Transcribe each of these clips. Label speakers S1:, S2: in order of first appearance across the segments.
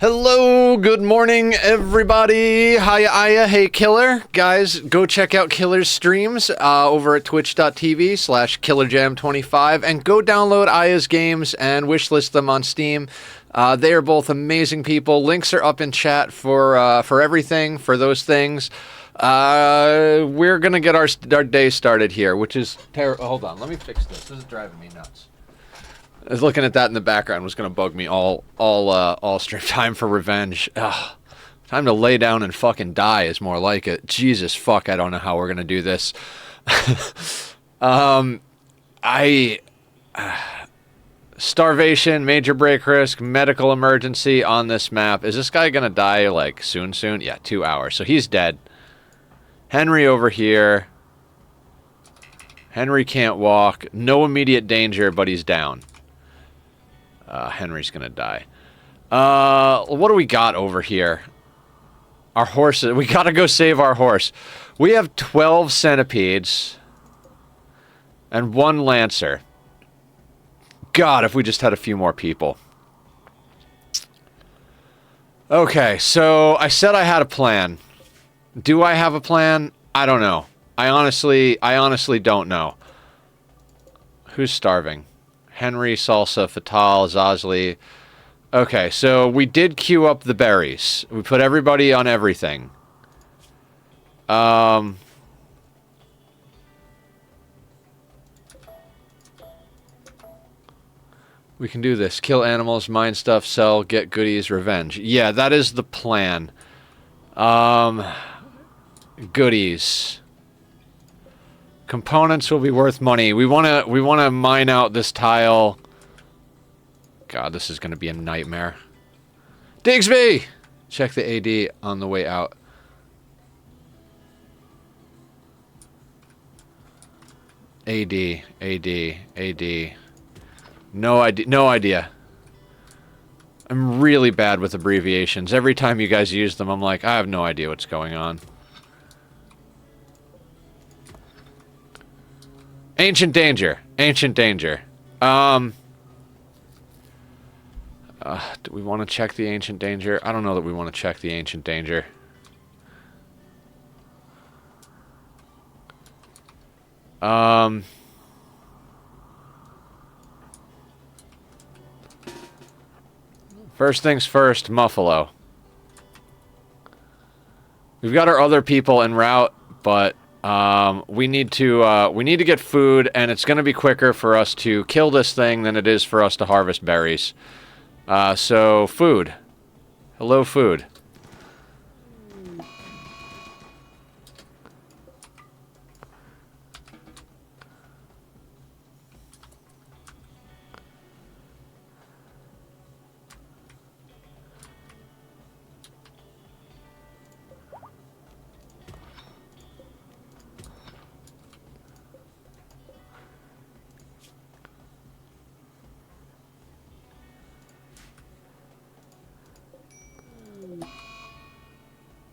S1: Hello, good morning, everybody. Hiya, Aya, hey, Killer. Guys, go check out Killer's streams over at twitch.tv/KillerJam25 and go download Aya's games and wishlist them on Steam. They are both amazing people. Links are up in chat for everything, for those things. We're going to get our day started here, which is terrible. Hold on, let me fix this. This is driving me nuts. I was looking at that in the background. Was going to bug me all stream. Time for revenge. Ugh. Time to lay down and fucking die is more like it. Jesus fuck, I don't know how we're going to do this. Starvation, major break risk, medical emergency on this map. Is this guy going to die like soon? Yeah, 2 hours. So he's dead. Henry over here. Henry can't walk. No immediate danger, but he's down. Henry's gonna die. What do we got over here? Our horses. We gotta go save our horse. We have 12 centipedes and 1 lancer. God, if we just had a few more people. Okay, so I said I had a plan. Do I have a plan? I don't know. I honestly don't know. Who's starving? Henry, Salsa, Fatal, Zazli. Okay, so we did queue up the berries. We put everybody on everything. We can do this. Kill animals, mine stuff, sell, get goodies, revenge. Yeah, that is the plan. Goodies. Components will be worth money. We wanna mine out this tile. God, this is gonna be a nightmare. Digsby! Check the AD on the way out. AD. No idea. I'm really bad with abbreviations. Every time you guys use them, I'm like, I have no idea what's going on. Ancient danger. Do we want to check the ancient danger? I don't know that we want to check the ancient danger. First things first, Muffalo. We've got our other people en route, but we need to get food, and it's going to be quicker for us to kill this thing than it is for us to harvest berries. So food. Hello, food.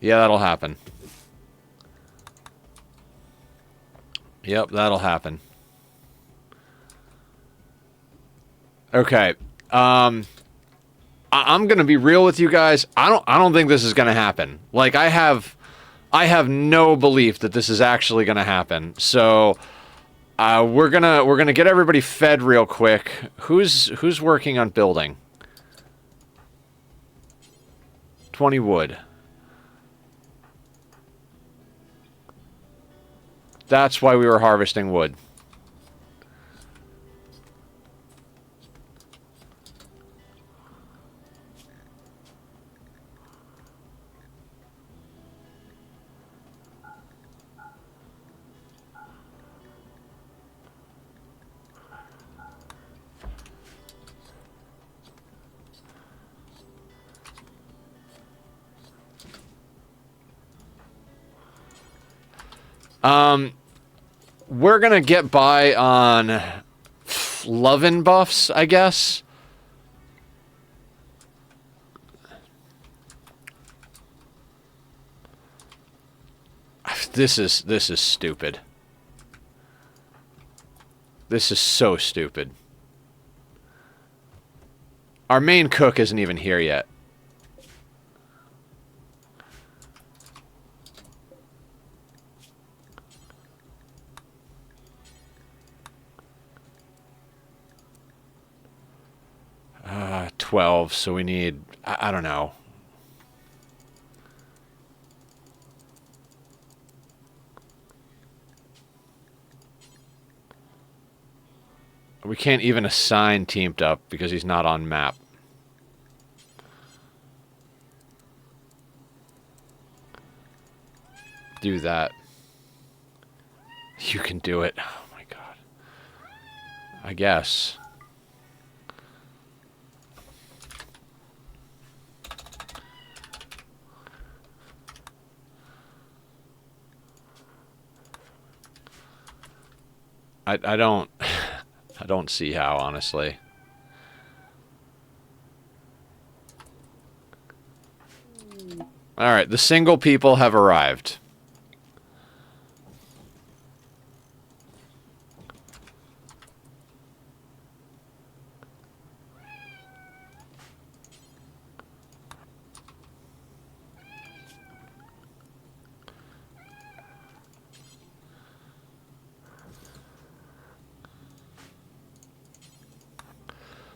S1: Yeah, that'll happen. Yep, that'll happen. Okay. I'm gonna be real with you guys. I don't think this is gonna happen. Like, I have no belief that this is actually gonna happen. So we're gonna get everybody fed real quick. Who's working on building? 20 wood. That's why we were harvesting wood. We're gonna get by on lovin' buffs, I guess. This is stupid. This is so stupid. Our main cook isn't even here yet. 12, so we need... I don't know. We can't even assign teamed up because he's not on map. Do that. You can do it. Oh my god. I guess. I don't... I don't see how, honestly. Alright, the single people have arrived.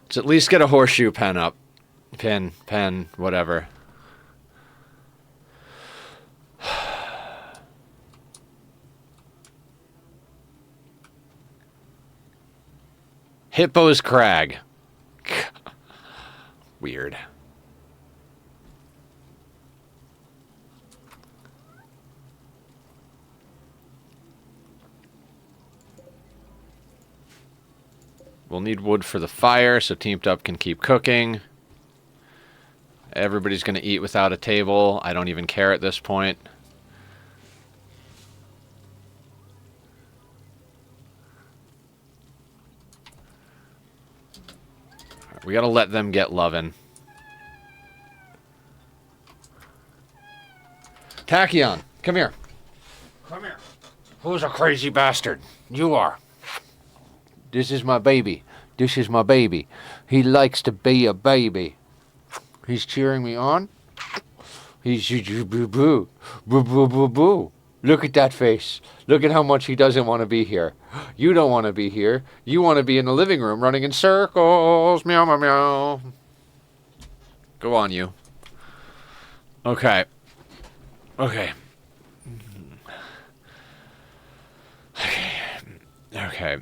S1: Let's at least get a horseshoe pen up. Pen, whatever. Hippo's Crag. Weird. We'll need wood for the fire so Teamed Up can keep cooking. Everybody's going to eat without a table. I don't even care at this point. We got to let them get lovin'. Tachyon, come here. Come here. Who's a crazy bastard? You are. This is my baby. This is my baby. He likes to be a baby. He's cheering me on. He's boo boo boo boo boo boo. Look at that face. Look at how much he doesn't want to be here. You don't want to be here. You want to be in the living room running in circles. Meow meow meow. Go on, you. Okay. Okay. Okay.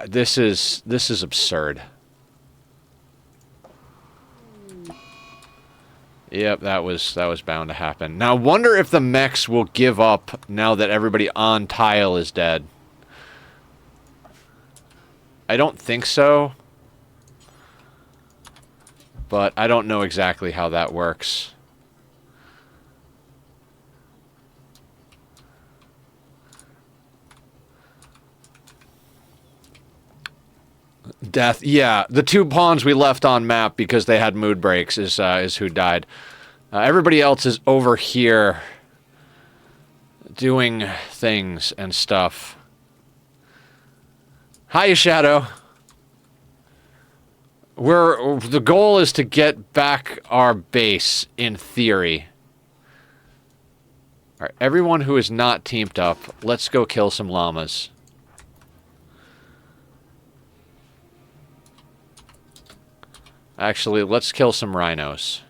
S1: This is absurd. Yep, that was bound to happen. Now, wonder if the mechs will give up now that everybody on tile is dead. I don't think so. But I don't know exactly how that works. Death, yeah. The two pawns we left on map because they had mood breaks is who died. Everybody else is over here doing things and stuff. Hiya, Shadow. The goal is to get back our base, in theory. Alright, everyone who is not teamed up, let's go kill some llamas. Actually, let's kill some rhinos.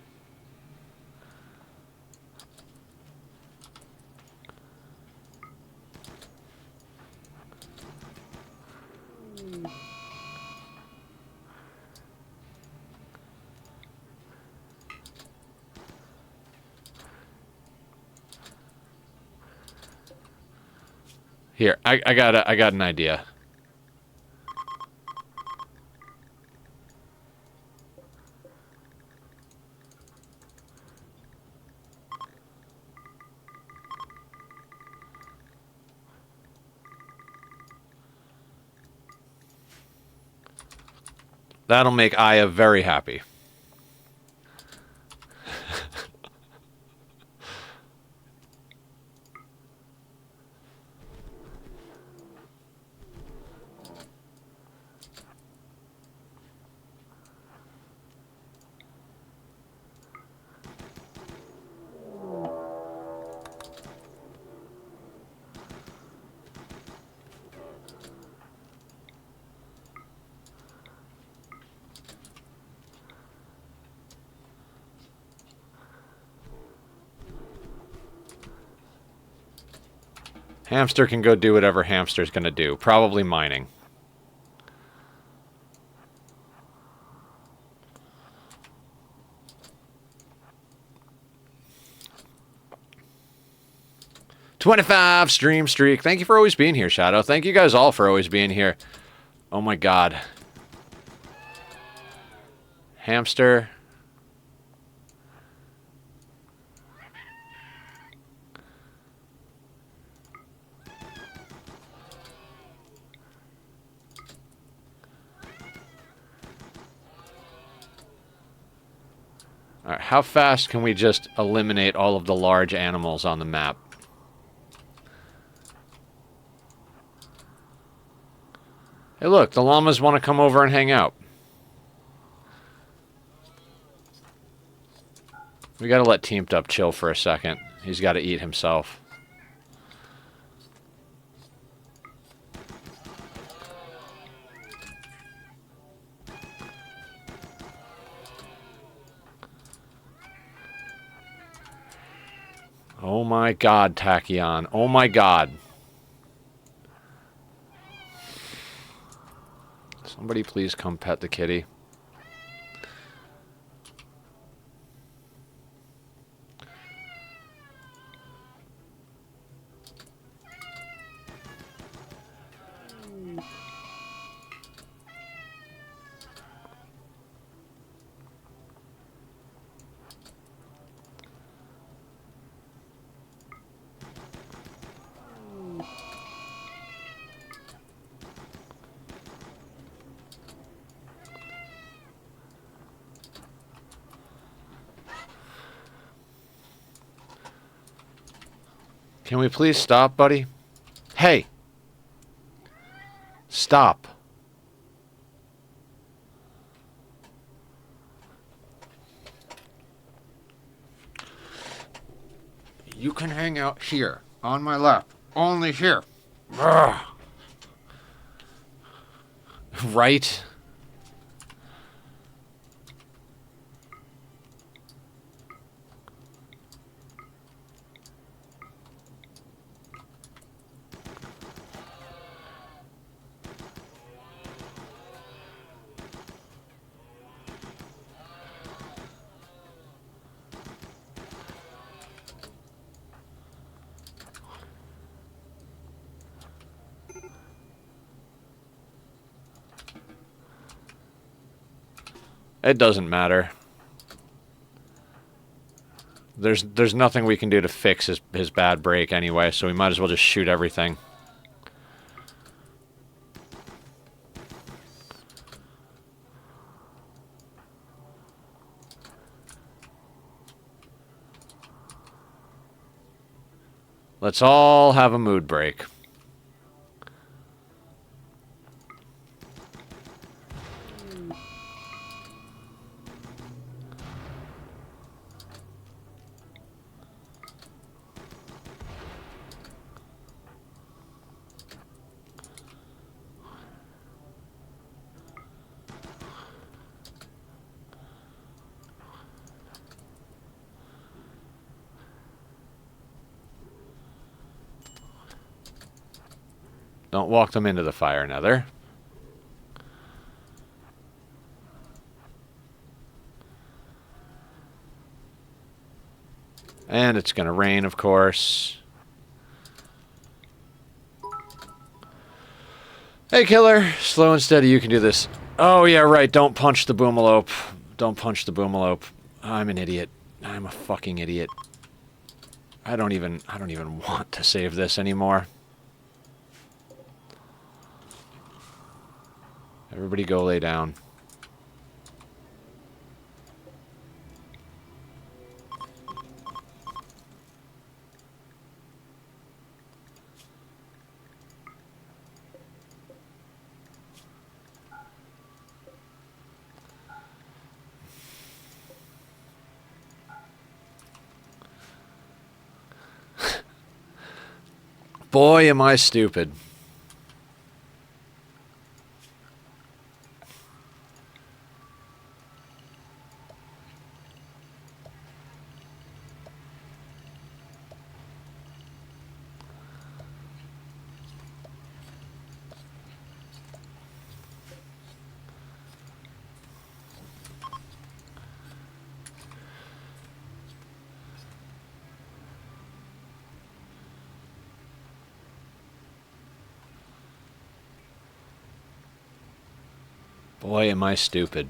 S1: Here, I got an idea. That'll make Aya very happy. Hamster can go do whatever hamster's gonna do. Probably mining. $25 stream streak. Thank you for always being here, Shadow. Thank you guys all for always being here. Oh my god. Hamster. Alright, how fast can we just eliminate all of the large animals on the map? Hey look, the llamas want to come over and hang out. We gotta let Teamed Up chill for a second. He's gotta eat himself. Oh my god, Tachyon. Oh my god. Somebody please come pet the kitty. Can we please stop, buddy? Hey! Stop. You can hang out here, on my lap. Only here. Ugh. Right? It doesn't matter. There's nothing we can do to fix his bad break anyway, so we might as well just shoot everything. Let's all have a mood break. Don't walk them into the fire, Nether. And it's gonna rain, of course. Hey, killer. Slow and steady, you can do this. Oh, yeah, right. Don't punch the boomalope. Don't punch the boomalope. I'm an idiot. I'm a fucking idiot. I don't even want to save this anymore. Everybody go lay down. Boy, am I stupid. Boy, am I stupid.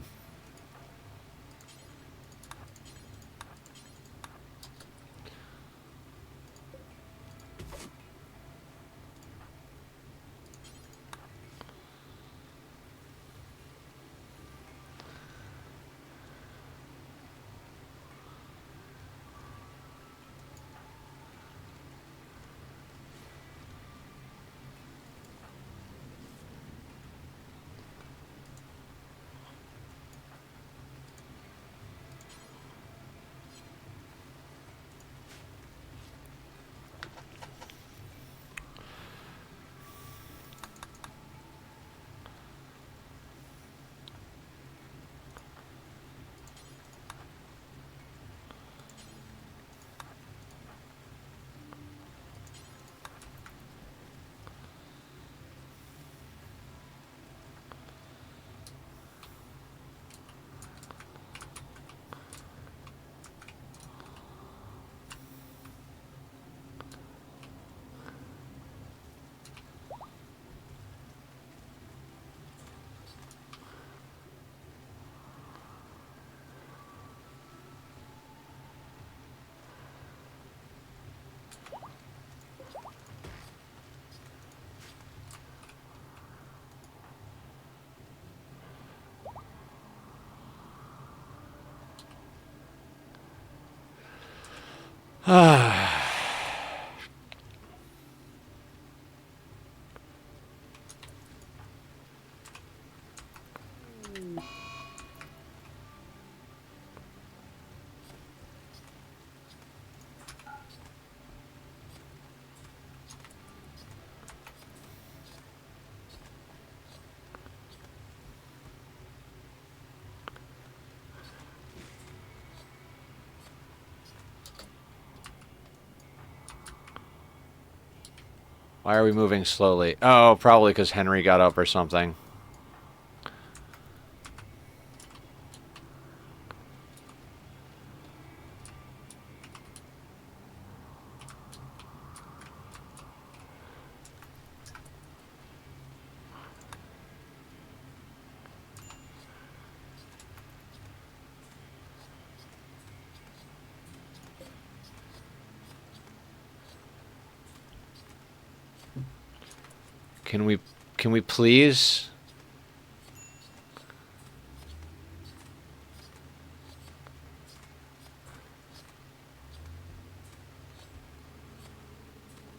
S1: Why are we moving slowly? Oh, probably because Henry got up or something. Can we please?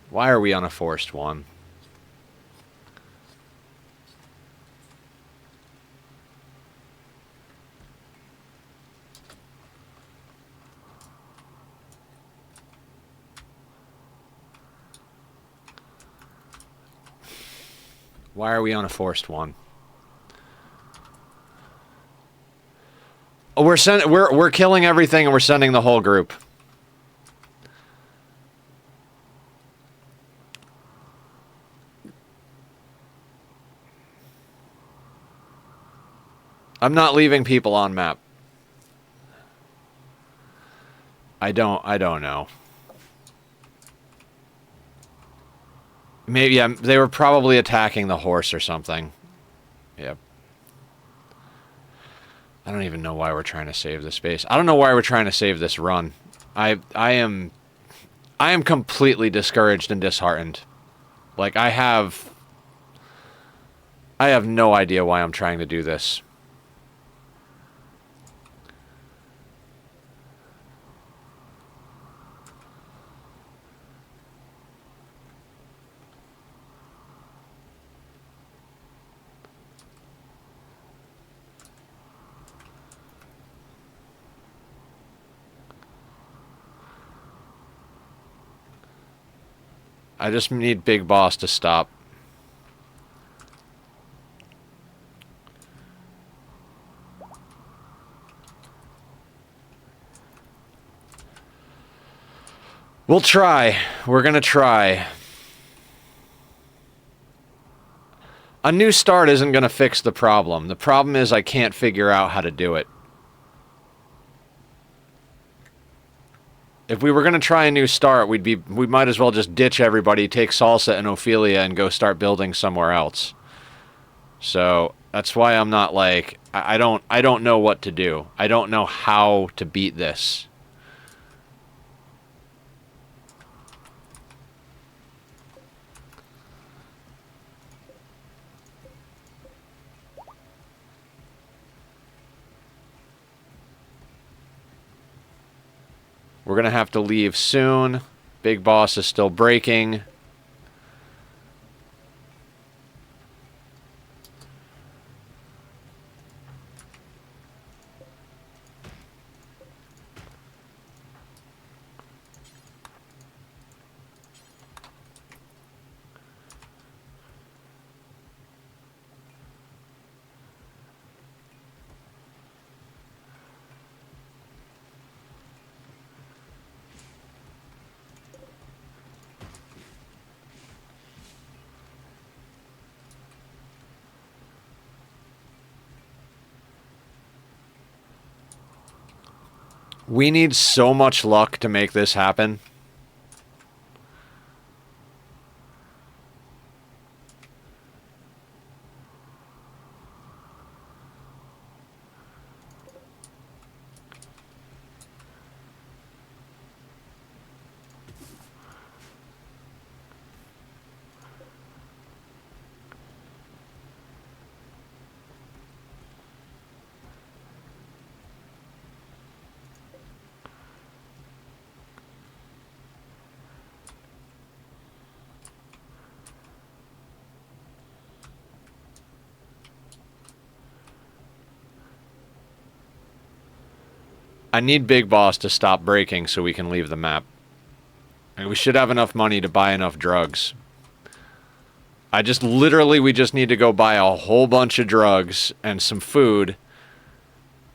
S1: Why are we on a forced one? Why are we on a forced one? Oh, we're killing everything and we're sending the whole group. I'm not leaving people on map. I don't know. Maybe they were probably attacking the horse or something. Yep. I don't even know why we're trying to save this base. I don't know why we're trying to save this run. I am completely discouraged and disheartened. Like I have no idea why I'm trying to do this. I just need Big Boss to stop. We'll try. We're gonna try. A new start isn't gonna fix the problem. The problem is I can't figure out how to do it. If we were going to try a new start, we might as well just ditch everybody, take Salsa and Ophelia, and go start building somewhere else. So, That's why I'm not like, I don't know what to do. I don't know how to beat this. We're going to have to leave soon. Big Boss is still breaking. We need so much luck to make this happen. I need Big Boss to stop breaking so we can leave the map. And we should have enough money to buy enough drugs. We just need to go buy a whole bunch of drugs and some food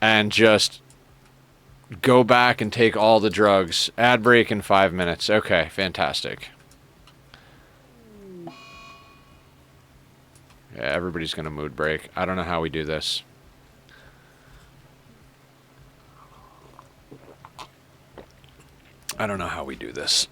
S1: and just go back and take all the drugs. Ad break in 5 minutes. Okay, fantastic. Yeah, everybody's gonna mood break. I don't know how we do this. I don't know how we do this.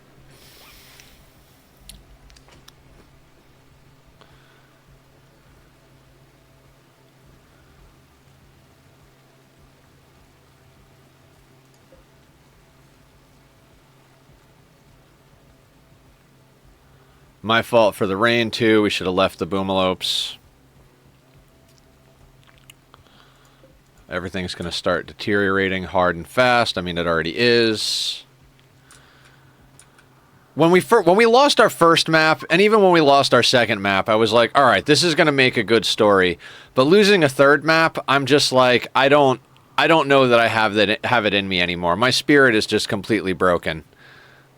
S1: My fault for the rain, too. We should have left the boomalopes. Everything's going to start deteriorating hard and fast. I mean, it already is. When we lost our first map, and even when we lost our second map, I was like, all right, this is going to make a good story. But losing a third map, I'm just like, I don't know that I have it in me anymore. My spirit is just completely broken.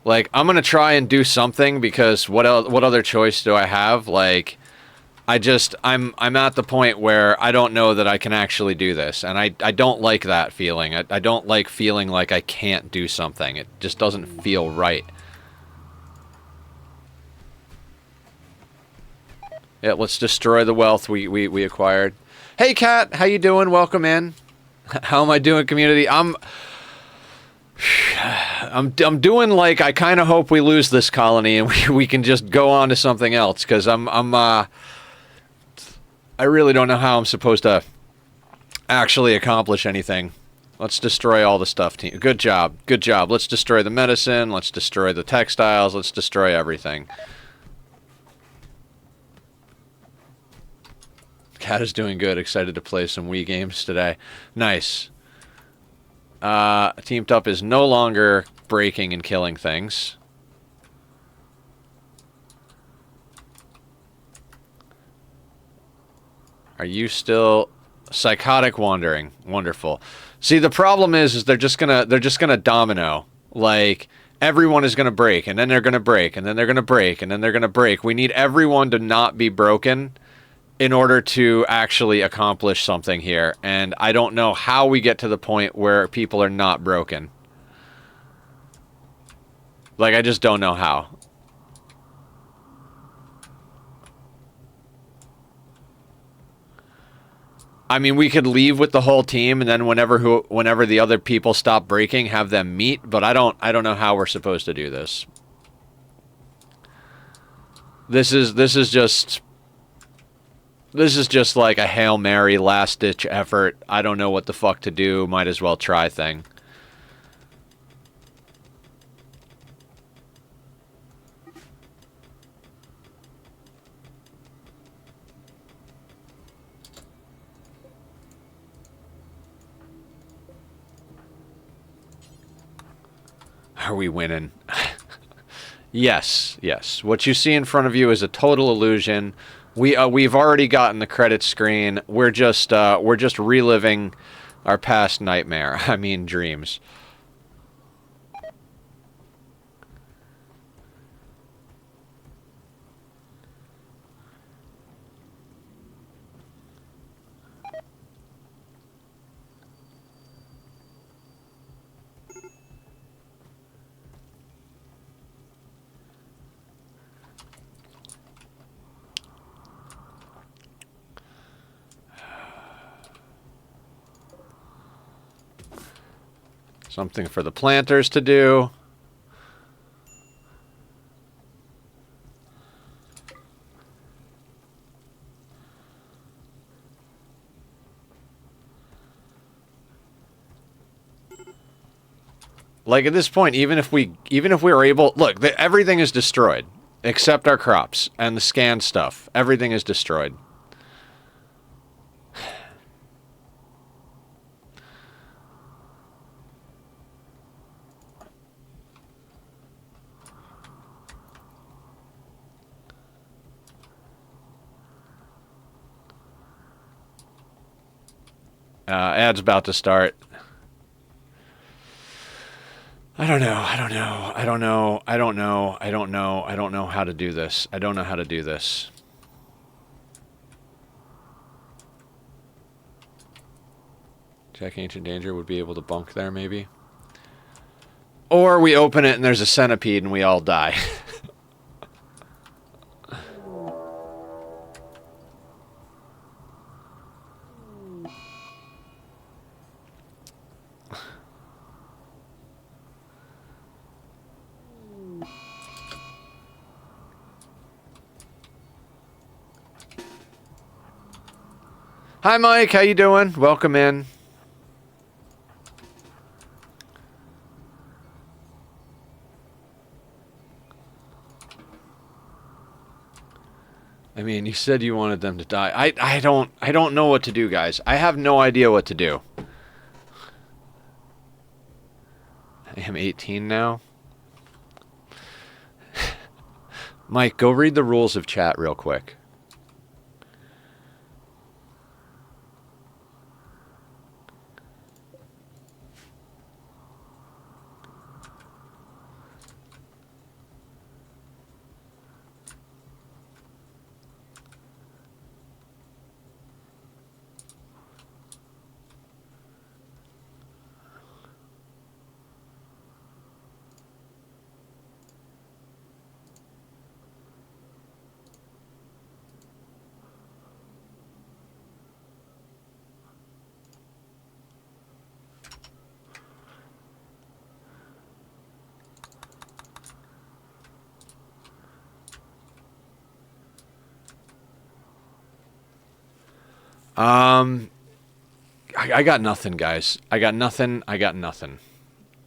S1: Like, I'm going to try and do something because what other choice do I have? Like, I'm at the point where I don't know that I can actually do this. And I don't like that feeling. I don't like feeling like I can't do something. It just doesn't feel right. Yeah, let's destroy the wealth we acquired. Hey, Kat, how you doing? Welcome in. How am I doing, community? I'm doing like I kind of hope we lose this colony and we can just go on to something else because I really don't know how I'm supposed to actually accomplish anything. Let's destroy all the stuff, team. Good job. Good job. Let's destroy the medicine. Let's destroy the textiles. Let's destroy everything. Cat is doing good. Excited to play some Wii games today. Nice. Teamed Up is no longer breaking and killing things. Are you still psychotic wandering? Wonderful. See, the problem is they're just gonna domino. Like, everyone is gonna break, and then they're gonna break, and then they're gonna break, and then they're gonna break. We need everyone to not be broken in order to actually accomplish something here. And I don't know how we get to the point where people are not broken. Like, I just don't know how. I mean, we could leave with the whole team, and then whenever the other people stop breaking, have them meet. But I don't know how we're supposed to do this. This is This is just like a Hail Mary, last-ditch effort. I don't know what the fuck to do. Might as well try thing. Are we winning? Yes, yes. What you see in front of you is a total illusion. We've already gotten the credit screen. We're just reliving our past nightmare. I mean, dreams. Something for the planters to do. Like at this point, even if we were able, look, everything is destroyed except our crops and the scanned stuff. Everything is destroyed. Ad's about to start. I don't know how to do this. I don't know how to do this. Check Ancient Danger would be able to bunk there, maybe. Or we open it and there's a centipede and we all die. Hi, Mike. How you doing? Welcome in. I mean, you said you wanted them to die. I don't know what to do, guys. I have no idea what to do. I am 18 now. Mike, go read the rules of chat real quick. I got nothing, guys. I got nothing.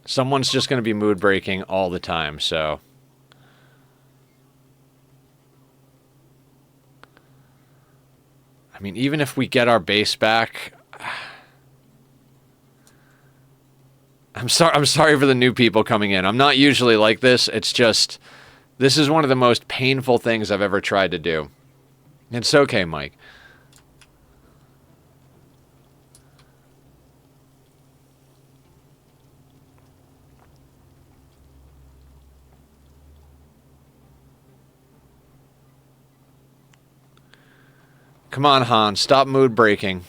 S1: Someone's just going to be mood breaking all the time, so. I mean, even if we get our base back, I'm sorry for the new people coming in. I'm not usually like this. It's just, this is one of the most painful things I've ever tried to do. It's okay, Mike. Come on, Han. Stop mood breaking.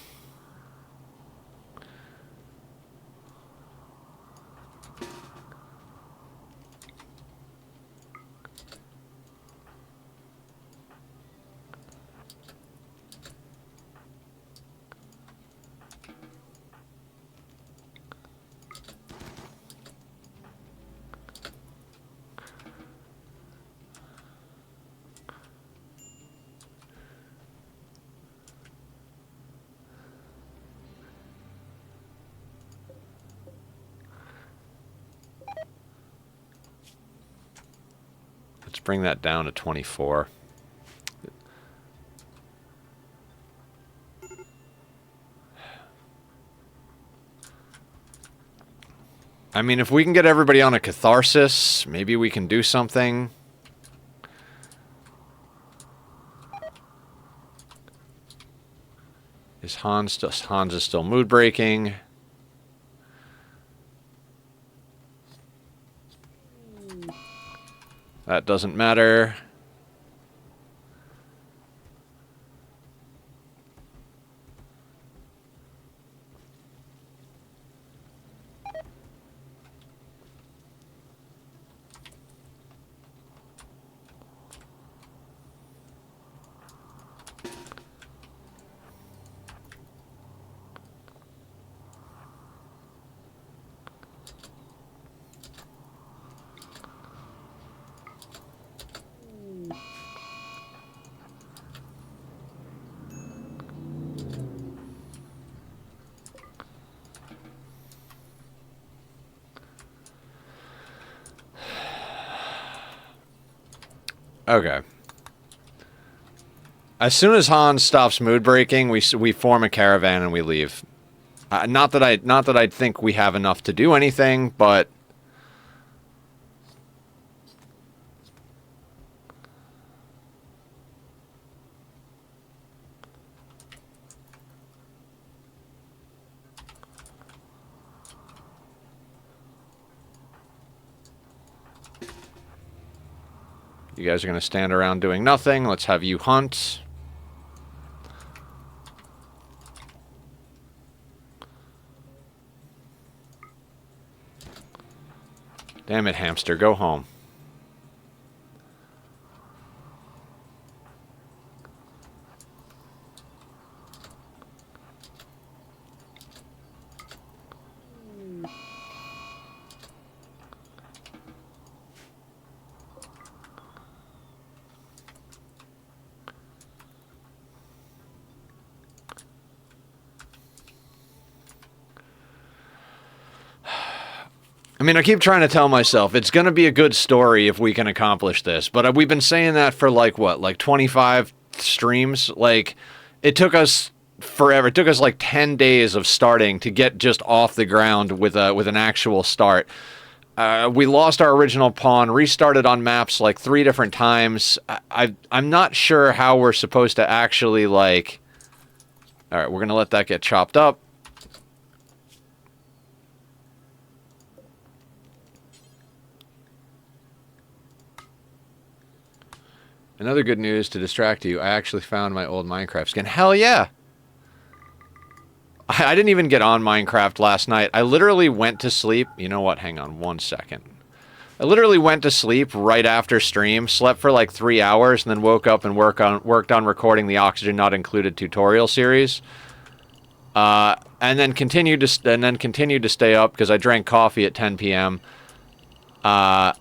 S1: Let's bring that down to 24. I mean, if we can get everybody on a catharsis, maybe we can do something. Hans is still mood breaking. That doesn't matter. Okay. As soon as Hans stops mood breaking, we form a caravan and we leave. Not that I think we have enough to do anything, but you guys are going to stand around doing nothing. Let's have you hunt. Damn it, hamster. Go home. I mean, I keep trying to tell myself it's going to be a good story if we can accomplish this, but we've been saying that for like what, like 25 streams? Like, it took us forever. It took us like 10 days of starting to get just off the ground with an actual start. We lost our original pawn, restarted on maps like 3 different times. I'm not sure how we're supposed to actually, like... Alright, we're going to let that get chopped up. Another good news to distract you, I actually found my old Minecraft skin. Hell yeah! I didn't even get on Minecraft last night. I literally went to sleep. You know what? Hang on 1 second. I literally went to sleep right after stream, slept for like 3 hours, and then woke up and worked on recording the Oxygen Not Included tutorial series. And then continued to stay up because I drank coffee at 10 p.m. And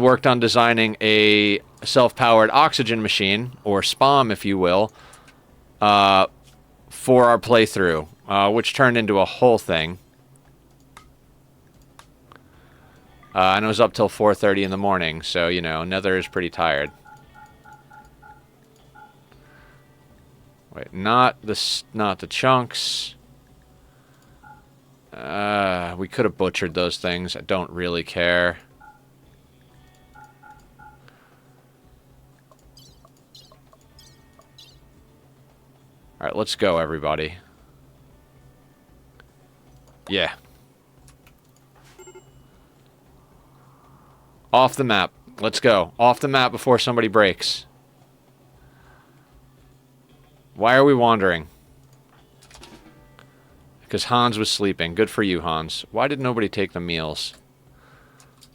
S1: worked on designing a self-powered oxygen machine, or SPOM, if you will, for our playthrough, which turned into a whole thing. And I was up till 4:30 in the morning, so, you know, Nether is pretty tired. Wait, not the chunks. We could have butchered those things. I don't really care. Alright, let's go, everybody. Yeah. Off the map. Let's go. Off the map before somebody breaks. Why are we wandering? Because Hans was sleeping. Good for you, Hans. Why did nobody take the meals?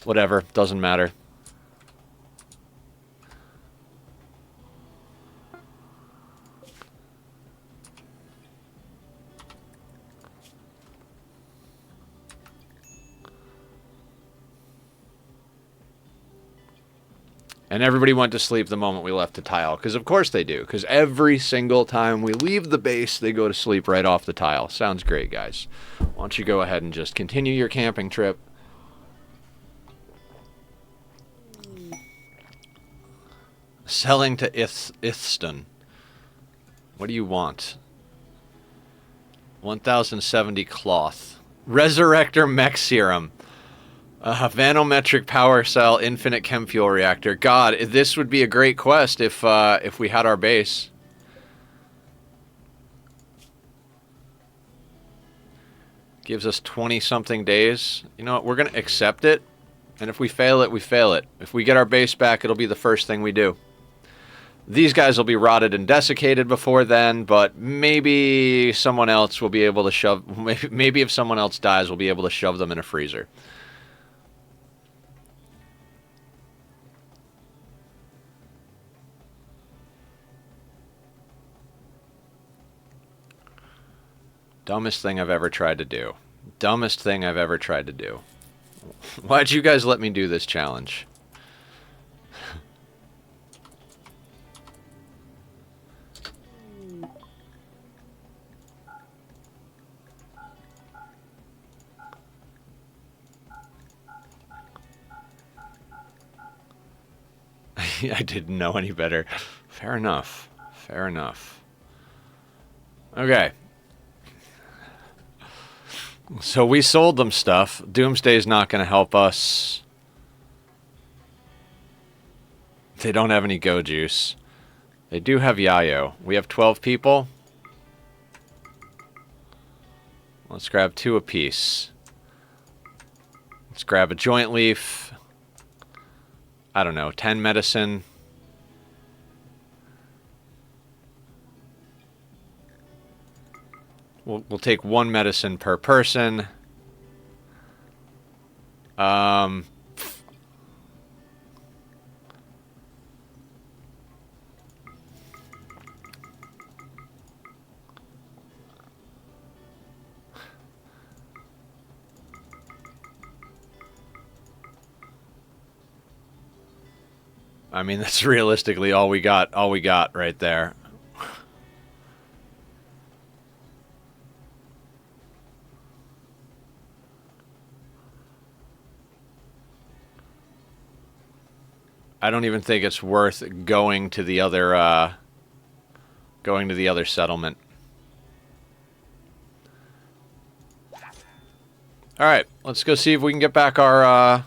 S1: Whatever. Doesn't matter. And everybody went to sleep the moment we left the tile. Because of course they do. Because every single time we leave the base, they go to sleep right off the tile. Sounds great, guys. Why don't you go ahead and just continue your camping trip. Selling to Ithston. What do you want? 1070 cloth. Resurrector mech serum. Vanometric power cell, infinite chem fuel reactor. God, this would be a great quest if we had our base. Gives us 20-something days. You know what? We're going to accept it. And if we fail it, we fail it. If we get our base back, it'll be the first thing we do. These guys will be rotted and desiccated before then, but maybe someone else will be able to shove... Maybe if someone else dies, we'll be able to shove them in a freezer. Dumbest thing I've ever tried to do. Dumbest thing I've ever tried to do. Why'd you guys let me do this challenge? I didn't know any better. Fair enough. Fair enough. Okay. So we sold them stuff. Doomsday's not going to help us. They don't have any Go Juice. They do have Yayo. We have 12 people. Let's grab 2 apiece. Let's grab a joint leaf. I don't know, 10 medicine. We'll take 1 medicine per person. I mean, that's realistically all we got right there. I don't even think it's worth going to the other settlement. All right, let's go see if we can get back our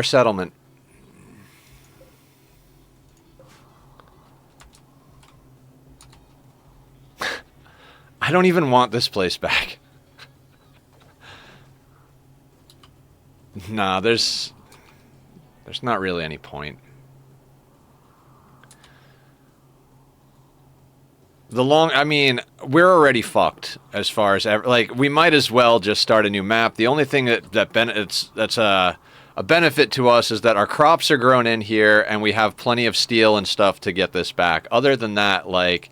S1: settlement. I don't even want this place back. Nah, there's not really any point. I mean, we're already fucked as far as like we might as well just start a new map. The only thing that's a benefit to us is that our crops are grown in here and we have plenty of steel and stuff to get this back. Other than that, like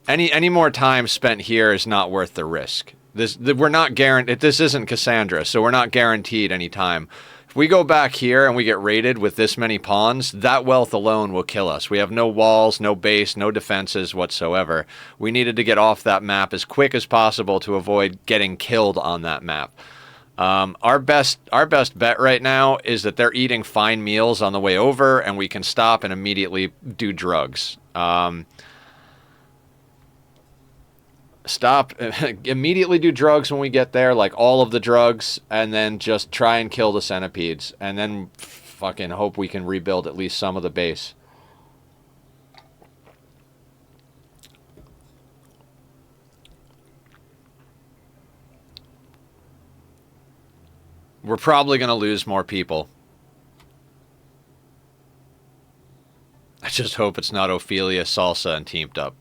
S1: any more time spent here is not worth the risk. We're not guaranteed. This isn't Cassandra, so we're not guaranteed any time. If we go back here and we get raided with this many pawns, that wealth alone will kill us. We have no walls, no base, no defenses whatsoever. We needed to get off that map as quick as possible to avoid getting killed on that map. Our best bet right now is that they're eating fine meals on the way over, and we can stop and immediately do drugs. Immediately do drugs when we get there, like all of the drugs, and then just try and kill the centipedes, and then fucking hope we can rebuild at least some of the base. We're probably going to lose more people. I just hope it's not Ophelia, Salsa, and Teamed Up.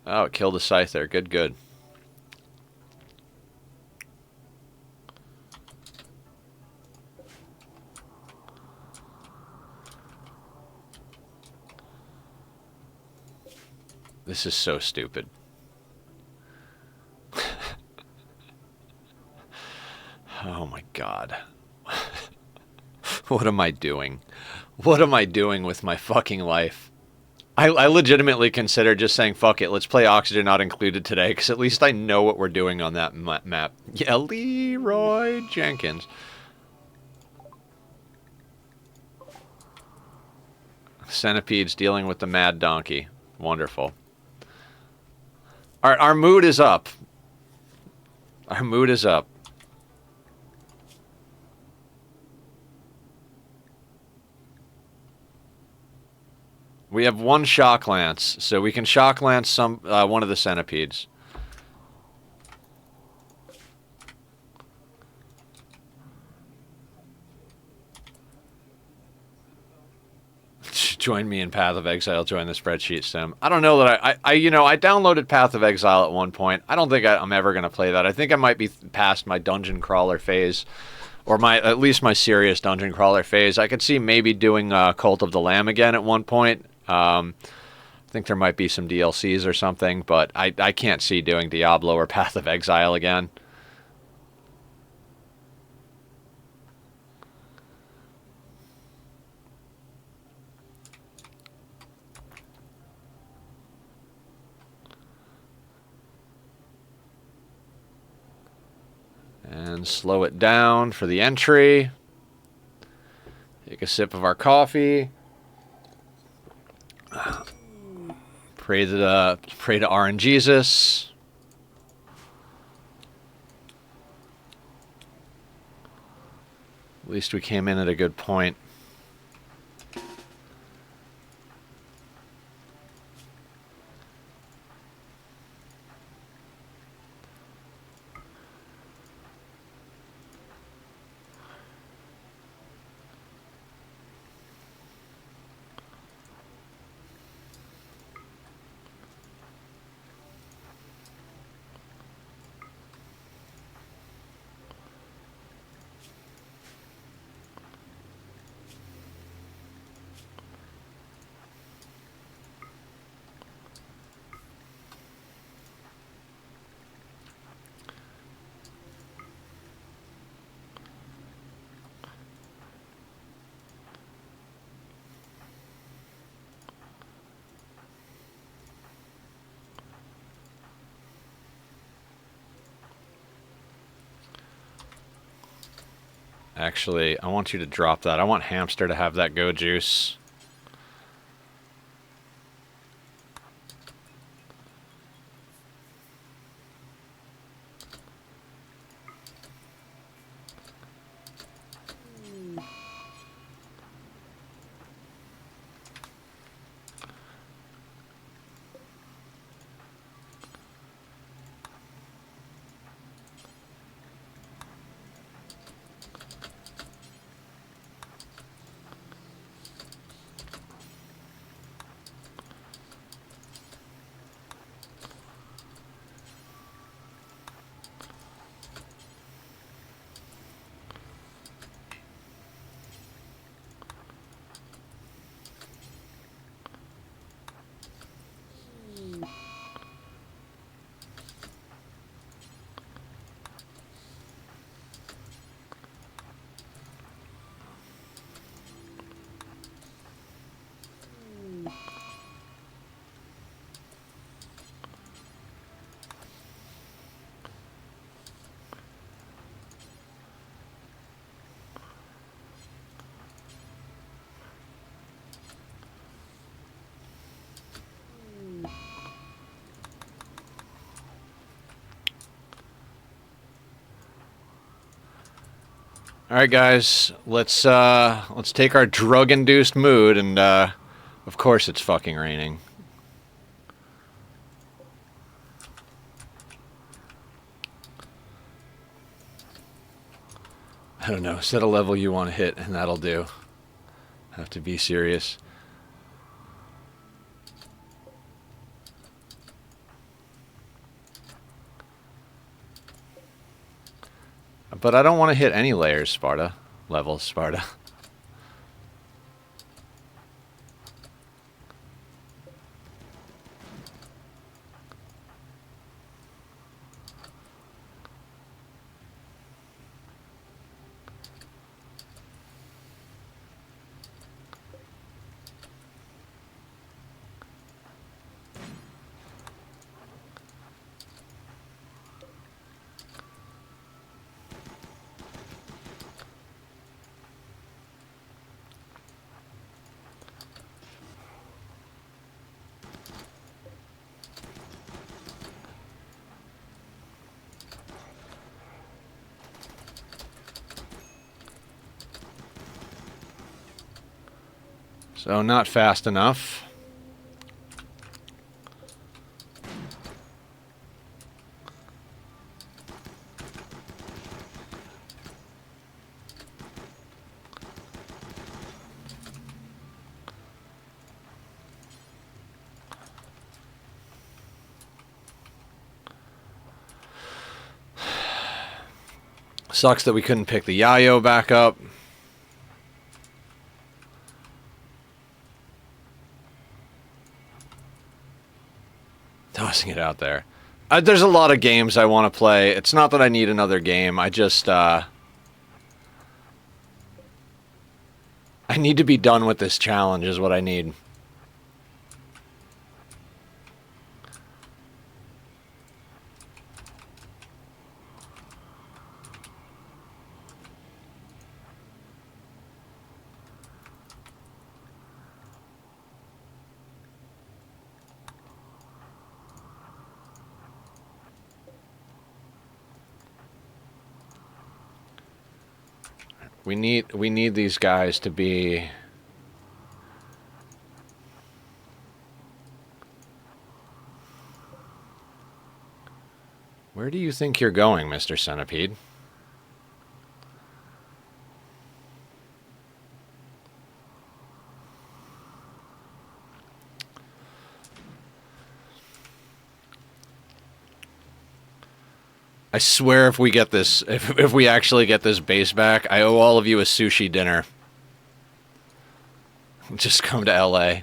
S1: Oh, it killed the scythe there. Good, good. This is so stupid. Oh my god. What am I doing? What am I doing with my fucking life? I legitimately consider just saying, fuck it, let's play Oxygen Not Included today, because at least I know what we're doing on that map. Yeah, Leroy Jenkins. Centipede's dealing with the mad donkey. Wonderful. Alright, our mood is up. Our mood is up. We have one shock lance, so we can shock lance one of the centipedes. Join me in Path of Exile. Join the spreadsheet sim. I don't know that I downloaded Path of Exile at one point. I don't think I'm ever going to play that. I think I might be past my dungeon crawler phase, or at least my serious dungeon crawler phase. I could see maybe doing Cult of the Lamb again at one point. I think there might be some DLCs or something, but I can't see doing Diablo or Path of Exile again. And slow it down for the entry. Take a sip of our coffee. Pray to RNGesus. At least we came in at a good point. Actually, I want you to drop that. I want Hamster to have that go juice. All right, guys, let's take our drug-induced mood, and of course it's fucking raining. I don't know. Set a level you want to hit, and that'll do. Have to be serious. But I don't want to hit any layers, Sparta. Levels, Sparta. So not fast enough. Sucks that we couldn't pick the Yayo back up. Tossing it out there. There's a lot of games I want to play. It's not that I need another game. I just, I need to be done with this challenge is what I need. We need these guys to be... Where do you think you're going, Mr. Centipede? I swear if we get this, if we actually get this base back, I owe all of you a sushi dinner. Just come to LA.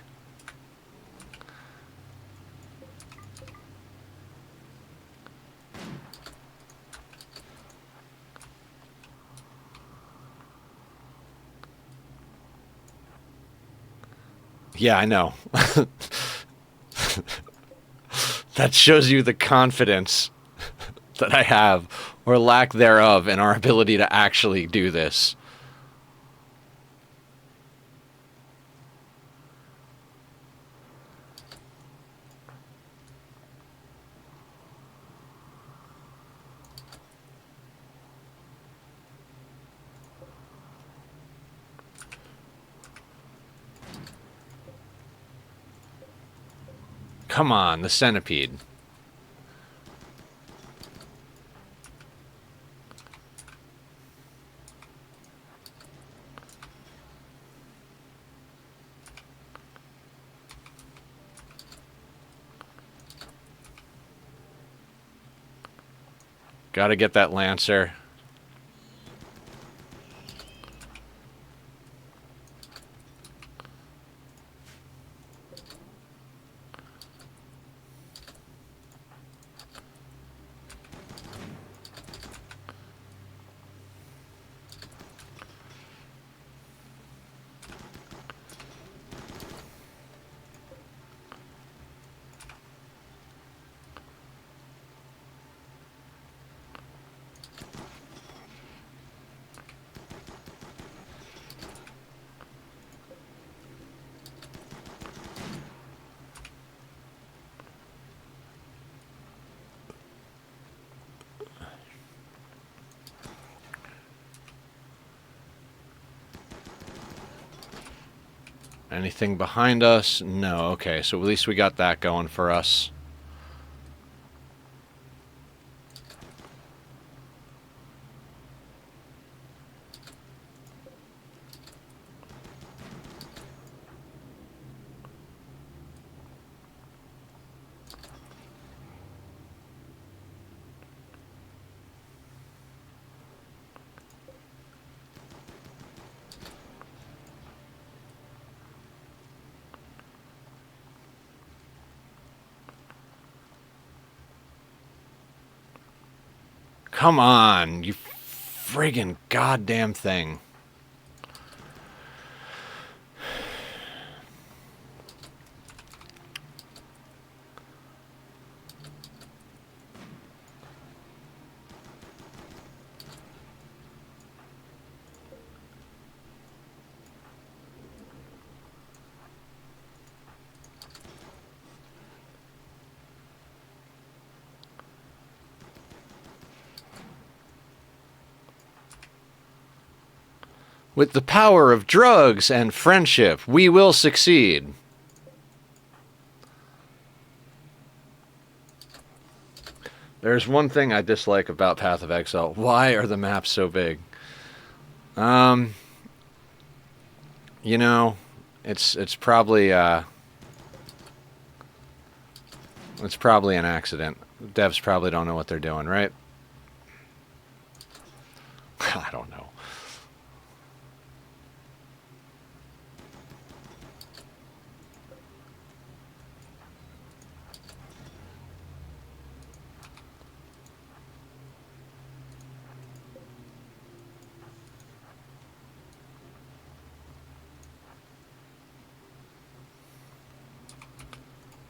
S1: Yeah, I know. That shows you the confidence that I have, or lack thereof, in our ability to actually do this. Come on, the centipede. Gotta get that Lancer. Anything behind us? No. Okay, so at least we got that going for us. Come on, you friggin' goddamn thing. With the power of drugs and friendship, we will succeed. There's one thing I dislike about Path of Exile. Why are the maps so big? You know, it's probably an accident. Devs probably don't know what they're doing, right? I don't know.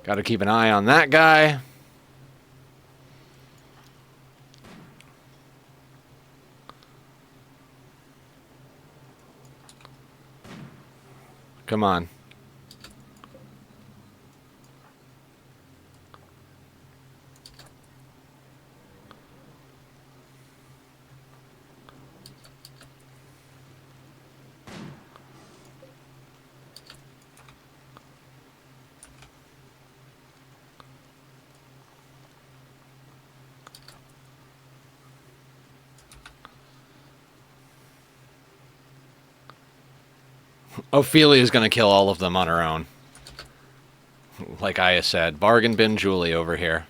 S1: Got to keep an eye on that guy. Come on. Ophelia's going to kill all of them on her own. Like Aya said, bargain bin Julie over here.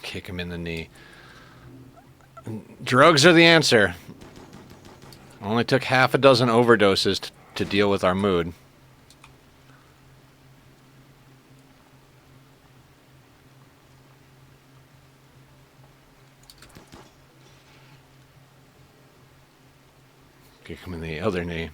S1: Kick him in the knee. Drugs are the answer. Only took half a dozen overdoses to deal with our mood. Kick him in the other knee.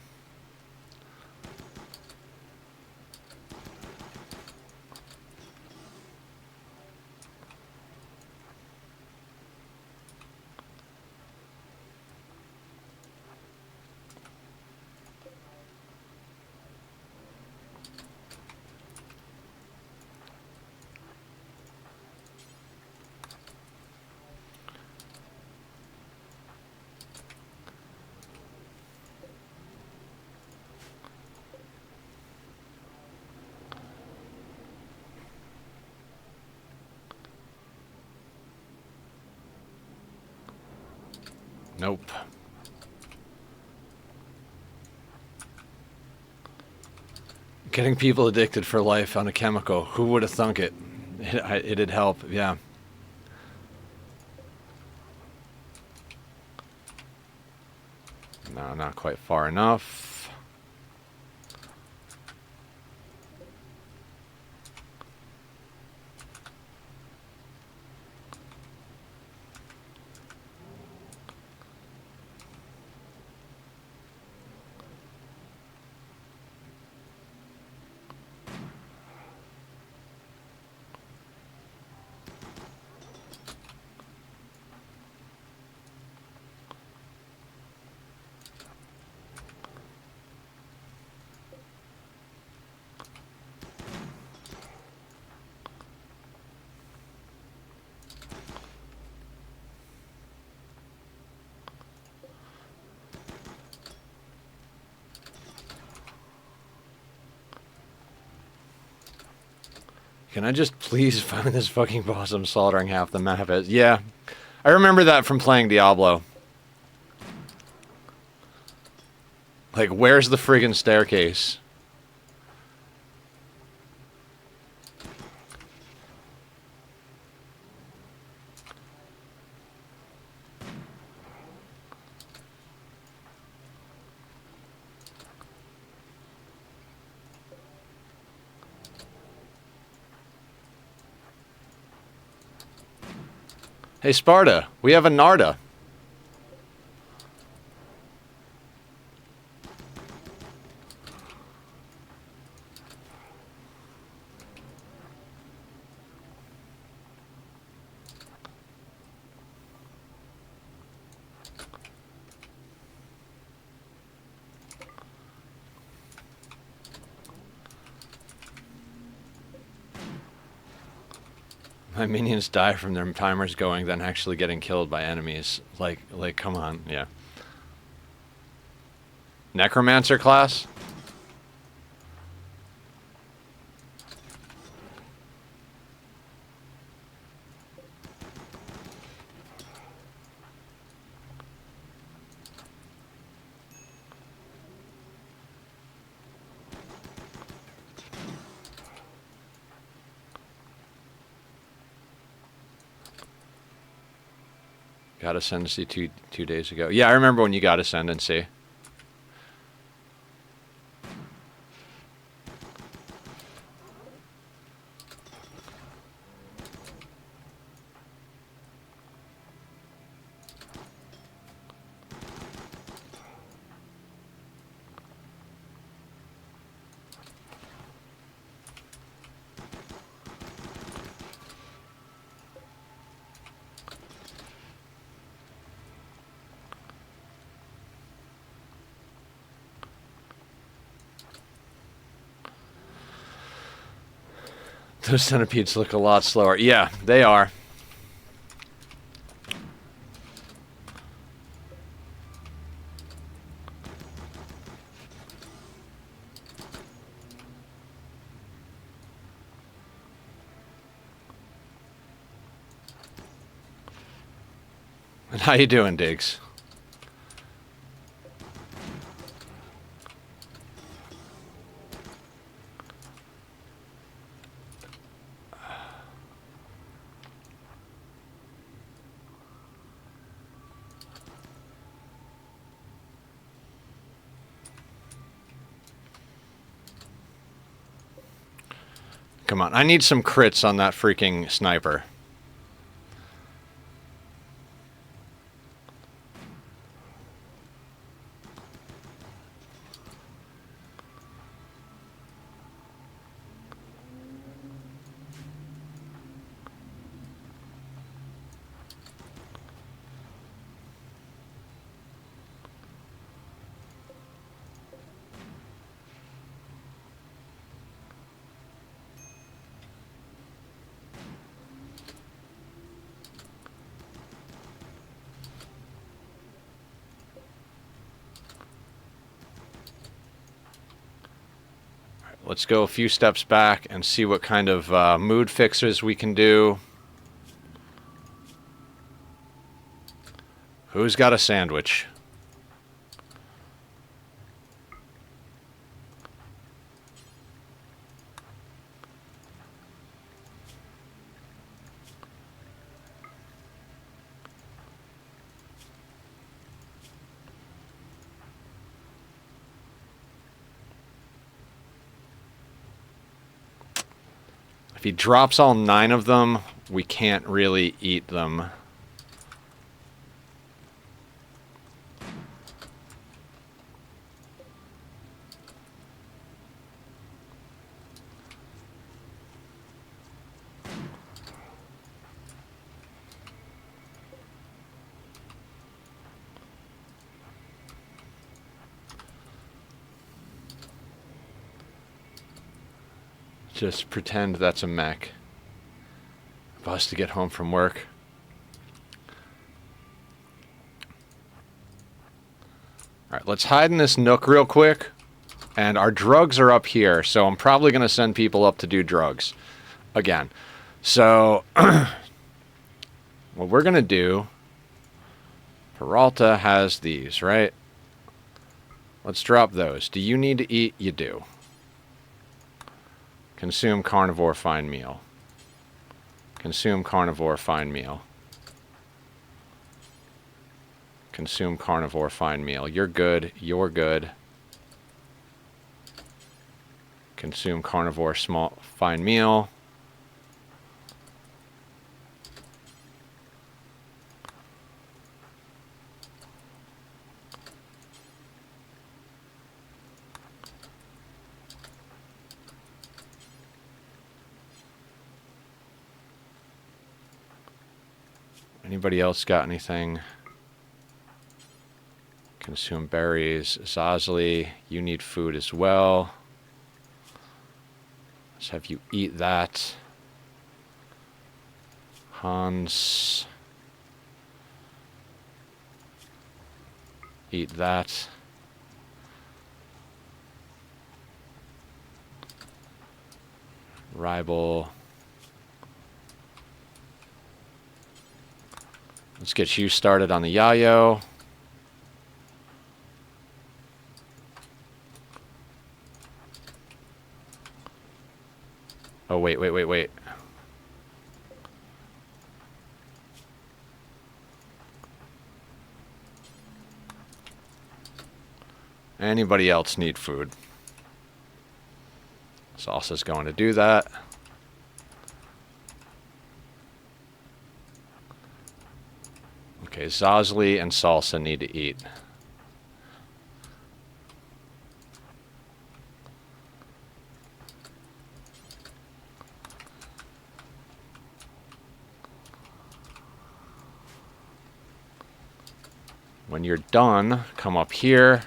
S1: Nope. Getting people addicted for life on a chemical. Who would have thunk it? It'd help, yeah. No, not quite far enough. Can I just please find this fucking boss I'm slaughtering half the map as? Yeah. I remember that from playing Diablo. Like, where's the friggin' staircase? Hey, Sparta, we have a Narda. My minions die from their timers going, then actually getting killed by enemies. Like, come on, yeah. Necromancer class? Got Ascendancy two days ago. Yeah, I remember when you got Ascendancy. Those centipedes look a lot slower. Yeah, they are. And how you doing, Diggs? Come on, I need some crits on that freaking sniper. Let's go a few steps back and see what kind of mood fixers we can do. Who's got a sandwich? If he drops all 9 of them, we can't really eat them. Just pretend that's a mech. Bus to get home from work. Alright, let's hide in this nook real quick. And our drugs are up here, so I'm probably going to send people up to do drugs. Again. So, what we're going to do... Peralta has these, right? Let's drop those. Do you need to eat? You do. Consume carnivore, fine meal. Consume carnivore, fine meal. Consume carnivore, fine meal. You're good. You're good. Consume carnivore, small, fine meal. Anybody else got anything? Consume berries. Zazli, you need food as well. Let's have you eat that. Hans. Eat that. Ribel. Let's get you started on the Yayo. Oh, wait. Anybody else need food? Salsa's going to do that. Okay, Zosli and Salsa need to eat. When you're done, come up here.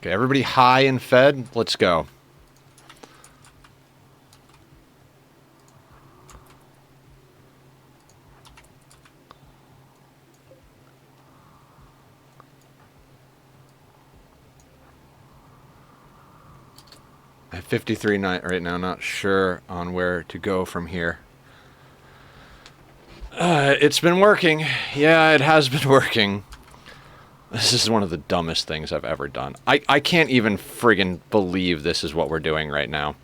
S1: Okay, everybody high and fed. Let's go. I have 53 right now. Not sure on where to go from here. It's been working. Yeah, it has been working. This is one of the dumbest things I've ever done. I can't even friggin' believe this is what we're doing right now.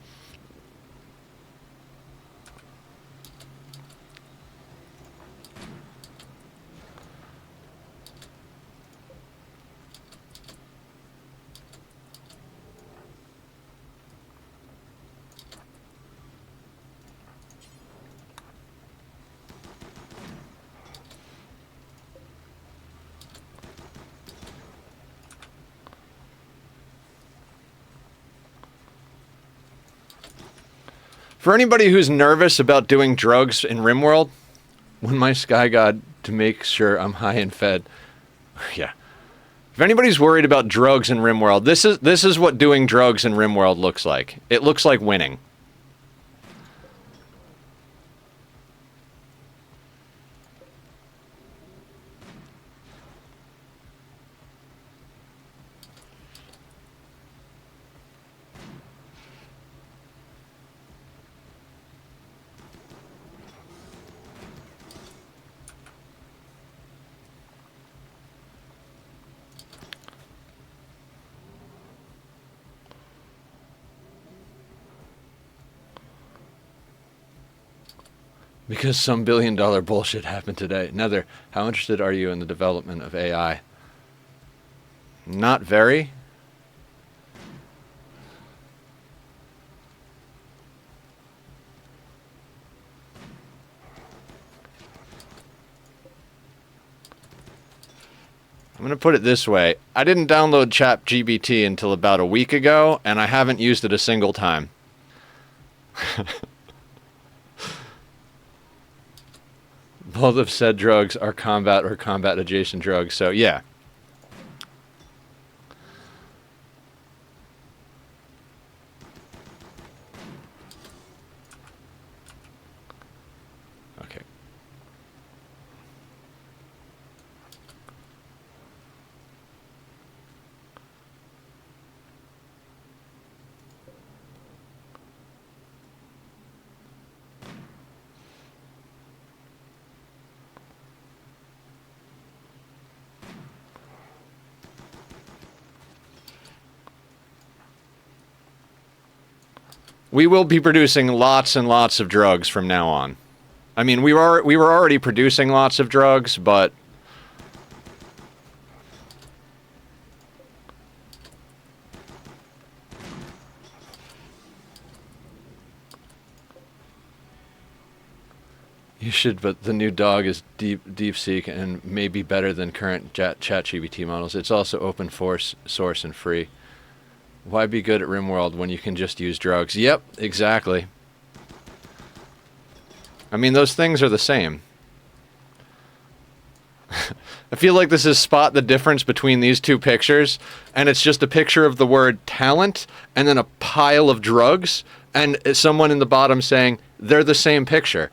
S1: For anybody who's nervous about doing drugs in Rimworld, when my sky god to make sure I'm high and fed. Yeah. If anybody's worried about drugs in Rimworld, this is what doing drugs in Rimworld looks like. It looks like winning. Because some billion-dollar bullshit happened today. Nether, how interested are you in the development of AI? Not very. I'm going to put it this way. I didn't download ChatGPT until about a week ago, and I haven't used it a single time. Both of said drugs are combat or combat adjacent drugs, so yeah. Okay. We will be producing lots and lots of drugs from now on. I mean, we were already producing lots of drugs, but you should. But the new dog is DeepSeek and may be better than current ChatGPT models. It's also open source and free. Why be good at Rimworld when you can just use drugs? Yep, exactly. I mean, those things are the same. I feel like this is spot the difference between these two pictures, and it's just a picture of the word talent and then a pile of drugs, and someone in the bottom saying they're the same picture.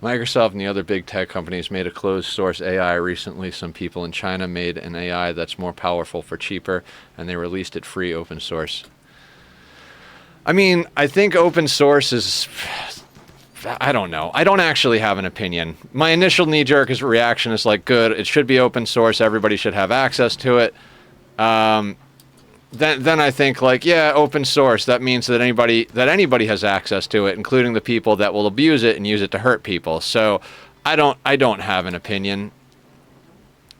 S1: Microsoft and the other big tech companies made a closed source AI recently. Some people in China made an AI that's more powerful for cheaper, and they released it free open source. I mean, I think open source is... I don't know. I don't actually have an opinion. My initial knee-jerk reaction is like, good, it should be open source, everybody should have access to it. Then I think like, yeah, open source, that means that anybody has access to it, including the people that will abuse it and use it to hurt people. So I don't have an opinion.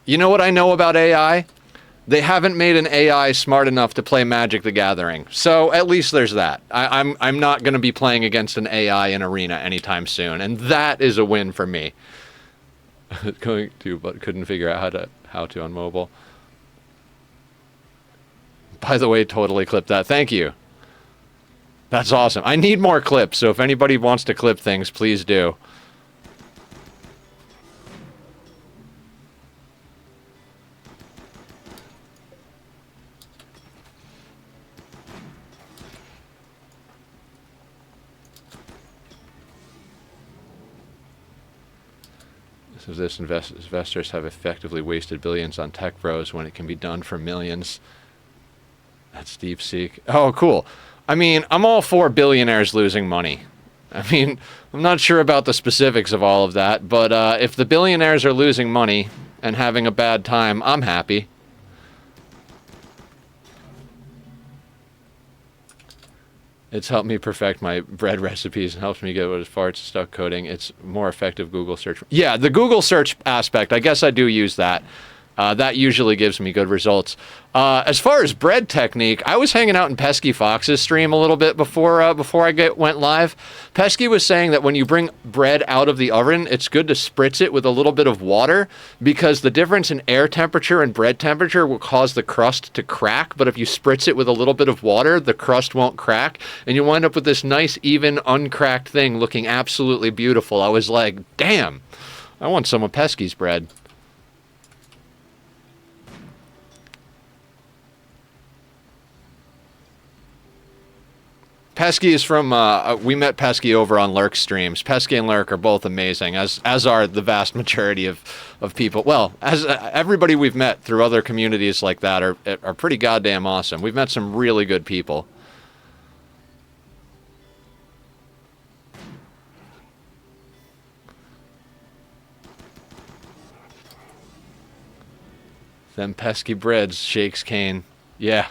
S1: You know what I know about AI? They haven't made an AI smart enough to play Magic the Gathering. So at least there's that. I'm not going to be playing against an AI in Arena anytime soon, and that is a win for me. Going to, but couldn't figure out how to on mobile. By the way, totally clip that. Thank you. That's awesome. I need more clips, so if anybody wants to clip things, please do. So this investors have effectively wasted billions on tech bros when it can be done for millions. That's DeepSeek. Oh, cool. I mean, I'm all for billionaires losing money. I mean, I'm not sure about the specifics of all of that, but if the billionaires are losing money and having a bad time, I'm happy. It's helped me perfect my bread recipes and helps me get as far as stuck coding. It's more effective Google search. Yeah, the Google search aspect, I guess I do use that. That usually gives me good results. As far as bread technique, I was hanging out in Pesky Fox's stream a little bit before I went live. Pesky was saying that when you bring bread out of the oven, it's good to spritz it with a little bit of water because the difference in air temperature and bread temperature will cause the crust to crack. But if you spritz it with a little bit of water, the crust won't crack, and you wind up with this nice, even, uncracked thing looking absolutely beautiful. I was like, damn, I want some of Pesky's bread. Pesky is from, we met Pesky over on Lurk streams. Pesky and Lurk are both amazing, as are the vast majority of people. Well, as everybody we've met through other communities like that are pretty goddamn awesome. We've met some really good people. Them pesky breads, shakes Kane. Yeah.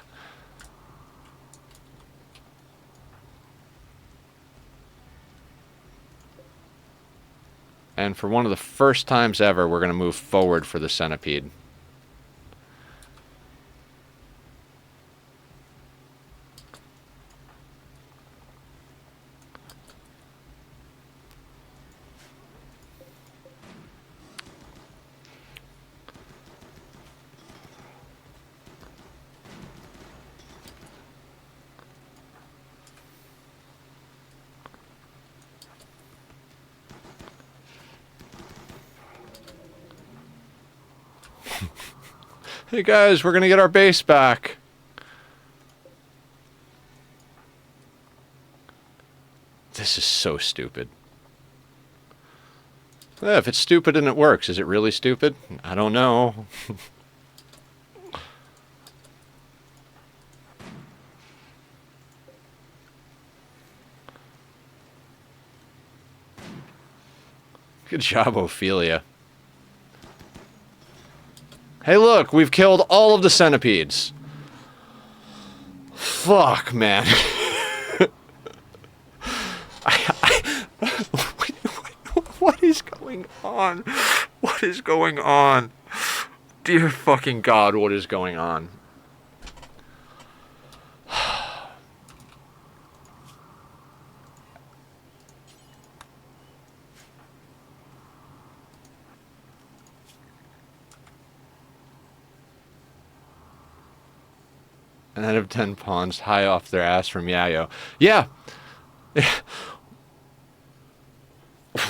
S1: And for one of the first times ever, we're going to move forward for the centipede. Hey guys, we're gonna get our base back. This is so stupid. Yeah, if it's stupid and it works, is it really stupid? I don't know. Good job, Ophelia. Hey, look, we've killed all of the centipedes. Fuck, man. What is going on? What is going on? Dear fucking God, what is going on? An out of 10 pawns high off their ass from Yayo. Yeah.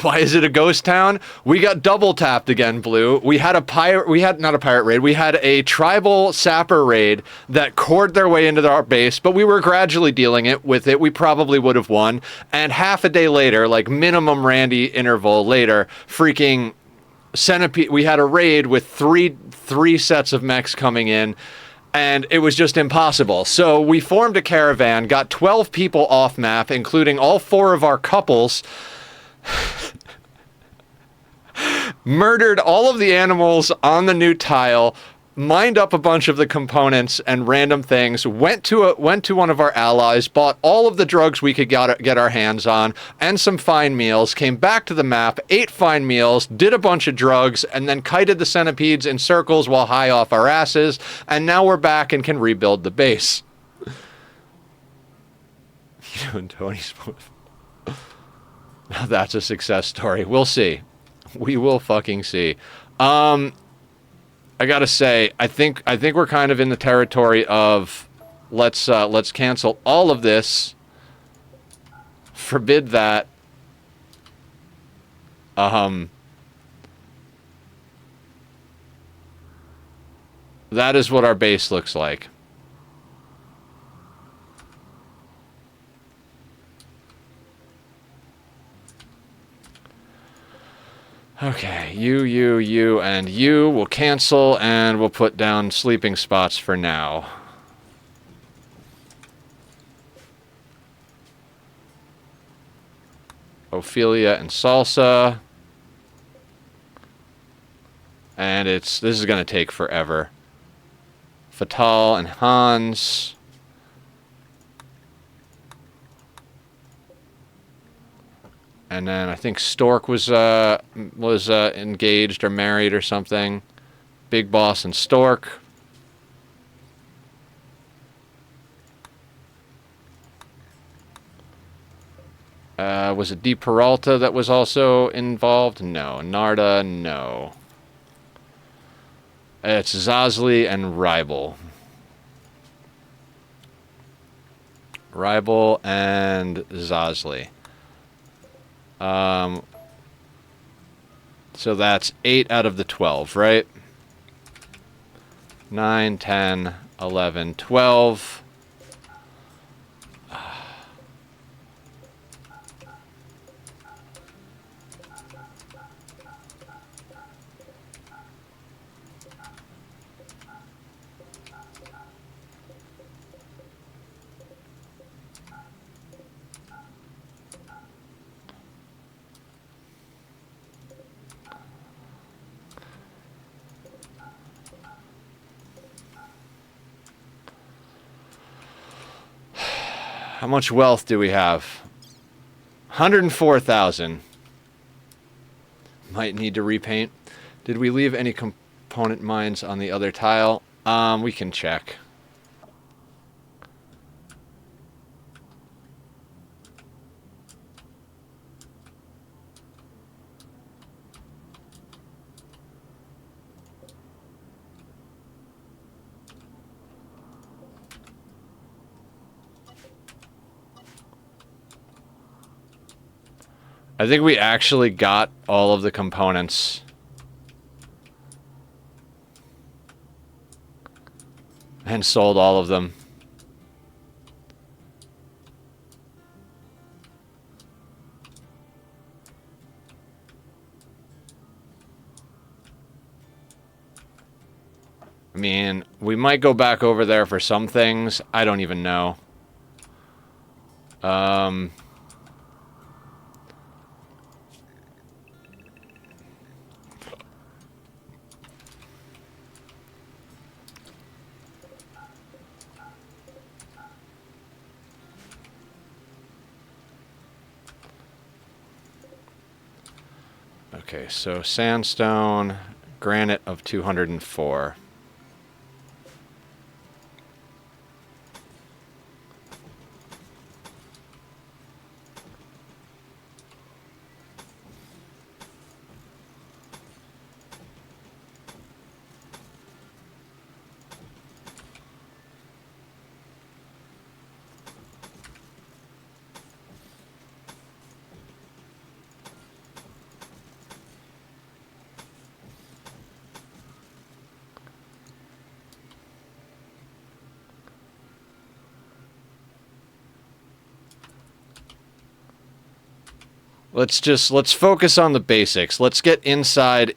S1: Why is it a ghost town? We got double tapped again, Blue. We had a pirate. We had not a pirate raid. We had a tribal sapper raid that cored their way into our base, but we were gradually dealing with it. We probably would have won. And half a day later, like minimum Randy interval later, freaking centipede. We had a raid with three sets of mechs coming in. And it was just impossible. So we formed a caravan, got 12 people off map, including all 4 of our couples, murdered all of the animals on the new tile, mined up a bunch of the components and random things, went to one of our allies, bought all of the drugs we could get our hands on, and some fine meals, came back to the map, ate fine meals, did a bunch of drugs, and then kited the centipedes in circles while high off our asses, and now we're back and can rebuild the base. You and Tony's both. Now that's a success story. We'll see. We will fucking see. I gotta say, I think we're kind of in the territory of let's cancel all of this, forbid that. That is what our base looks like. Okay, you, and you will cancel, and we'll put down sleeping spots for now. Ophelia and Salsa. And this is going to take forever. Fatal and Hans. And then I think Stork was engaged or married or something. Big Boss and Stork. Was it Di Peralta that was also involved? No. Narda, no. It's Zazli and Ribel. Ribel and Zazli. So that's 8 out of the 12, right? 9, 10, 11, 12. How much wealth do we have? 104,000. Might need to repaint. Did we leave any component mines on the other tile? We can check. I think we actually got all of the components. And sold all of them. I mean, we might go back over there for some things. I don't even know. Okay, so sandstone, granite of 204. Let's focus on the basics. Let's get inside.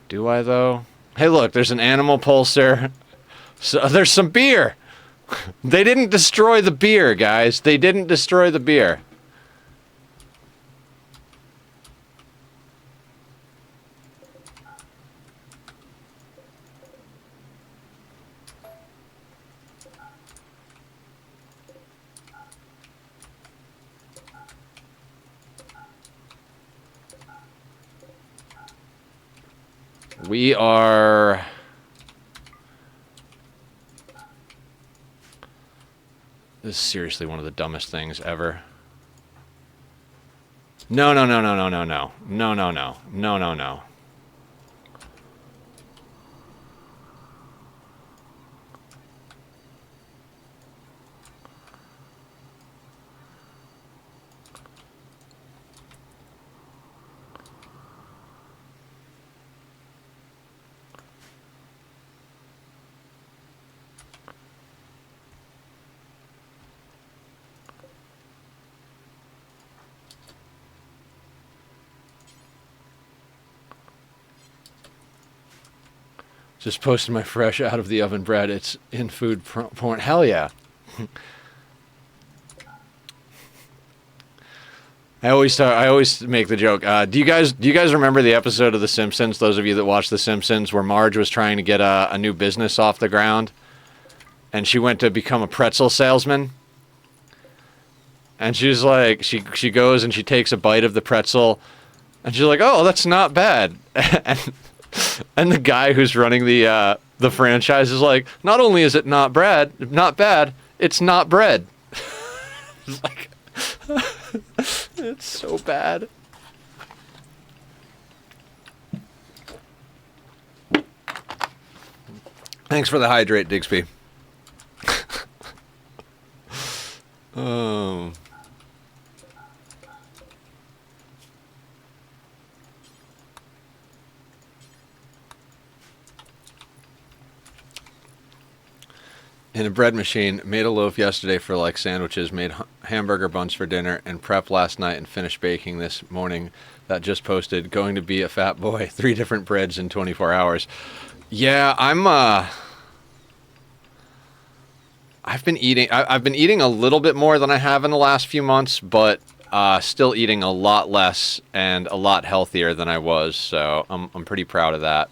S1: Do I, though? Hey, look, there's an animal pulsar. So, there's some beer. They didn't destroy the beer, guys. They didn't destroy the beer. We are... This is seriously one of the dumbest things ever. No. Just posted my fresh out of the oven bread. It's in food porn. Hell yeah. I always make the joke. Do you guys remember the episode of The Simpsons? Those of you that watch The Simpsons, where Marge was trying to get a new business off the ground, and she went to become a pretzel salesman. And she's like, she goes and she takes a bite of the pretzel, and she's like, "Oh, that's not bad." And the guy who's running the franchise is like, "Not only is it not bad, it's not bread." It's like, it's so bad. Thanks for the hydrate, Digsby. In a bread machine, made a loaf yesterday for like sandwiches, made hamburger buns for dinner, and prep last night and finished baking this morning. That just posted, going to be a fat boy, 3 different breads in 24 hours. Yeah, I've been eating a little bit more than I have in the last few months, but still eating a lot less and a lot healthier than I was, so I'm pretty proud of that.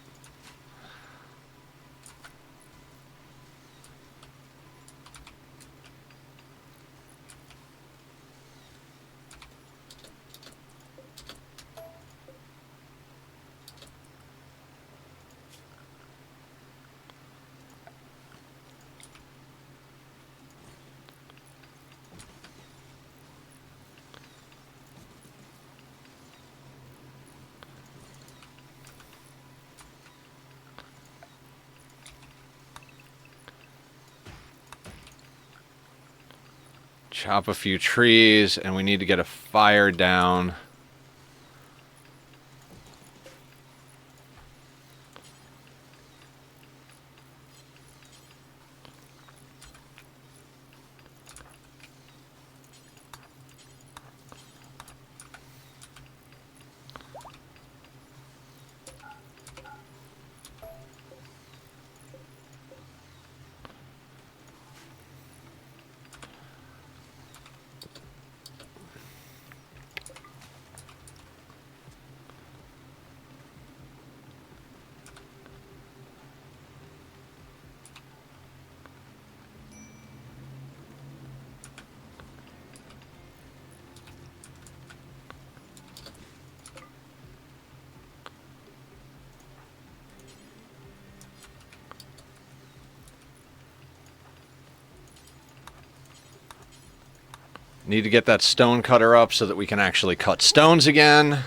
S1: Chop a few trees, and we need to get a fire down. Need to get that stone cutter up so that we can actually cut stones again.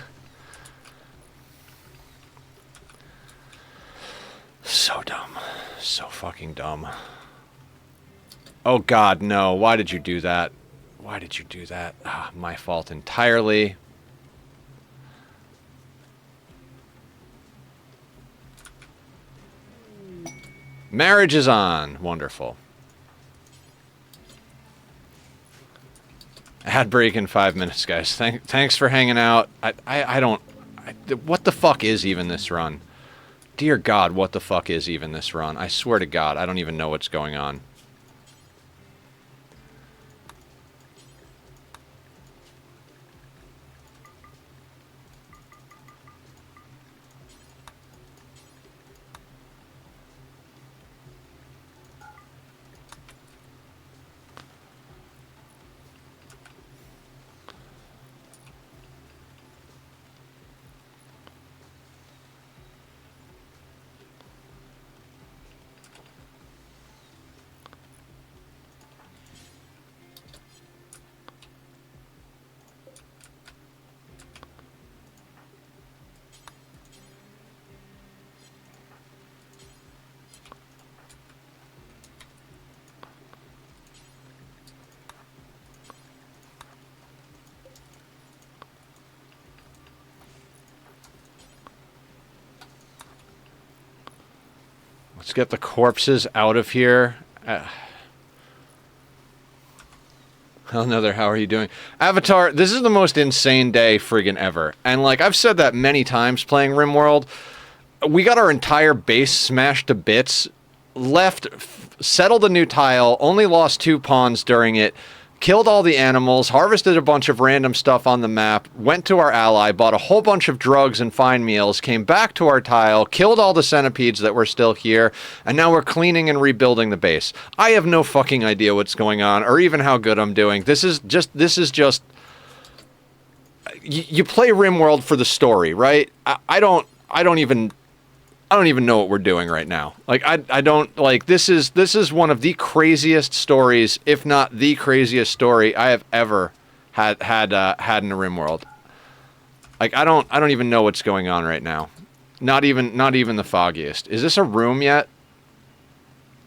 S1: So dumb. So fucking dumb. Oh god, no. Why did you do that? Why did you do that? Ah, my fault entirely. Marriage is on. Wonderful. Ad break in 5 minutes, guys. Thanks for hanging out. I don't... what the fuck is even this run? Dear God, what the fuck is even this run? I swear to God, I don't even know what's going on. Let's get the corpses out of here. Another, how are you doing? Avatar, this is the most insane day friggin' ever. And, like, I've said that many times playing Rimworld. We got our entire base smashed to bits, settled a new tile, only lost 2 pawns during it, killed all the animals, harvested a bunch of random stuff on the map, went to our ally, bought a whole bunch of drugs and fine meals, came back to our tile, killed all the centipedes that were still here, and now we're cleaning and rebuilding the base. I have no fucking idea what's going on, or even how good I'm doing. This is just... You play Rimworld for the story, right? I don't even know what we're doing right now. Like, I don't, like, this is one of the craziest stories, if not the craziest story I have ever had in a Rimworld. Like, I don't even know what's going on right now. Not even the foggiest. Is this a room yet?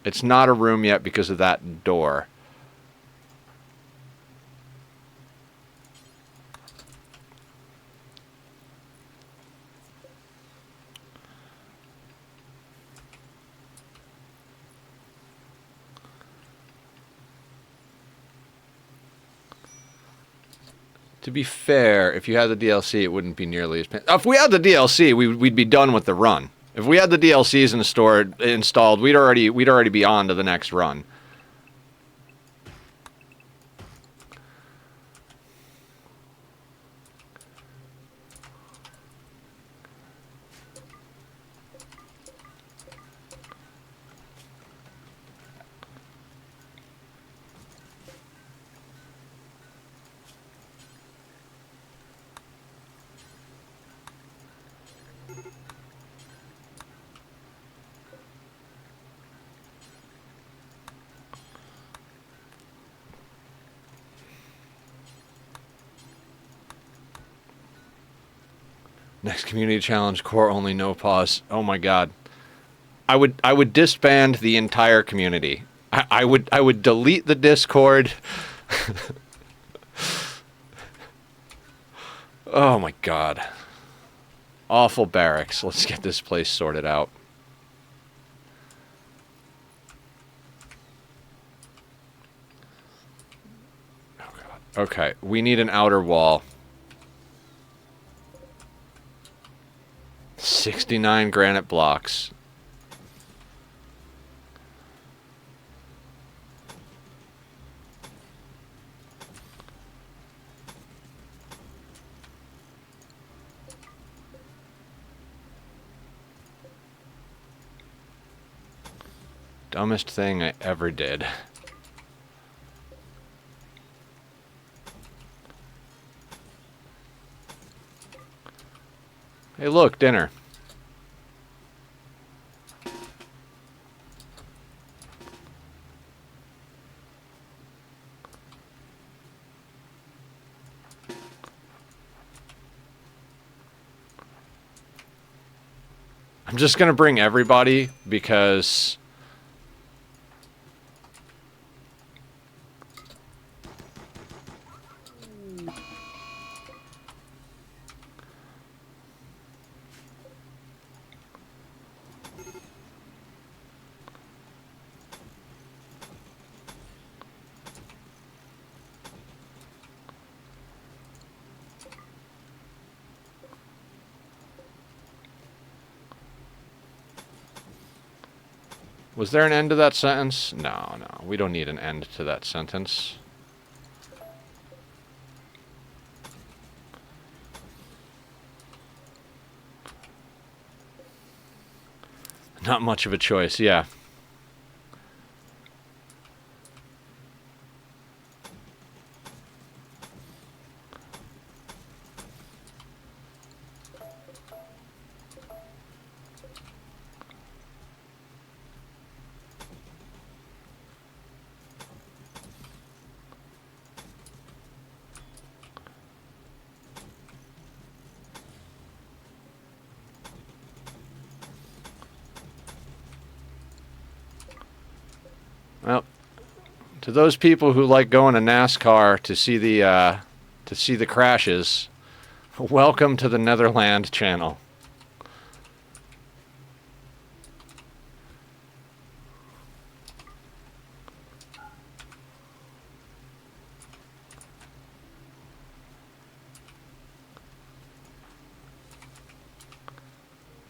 S1: It's not a room yet because of that door. To be fair, if you had the DLC, it wouldn't be nearly as... If we had the DLC, we'd be done with the run. If we had the DLCs installed, we'd already be on to the next run. Next community challenge, core only, no pause. Oh my god. I would disband the entire community. I would delete the Discord. Oh my god. Awful barracks. Let's get this place sorted out. Oh god. Okay, we need an outer wall. 69 granite blocks. Dumbest thing I ever did. Hey, look, dinner. I'm just going to bring everybody because... Was there an end to that sentence? No, no. We don't need an end to that sentence. Not much of a choice, yeah. Well, to those people who like going to NASCAR to see the crashes, welcome to the Netherland channel.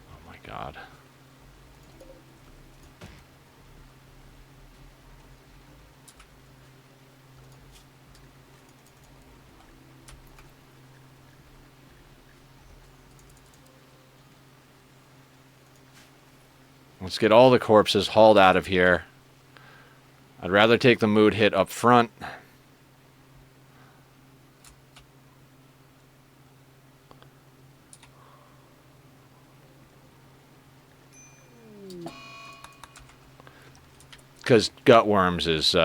S1: Oh my God. Let's get all the corpses hauled out of here. I'd rather take the mood hit up front. Because Gutworms is...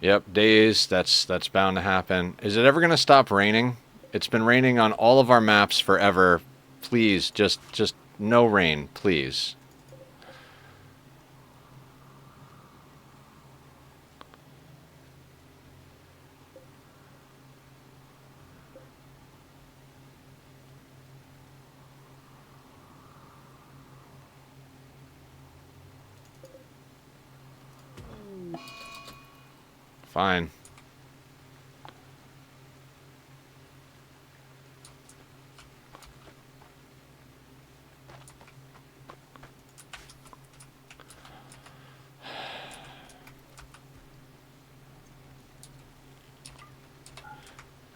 S1: Yep, days. That's bound to happen. Is it ever going to stop raining? It's been raining on all of our maps forever. Please, just no rain, please. Fine.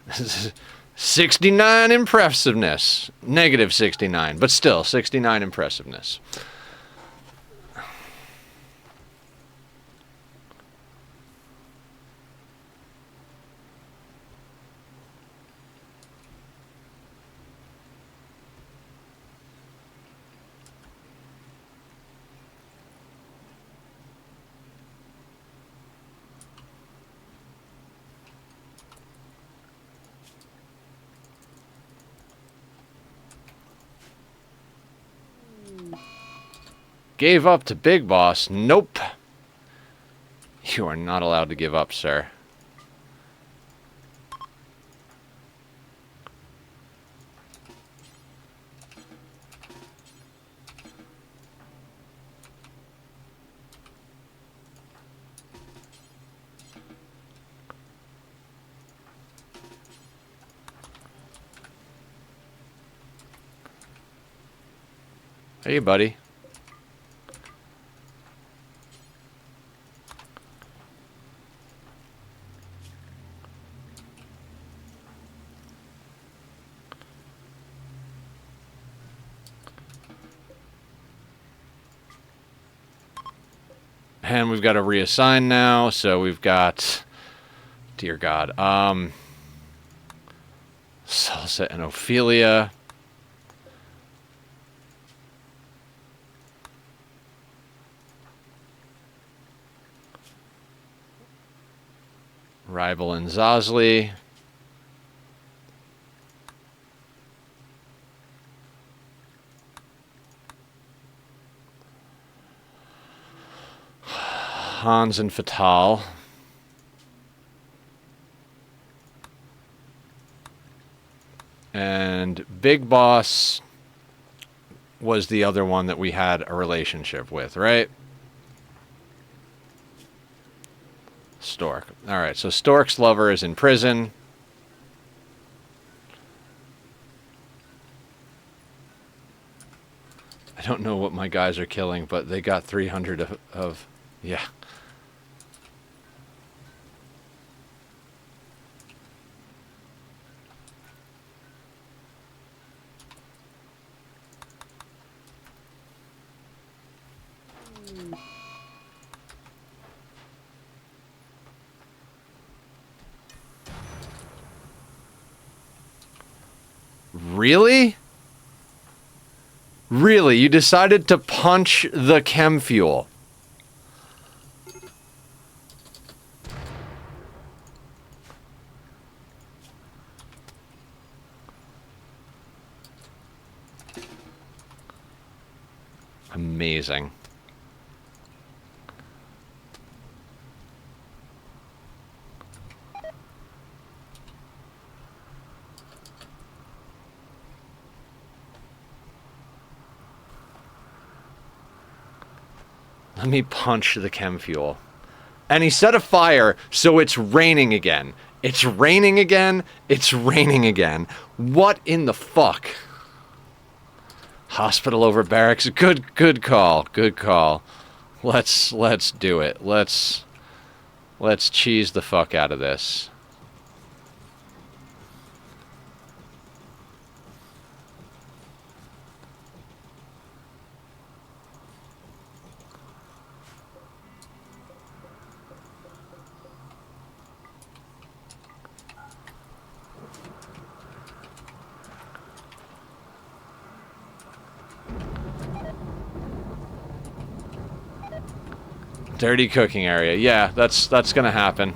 S1: This is 69 impressiveness. Negative 69, but still 69 impressiveness. Gave up to Big Boss. Nope. You are not allowed to give up, sir. Hey, buddy. And we've got to reassign now, so we've got... Dear God. Salsa and Ophelia. Rival and Zosley. Hans and Fatal. And Big Boss was the other one that we had a relationship with, right? Stork. All right, so Stork's lover is in prison. I don't know what my guys are killing, but they got 300 of yeah. Really? Really? You decided to punch the chem fuel? Amazing. Let me punch the chem fuel. And he set a fire, so it's raining again. It's raining again. It's raining again. What in the fuck? Hospital over barracks. Good call. Good call. Let's do it. Let's cheese the fuck out of this. Dirty cooking area. Yeah, that's gonna happen.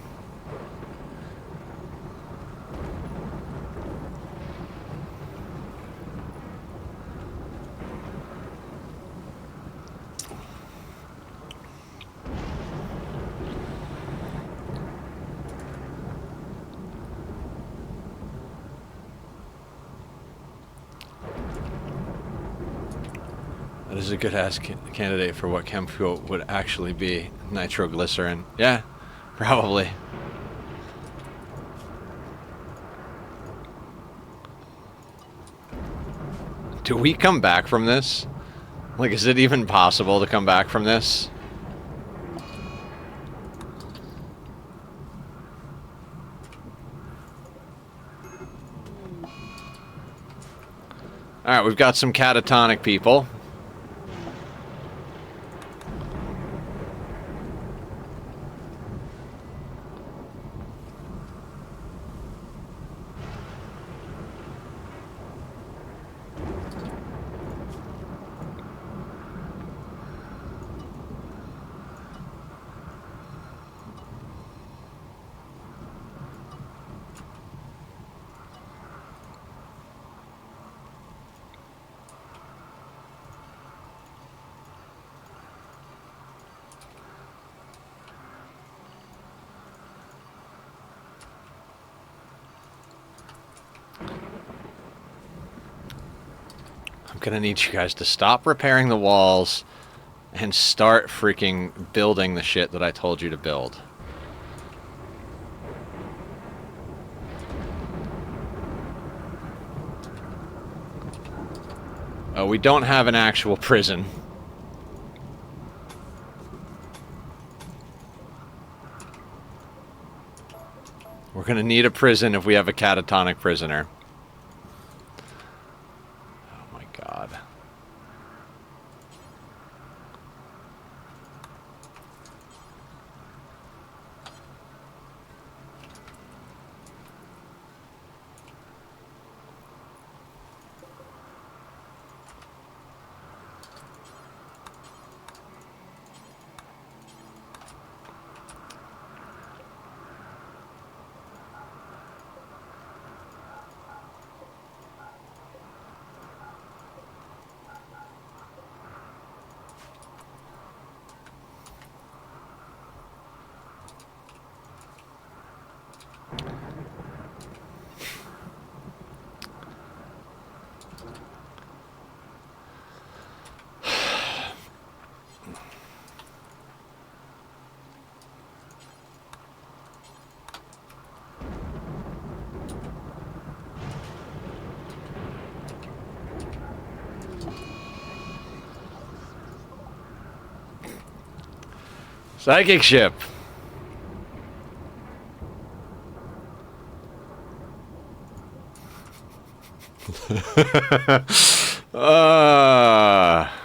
S1: That is a good-ass candidate for what chem fuel would actually be. Nitroglycerin. Yeah, probably. Do we come back from this? Like, is it even possible to come back from this? Alright, we've got some catatonic people. Gonna need you guys to stop repairing the walls and start freaking building the shit that I told you to build. We don't have an actual prison. We're gonna need a prison if we have a catatonic prisoner. Oh my god. Psychic ship. I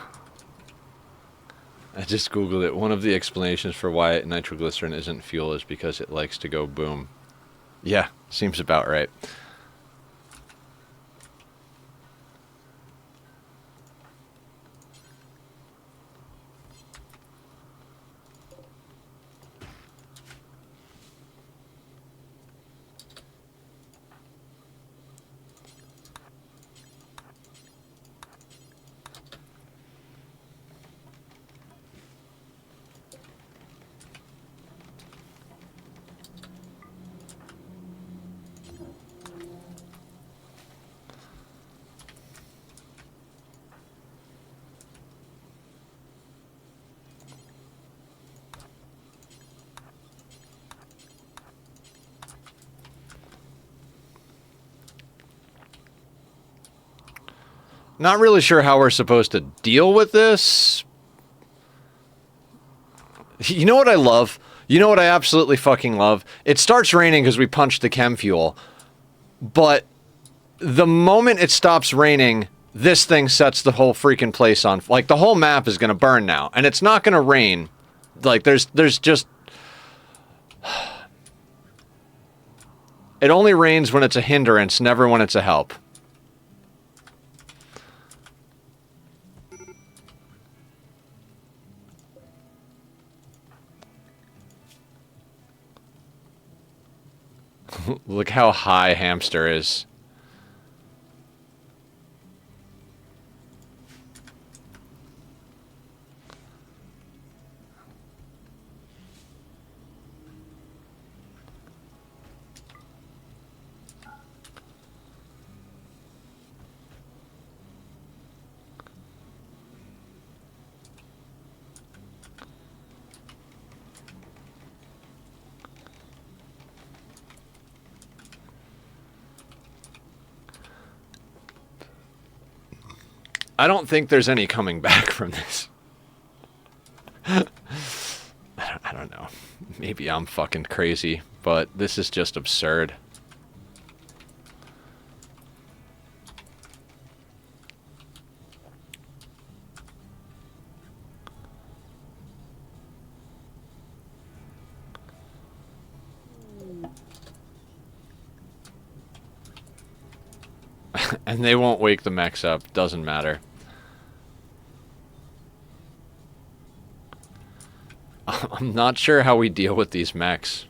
S1: just googled it. One of the explanations for why nitroglycerin isn't fuel is because it likes to go boom. Yeah, seems about right. Not really sure how we're supposed to deal with this. You know what I love? You know what I absolutely fucking love? It starts raining because we punched the chem fuel. But the moment it stops raining, this thing sets the whole freaking place on. Like, the whole map is going to burn now. And it's not going to rain. Like, there's just... It only rains when it's a hindrance, never when it's a help. Look how high Hamster is. I don't think there's any coming back from this. I don't know. Maybe I'm fucking crazy, but this is just absurd. And they won't wake the mechs up. Doesn't matter. I'm not sure how we deal with these mechs.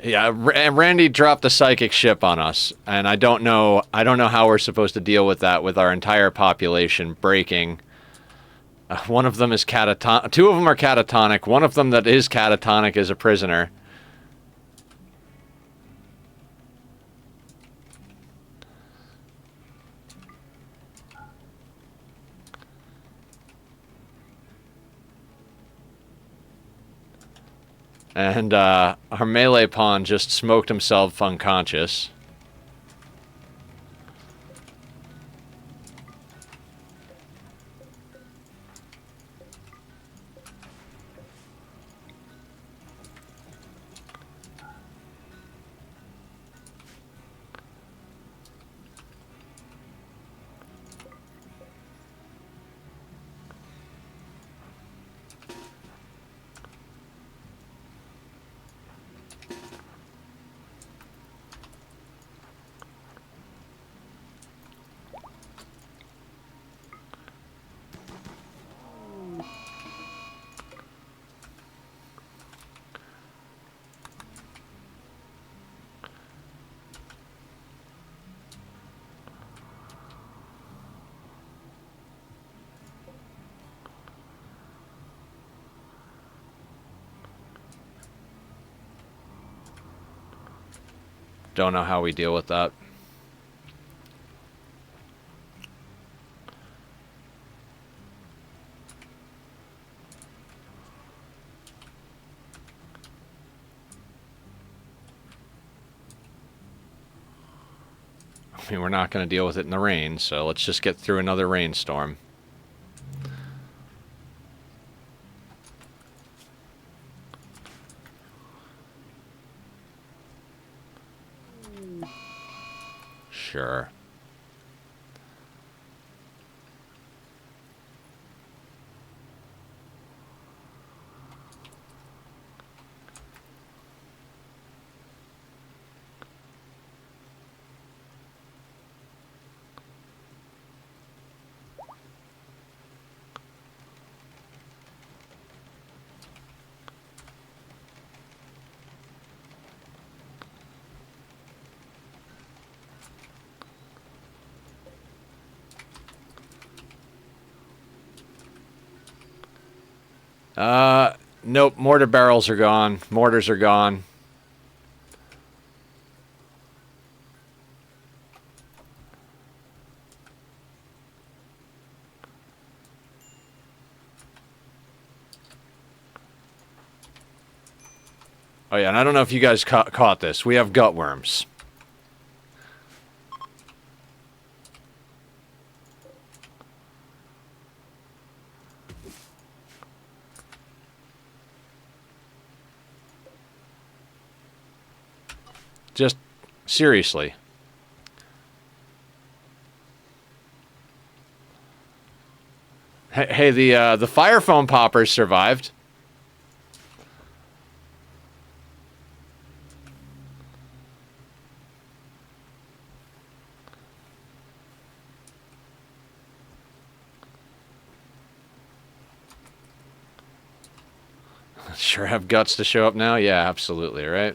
S1: Yeah, Randy dropped a psychic ship on us, and I don't know how we're supposed to deal with that with our entire population breaking. One of them is catatonic. Two of them are catatonic. One of them that is catatonic is a prisoner. And our melee pawn just smoked himself unconscious. don't know how we deal with that. I mean, we're not going to deal with it in the rain, so let's just get through another rainstorm. Sure. Nope, mortar barrels are gone. Mortars are gone. Oh yeah, and I don't know if you guys caught this. We have gut worms. Just seriously. Hey, the fire foam poppers survived. Sure have guts to show up now? Yeah, absolutely, right?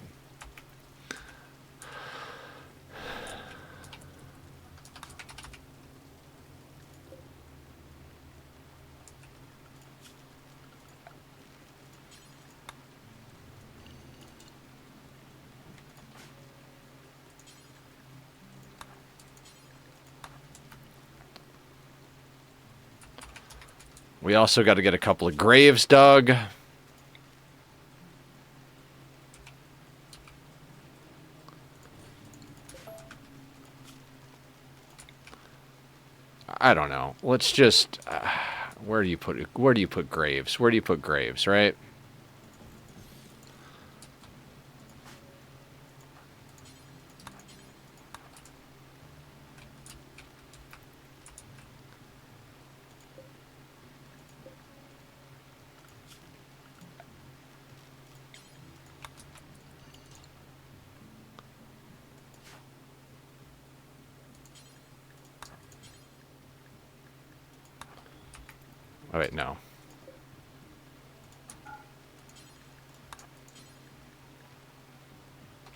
S1: We also got to get a couple of graves dug. I don't know. Let's just where do you put graves? Where do you put graves, right? Oh, wait, no.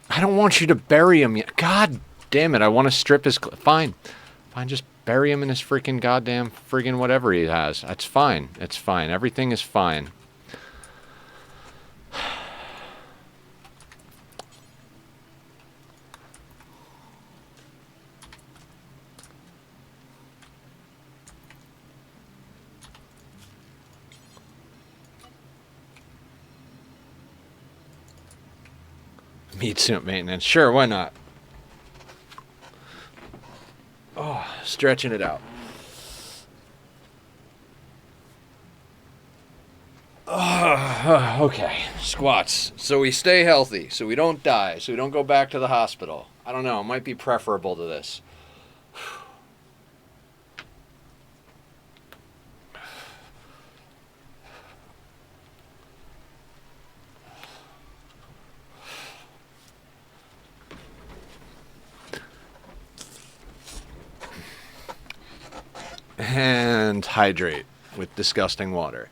S1: I don't want you to bury him yet. God damn it, I want to strip his... Fine. Fine, just bury him in his freaking goddamn friggin' whatever he has. It's fine. It's fine. Everything is fine. Meat suit maintenance. Sure, why not? Oh, stretching it out. Okay, squats. So we stay healthy, so we don't die, so we don't go back to the hospital. I don't know, it might be preferable to this. And hydrate with disgusting water.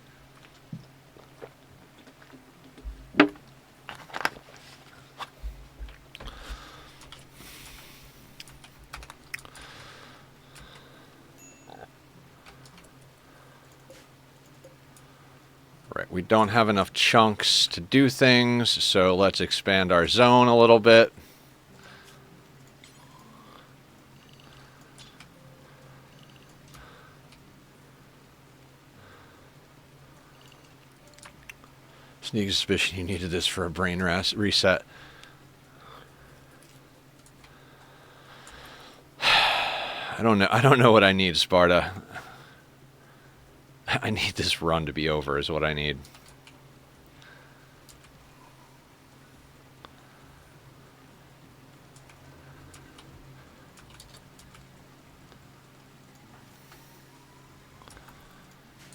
S1: Right, we don't have enough chunks to do things, so let's expand our zone a little bit. Sneaky suspicion you needed this for a brain reset. I don't know. I don't know what I need, Sparta. I need this run to be over is what I need.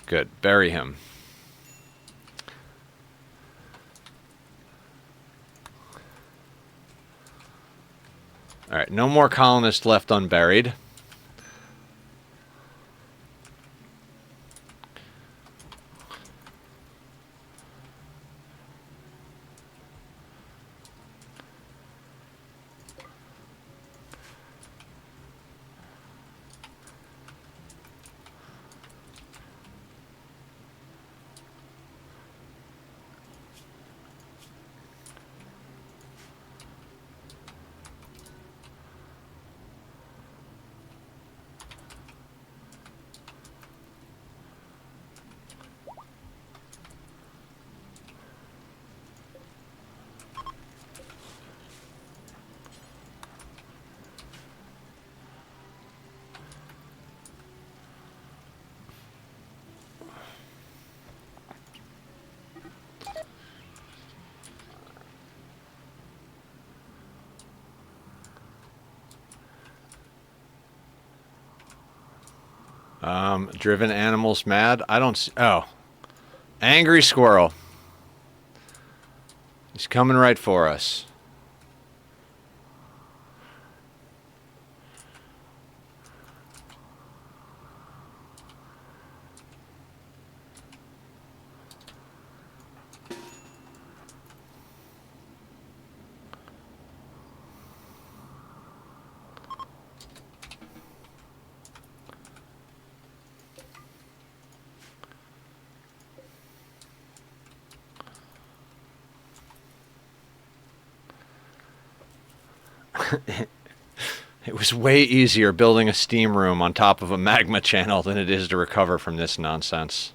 S1: Good. Bury him. All right. No more colonists left unburied. Driven animals mad. I don't see. Oh. Angry squirrel. He's coming right for us. It was way easier building a steam room on top of a magma channel than it is to recover from this nonsense.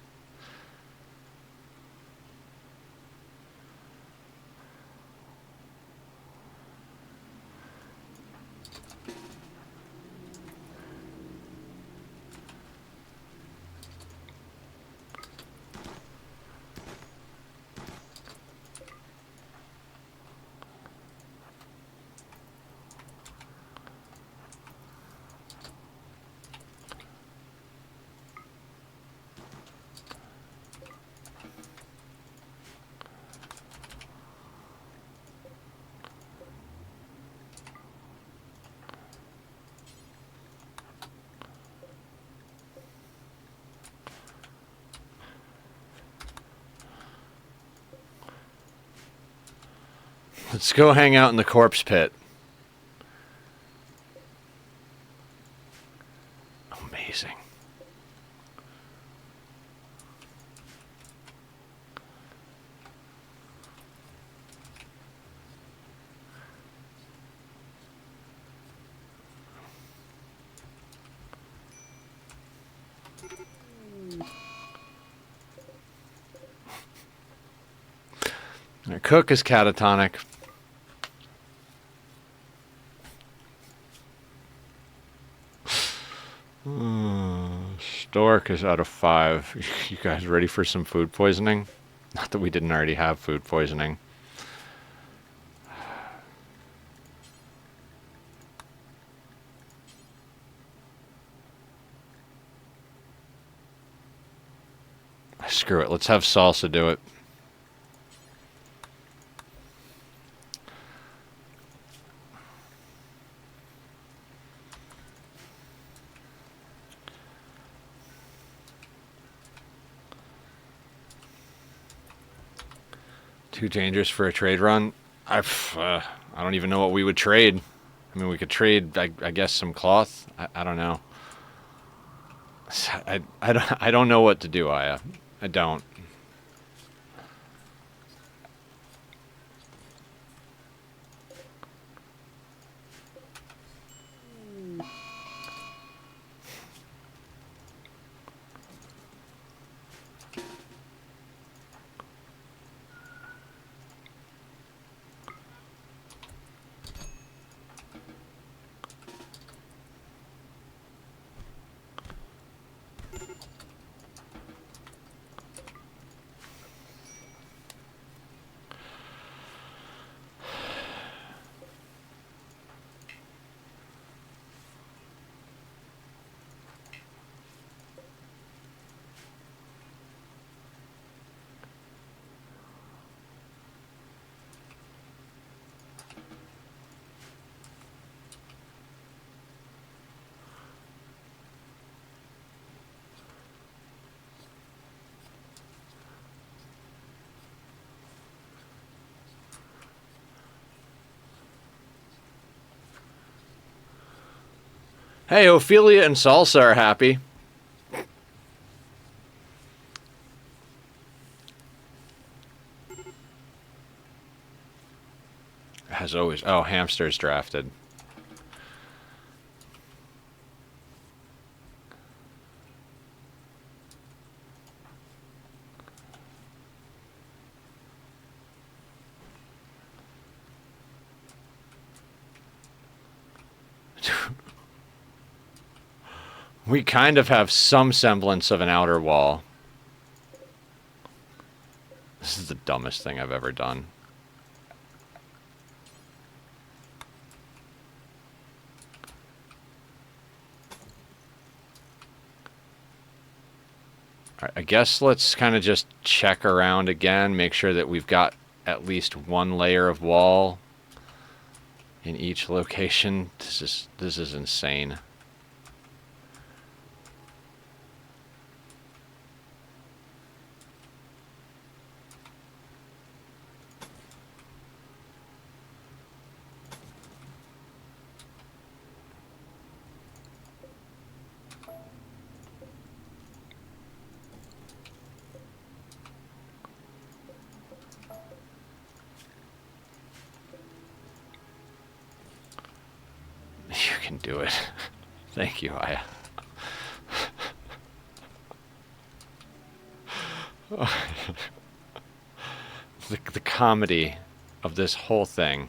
S1: Let's go hang out in the corpse pit. Amazing. Our cook is catatonic. Stork is out of 5. You guys ready for some food poisoning? Not that we didn't already have food poisoning. Screw it. Let's have salsa do it. Too dangerous for a trade run? I don't even know what we would trade. I mean, we could trade, I guess, some cloth. I don't know. I don't know what to do, Aya. I don't. Hey, Ophelia and Salsa are happy. As always. Oh, Hamster's drafted. We kind of have some semblance of an outer wall. This is the dumbest thing I've ever done. All right, I guess let's kind of just check around again, make sure that we've got at least one layer of wall in each location. This is insane. You can do it. Thank you, Aya. The comedy of this whole thing.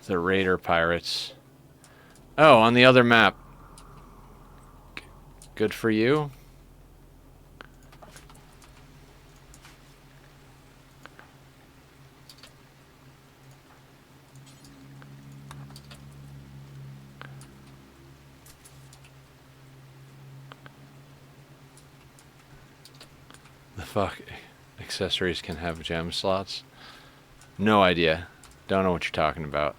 S1: The Raider Pirates. Oh, on the other map. Good for you. The fuck? Accessories can have gem slots? No idea. Don't know what you're talking about.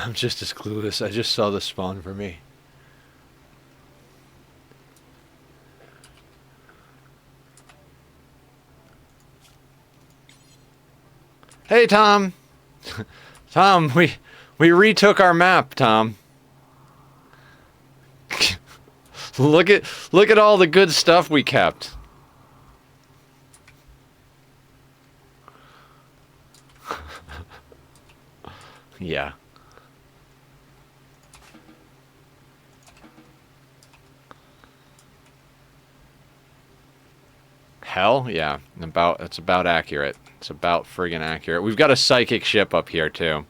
S1: I'm just as clueless. I just saw the spawn for me. Hey, Tom. Tom, we retook our map, Tom. look at all the good stuff we kept. Yeah. Hell, yeah. It's about accurate. It's about friggin' accurate. We've got a psychic ship up here, too.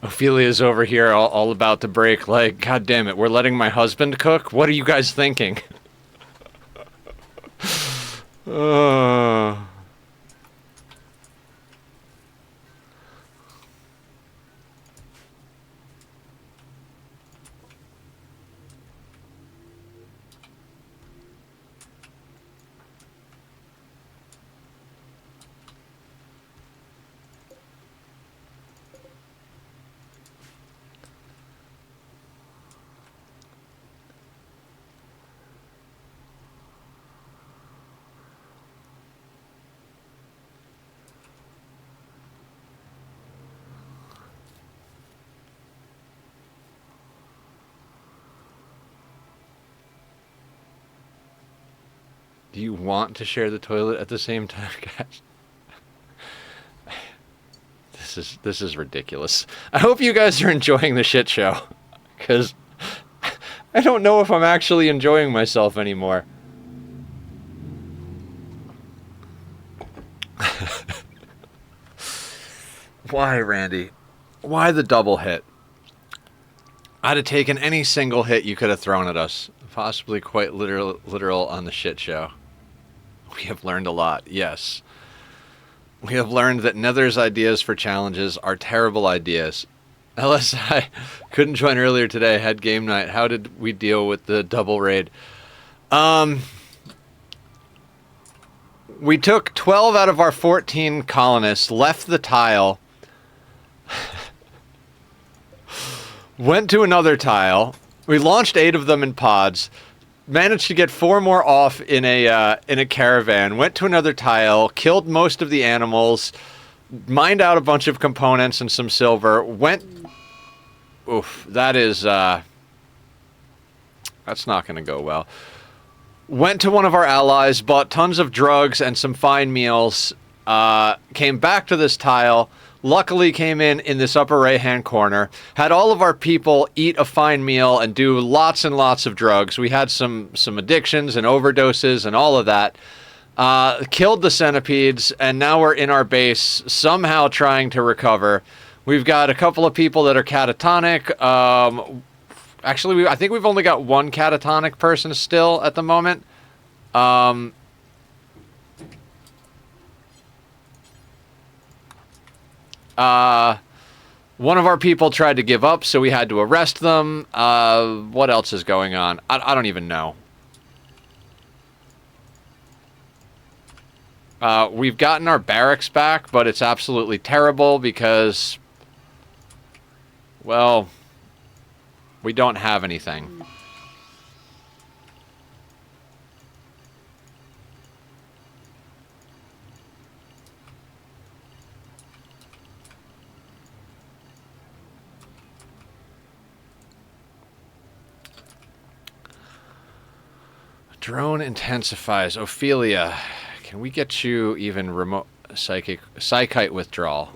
S1: Ophelia's over here all about to break. Like, God damn it, we're letting my husband cook? What are you guys thinking? uh... Do you want to share the toilet at the same time, guys? This is ridiculous. I hope you guys are enjoying the shit show, because I don't know if I'm actually enjoying myself anymore. Why, Randy? Why the double hit? I'd have taken any single hit you could have thrown at us. Possibly quite literal on the shit show. We have learned a lot, yes. We have learned that Nether's ideas for challenges are terrible ideas. LSI couldn't join earlier today, had game night. How did we deal with the double raid? We took 12 out of our 14 colonists, left the tile, went to another tile. We launched 8 of them in pods, managed to get 4 more off in a caravan, went to another tile, killed most of the animals, mined out a bunch of components and some silver, went... Oof, that is... that's not going to go well. Went to one of our allies, bought tons of drugs and some fine meals, came back to this tile, luckily came in this upper right-hand corner, had all of our people eat a fine meal and do lots and lots of drugs. We had some addictions and overdoses and all of that. Killed the centipedes, and now we're in our base, somehow trying to recover. We've got a couple of people that are catatonic. Actually, I think we've only got one catatonic person still at the moment. One of our people tried to give up, so we had to arrest them. What else is going on? I don't even know. We've gotten our barracks back, but it's absolutely terrible because, well, we don't have anything. Drone intensifies. Ophelia, can we get you even remote psychite withdrawal?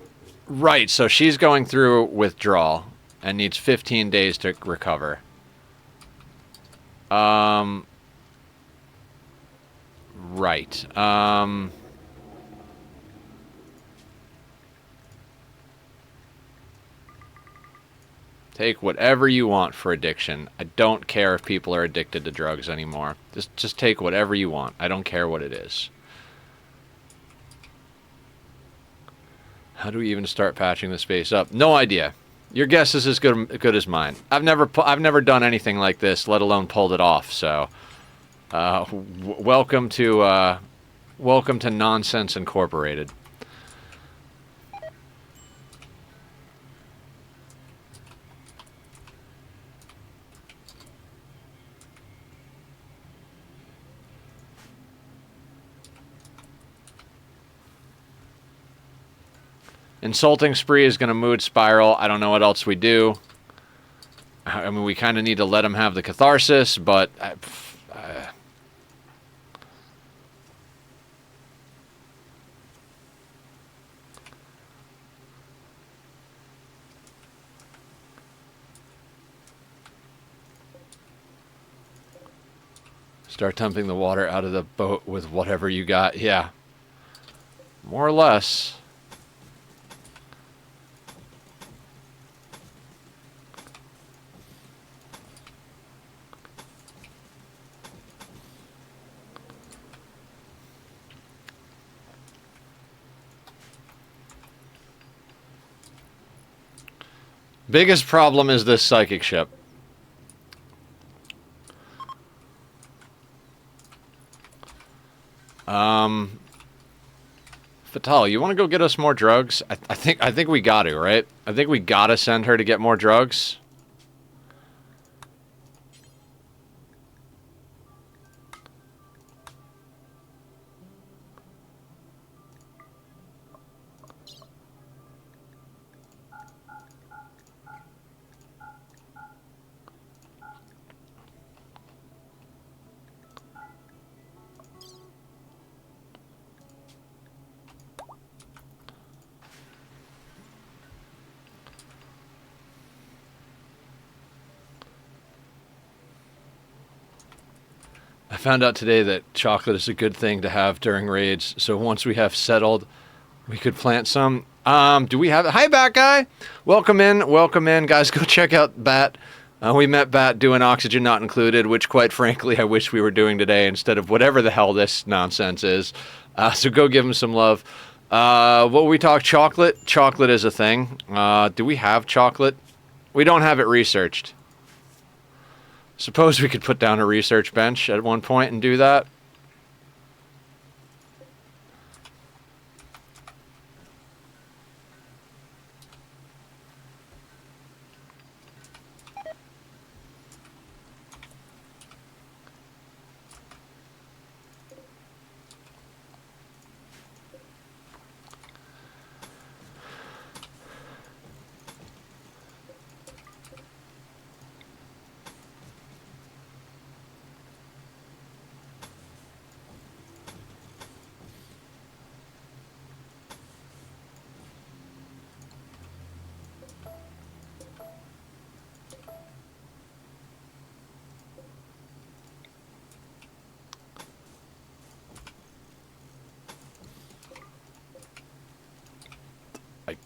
S1: Right, so she's going through withdrawal and needs 15 days to recover. Right. Take whatever you want for addiction. I don't care if people are addicted to drugs anymore. Just take whatever you want. I don't care what it is. How do we even start patching the space up? No idea. Your guess is as good as mine. I've never done anything like this, let alone pulled it off. So, welcome to Nonsense Incorporated. Insulting spree is going to mood spiral. I don't know what else we do. I mean, we kind of need to let him have the catharsis, but... Start dumping the water out of the boat with whatever you got. Yeah. More or less. Biggest problem is this psychic ship. Fatal, you want to go get us more drugs? I think we got to, right? I think we gotta send her to get more drugs. I found out today that chocolate is a good thing to have during raids, so once we have settled, we could plant some. Do we have it? Hi, Bat Guy! Welcome in, guys. Go check out Bat. We met Bat doing Oxygen Not Included, which, quite frankly, I wish we were doing today instead of whatever the hell this nonsense is. So go give him some love. What we talk, chocolate? Chocolate is a thing. Do we have chocolate? We don't have it researched. Suppose we could put down a research bench at one point and do that.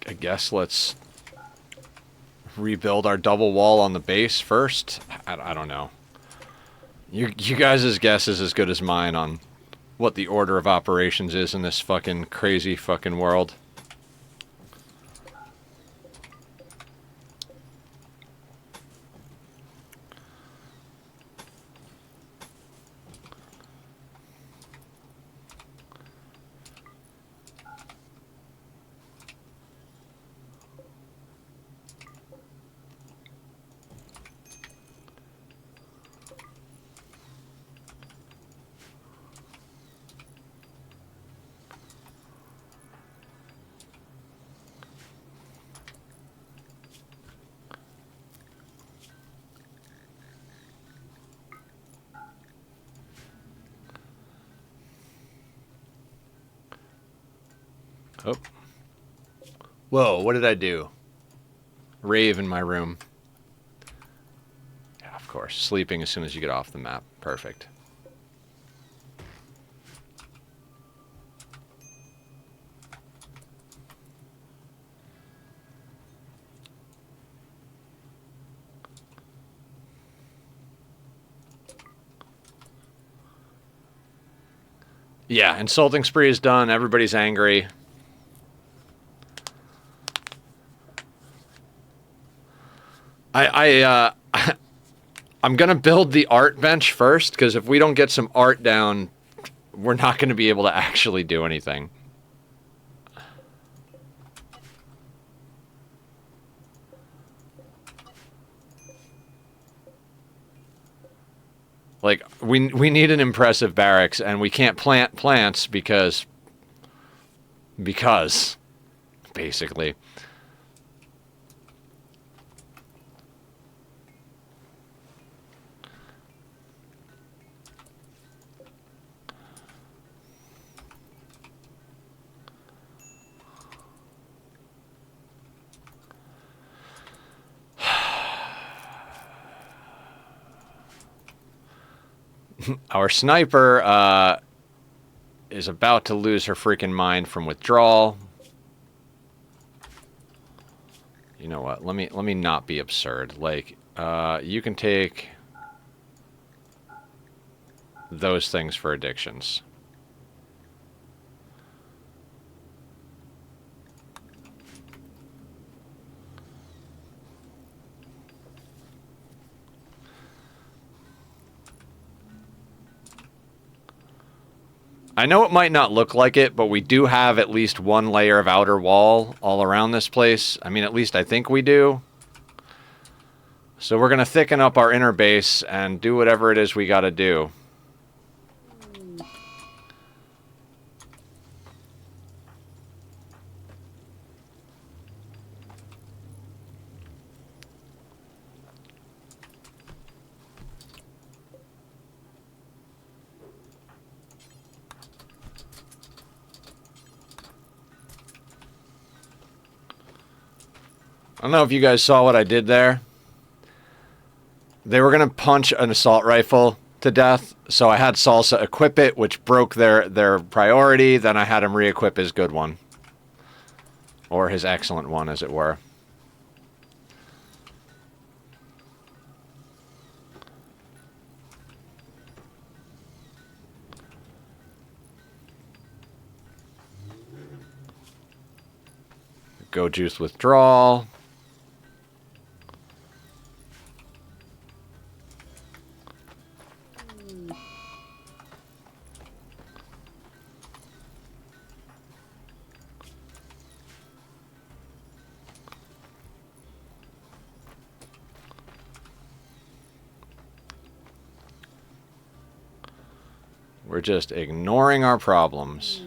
S1: I guess let's rebuild our double wall on the base first. I don't know. You guys' guess is as good as mine on what the order of operations is in this fucking crazy fucking world. Oh. Whoa, what did I do? Rave in my room. Yeah, of course. Sleeping as soon as you get off the map. Perfect. Yeah, insulting spree is done. Everybody's angry. I'm gonna build the art bench first, because if we don't get some art down, we're not gonna be able to actually do anything. Like, we need an impressive barracks, and we can't plant plants because, basically. Our sniper is about to lose her freaking mind from withdrawal. You know what? Let me not be absurd. Like, you can take those things for addictions. I know it might not look like it, but we do have at least one layer of outer wall all around this place. I mean, at least I think we do. So we're going to thicken up our inner base and do whatever it is we got to do. I don't know if you guys saw what I did there. They were going to punch an assault rifle to death, so I had Salsa equip it, which broke their priority. Then I had him re-equip his good one. Or his excellent one, as it were. Go juice withdrawal. We're just ignoring our problems.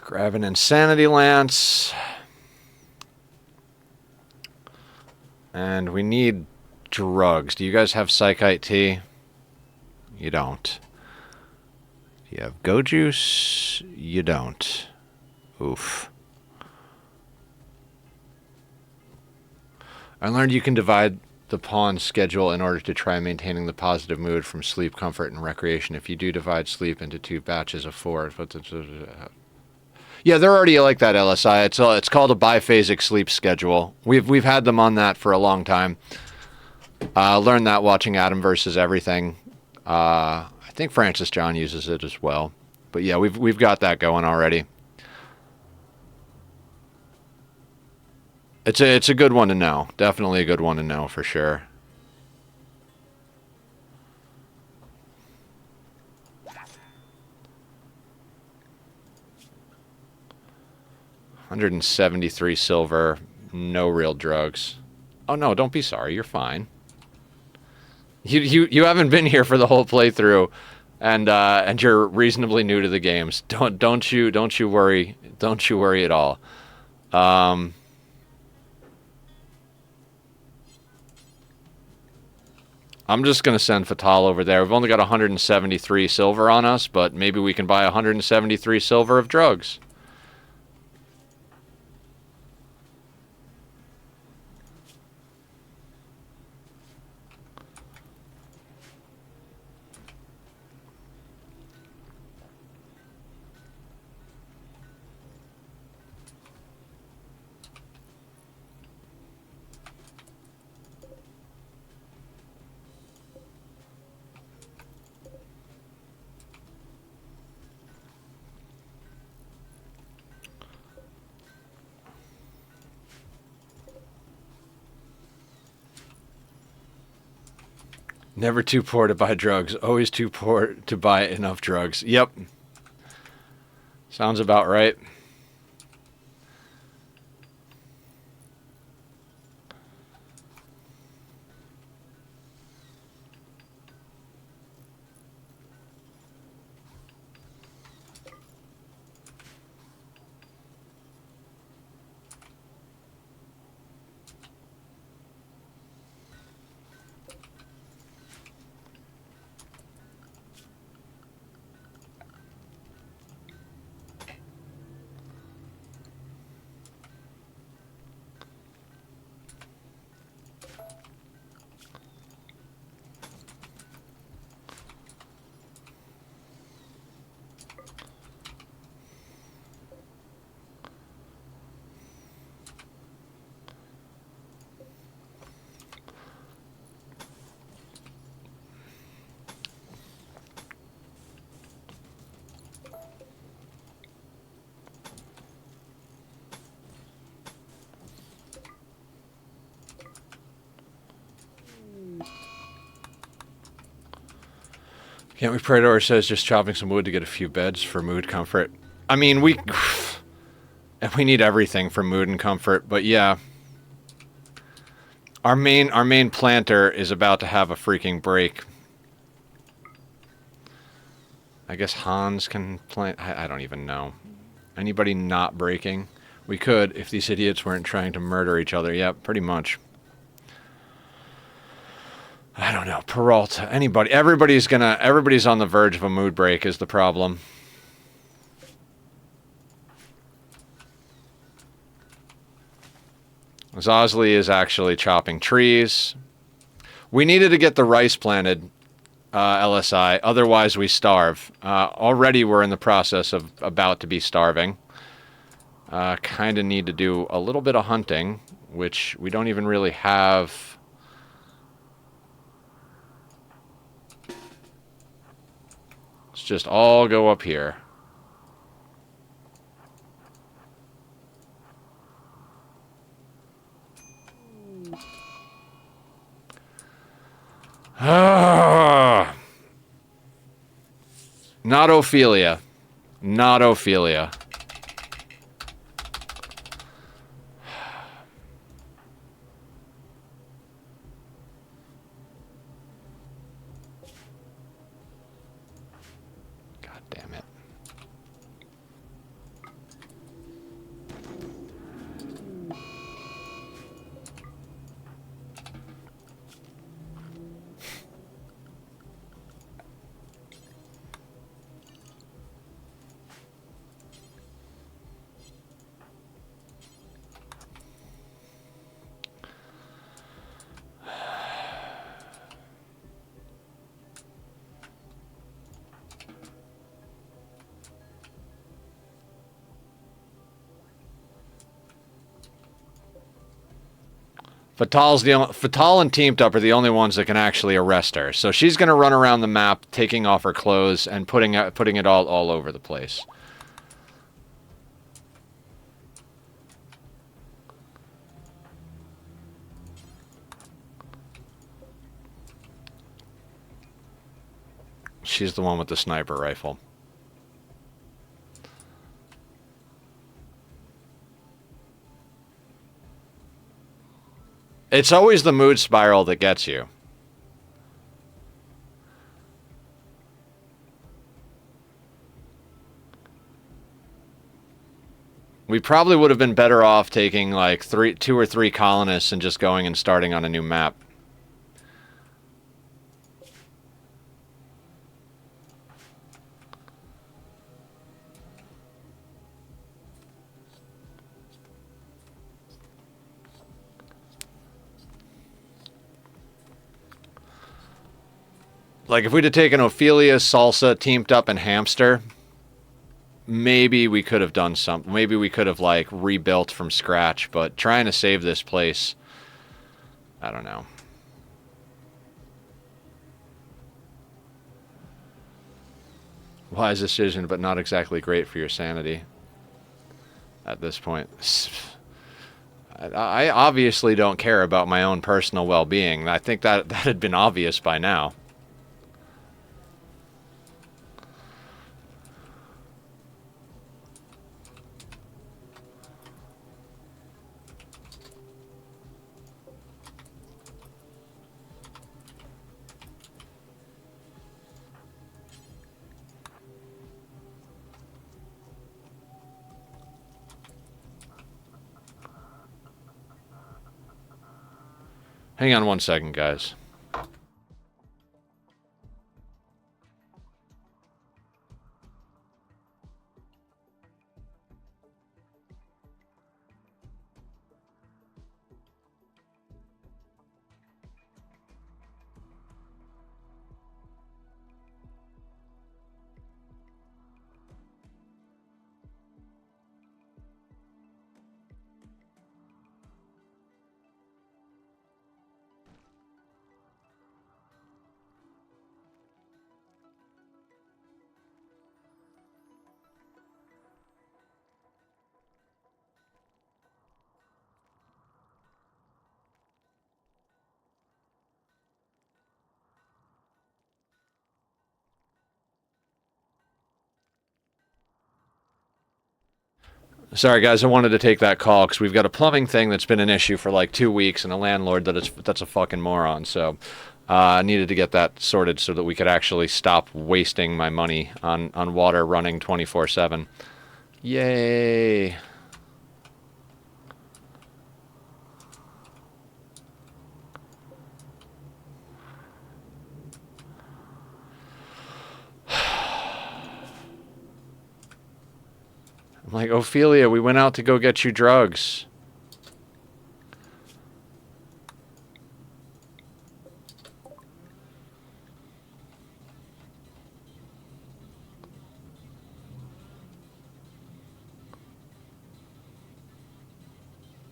S1: Grab an insanity lance. And we need drugs. Do you guys have Psychite tea? You don't. Do you have Go Juice? You don't. Oof. I learned you can divide the pawn schedule in order to try maintaining the positive mood from sleep, comfort, and recreation. If you do divide sleep into 2 batches of 4... Yeah, they're already like that, LSI. It's called a biphasic sleep schedule. We've had them on that for a long time. Learned that watching Adam versus Everything. I think Francis John uses it as well. But yeah, we've got that going already. It's a good one to know. Definitely a good one to know for sure. $173 silver, no real drugs. Oh no, don't be sorry, you're fine. You haven't been here for the whole playthrough, and you're reasonably new to the games. Don't you worry at all. I'm just gonna send Fatal over there. We've only got 173 silver on us, but maybe we can buy 173 silver of drugs. Never too poor to buy drugs. Always too poor to buy enough drugs. Yep. Sounds about right. Can't we pray to our says just chopping some wood to get a few beds for mood comfort? I mean, we need everything for mood and comfort, but yeah. Our main planter is about to have a freaking break. I guess Hans can plant. I don't even know. Anybody not breaking? We could if these idiots weren't trying to murder each other. Yep, pretty much. I don't know. Peralta. Anybody. Everybody's on the verge of a mood break is the problem. Zosley is actually chopping trees. We needed to get the rice planted, LSI. Otherwise, we starve. Already we're in the process of about to be starving. Kind of need to do a little bit of hunting, which we don't even really have. Let's just all go up here. Not Ophelia. Not Ophelia. God damn it. Fatal and Teamed Up are the only ones that can actually arrest her. So she's going to run around the map, taking off her clothes and putting it all over the place. She's the one with the sniper rifle. It's always the mood spiral that gets you. We probably would have been better off taking like 2 or 3 colonists and just going and starting on a new map. Like, if we'd have taken Ophelia, Salsa, Teamed Up, and Hamster, maybe we could have done something. Maybe we could have, like, rebuilt from scratch. But trying to save this place, I don't know. Wise decision, but not exactly great for your sanity at this point. I obviously don't care about my own personal well-being. I think that had been obvious by now. Hang on one second, guys. Sorry, guys, I wanted to take that call because we've got a plumbing thing that's been an issue for like 2 weeks and a landlord that's a fucking moron. So I needed to get that sorted so that we could actually stop wasting my money on water running 24/7. Yay. I'm like, Ophelia, we went out to go get you drugs.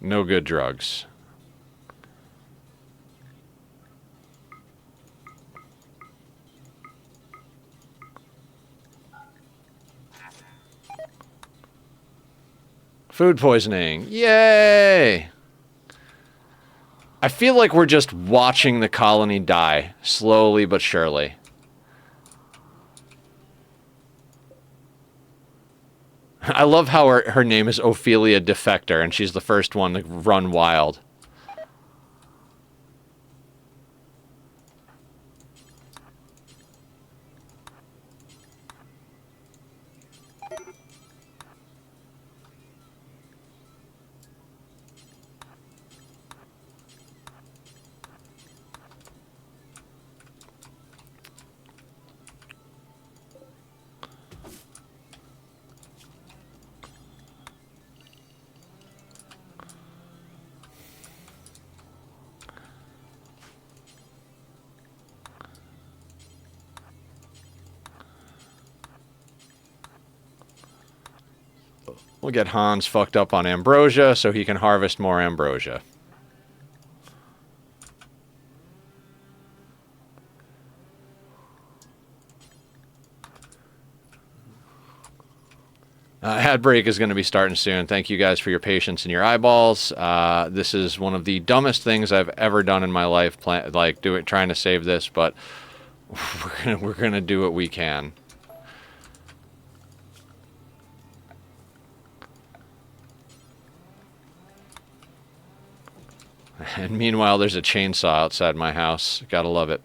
S1: No good drugs. Food poisoning. Yay! I feel like we're just watching the colony die, slowly but surely. I love how her name is Ophelia Defector, and she's the first one to run wild. We'll get Hans fucked up on ambrosia so he can harvest more ambrosia. Ad break is going to be starting soon. Thank you guys for your patience and your eyeballs. This is one of the dumbest things I've ever done in my life, trying to save this, but we're gonna do what we can. And meanwhile, there's a chainsaw outside my house. Gotta love it.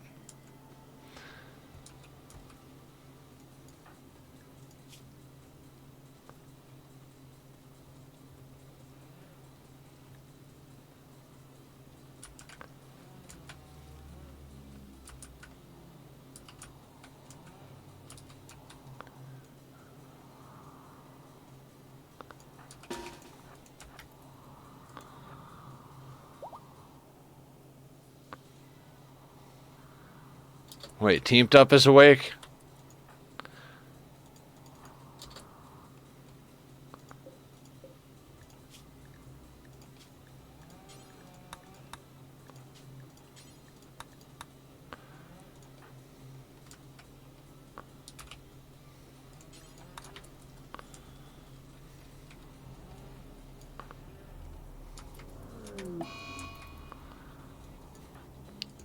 S1: Wait, Teamed Up is awake?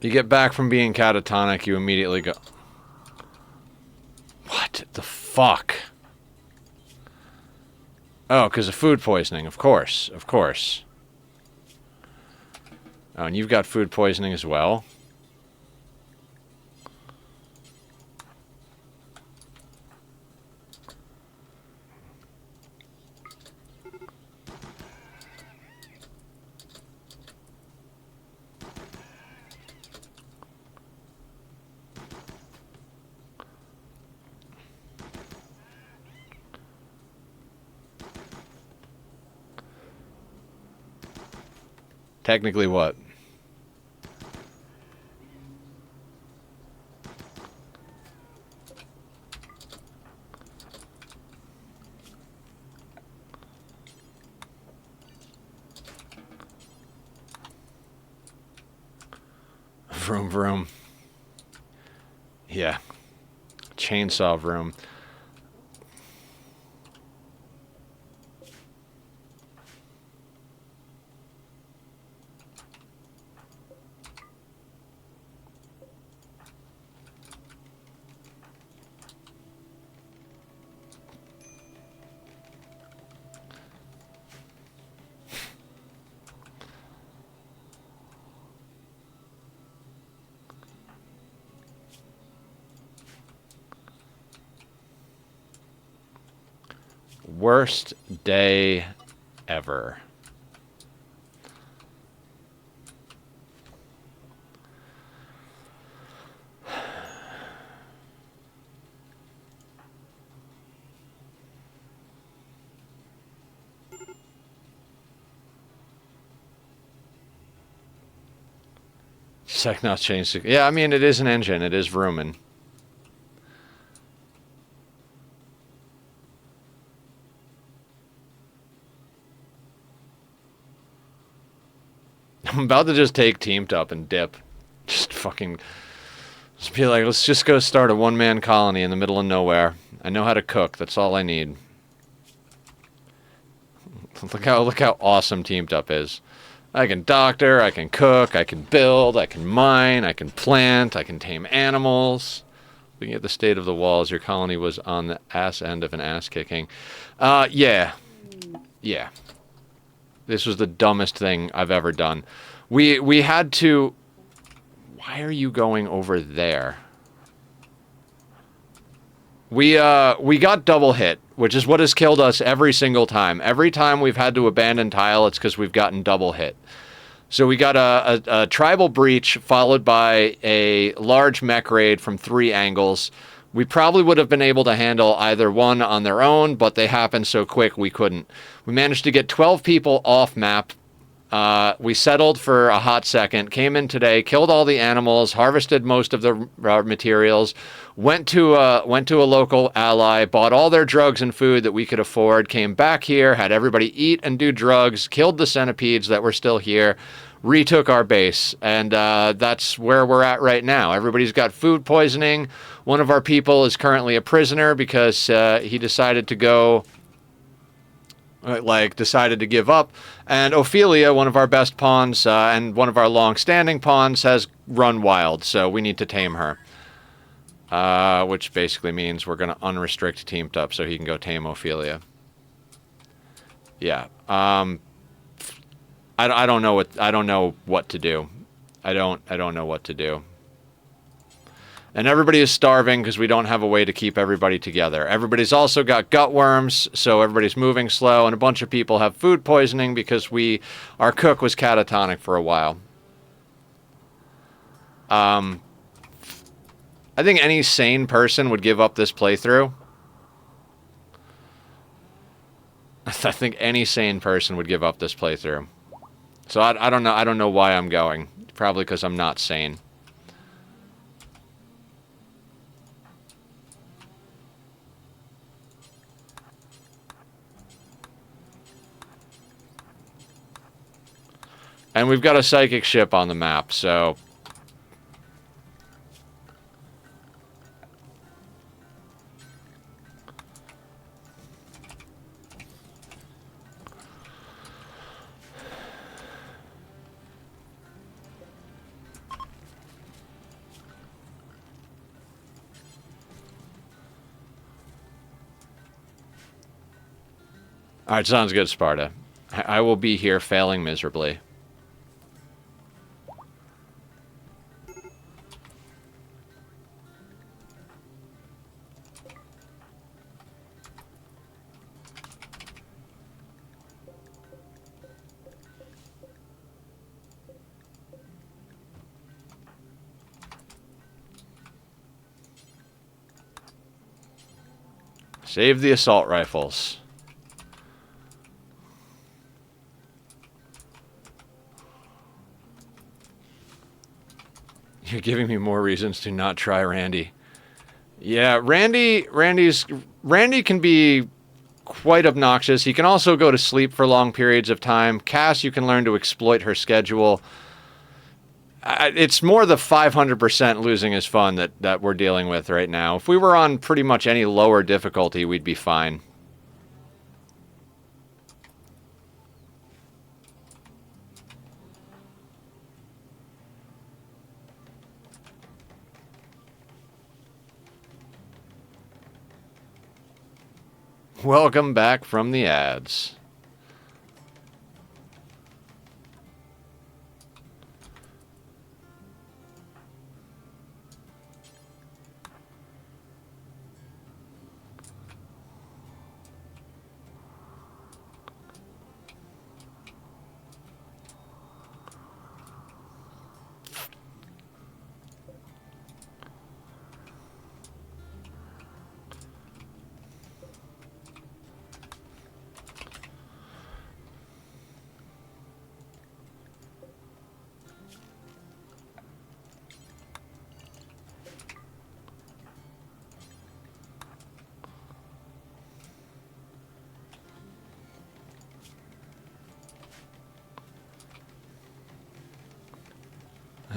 S1: You get back from being catatonic, you immediately go... What the fuck? Oh, because of food poisoning, of course, of course. Oh, and you've got food poisoning as well? Technically what? Vroom vroom. Yeah. Chainsaw vroom. Worst day ever. Psychonauts changed. Yeah, I mean, it is an engine. It is Vrooman. I'm about to just take Teamed Up and dip. Just fucking... Just be like, let's just go start a one-man colony in the middle of nowhere. I know how to cook. That's all I need. Look how awesome Teamed Up is. I can doctor, I can cook, I can build, I can mine, I can plant, I can tame animals. Looking at the state of the walls, your colony was on the ass end of an ass-kicking. Yeah. Yeah. This was the dumbest thing I've ever done. We had to... Why are you going over there? We got double hit, which is what has killed us every single time. Every time we've had to abandon tile, it's because we've gotten double hit. So we got a tribal breach followed by a large mech raid from 3 angles. We probably would have been able to handle either one on their own, but they happened so quick we couldn't. We managed to get 12 people off map. We settled for a hot second, came in today, killed all the animals, harvested most of the materials, went to a local ally, bought all their drugs and food that we could afford, came back here, had everybody eat and do drugs, killed the centipedes that were still here, retook our base, and that's where we're at right now. Everybody's got food poisoning. One of our people is currently a prisoner because he decided to go... decided to give up. And Ophelia, one of our best pawns and one of our long-standing pawns, has run wild, so we need to tame her. Which basically means we're going to unrestrict Teamed Up so he can go tame Ophelia. Yeah. I don't know what to do. I don't know what to do. And everybody is starving because we don't have a way to keep everybody together. Everybody's also got gut worms, so everybody's moving slow, and a bunch of people have food poisoning because our cook was catatonic for a while. I think any sane person would give up this playthrough. I think any sane person would give up this playthrough. So I don't know. I don't know why I'm going. Probably because I'm not sane. And we've got a psychic ship on the map, so... Alright, sounds good, Sparta. I will be here failing miserably. Save the assault rifles. You're giving me more reasons to not try Randy. Yeah, Randy can be quite obnoxious. He can also go to sleep for long periods of time. Cass, you can learn to exploit her schedule. It's more the 500% losing his fun that we're dealing with right now. If we were on pretty much any lower difficulty, we'd be fine. Welcome back from the ads.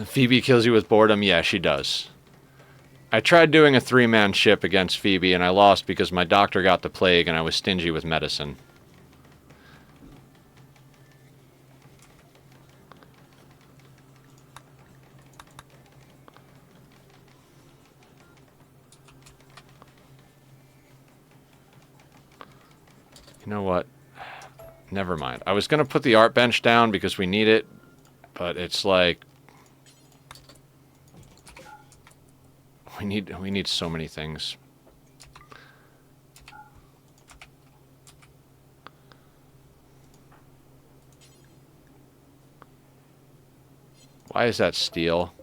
S1: Phoebe kills you with boredom? Yeah, she does. I tried doing a 3-man ship against Phoebe, and I lost because my doctor got the plague and I was stingy with medicine. You know what? Never mind. I was going to put the art bench down because we need it, but it's like... We need so many things. Why is that steel?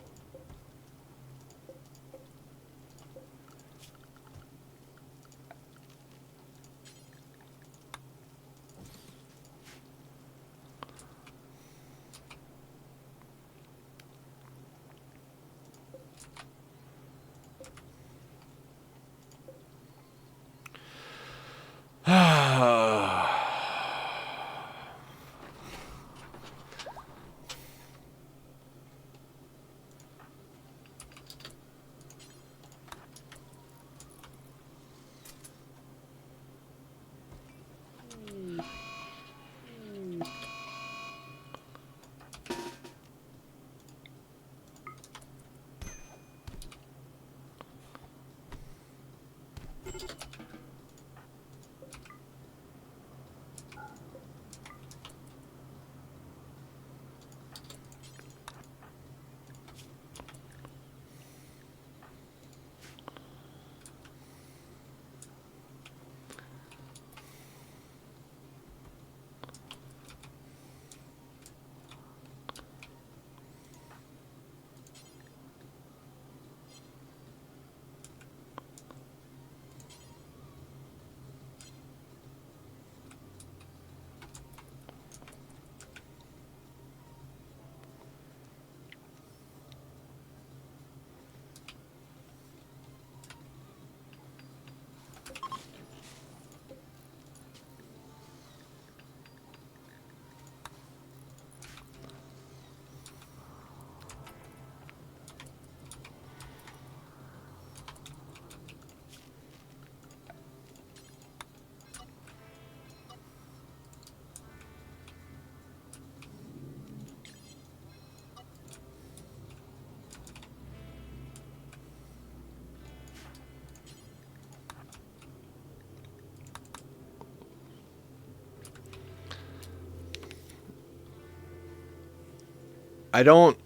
S1: I don't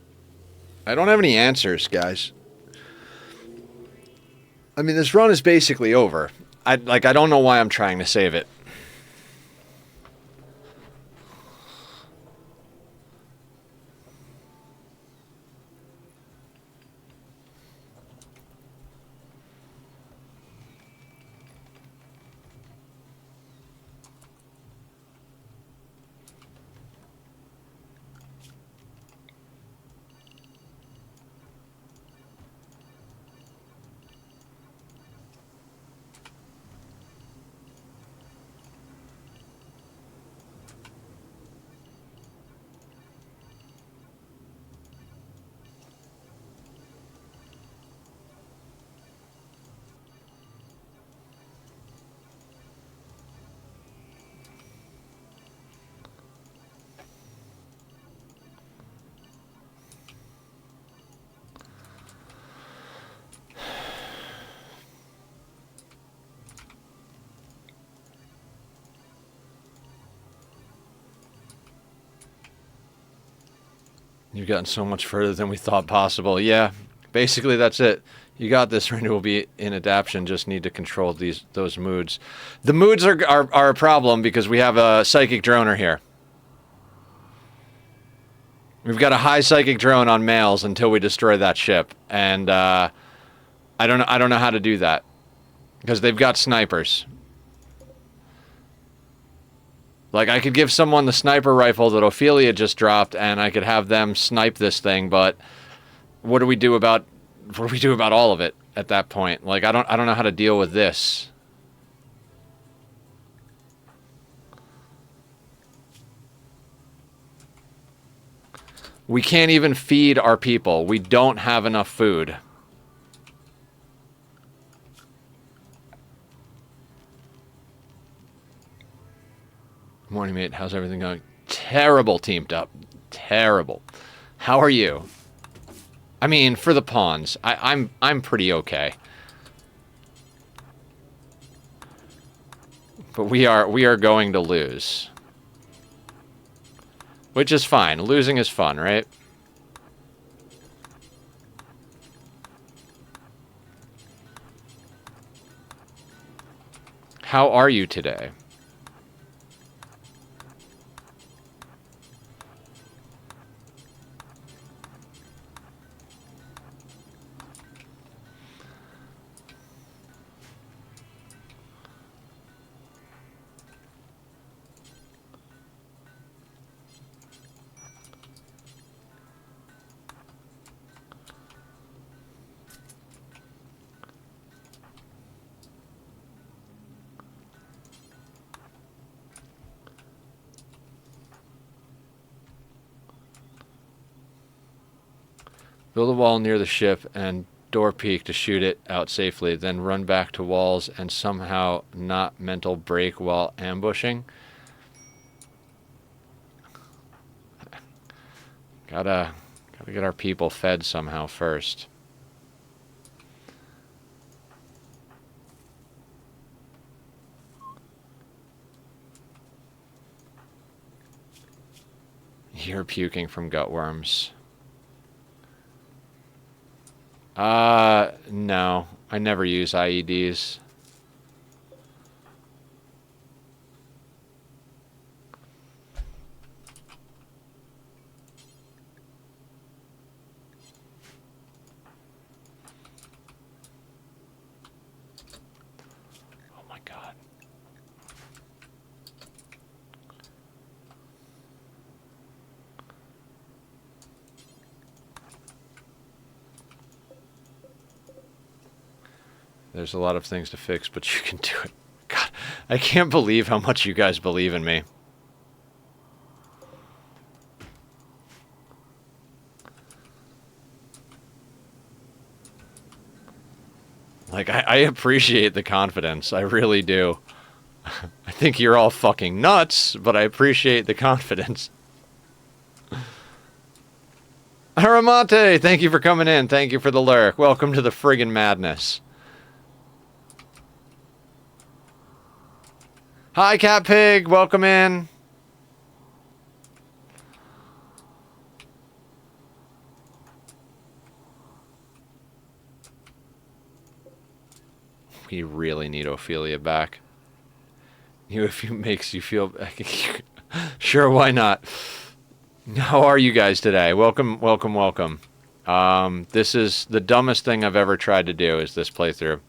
S1: have any answers, guys. I mean, this run is basically over. I don't know why I'm trying to save it. You've gotten so much further than we thought possible. Yeah, basically that's it. You got this. Renu will be in adaption. Just need to control those moods. The moods are a problem because we have a psychic droner here. We've got a high psychic drone on males until we destroy that ship, and I don't know how to do that because they've got snipers. Like, I could give someone the sniper rifle that Ophelia just dropped, and I could have them snipe this thing, but what do we do about all of it at that point? Like, I don't know how to deal with this. We can't even feed our people. We don't have enough food. Morning, mate. How's everything going? Terrible teamed up. Terrible. How are you? I mean, for the pawns, I'm pretty okay. But we are going to lose. Which is fine. Losing is fun, right? How are you today? Build a wall near the ship and door peak to shoot it out safely, then run back to walls and somehow not mental break while ambushing. Gotta get our people fed somehow first. You're puking from gut worms. No. I never use IEDs. Oh my god. There's a lot of things to fix, but you can do it. God, I can't believe how much you guys believe in me. Like, I appreciate the confidence. I really do. I think you're all fucking nuts, but I appreciate the confidence. Aramate, thank you for coming in. Thank you for the lurk. Welcome to the friggin' madness. Hi, Cat Pig. Welcome in. We really need Ophelia back. If it makes you feel... Sure, why not? How are you guys today? Welcome, welcome, welcome. This is the dumbest thing I've ever tried to do is this playthrough.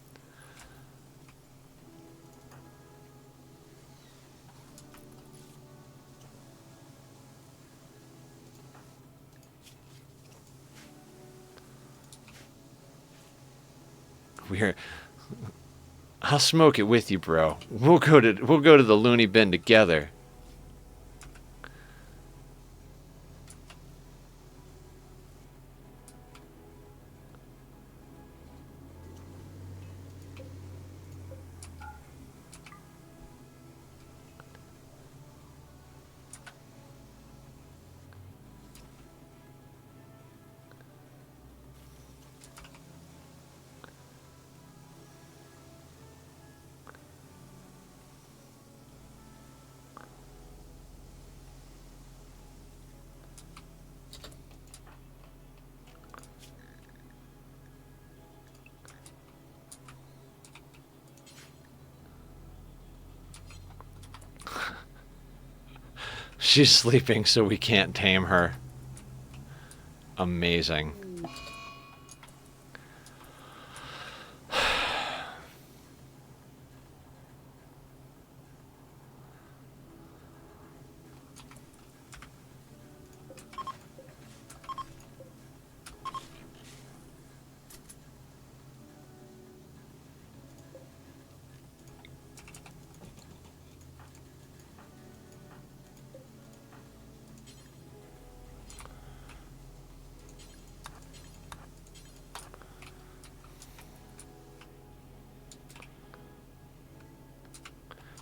S1: I'll smoke it with you, bro. We'll go to the loony bin together. She's sleeping, so we can't tame her. Amazing.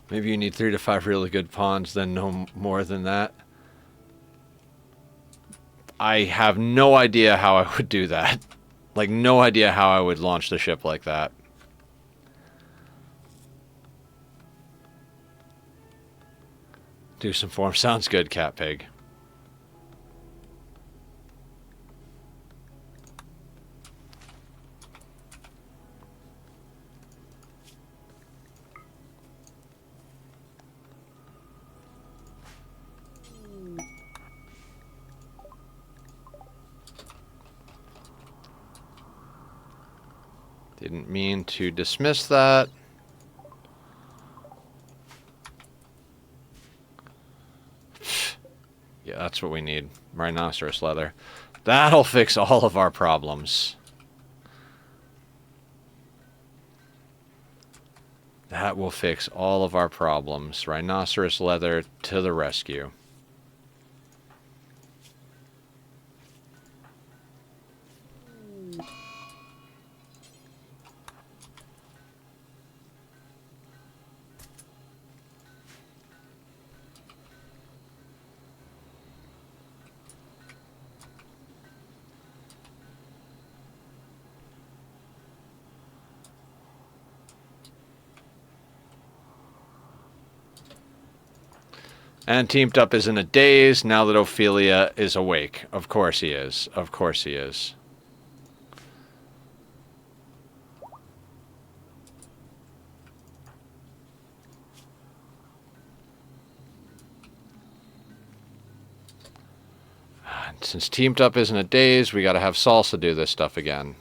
S1: Maybe you need 3 to 5 really good pawns, then no more than that. I have no idea how I would do that. Like, no idea how I would launch the ship like that. Do some form. Sounds good, Cat Pig. Didn't mean to dismiss that. Yeah, that's what we need. Rhinoceros leather. That'll fix all of our problems. That will fix all of our problems. Rhinoceros leather to the rescue. And Teamed Up is in a daze now that Ophelia is awake. Of course he is. Of course he is. Since Teamed Up is in a daze, we gotta have Salsa do this stuff again.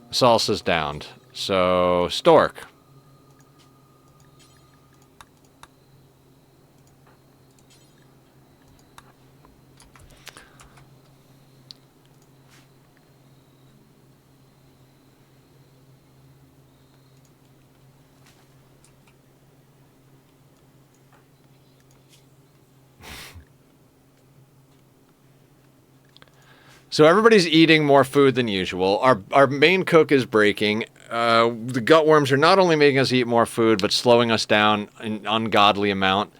S1: Salsa's downed. So, Stork. So everybody's eating more food than usual. Our main cook is breaking. The gutworms are not only making us eat more food, but slowing us down an ungodly amount.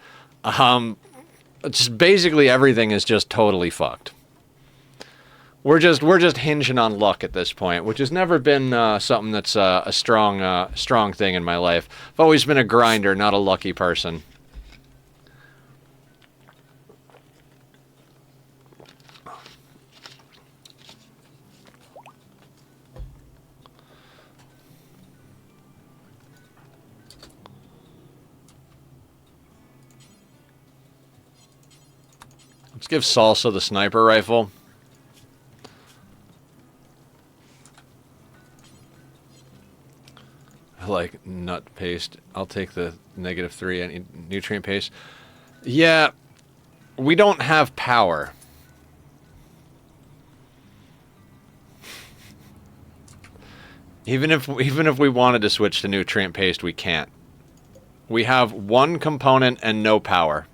S1: Just basically everything is just totally fucked. We're just hinging on luck at this point, which has never been something that's a strong thing in my life. I've always been a grinder, not a lucky person. Let's give Salsa the sniper rifle. I like nut paste. I'll take the -3 any nutrient paste. Yeah, we don't have power. Even if we wanted to switch to nutrient paste, we can't. We have one component and no power.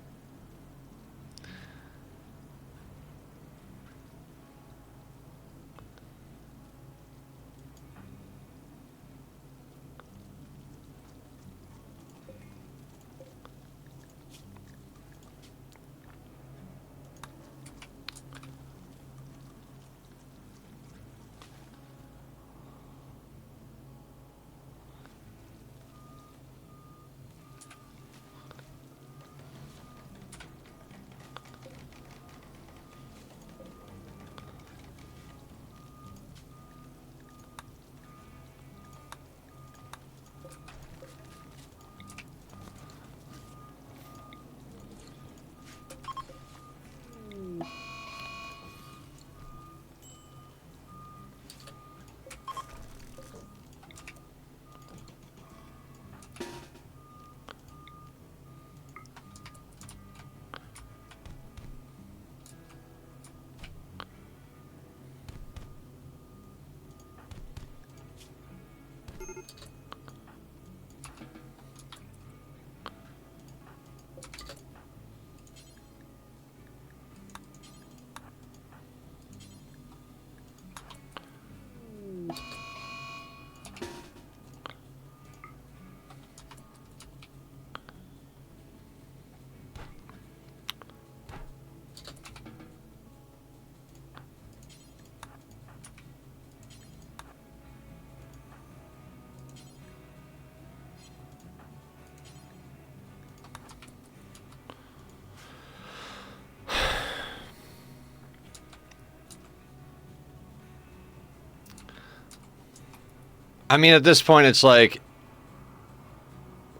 S1: I mean, at this point, it's like,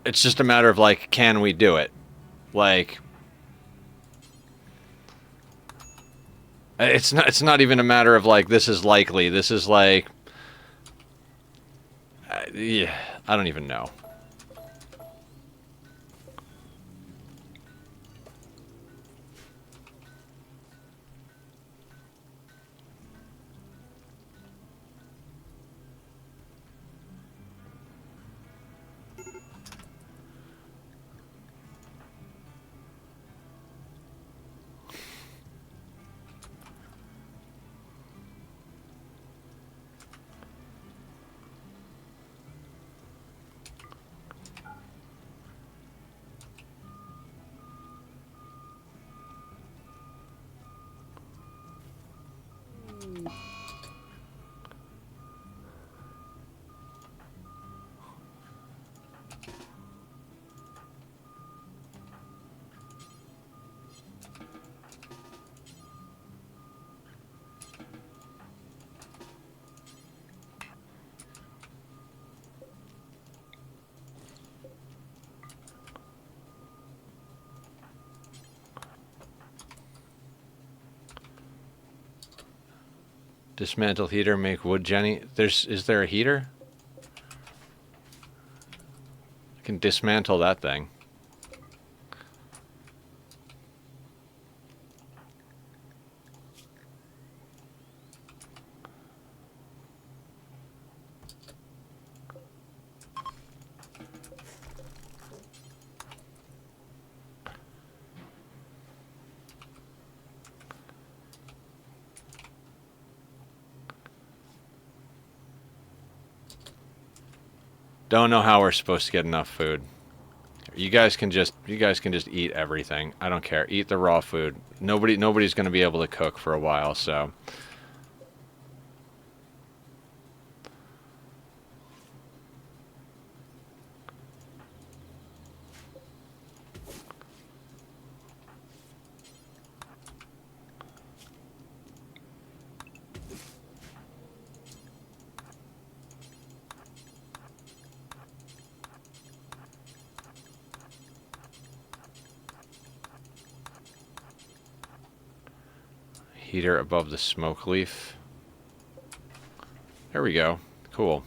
S1: it's just a matter of like, can we do it? Like, it's not. It's not even a matter of like, this is likely. This is like, yeah, I don't even know. Dismantle heater, make wood jenny. Is there a heater? I can dismantle that thing. Don't know how we're supposed to get enough food. You guys can just eat everything. I don't care. Eat the raw food. Nobody's going to be able to cook for a while, so heater above the smoke leaf. There we go. Cool.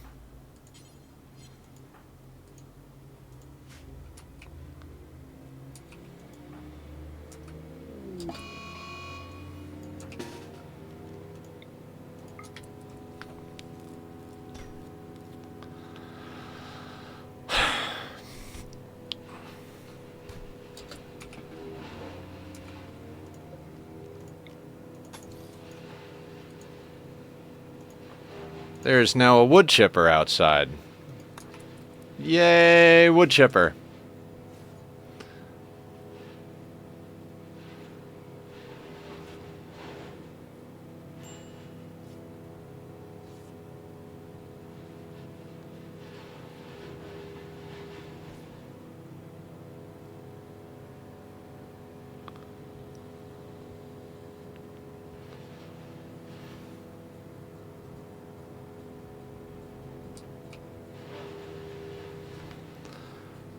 S1: There's now a wood chipper outside. Yay, wood chipper.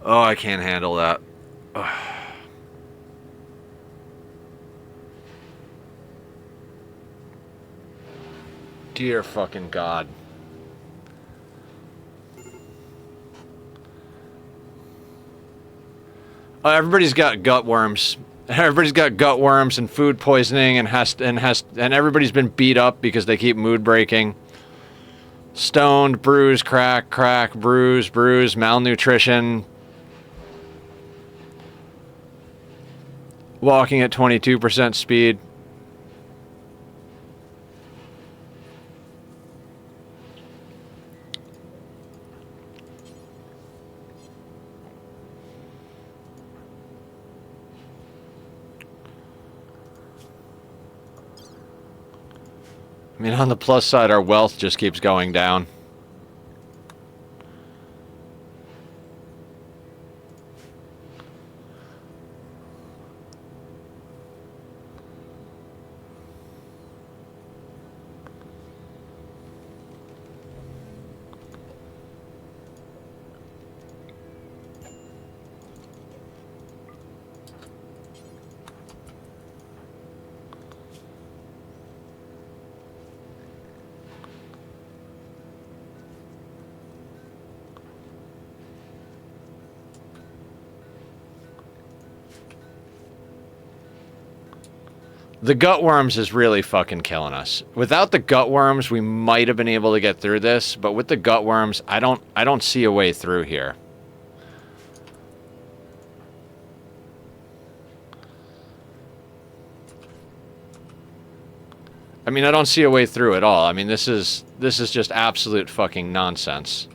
S1: Oh, I can't handle that. Ugh. Dear fucking God. Everybody's got gut worms. Everybody's got gut worms and food poisoning and everybody's been beat up because they keep mood breaking. Stoned, bruised, crack, bruise, malnutrition. Walking at 22% speed. I mean, on the plus side, our wealth just keeps going down. The gut worms is really fucking killing us. Without the gut worms, we might have been able to get through this, but with the gut worms, I don't see a way through here. I mean, I don't see a way through at all. I mean, this is just absolute fucking nonsense.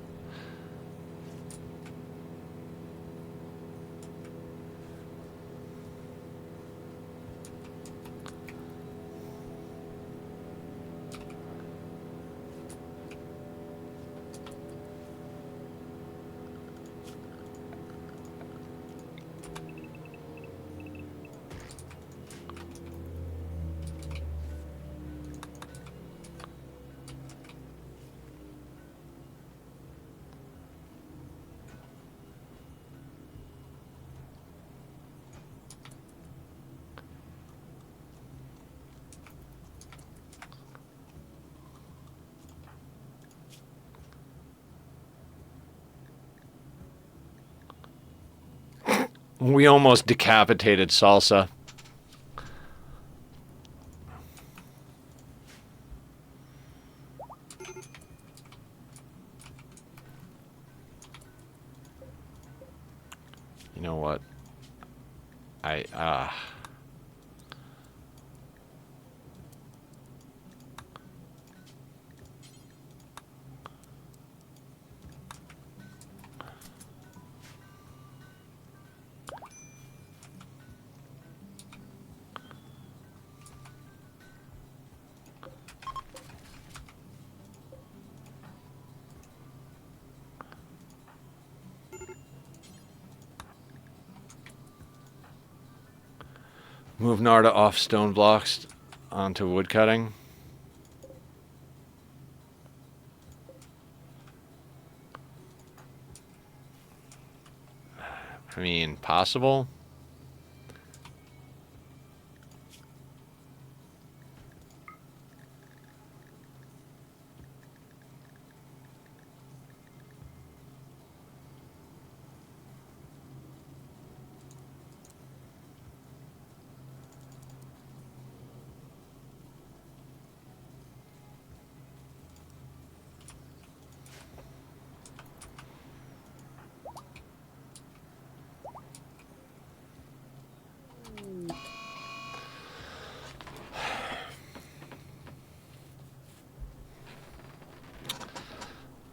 S1: We almost decapitated Salsa. You know what? Move Narda off stone blocks onto wood cutting. I mean, possible.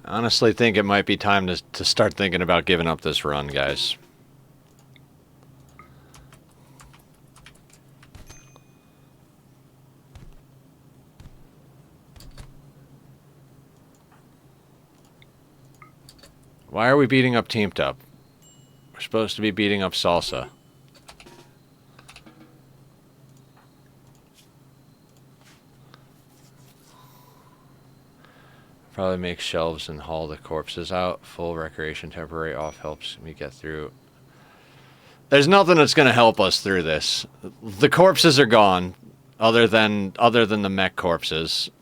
S1: I honestly think it might be time to start thinking about giving up this run, guys. Why are we beating up Teamed Up? We're supposed to be beating up Salsa. Probably make shelves and haul the corpses out. Full recreation temporary off helps me get through. There's nothing that's going to help us through this. The corpses are gone, other than the mech corpses.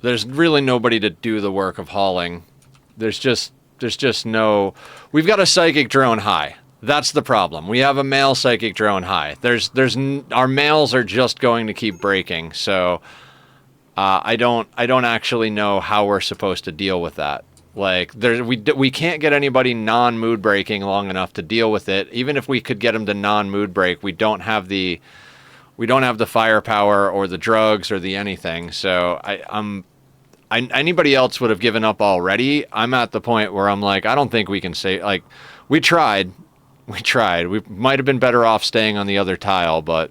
S1: There's really nobody to do the work of hauling. There's just no. We've got a psychic drone high. That's the problem. We have a male psychic drone high. Our males are just going to keep breaking. So I don't actually know how we're supposed to deal with that. Like we can't get anybody non-mood breaking long enough to deal with it. Even if we could get them to non-mood break, we don't have the firepower or the drugs or the anything. So anybody else would have given up already. I'm at the point where I'm like, I don't think we can say, like, we tried. We might have been better off staying on the other tile, but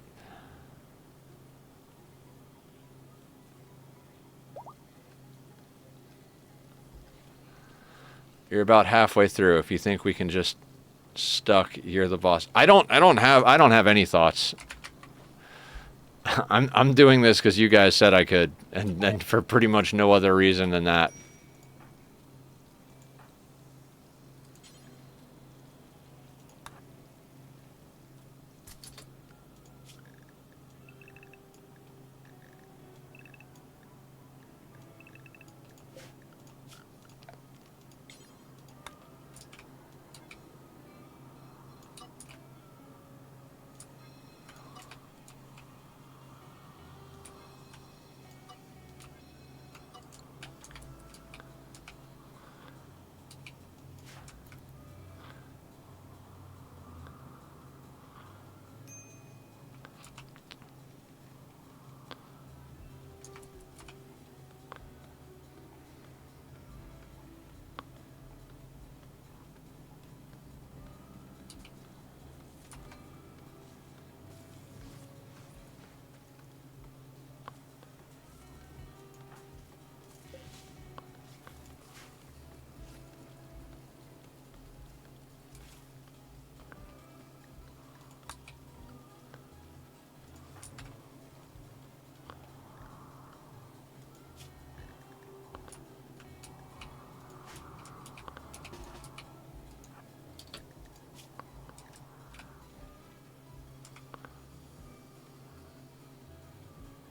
S1: you're about halfway through. If you think we can just stuck, you're the boss. I don't have any thoughts. I'm doing this because you guys said I could, and for pretty much no other reason than that.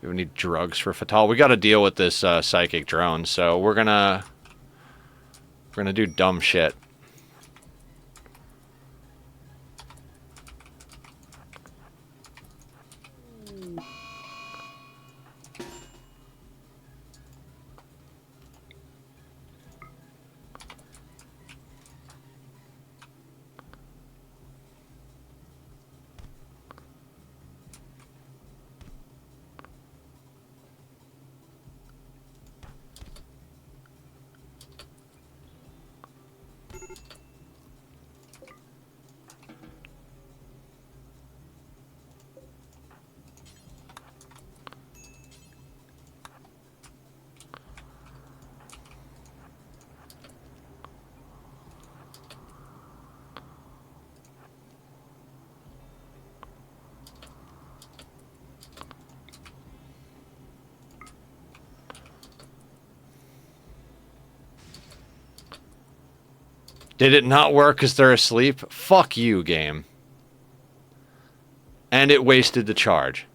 S1: We need drugs for Fatal. We got to deal with this psychic drone, so we're gonna do dumb shit. Did it not work because they're asleep? Fuck you, game. And it wasted the charge.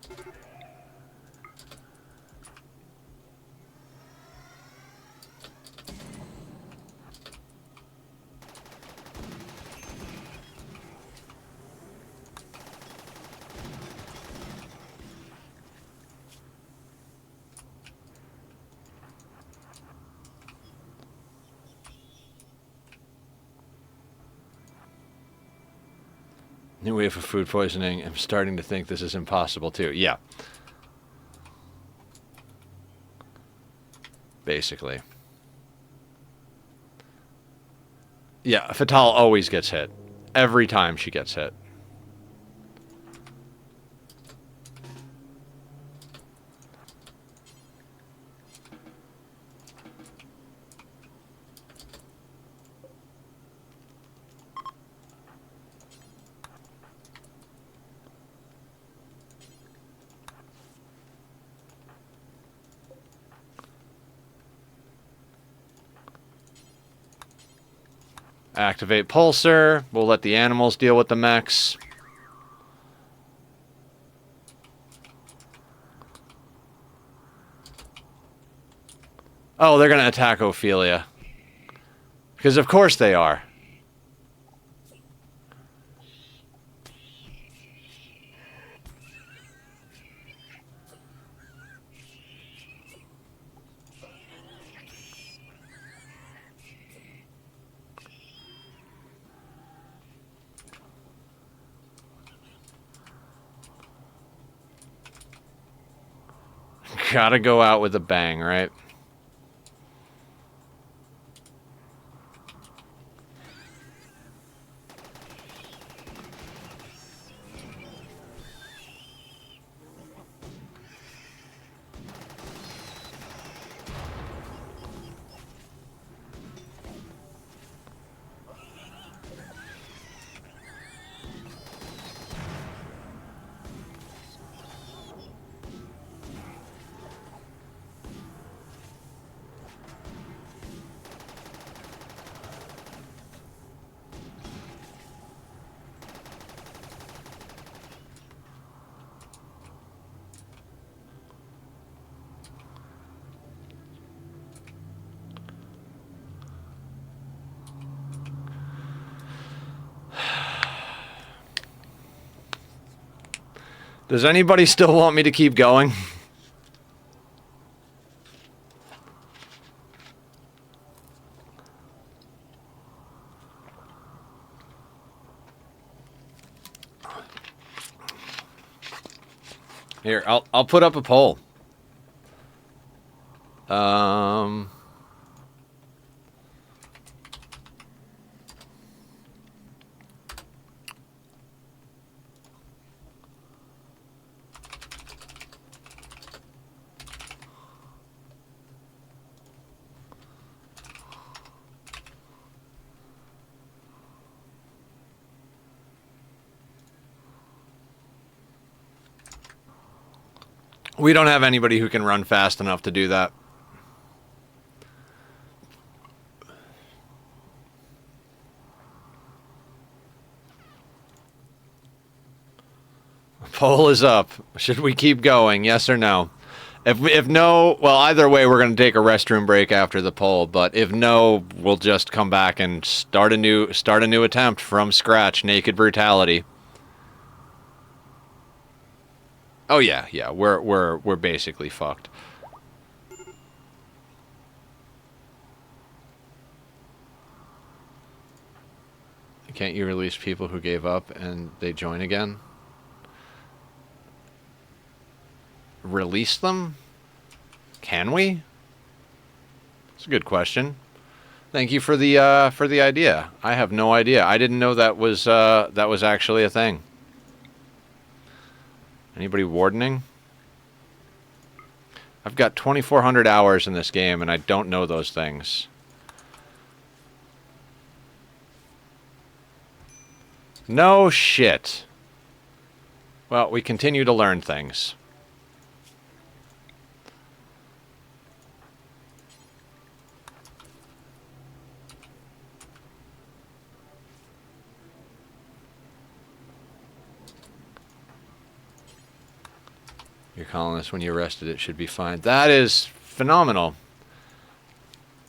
S1: New wave of food poisoning. I'm starting to think this is impossible too. Yeah. Basically. Yeah, Fatal always gets hit. Every time she gets hit. Activate Pulsar. We'll let the animals deal with the mechs. Oh, they're going to attack Ophelia. Because of course they are. Gotta go out with a bang, right? Does anybody still want me to keep going? Here, I'll put up a poll. We don't have anybody who can run fast enough to do that. Poll is up. Should we keep going? Yes or no? If no, well, either way, we're going to take a restroom break after the poll. But if no, we'll just come back and start a new attempt from scratch. Naked brutality. Oh yeah, we're basically fucked. Can't you release people who gave up and they join again? Release them? Can we? It's a good question. Thank you for the idea. I have no idea. I didn't know that was actually a thing. Anybody wardening? I've got 2,400 hours in this game and I don't know those things. No shit. Well, we continue to learn things. Your colonist, when you arrested it, should be fine. That is phenomenal.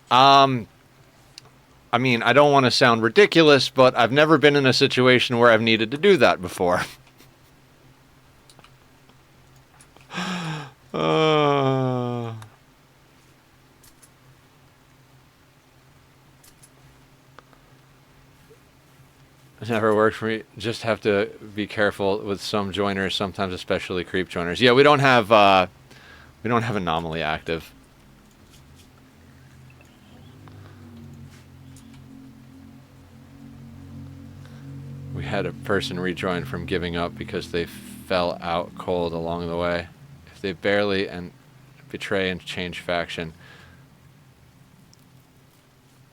S1: I mean, I don't want to sound ridiculous, but I've never been in a situation where I've needed to do that before. It never worked for me. Just have to be careful with some joiners, sometimes especially creep joiners. Yeah, we don't have anomaly active. We had a person rejoin from giving up because they fell out cold along the way. If they barely and betray and change faction,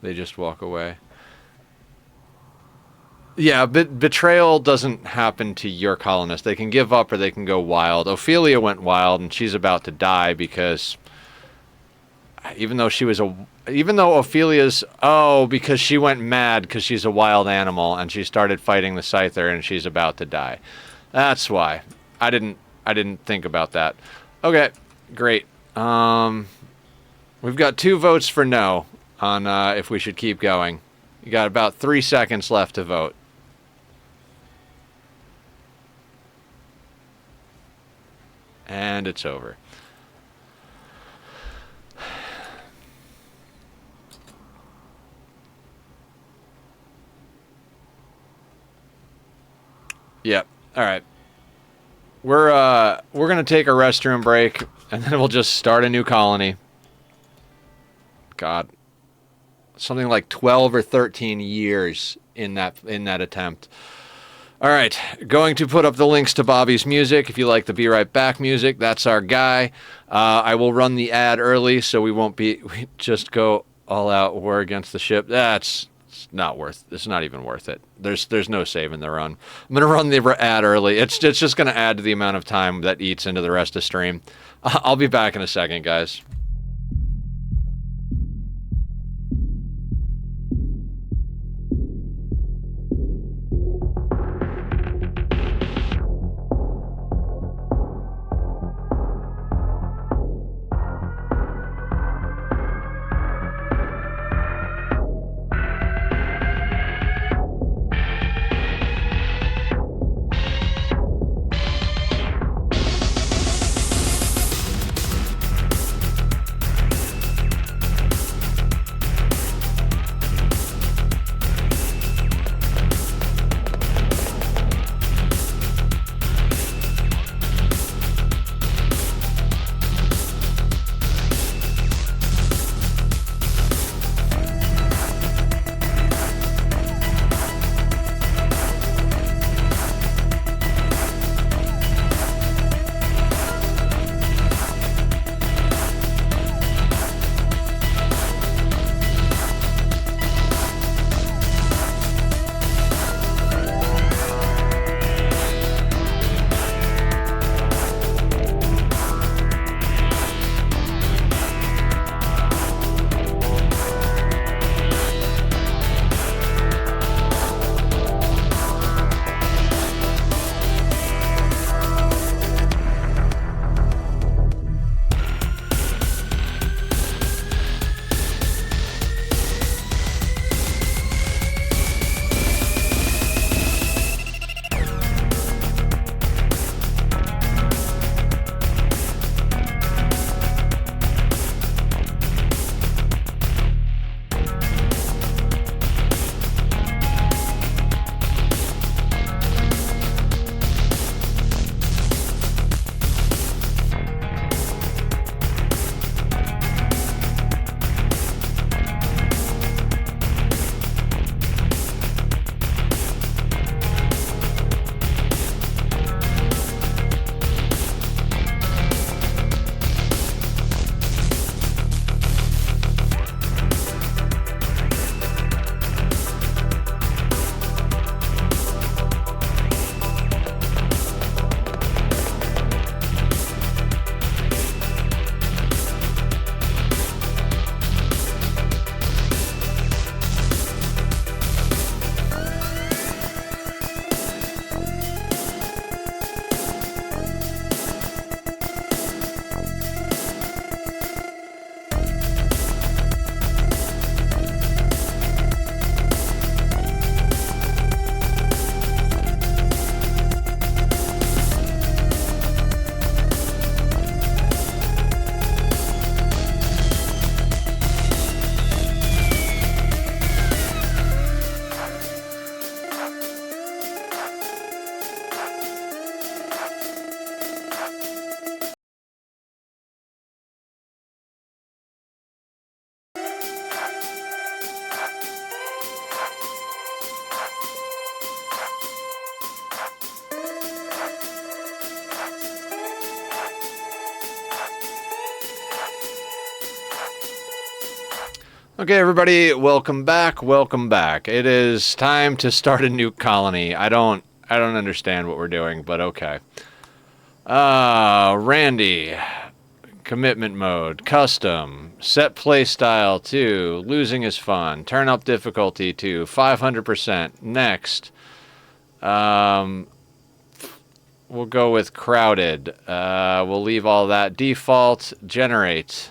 S1: they just walk away. Yeah, betrayal doesn't happen to your colonist. They can give up or they can go wild. Ophelia went wild and she's about to die because even though Ophelia's because she went mad because she's a wild animal and she started fighting the Scyther and she's about to die. That's why. I didn't think about that. Okay, great. We've got 2 votes for no on if we should keep going. You got about 3 seconds left to vote. And it's over. Yep. All right. We're gonna take a restroom break, and then we'll just start a new colony. God, something like 12 or 13 years in that attempt. All right, going to put up the links to Bobby's music. If you like the Be Right Back music, that's our guy. I will run the ad early, so we just go all out war against the ship. It's not even worth it. There's no saving the run. I'm gonna run the ad early. It's just gonna add to the amount of time that eats into the rest of stream. I'll be back in a second, guys. Okay, everybody, welcome back. Welcome back. It is time to start a new colony. I don't understand what we're doing, but okay. Randy, commitment mode, custom, set play style to losing is fun, turn up difficulty to 500%. Next, we'll go with crowded. We'll leave all that default. Generate.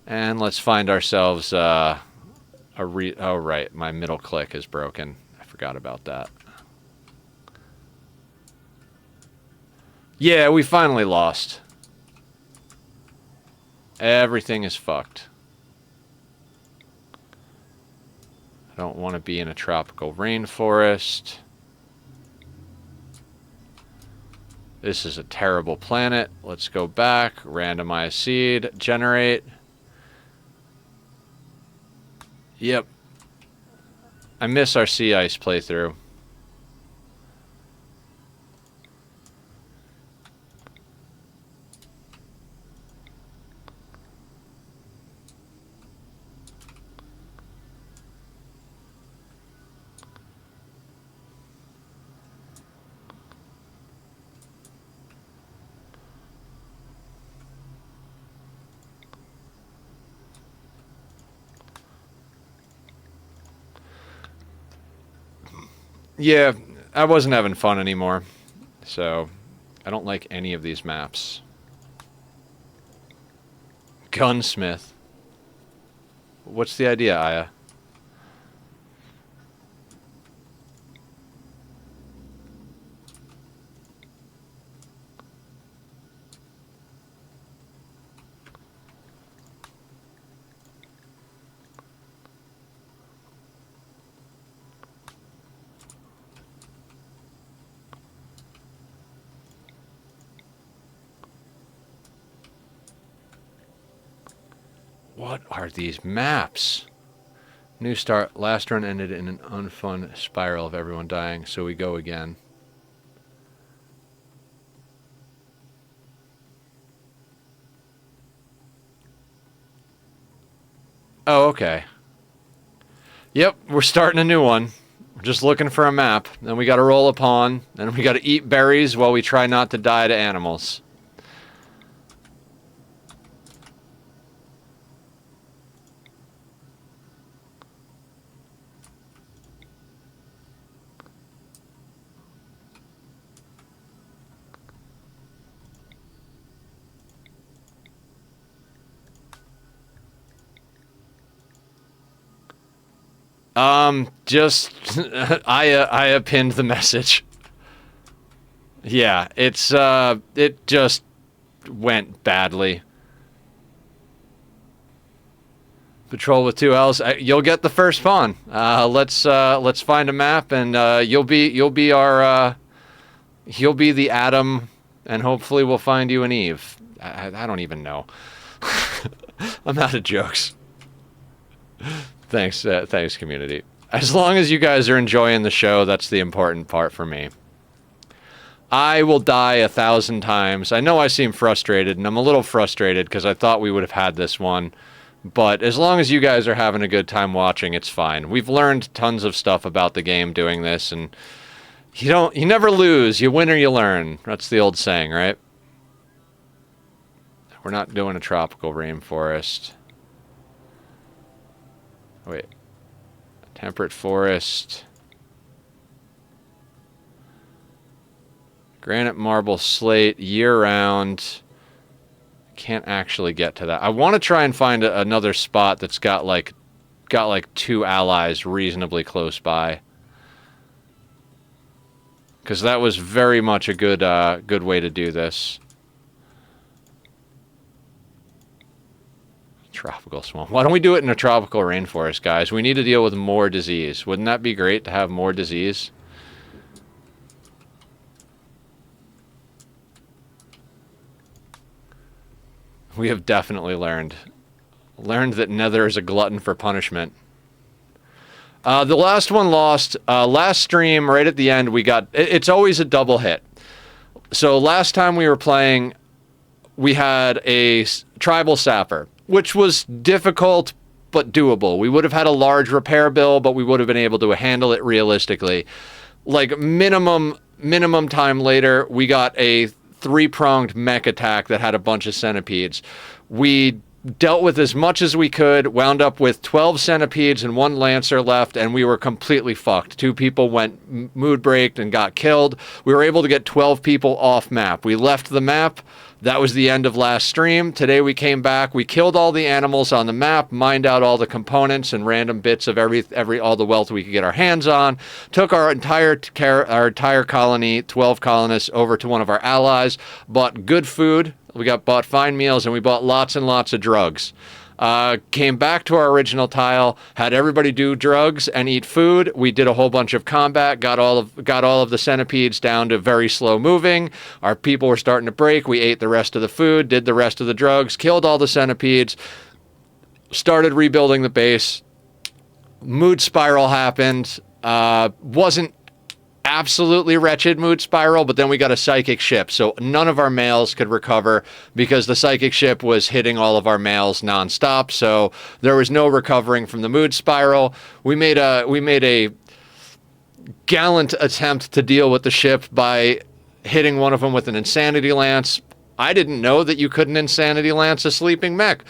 S1: And let's find ourselves oh, right. My middle click is broken. I forgot about that. Yeah, we finally lost. Everything is fucked. I don't want to be in a tropical rainforest. This is a terrible planet. Let's go back. Randomize seed. Generate. Yep. I miss our sea ice playthrough. Yeah, I wasn't having fun anymore, so I don't like any of these maps. Gunsmith. What's the idea, Aya? What are these maps? New start. Last run ended in an unfun spiral of everyone dying, so we go again. Oh, okay. Yep, we're starting a new one. We're just looking for a map. Then we gotta roll a pawn. Then we gotta eat berries while we try not to die to animals. Just I pinned the message. Yeah, it just went badly. Patrol with 2 L's. You'll get the first pawn. Let's find a map, and you'll be our you'll be the Adam, and hopefully we'll find you an Eve. I don't even know. I'm out of jokes. Thanks, community. As long as you guys are enjoying the show, that's the important part for me. I will die 1,000 times. I know I seem frustrated, and I'm a little frustrated because I thought we would have had this one. But as long as you guys are having a good time watching, it's fine. We've learned tons of stuff about the game doing this, and you never lose. You win or you learn. That's the old saying, right? We're not doing a tropical rainforest. Wait. Temperate forest. Granite, marble, slate, year-round. Can't actually get to that. I want to try and find another spot that's got like 2 allies reasonably close by. Because that was very much a good way to do this. Tropical swamp. Why don't we do it in a tropical rainforest, guys? We need to deal with more disease. Wouldn't that be great to have more disease? We have definitely learned that Nether is a glutton for punishment. The last one lost. Last stream, right at the end, we got... It's always a double hit. So last time we were playing, we had a tribal sapper. which was difficult but doable. We would have had a large repair bill, but we would have been able to handle it realistically. Like minimum time later, we got a 3-pronged mech attack that had a bunch of centipedes. We dealt with as much as we could, wound up with 12 centipedes and 1 lancer left, and we were completely fucked. 2 people went mood breaked and got killed. We were able to get 12 people off map. We left the map. That was the end of last stream. Today we came back. We killed all the animals on the map, mined out all the components and random bits of all the wealth we could get our hands on. Took our entire colony, 12 colonists, over to one of our allies. Bought good food. We bought fine meals, and we bought lots and lots of drugs. Came back to our original tile, had everybody do drugs and eat food. We did a whole bunch of combat, got all of the centipedes down to very slow moving. Our people were starting to break. We ate the rest of the food, did the rest of the drugs, killed all the centipedes, started rebuilding the base. Mood spiral happened. Wasn't absolutely wretched mood spiral, but then we got a psychic ship, so none of our males could recover because the psychic ship was hitting all of our males nonstop, so there was no recovering from the mood spiral. We made a gallant attempt to deal with the ship by hitting one of them with an insanity lance. I didn't know that you couldn't insanity lance a sleeping mech.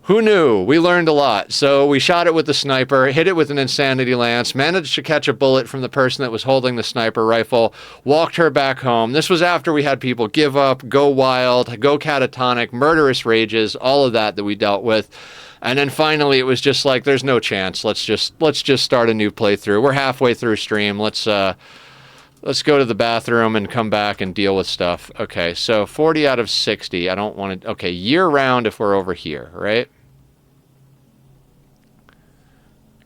S1: Who knew? We learned a lot. So we shot it with the sniper, hit it with an insanity lance, managed to catch a bullet from the person that was holding the sniper rifle, walked her back home. This was after we had people give up, go wild, go catatonic, murderous rages, all of that we dealt with. And then finally it was just like, there's no chance. Let's just start a new playthrough. We're halfway through stream. Let's go to the bathroom and come back and deal with stuff. Okay, so 40 out of 60. I don't want to... Okay, year-round if we're over here, right?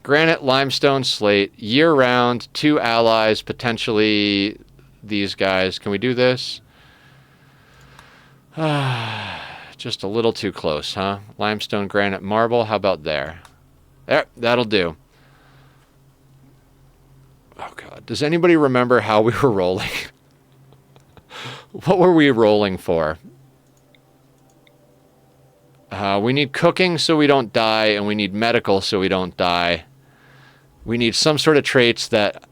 S1: Granite, limestone, slate, year-round, 2 allies, potentially these guys. Can we do this? Just a little too close, huh? Limestone, granite, marble. How about there? There, that'll do. Oh, God. Does anybody remember how we were rolling? What were we rolling for? We need cooking so we don't die, and we need medical so we don't die. We need some sort of traits that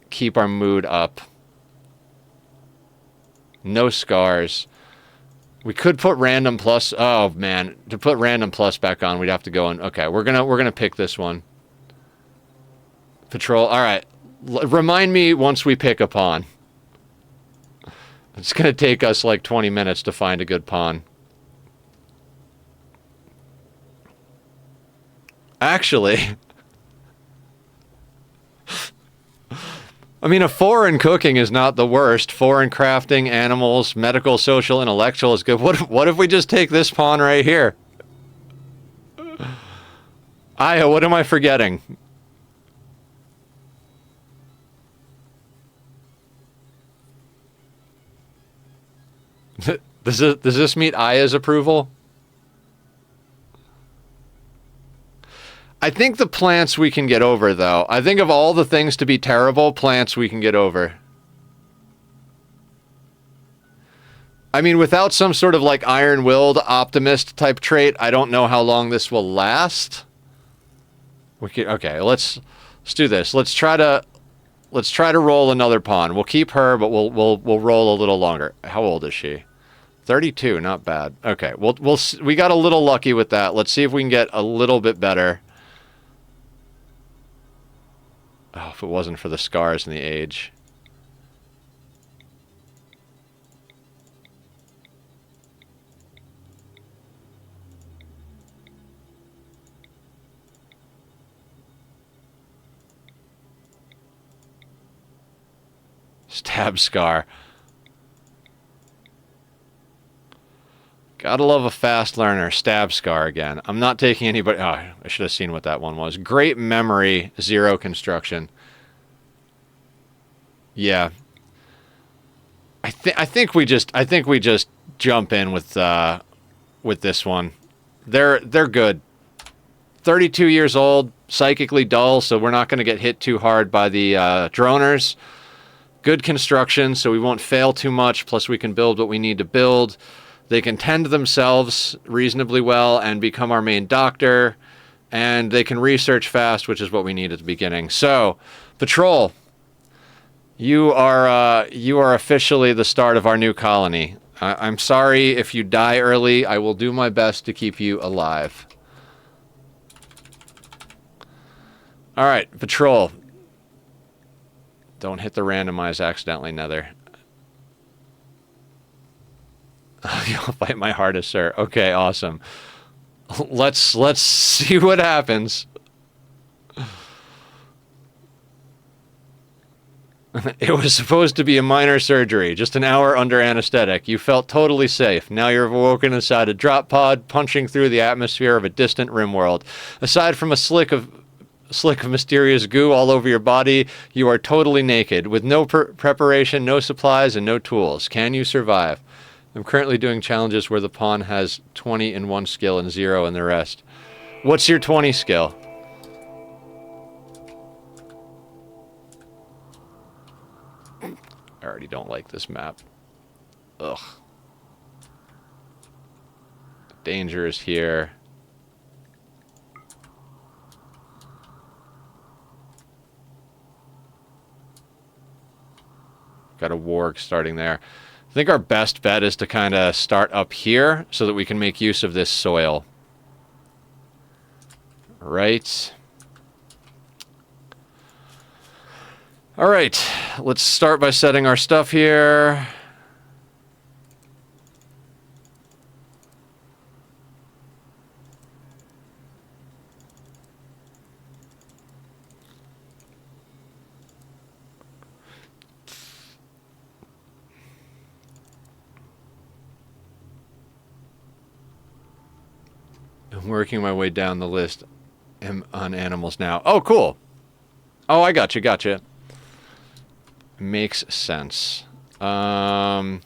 S1: keep our mood up. No scars. We could put random plus. Oh, man. To put random plus back on, we'd have to go in. Okay, we're gonna pick this one. Patrol. All right. Remind me once we pick a pawn. It's going to take us like 20 minutes to find a good pawn. Actually, I mean, a 4 in cooking is not the worst. 4 in crafting, animals, medical, social, intellectual is good. What if we just take this pawn right here? Aya, what am I forgetting? Does this meet Aya's approval? I think the plants we can get over, though. I think of all the things to be terrible, plants we can get over. I mean, without some sort of like iron-willed optimist type trait, I don't know how long this will last. Okay, let's do this. Let's try to roll another pawn. We'll keep her, but we'll roll a little longer. How old is she? 32, not bad. Okay, we got a little lucky with that. Let's see if we can get a little bit better. Oh, if it wasn't for the scars and the age. Stab scar. Gotta love a fast learner. Stab scar again. I'm not taking anybody... Oh, I should have seen what that one was. Great memory, 0 construction. Yeah. I think we just jump in with this one. They're good. 32 years old, psychically dull, so we're not going to get hit too hard by the droners. Good construction, so we won't fail too much, plus we can build what we need to build. They can tend themselves reasonably well and become our main doctor. And they can research fast, which is what we need at the beginning. So, Patrol, you are officially the start of our new colony. I'm sorry if you die early. I will do my best to keep you alive. All right, Patrol. Don't hit the randomize accidentally, Nether. You'll fight my hardest, sir. Okay, awesome. Let's see what happens. It was supposed to be a minor surgery, just an hour under anesthetic. You felt totally safe. Now you're awoken inside a drop pod, punching through the atmosphere of a distant Rimworld. Aside from a slick of mysterious goo all over your body, you are totally naked, with no preparation, no supplies, and no tools. Can you survive? I'm currently doing challenges where the pawn has 20 in one skill and 0 in the rest. What's your 20 skill? I already don't like this map. Ugh. Danger is here. Got a warg starting there. I think our best bet is to kind of start up here so that we can make use of this soil. Right. All right, let's start by setting our stuff here. I'm working my way down the list on animals now. Oh, cool. Oh, I gotcha. Makes sense. Can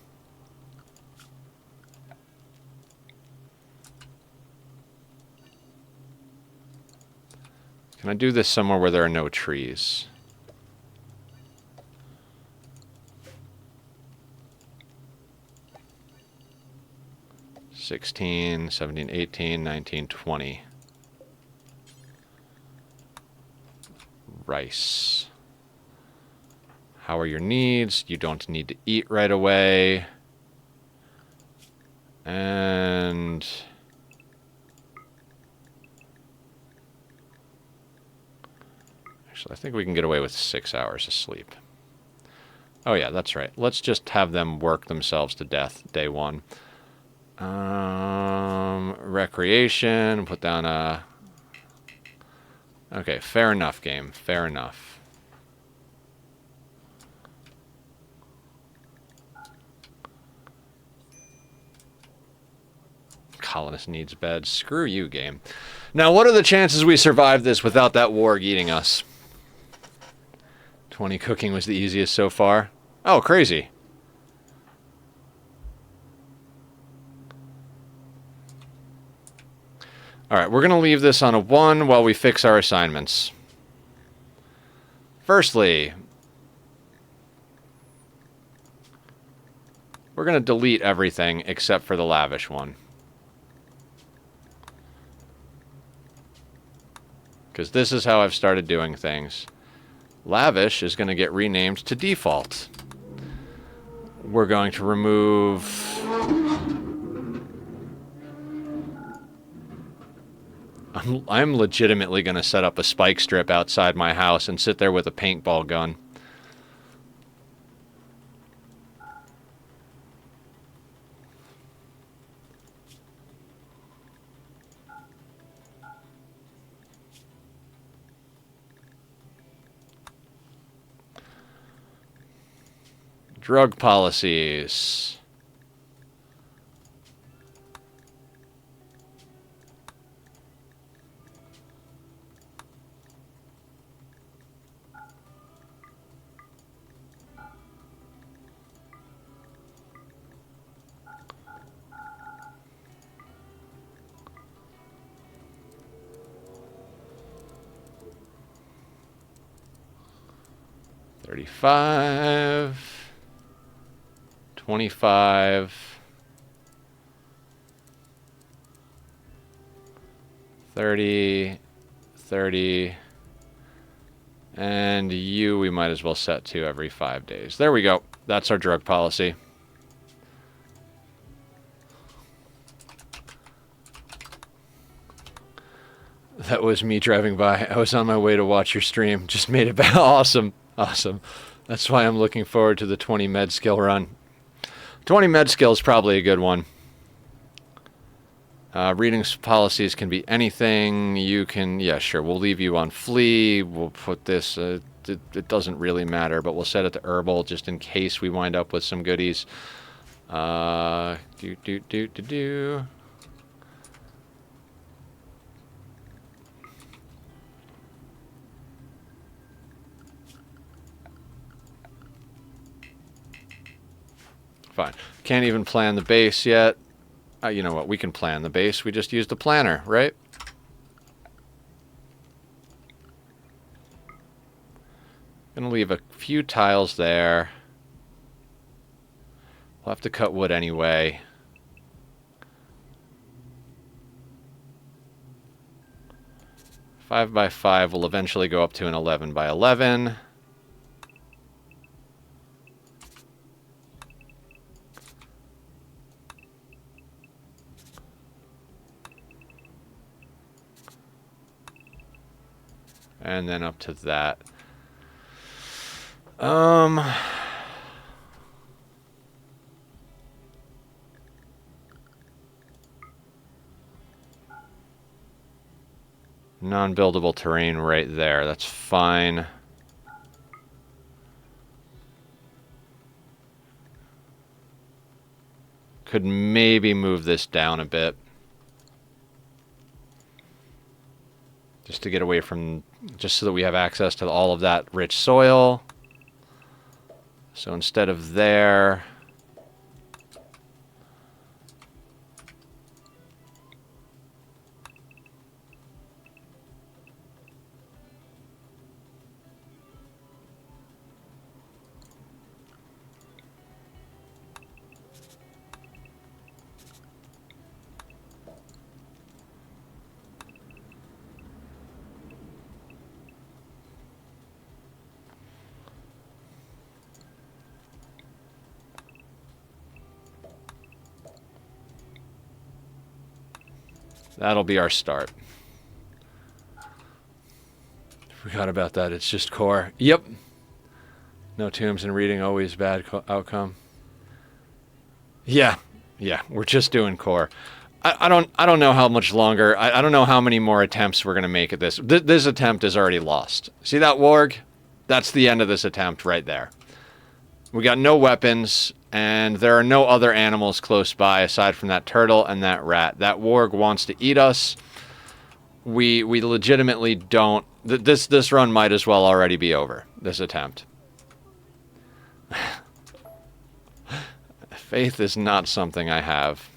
S1: I do this somewhere where there are no trees? $16, $17, $18, $19, $20. Rice. How are your needs? You don't need to eat right away. And actually, I think we can get away with 6 hours of sleep. Oh yeah, that's right. Let's just have them work themselves to death day one. Recreation, put down a... Okay, fair enough, game. Fair enough. Colonist needs beds. Screw you, game. Now, what are the chances we survive this without that warg eating us? 20 cooking was the easiest so far. Oh, crazy. Alright, we're going to leave this on a 1 while we fix our assignments. Firstly, we're going to delete everything except for the lavish one. Because this is how I've started doing things. Lavish is going to get renamed to default. We're going to remove... I'm legitimately going to set up a spike strip outside my house and sit there with a paintball gun. Drug policies. $35, $25, 30, 30, and you we might as well set to every 5 days. There we go. That's our drug policy. That was me driving by. I was on my way to watch your stream. Just made it back. Awesome. Awesome. That's why I'm looking forward to the 20 med skill run. 20 med skill is probably a good one. Reading policies can be anything. You can, yeah, sure. We'll leave you on flee. We'll put this, it doesn't really matter, but we'll set it to herbal just in case we wind up with some goodies. Do. Fine. Can't even plan the base yet. You know what? We can plan the base. We just use the planner, right? Gonna leave a few tiles there. We'll have to cut wood anyway. Five by 5 will eventually go up to an 11 by 11. And then up to that. Non-buildable terrain right there. That's fine. Could maybe move this down a bit. Just to get away from, just so that we have access to all of that rich soil. So instead of there, that'll be our start. Forgot about that. It's just core. Yep. No tombs and reading, always bad outcome. Yeah. Yeah. We're just doing core. I don't know how much longer. I don't know how many more attempts we're going to make at this. This attempt is already lost. See that warg? That's the end of this attempt right there. We got no weapons, and there are no other animals close by aside from that turtle and that rat. That warg wants to eat us. We legitimately don't. This run might as well already be over. This attempt. Faith is not something I have.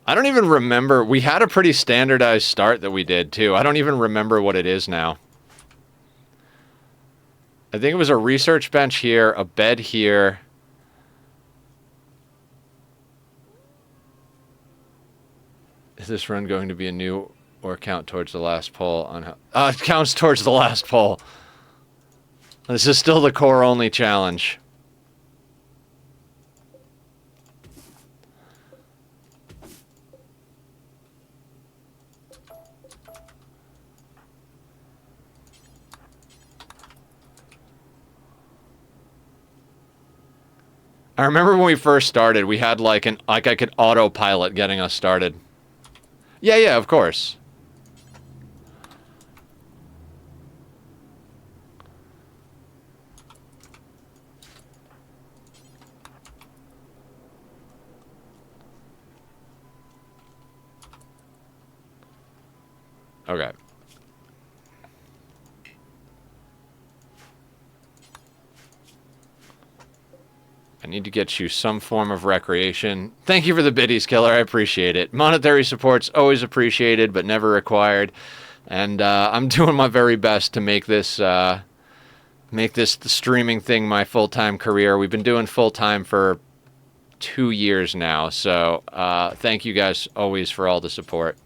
S1: I don't even remember. We had a pretty standardized start that we did, too. I don't even remember what it is now. I think it was a research bench here, a bed here. Is this run going to be a new or count towards the last poll? On how, it counts towards the last poll. This is still the core-only challenge. I remember when we first started, we had like I could autopilot getting us started. Yeah, of course. Okay. And need to get you some form of recreation. Thank you for the biddies, Killer. I appreciate it. Monetary support's always appreciated, but never required. And I'm doing my very best to make this the streaming thing my full-time career. We've been doing full-time for 2 years now, so thank you guys always for all the support.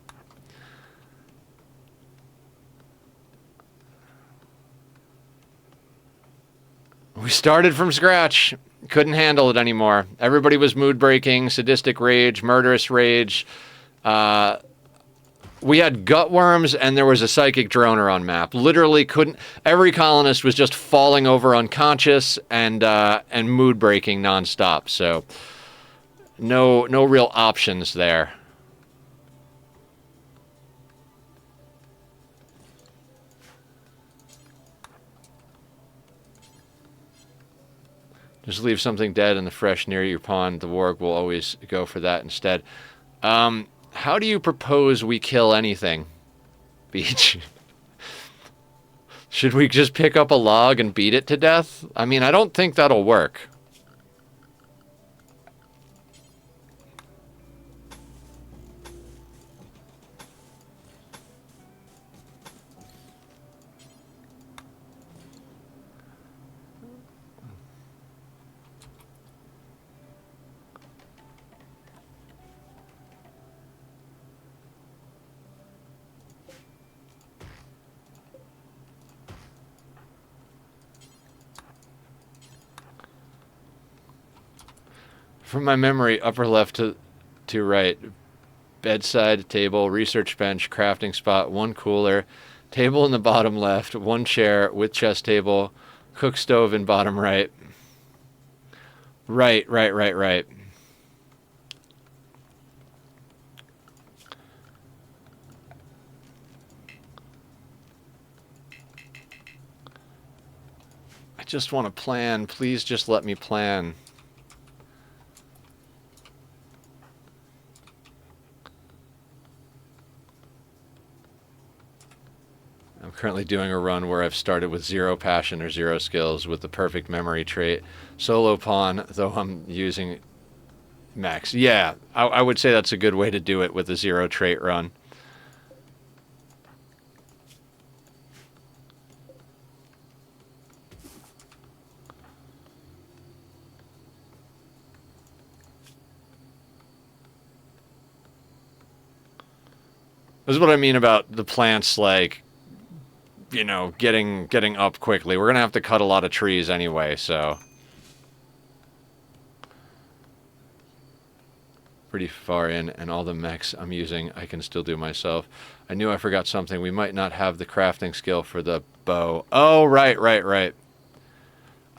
S1: We started from scratch. Couldn't handle it anymore. Everybody was mood-breaking, sadistic rage, murderous rage. We had gutworms, and there was a psychic droner on map. Literally couldn't... Every colonist was just falling over unconscious and mood-breaking nonstop. So no real options there. Just leave something dead and the fresh near your pond. The warg will always go for that instead. How do you propose we kill anything? Beach. Should we just pick up a log and beat it to death? I mean, I don't think that'll work. From my memory, upper left to right. Bedside table, research bench, crafting spot, one cooler, table in the bottom left, one chair with chest table, cook stove in bottom right. Right. I just want to plan. Please just let me plan. I'm currently doing a run where I've started with 0 passion or 0 skills with the perfect memory trait. Solo pawn, though I'm using max. Yeah, I would say that's a good way to do it with a 0 trait run. This is what I mean about the plants, like, you know, getting up quickly. We're going to have to cut a lot of trees anyway, so. Pretty far in, and all the mechs I'm using I can still do myself. I knew I forgot something. We might not have the crafting skill for the bow. Oh, right.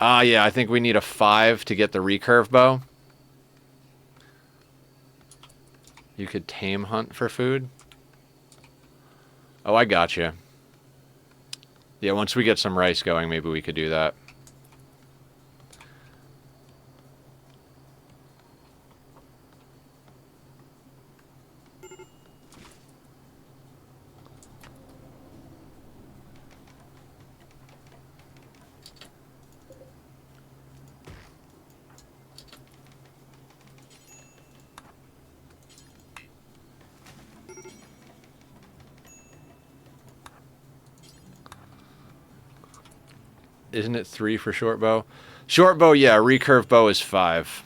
S1: Yeah, I think we need a 5 to get the recurve bow. You could tame hunt for food. Oh, I gotcha. Yeah, once we get some rice going, maybe we could do that. Isn't it 3 for short bow? Short bow, yeah. Recurve bow is 5.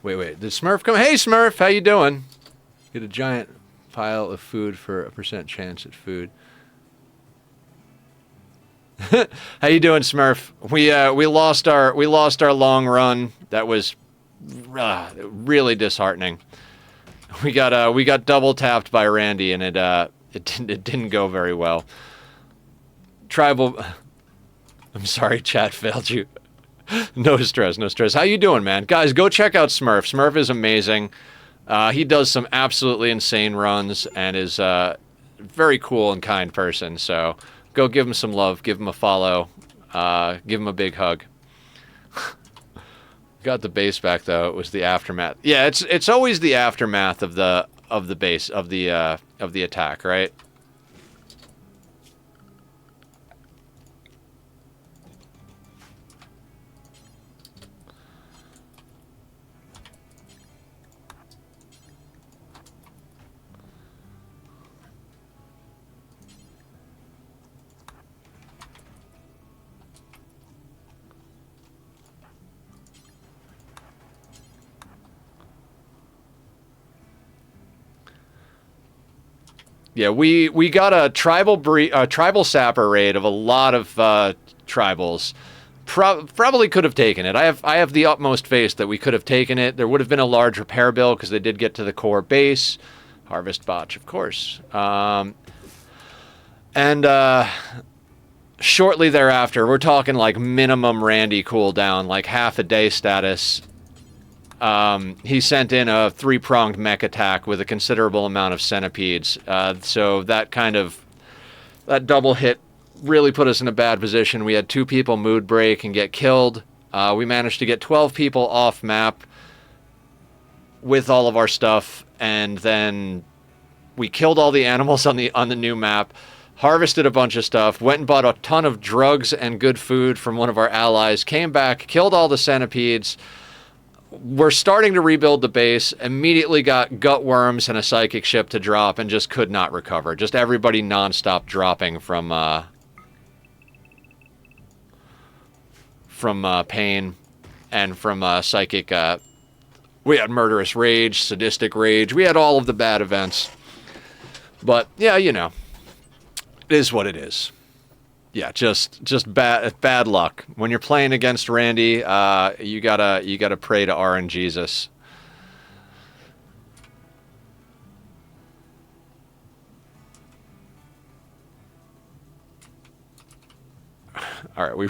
S1: Wait. Did Smurf come? Hey, Smurf. How you doing? Get a giant pile of food for a % chance at food. How you doing, Smurf? We lost our long run. That was really disheartening. We got double tapped by Randy, and it didn't go very well. Tribal. I'm sorry, chat failed you. No stress. How you doing, man? Guys, go check out Smurf. Smurf is amazing. He does some absolutely insane runs and is a very cool and kind person. So go give him some love, give him a follow, give him a big hug. Got the base back though. It was the aftermath. Yeah, it's always the aftermath of the base of the attack, right? Yeah, we got a tribal sapper raid of a lot of tribals. Probably could have taken it. I have the utmost faith that we could have taken it. There would have been a large repair bill because they did get to the core base. Harvest botch, of course. And shortly thereafter, we're talking like minimum Randy cooldown, like half a day status. He sent in a 3-pronged mech attack with a considerable amount of centipedes. So that double hit really put us in a bad position. We had 2 people mood break and get killed. We managed to get 12 people off map with all of our stuff, and then we killed all the animals on the new map, harvested a bunch of stuff, went and bought a ton of drugs and good food from one of our allies, came back, killed all the centipedes. We're starting to rebuild the base, immediately got gut worms and a psychic ship to drop, and just could not recover. Just everybody nonstop dropping from pain and from psychic. We had murderous rage, sadistic rage. We had all of the bad events. But yeah, you know, it is what it is. Yeah, just bad luck. When you're playing against Randy, you gotta pray to RNGesus. All right, we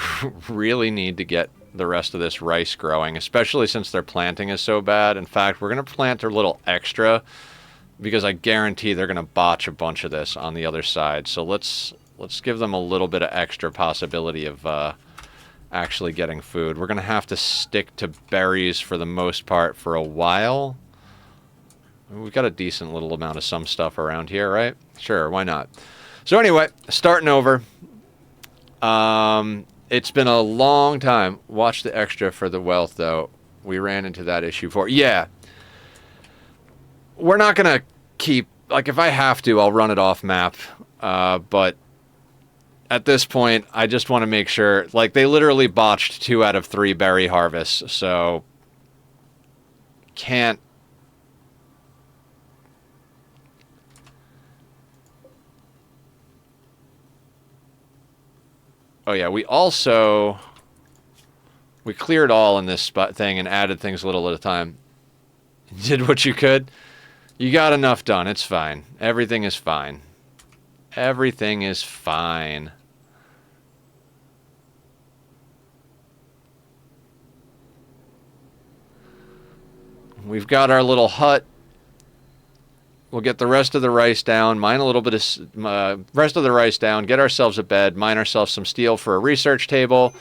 S1: really need to get the rest of this rice growing, especially since their planting is so bad. In fact, we're gonna plant a little extra because I guarantee they're gonna botch a bunch of this on the other side. So let's give them a little bit of extra possibility of actually getting food. We're going to have to stick to berries for the most part for a while. We've got a decent little amount of some stuff around here, right? Sure, why not? So anyway, starting over. It's been a long time. Watch the extra for the wealth, though. We ran into that issue before. Yeah. We're not going to keep... Like, if I have to, I'll run it off map. But... At this point, I just want to make sure, like, they literally botched 2 out of 3 berry harvests, so can't. Oh yeah, we cleared all in this spot thing and added things a little at a time. Did what you could. You got enough done. It's fine. Everything is fine. Everything is fine. We've got our little hut. We'll get the rest of the rice down, mine a little bit of rest of the rice down, get ourselves a bed, mine ourselves some steel for a research table.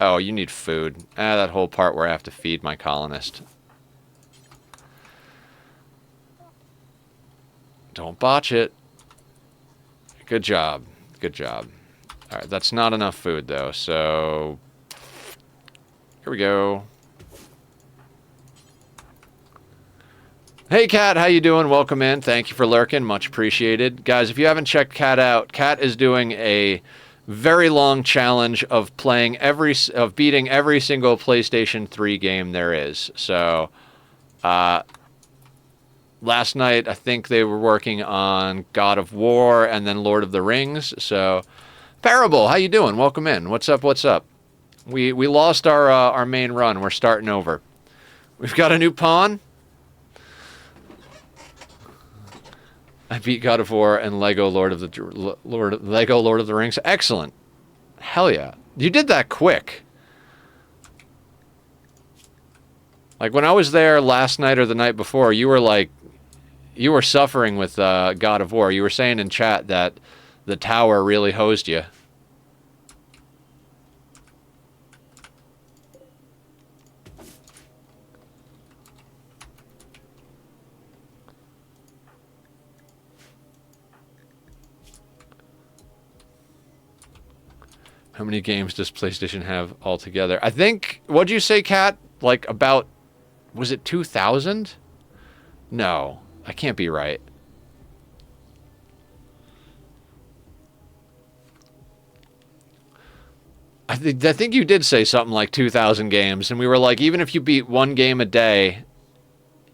S1: Oh, you need food. That whole part where I have to feed my colonist. Don't botch it. Good job. Good job. All right, that's not enough food, though, so... Here we go. Hey, Kat, how you doing? Welcome in. Thank you for lurking. Much appreciated. Guys, if you haven't checked Kat out, Kat is doing a very long challenge of beating every single PlayStation 3 game there is. So, last night, I think they were working on God of War and then Lord of the Rings. So, Parable, how you doing? Welcome in. What's up? What's up? We lost our main run. We're starting over. We've got a new pawn. I beat God of War and Lego Lord of the Rings. Excellent. Hell yeah. You did that quick. Like when I was there last night or the night before, you were suffering with God of War. You were saying in chat that the tower really hosed you. How many games does PlayStation have altogether? I think, what'd you say, Kat? Like about, was it 2,000? No, I can't be right. I think you did say something like 2,000 games, and we were like, even if you beat one game a day,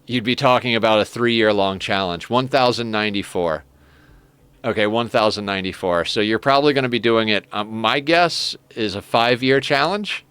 S1: you'd be talking about a 3-year-long challenge. 1,094. Okay, 1,094. So you're probably going to be doing it. My guess is a 5-year challenge.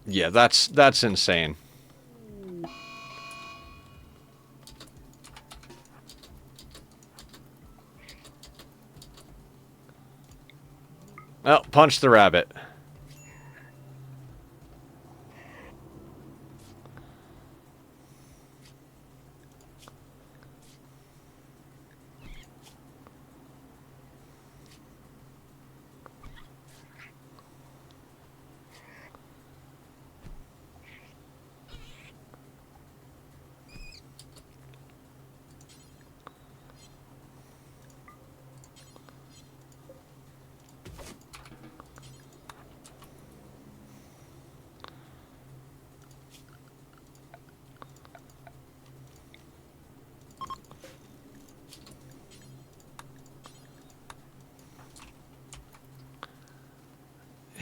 S1: Yeah, that's insane. Well, punch the rabbit.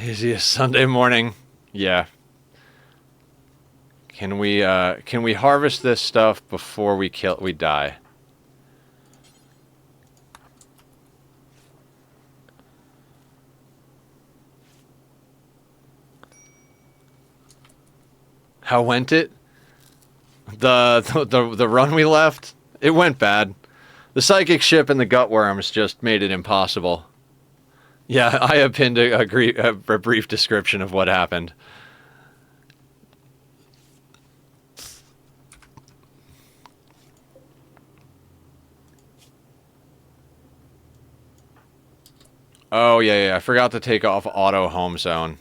S1: Easiest Sunday morning. Yeah. Can we harvest this stuff before we die? How went it? The run we left, it went bad. The psychic ship and the gutworms just made it impossible. Yeah, I have pinned a brief description of what happened. Oh, yeah, I forgot to take off auto home zone.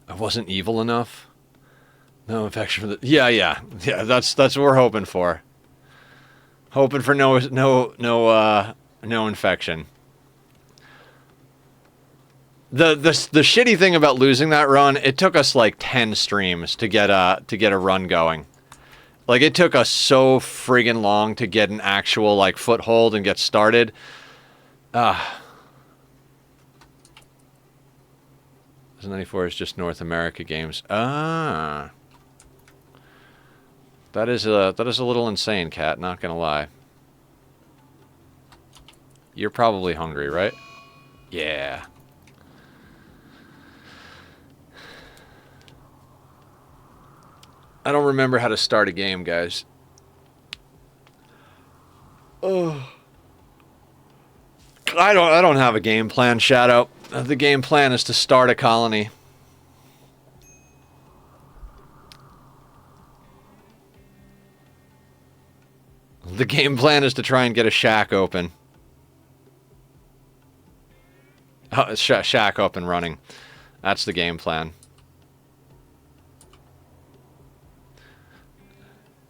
S1: I wasn't evil enough. No infection for the... Yeah. That's what we're hoping for. Hoping for no infection. The shitty thing about losing that run, it took us like 10 streams to get a run going. Like, it took us so friggin' long to get an actual like foothold and get started. 94 is just North America games. That is a little insane, Cat, not gonna lie. You're probably hungry, right? Yeah. I don't remember how to start a game, guys. Oh. I don't have a game plan, Shadow. The game plan is to start a colony. The game plan is to try and get a shack open. Shack up and running. That's the game plan.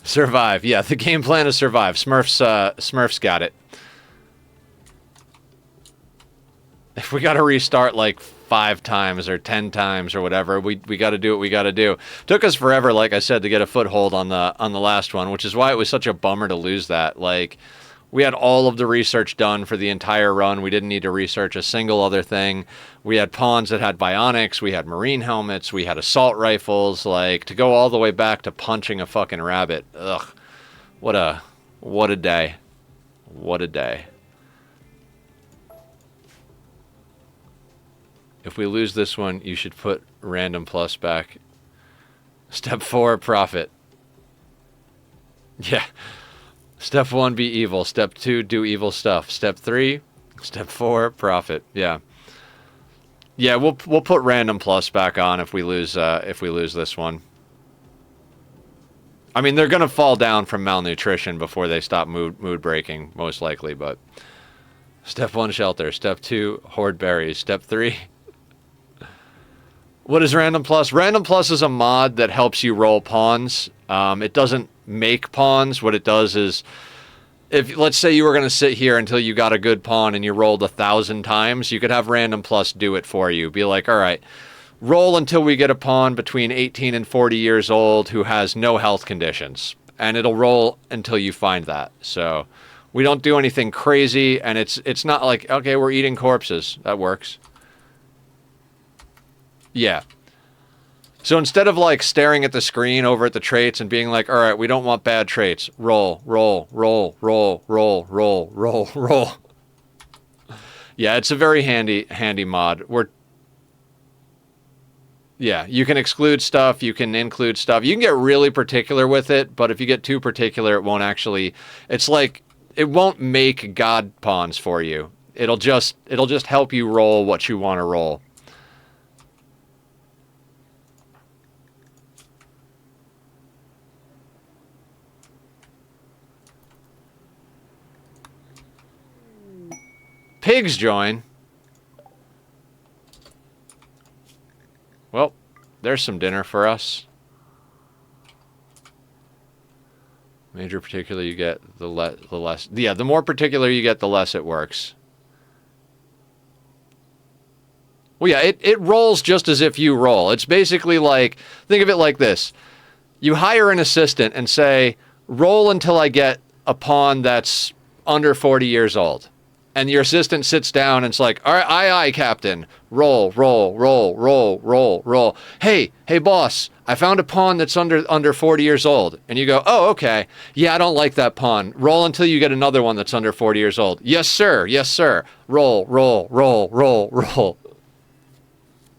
S1: Survive. Yeah, the game plan is survive. Smurfs got it. If we got to restart like 5 times or 10 times or whatever, we got to do what we got to do. Took us forever, like I said, to get a foothold on the last one, which is why it was such a bummer to lose that. Like, we had all of the research done for the entire run. We didn't need to research a single other thing. We had pawns that had bionics. We had marine helmets. We had assault rifles. Like, to go all the way back to punching a fucking rabbit. Ugh. What a day. What a day. If we lose this one, you should put random plus back. Step 4, profit. Yeah. Step 1, be evil. Step 2, do evil stuff. Step 3, step 4, profit. Yeah. Yeah, we'll put random plus back on if we lose this one. I mean, they're gonna fall down from malnutrition before they stop mood breaking, most likely. But step 1, shelter. Step 2, hoard berries. Step 3. What is random plus? Random plus is a mod that helps you roll pawns. It doesn't make pawns. What it does is, if let's say you were going to sit here until you got a good pawn and you rolled 1,000 times, you could have random plus do it for you. Be like, all right, roll until we get a pawn between 18 and 40 years old who has no health conditions, and it'll roll until you find that. So we don't do anything crazy, and it's not like, okay, we're eating corpses. That works. Yeah. So instead of like staring at the screen over at the traits and being like, all right, we don't want bad traits. Roll, roll, roll, roll, roll, roll, roll, roll. Yeah, it's a very handy mod. Yeah, you can exclude stuff, you can include stuff. You can get really particular with it, but if you get too particular, it won't actually, it's like, it won't make god pawns for you. It'll just help you roll what you want to roll. Pigs join. Well, there's some dinner for us. Major particular you get, the less. Yeah, the more particular you get, the less it works. Well, yeah, it rolls just as if you roll. It's basically like, think of it like this. You hire an assistant and say, roll until I get a pawn that's under 40 years old. And your assistant sits down and it's like, all right, aye, Captain. Roll, roll, roll, roll, roll, roll. Hey, boss, I found a pawn that's under 40 years old. And you go, oh, okay. Yeah, I don't like that pawn. Roll until you get another one that's under 40 years old. Yes, sir. Yes, sir. Roll, roll, roll, roll, roll.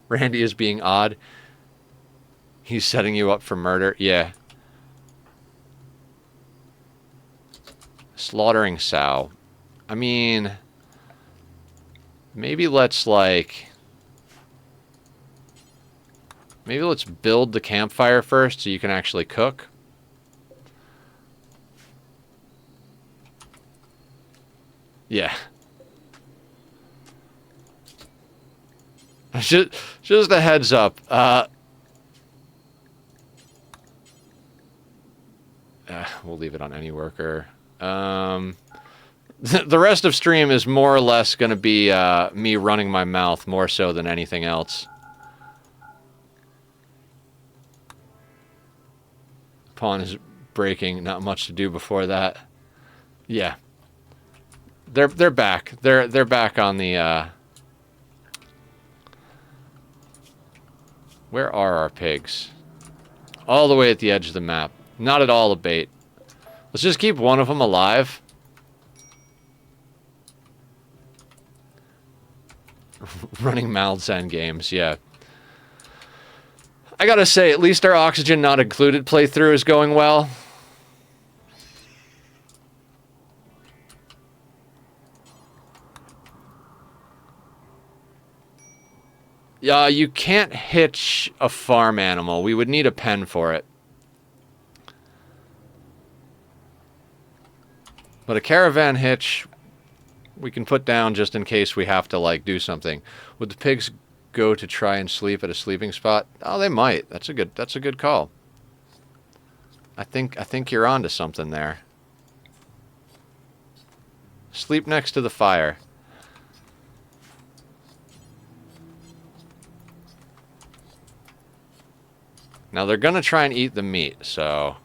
S1: Randy is being odd. He's setting you up for murder. Yeah. Slaughtering sow. I mean, maybe let's build the campfire first so you can actually cook. Yeah. Just a heads up. We'll leave it on any worker. The rest of stream is more or less going to be me running my mouth more so than anything else. Pawn is breaking. Not much to do before that. Yeah. They're back. They're back on the. Where are our pigs? All the way at the edge of the map. Not at all a bait. Let's just keep one of them alive. Running mouths end games, yeah. I gotta say, at least our oxygen not included playthrough is going well. You can't hitch a farm animal. We would need a pen for it. But a caravan hitch, we can put down just in case we have to, like, do something. Would the pigs go to try and sleep at a sleeping spot? Oh, they might. That's a good call. I think you're onto something there. Sleep next to the fire. Now they're gonna try and eat the meat, so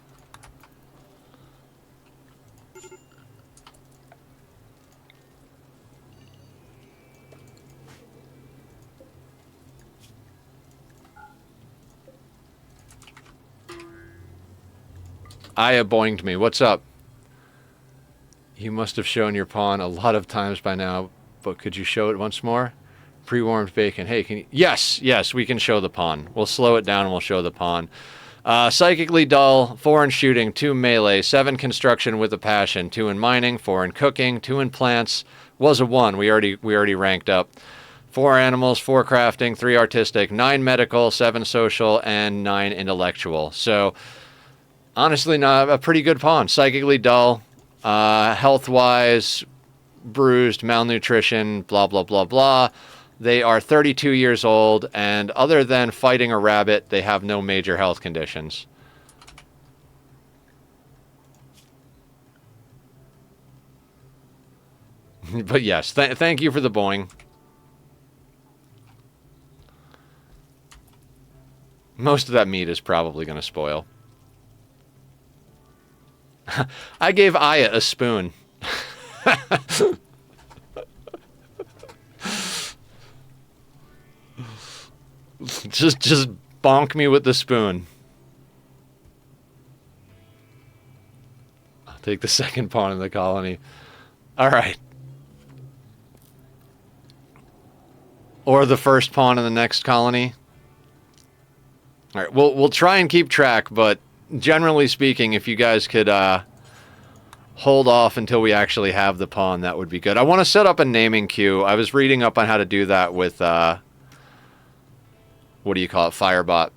S1: Aya boinged me. What's up? You must have shown your pawn a lot of times by now, but could you show it once more? Pre-warmed bacon. Hey, can you... Yes, we can show the pawn. We'll slow it down and we'll show the pawn. Psychically dull, 4 in shooting, 2 melee, 7 construction with a passion, 2 in mining, 4 in cooking, 2 in plants. Was a 1. We already ranked up. 4 animals, 4 crafting, 3 artistic, 9 medical, 7 social, and 9 intellectual. So, honestly, not a pretty good pawn. Psychically dull, health-wise, bruised, malnutrition, blah, blah, blah, blah. They are 32 years old, and other than fighting a rabbit, they have no major health conditions. But yes, thank you for the boing. Most of that meat is probably going to spoil. I gave Aya a spoon. just bonk me with the spoon. I'll take the second pawn in the colony. All right. Or the first pawn in the next colony. All right, we'll try and keep track, but generally speaking, if you guys could hold off until we actually have the pawn, that would be good. I want to set up a naming queue. I was reading up on how to do that with, what do you call it, Firebot.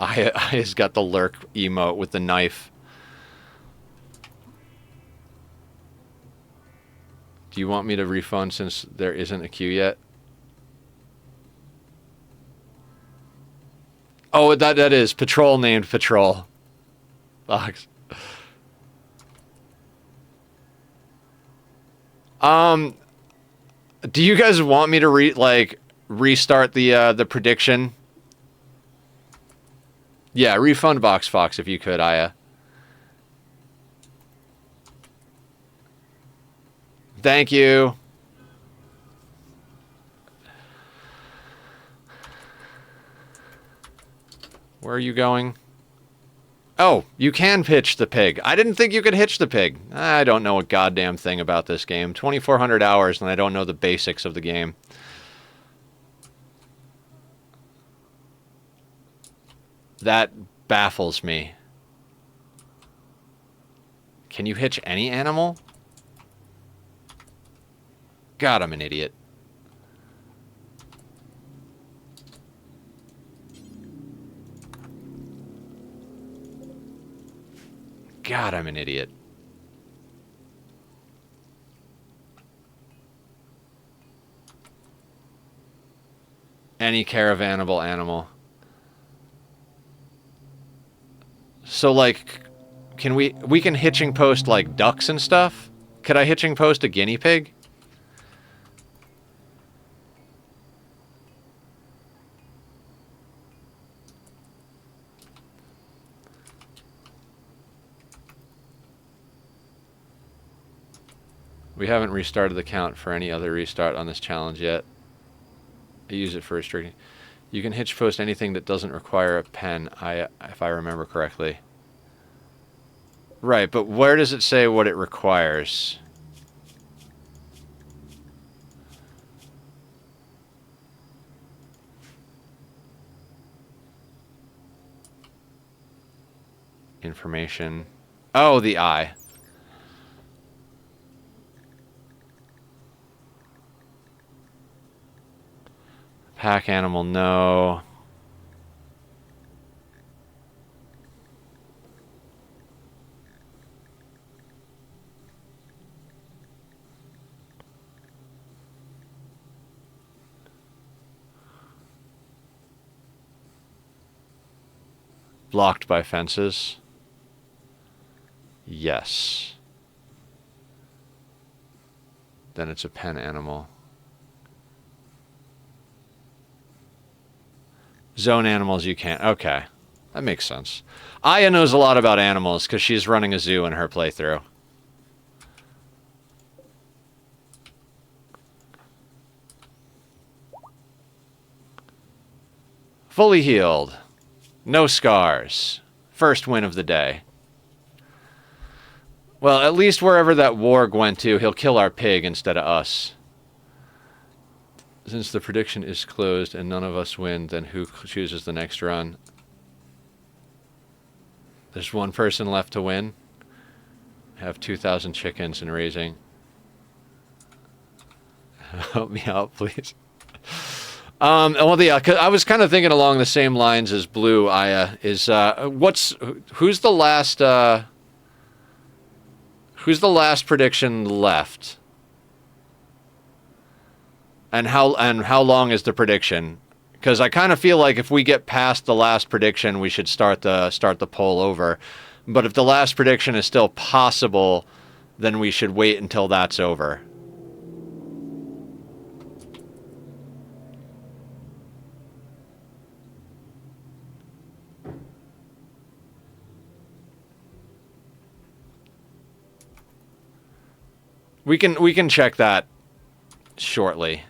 S1: Aya's got the lurk emote with the knife. Do you want me to refund since there isn't a queue yet? Oh, that is Patrol named Patrol. Fox. Do you guys want me to restart the prediction? Yeah, refund Box Fox if you could, Aya. Thank you. Where are you going? Oh, you can pitch the pig. I didn't think you could hitch the pig. I don't know a goddamn thing about this game. 2,400 hours and I don't know the basics of the game. That baffles me. Can you hitch any animal? God, I'm an idiot. God, I'm an idiot. Any caravanable animal. So, like, can we can hitching post, like, ducks and stuff? Could I hitching post a guinea pig? We haven't restarted the count for any other restart on this challenge yet. I use it for restricting. You can hitch post anything that doesn't require a pen, if I remember correctly. Right, but where does it say what it requires? Information. Oh, the eye. Pack animal, no. Blocked by fences. Yes. Then it's a pen animal. Zone animals you can't. Okay. That makes sense. Aya knows a lot about animals because she's running a zoo in her playthrough. Fully healed. No scars. First win of the day. Well, at least wherever that warg went to, he'll kill our pig instead of us. Since the prediction is closed and none of us win, then who chooses the next run? There's one person left to win. I have 2,000 chickens and raising. Help me out, please. Well, yeah, 'cause I was kind of thinking along the same lines as Blue. Aya is who's the last prediction left, and how long is the prediction? Because I kind of feel like if we get past the last prediction, we should start the poll over. But if the last prediction is still possible, then we should wait until that's over. We can check that shortly.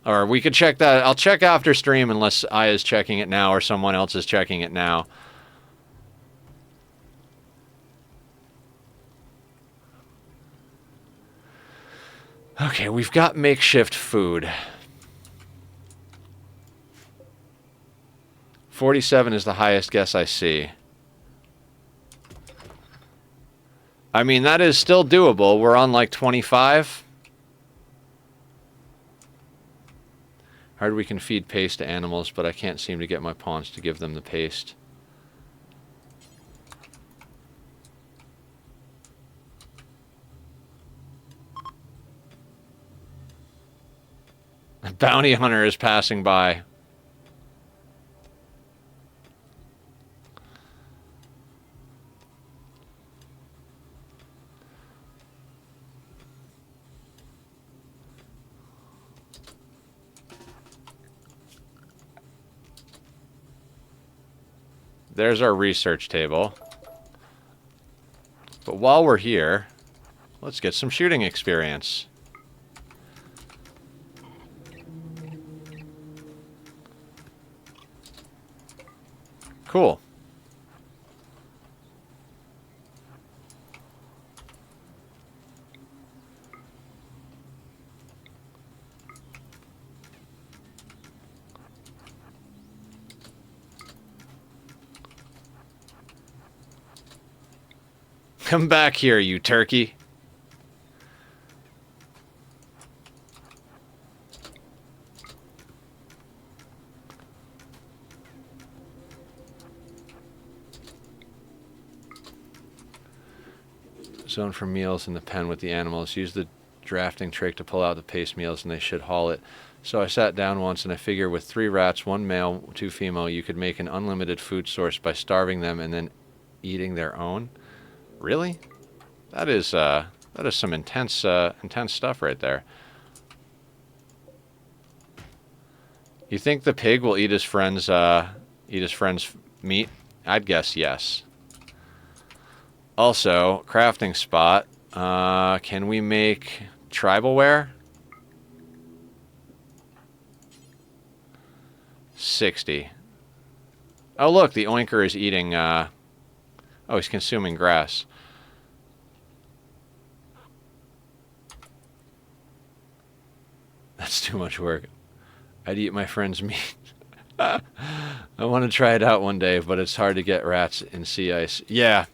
S1: Or we could check that. I'll check after stream unless Aya's checking it now or someone else is checking it now. Okay, we've got makeshift food. 47 is the highest guess I see. I mean, that is still doable. We're on like 25. Heard we can feed paste to animals, but I can't seem to get my pawns to give them the paste. A bounty hunter is passing by. There's our research table. But while we're here, let's get some shooting experience. Cool. Come back here, you turkey. Zone for meals in the pen with the animals. Use the drafting trick to pull out the paste meals and they should haul it. So I sat down once and I figure with 3 rats, 1 male, 2 female, you could make an unlimited food source by starving them and then eating their own. Really? That is some intense stuff right there. You think the pig will eat his friend's meat? I'd guess yes. Also, crafting spot. Can we make tribal wear? 60. Oh look, the oinker is eating oh, he's consuming grass. That's too much work. I'd eat my friend's meat. I want to try it out one day, but it's hard to get rats in sea ice. Yeah.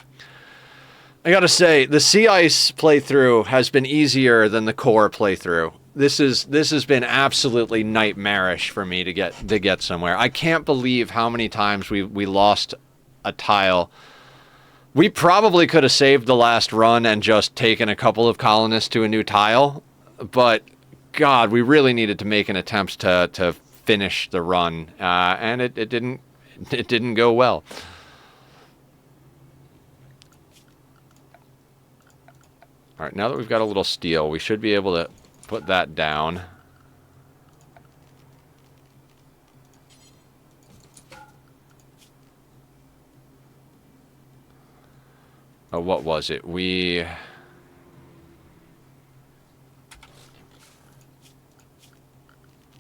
S1: I gotta say, the sea ice playthrough has been easier than the core playthrough. This has been absolutely nightmarish for me to get somewhere. I can't believe how many times we lost a tile. We probably could have saved the last run and just taken a couple of colonists to a new tile, but God, we really needed to make an attempt to finish the run, and it didn't go well. All right, now that we've got a little steel, we should be able to put that down. Oh, what was it?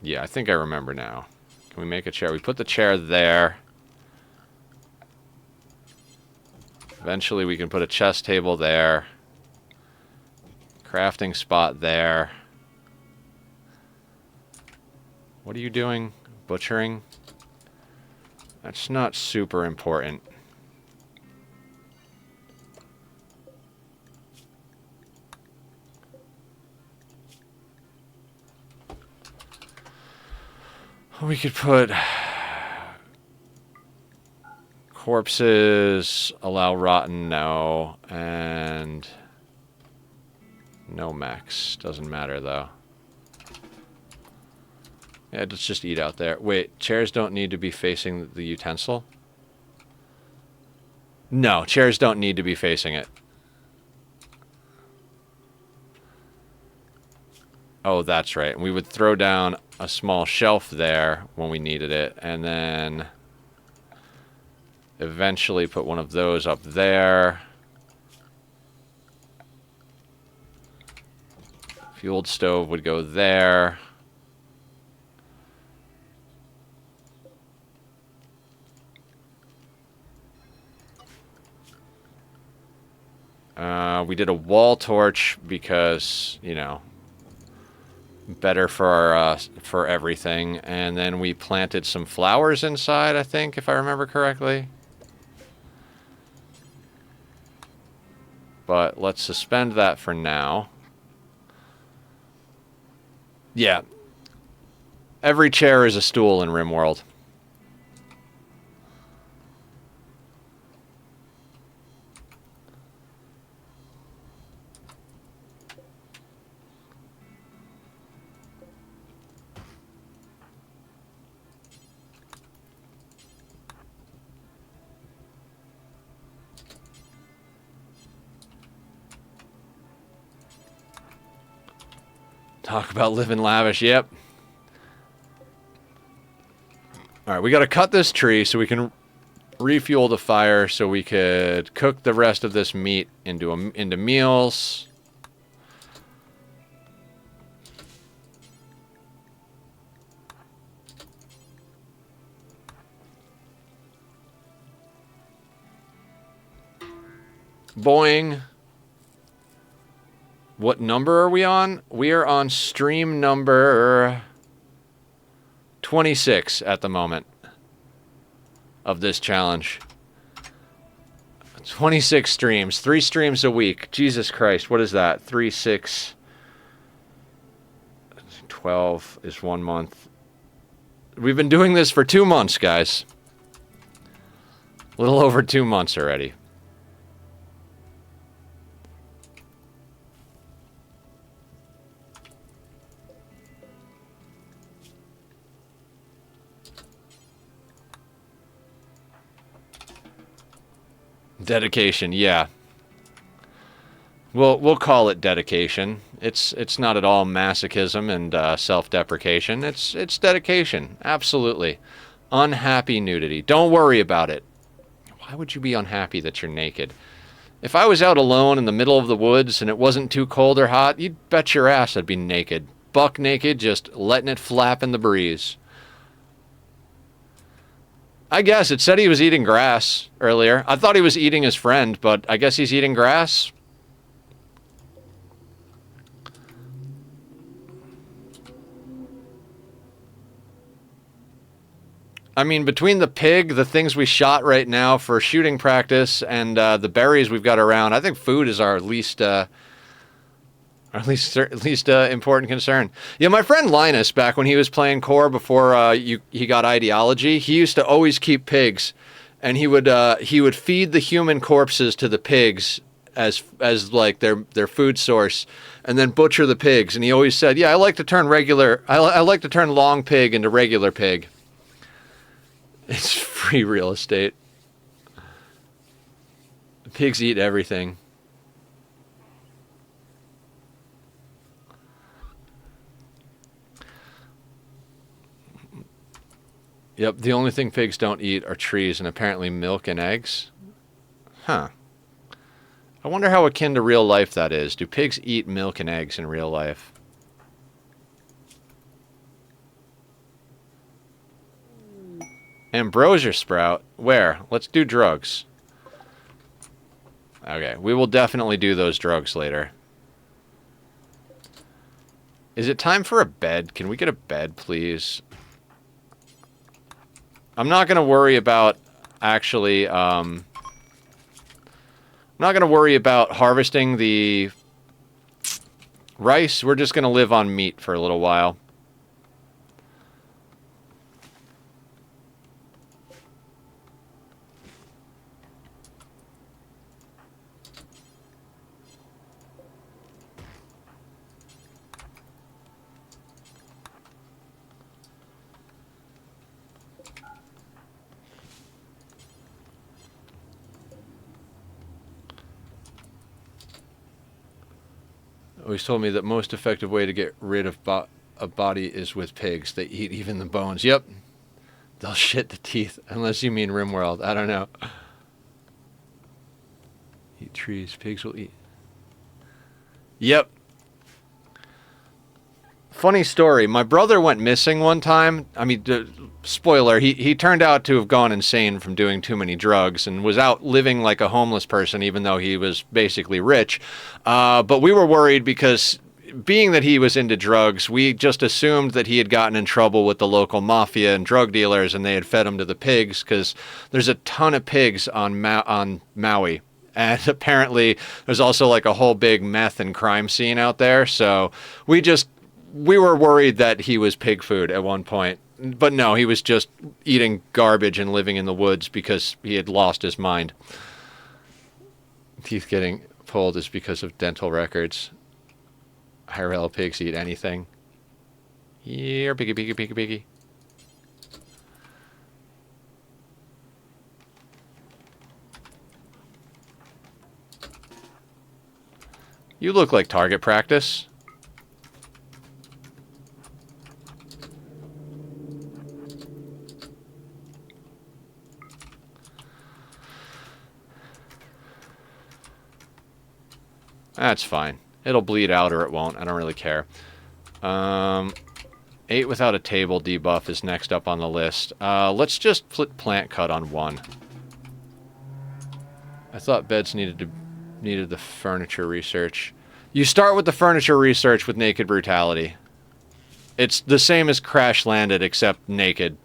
S1: Yeah, I think I remember now. Can we make a chair? We put the chair there. Eventually we can put a chess table there. Crafting spot there. What are you doing? Butchering? That's not super important. We could put corpses, allow rotten, no, and no mechs. Doesn't matter, though. Yeah, let's just eat out there. Wait, chairs don't need to be facing the utensil? No, chairs don't need to be facing it. Oh, that's right. We would throw down a small shelf there when we needed it, and then eventually put one of those up there. Fueled stove would go there. We did a wall torch because, you know, better for everything. And then we planted some flowers inside, I think, if I remember correctly. But let's suspend that for now. Yeah. Every chair is a stool in Rimworld. Talk about living lavish, yep. Alright, we gotta cut this tree so we can refuel the fire so we could cook the rest of this meat into meals. Boing. What number are we on? We are on stream number 26 at the moment of this challenge. 26 streams. 3 streams a week. Jesus Christ, what is that? 3, 6... 12 is 1 month. We've been doing this for 2 months, guys. A little over 2 months already. Dedication, yeah. We'll call it dedication. It's not at all masochism and self-deprecation. It's dedication, absolutely. Unhappy nudity. Don't worry about it. Why would you be unhappy that you're naked? If I was out alone in the middle of the woods and it wasn't too cold or hot, you'd bet your ass I'd be naked. Buck naked, just letting it flap in the breeze. I guess it said he was eating grass earlier. I thought he was eating his friend, but I guess he's eating grass. I mean, between the pig, the things we shot right now for shooting practice, and the berries we've got around, I think food is our least important concern. Yeah, my friend Linus, back when he was playing core before he got ideology, he used to always keep pigs, and he would feed the human corpses to the pigs as like their food source, and then butcher the pigs. And he always said, "Yeah, I like to turn long pig into regular pig." It's free real estate. The pigs eat everything. Yep, the only thing pigs don't eat are trees and apparently milk and eggs. Huh. I wonder how akin to real life that is. Do pigs eat milk and eggs in real life? Ambrosia sprout? Where? Let's do drugs. Okay, we will definitely do those drugs later. Is it time for a bed? Can we get a bed, please? I'm not going to worry about actually, I'm not going to worry about harvesting the rice. We're just going to live on meat for a little while. always told me that most effective way to get rid of a body is with pigs. They eat even the bones. Yep. They'll shit the teeth, unless you mean Rimworld. I don't know. Eat trees. Pigs will eat. Yep. Funny story. My brother went missing one time. I mean, spoiler, he turned out to have gone insane from doing too many drugs and was out living like a homeless person, even though he was basically rich. But we were worried because being that he was into drugs, we just assumed that he had gotten in trouble with the local mafia and drug dealers and they had fed him to the pigs, because there's a ton of pigs on Maui. And apparently there's also like a whole big meth and crime scene out there. So we were worried that he was pig food at one point. But no, he was just eating garbage and living in the woods because he had lost his mind. Teeth getting pulled is because of dental records. IRL pigs eat anything. Here, piggy, piggy, piggy, piggy. You look like target practice. That's fine. It'll bleed out or it won't. I don't really care. 8 without a table debuff is next up on the list. Let's just put plant cut on 1. I thought beds needed the furniture research. You start with the furniture research with Naked Brutality. It's the same as Crash Landed, except naked.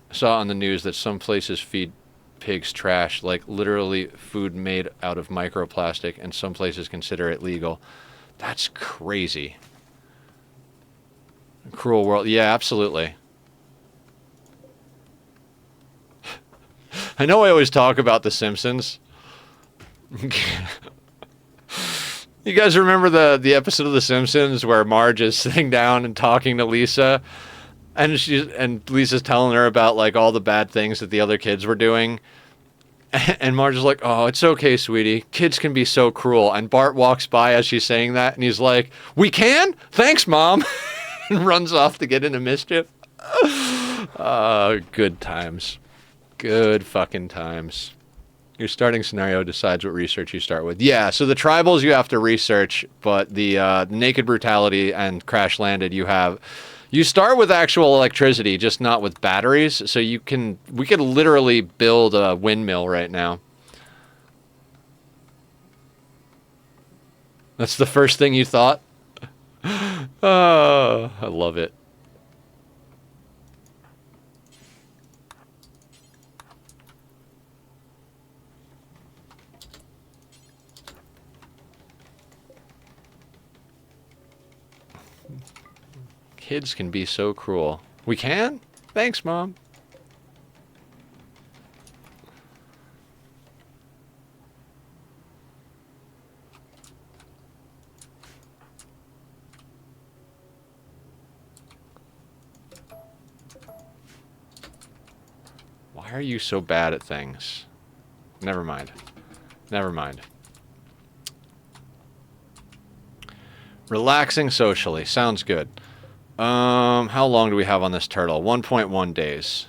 S1: I saw on the news that some places feed pigs trash, like literally food made out of microplastic, and some places consider it legal. That's crazy. Cruel world. Yeah, absolutely. I know I always talk about The Simpsons. You guys remember the episode of The Simpsons where Marge is sitting down and talking to Lisa, and Lisa's telling her about like all the bad things that the other kids were doing, and Marge is like, "Oh, it's okay, sweetie. Kids can be so cruel." And Bart walks by as she's saying that, and he's like, "We can? Thanks, Mom," and runs off to get into mischief. Good times. Good fucking times. Your starting scenario decides what research you start with. Yeah, so the tribals you have to research, but the Naked Brutality and Crash Landed you start with actual electricity, just not with batteries. So we could literally build a windmill right now. That's the first thing you thought? Oh, I love it. Kids can be so cruel. We can? Thanks, Mom. Why are you so bad at things? Never mind. Never mind. Relaxing socially. Sounds good. How long do we have on this turtle? 1.1 days.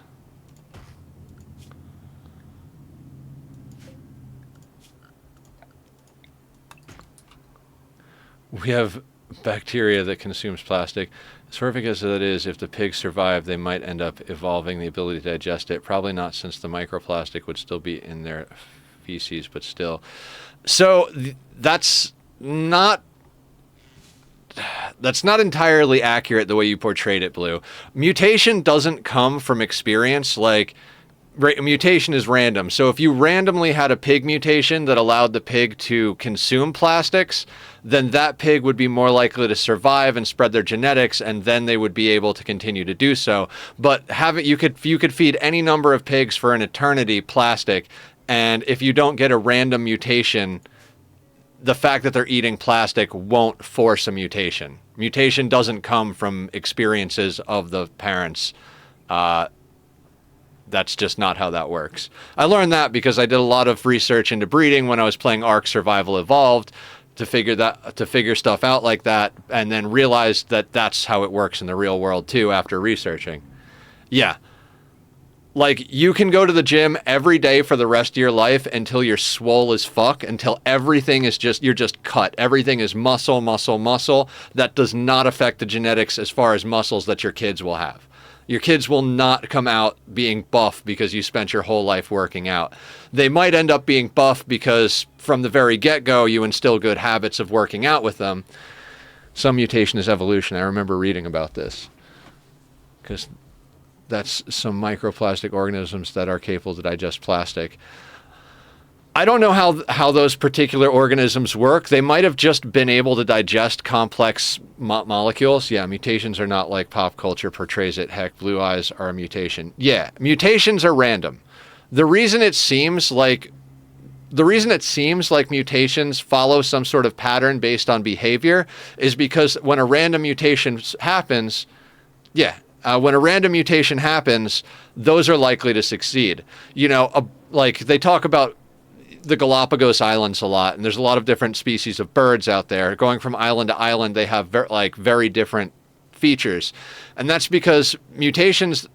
S1: We have bacteria that consumes plastic. As horrific as that is, if the pigs survive, they might end up evolving the ability to digest it. Probably not, since the microplastic would still be in their feces, but still. So that's not entirely accurate the way you portrayed it, Blue. Mutation doesn't come from experience. Like, mutation is random. So if you randomly had a pig mutation that allowed the pig to consume plastics, then that pig would be more likely to survive and spread their genetics, and then they would be able to continue to do so. But you could feed any number of pigs for an eternity plastic, and if you don't get a random mutation, the fact that they're eating plastic won't force a mutation. Mutation doesn't come from experiences of the parents. That's just not how that works. I learned that because I did a lot of research into breeding when I was playing Ark Survival Evolved. to figure stuff out like that, and then realized that that's how it works in the real world too after researching. Yeah. Like, you can go to the gym every day for the rest of your life until you're swole as fuck, until everything is just, you're just cut. Everything is muscle, muscle, muscle. That does not affect the genetics as far as muscles that your kids will have. Your kids will not come out being buff because you spent your whole life working out. They might end up being buff because from the very get-go you instill good habits of working out with them. Some mutation is evolution. I remember reading about this. Because that's some microplastic organisms that are capable to digest plastic. I don't know how those particular organisms work. They might have just been able to digest complex molecules. Yeah, mutations are not like pop culture portrays it. Heck, blue eyes are a mutation. Yeah, mutations are random. The reason it seems like mutations follow some sort of pattern based on behavior is because when a random mutation happens, those are likely to succeed. You know, like they talk about the Galapagos Islands a lot, and there's a lot of different species of birds out there. Going from island to island, they have very different features. And that's because mutations,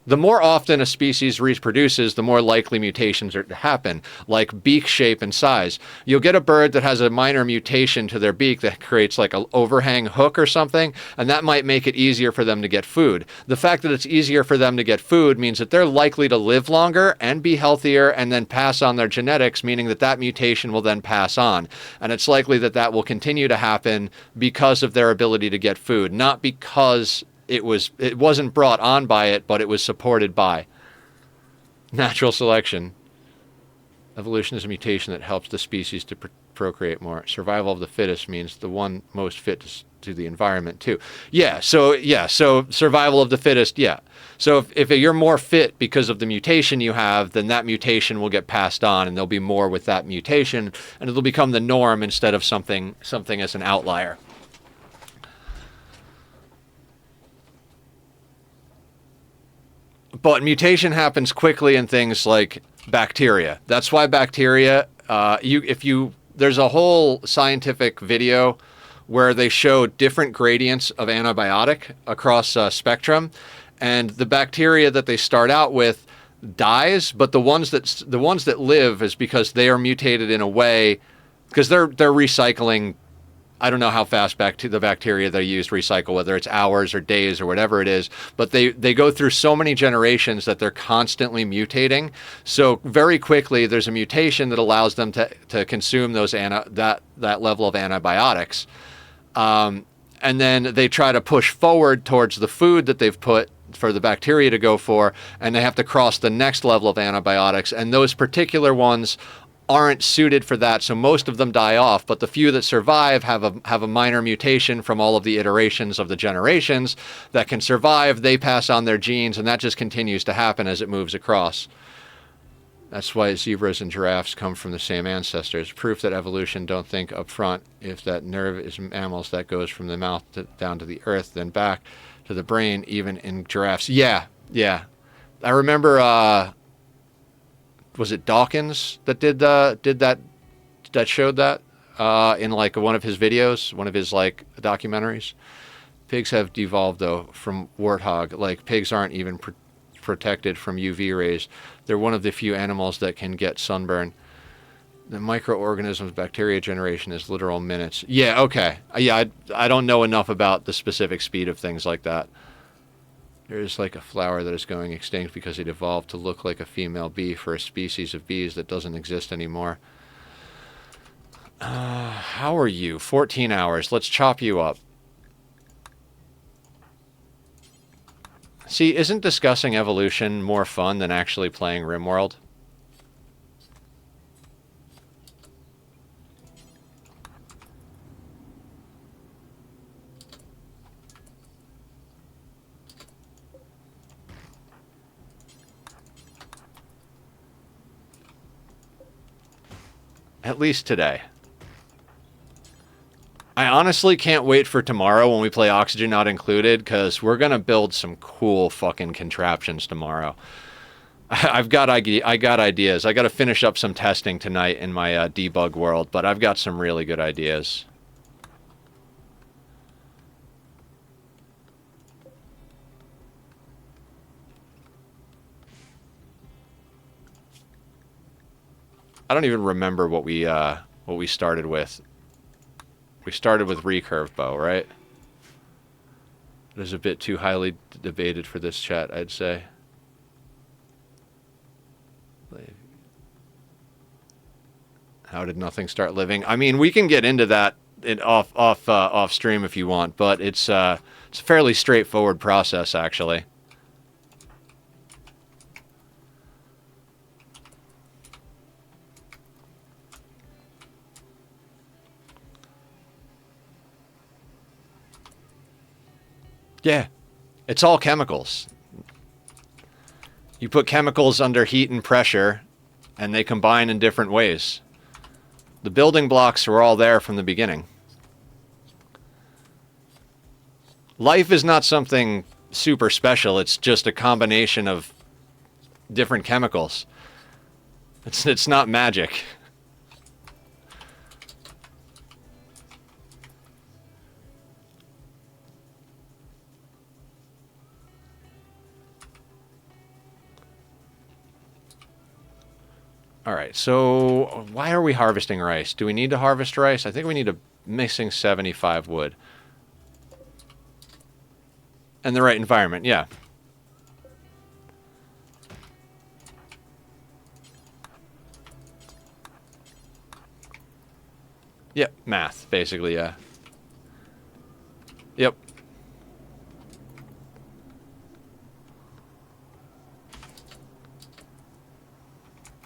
S1: the more often a species reproduces, the more likely mutations are to happen, like beak shape and size. You'll get a bird that has a minor mutation to their beak that creates like an overhang hook or something, and that might make it easier for them to get food. The fact that it's easier for them to get food means that they're likely to live longer and be healthier and then pass on their genetics, meaning that that mutation will then pass on. And it's likely that that will continue to happen because of their ability to get food, not because it wasn't brought on by it, but it was supported by natural selection. Evolution is a mutation that helps the species to procreate more. Survival of the fittest means the one most fit to the environment too. So survival of the fittest, yeah. So if you're more fit because of the mutation you have, then that mutation will get passed on and there'll be more with that mutation and it'll become the norm instead of something as an outlier. But mutation happens quickly in things like bacteria. That's why bacteria, there's a whole scientific video where they show different gradients of antibiotic across a spectrum, and the bacteria that they start out with dies, but the ones that live is because they are mutated in a way, because they're recycling. I don't know how fast the bacteria they use recycle, whether it's hours or days or whatever it is, but they go through so many generations that they're constantly mutating. So very quickly, there's a mutation that allows them to consume that level of antibiotics. And then they try to push forward towards the food that they've put for the bacteria to go for, and they have to cross the next level of antibiotics. And those particular ones aren't suited for that, so most of them die off, but the few that survive have a minor mutation from all of the iterations of the generations that can survive. They pass on their genes, and that just continues to happen as it moves across. That's why zebras and giraffes come from the same ancestors. Proof that evolution, don't think up front. If that nerve is mammals, that goes from the mouth down to the earth, then back to the brain, even in giraffes. Yeah. I remember, was it Dawkins that did that showed that in like one of his videos, one of his like documentaries? Pigs have devolved though from warthog. Like pigs aren't even protected from UV rays. They're one of the few animals that can get sunburn. The microorganisms bacteria generation is literal minutes. Yeah, okay. Yeah, I don't know enough about the specific speed of things like that. There is like a flower that is going extinct because it evolved to look like a female bee for a species of bees that doesn't exist anymore. How are you? 14 hours. Let's chop you up. See, isn't discussing evolution more fun than actually playing Rimworld? At least today. I honestly can't wait for tomorrow when we play Oxygen Not Included, because we're going to build some cool fucking contraptions tomorrow. I got ideas. I got to finish up some testing tonight in my debug world, but I've got some really good ideas. I don't even remember what we started with. We started with recurve bow, right? It is a bit too highly debated for this chat, I'd say. How did nothing start living? I mean, we can get into that off stream if you want, but it's a fairly straightforward process, actually. Yeah, it's all chemicals. You put chemicals under heat and pressure, and they combine in different ways. The building blocks were all there from the beginning. Life is not something super special. It's just a combination of different chemicals. It's not magic. All right, so why are we harvesting rice? Do we need to harvest rice? I think we need a missing 75 wood. And the right environment, yeah. Yep, math, basically, yeah. Yep.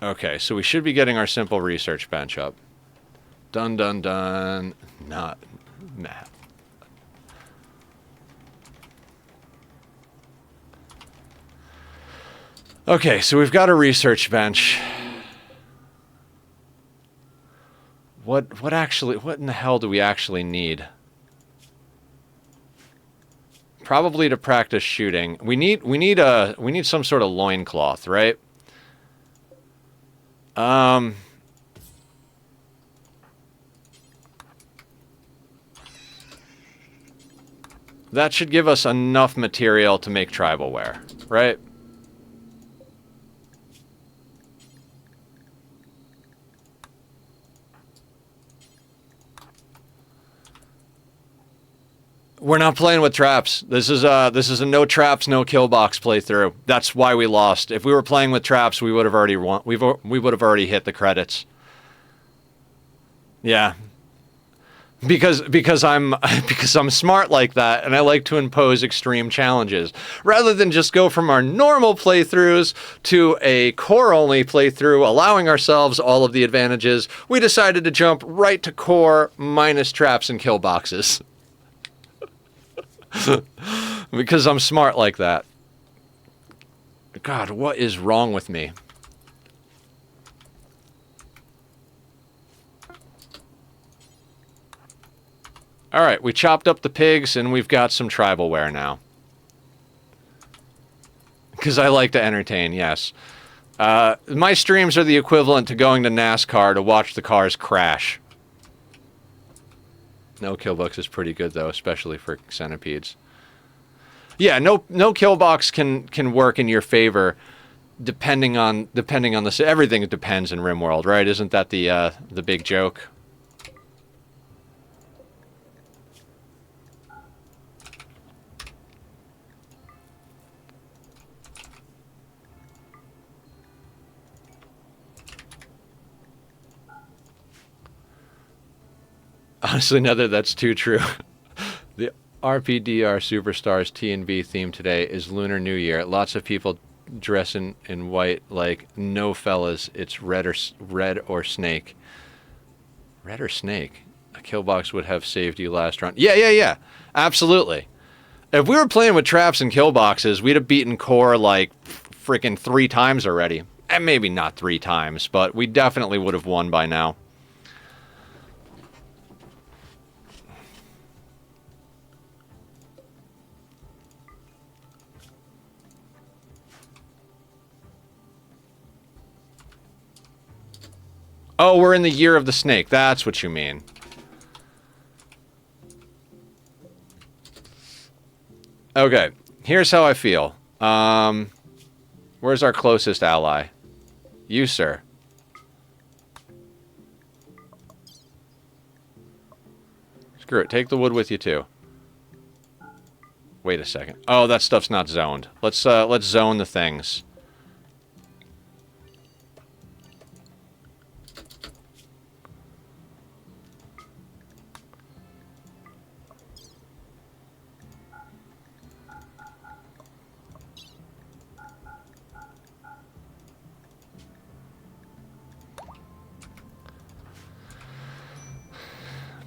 S1: Okay, so we should be getting our simple research bench up. Dun, dun, dun. Not math. Okay, so we've got a research bench. What in the hell do we actually need? Probably to practice shooting. We need some sort of loincloth, right? That should give us enough material to make tribal wear, right? We're not playing with traps. This is a no traps, no killbox playthrough. That's why we lost. If we were playing with traps, we would have already won. We would have already hit the credits. Yeah. Because I'm smart like that, and I like to impose extreme challenges rather than just go from our normal playthroughs to a core only playthrough, allowing ourselves all of the advantages. We decided to jump right to core minus traps and kill boxes. Because I'm smart like that. God, what is wrong with me? Alright, we chopped up the pigs and we've got some tribal wear now. Because I like to entertain, yes. My streams are the equivalent to going to NASCAR to watch the cars crash. No Killbox is pretty good though, especially for centipedes. Yeah, no Killbox can work in your favor, depending on the everything depends in Rimworld, right? Isn't that the big joke? Honestly, Nether, that's too true. The RPDR Superstars T&B theme today is Lunar New Year. Lots of people dress in white like, no fellas, it's red or snake. Red or snake? A killbox would have saved you last round. Yeah. Absolutely. If we were playing with traps and killboxes, we'd have beaten core like freaking 3 times already. And maybe not 3 times, but we definitely would have won by now. Oh, we're in the year of the snake. That's what you mean. Okay, here's how I feel. Where's our closest ally? You, sir. Screw it. Take the wood with you, too. Wait a second. Oh, that stuff's not zoned. Let's zone the things.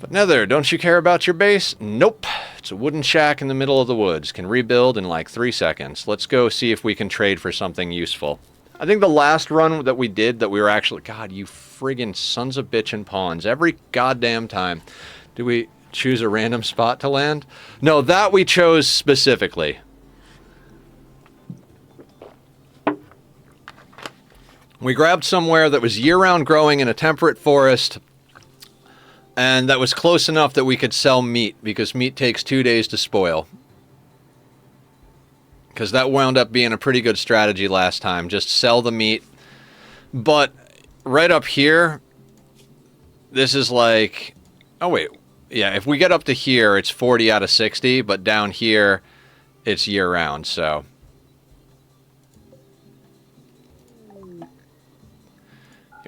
S1: But Nether, don't you care about your base? Nope. It's a wooden shack in the middle of the woods. Can rebuild in like 3 seconds. Let's go see if we can trade for something useful. I think the last run that we did that we were actually... God, you friggin' sons of bitchin' pawns. Every goddamn time. Do we choose a random spot to land? No, that we chose specifically. We grabbed somewhere that was year-round growing in a temperate forest... And that was close enough that we could sell meat, because meat takes 2 days to spoil. Because that wound up being a pretty good strategy last time. Just sell the meat. But right up here, this is like... Oh, wait. Yeah, if we get up to here, it's 40 out of 60. But down here, it's year-round, so...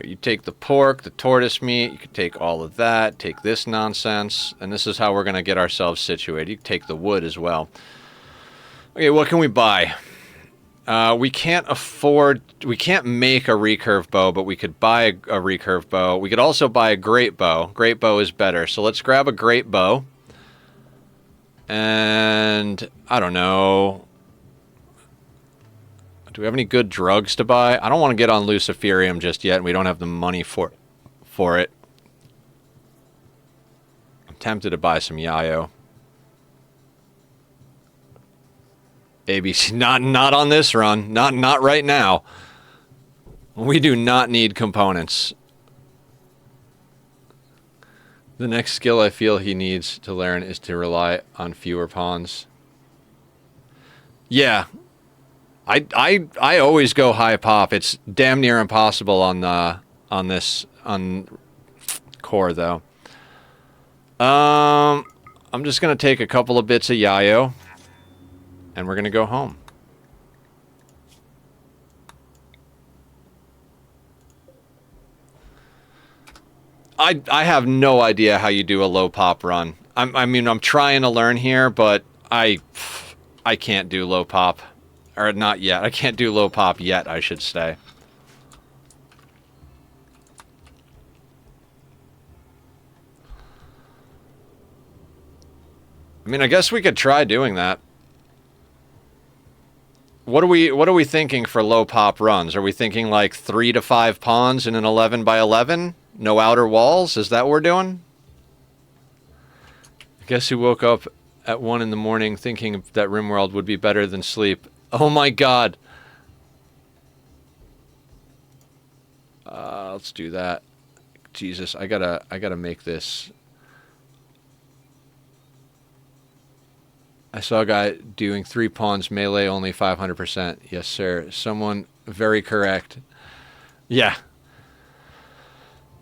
S1: You take the pork, the tortoise meat, you can take all of that, take this nonsense, and this is how we're going to get ourselves situated. You can take the wood as well. Okay, what can we buy? We can't make a recurve bow, but we could buy a recurve bow. We could also buy a great bow. Great bow is better, so let's grab a great bow. And, I don't know... Do we have any good drugs to buy? I don't want to get on Luciferium just yet, and we don't have the money for it. I'm tempted to buy some Yayo. ABC, not on this run. Not right now. We do not need components. The next skill I feel he needs to learn is to rely on fewer pawns. Yeah. I always go high pop. It's damn near impossible on core though. I'm just gonna take a couple of bits of Yayo, and we're gonna go home. I have no idea how you do a low pop run. I'm trying to learn here, but I can't do low pop. Or not yet. I can't do low pop yet, I should say. I mean, I guess we could try doing that. What are we thinking for low pop runs? Are we thinking like 3 to 5 pawns in an 11 by 11? No outer walls? Is that what we're doing? I guess who woke up at 1 in the morning thinking that Rimworld would be better than sleep. Oh my god. Let's do that. Jesus, I gotta make this. I saw a guy doing 3 pawns, melee only 500%. Yes, sir. Someone very correct. Yeah.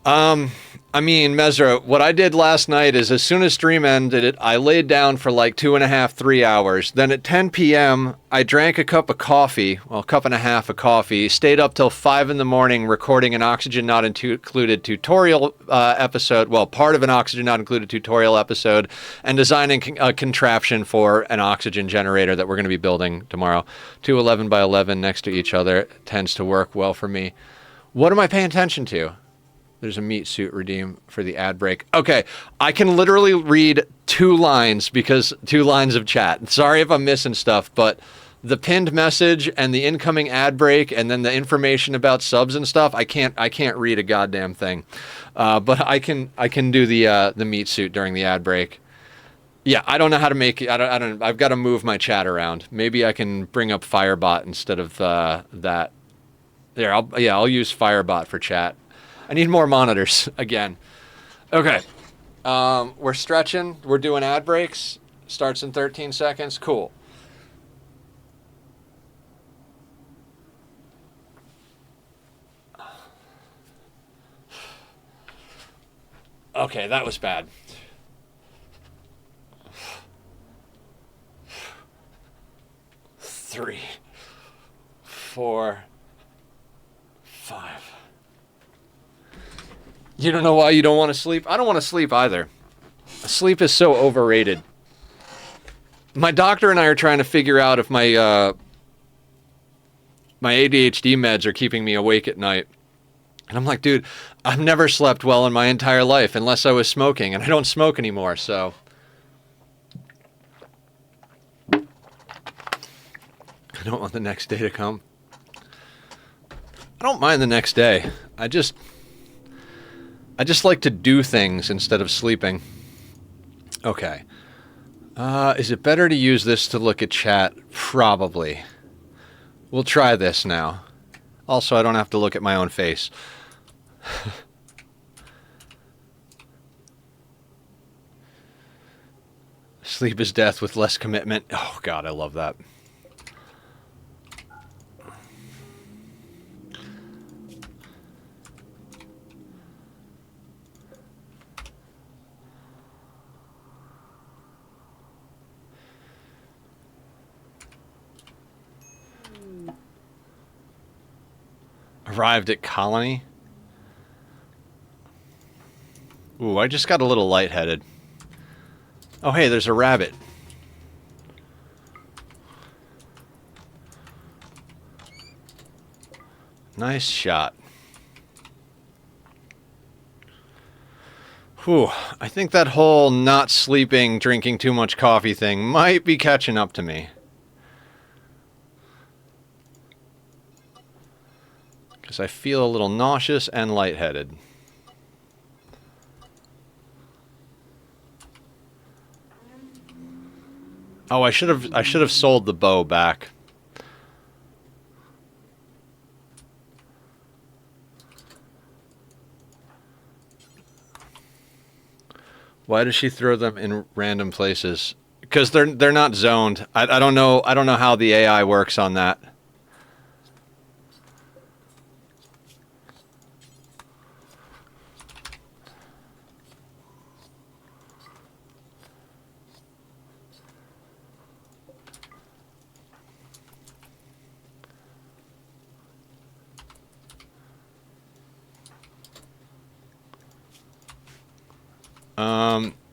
S1: I mean, Mezra, what I did last night is as soon as stream ended, I laid down for like 2.5, 3 hours. Then at 10 p.m., I drank a cup of coffee, well, a cup and a half of coffee, stayed up till 5 in the morning recording an Oxygen Not Included tutorial episode, well, part of an Oxygen Not Included tutorial episode, and designing a contraption for an oxygen generator that we're going to be building tomorrow. 2 11 by 11 next to each other tends to work well for me. What am I paying attention to? There's a meat suit redeem for the ad break. Okay, I can literally read 2 lines because 2 lines of chat. Sorry if I'm missing stuff, but the pinned message and the incoming ad break and then the information about subs and stuff, I can't read a goddamn thing. But I can do the meat suit during the ad break. Yeah, I don't know how to make it. I've got to move my chat around. Maybe I can bring up Firebot instead of that. There, I'll use Firebot for chat. I need more monitors again. Okay. We're stretching. We're doing ad breaks. Starts in 13 seconds. Cool. Okay, that was bad. 3, 4, 5. You don't know why you don't want to sleep? I don't want to sleep either. Sleep is so overrated. My doctor and I are trying to figure out if my my ADHD meds are keeping me awake at night. And I'm like, dude, I've never slept well in my entire life unless I was smoking, and I don't smoke anymore, so. I don't want the next day to come. I don't mind the next day. I just like to do things instead of sleeping. Okay. Is it better to use this to look at chat? Probably. We'll try this now. Also, I don't have to look at my own face. Sleep is death with less commitment. Oh, God, I love that. Arrived at Colony. Ooh, I just got a little lightheaded. Oh, hey, there's a rabbit. Nice shot. Whew, I think that whole not sleeping, drinking too much coffee thing might be catching up to me. Because I feel a little nauseous and lightheaded. Oh, I should have sold the bow back. Why does she throw them in random places? Because they're not zoned. I don't know how the AI works on that.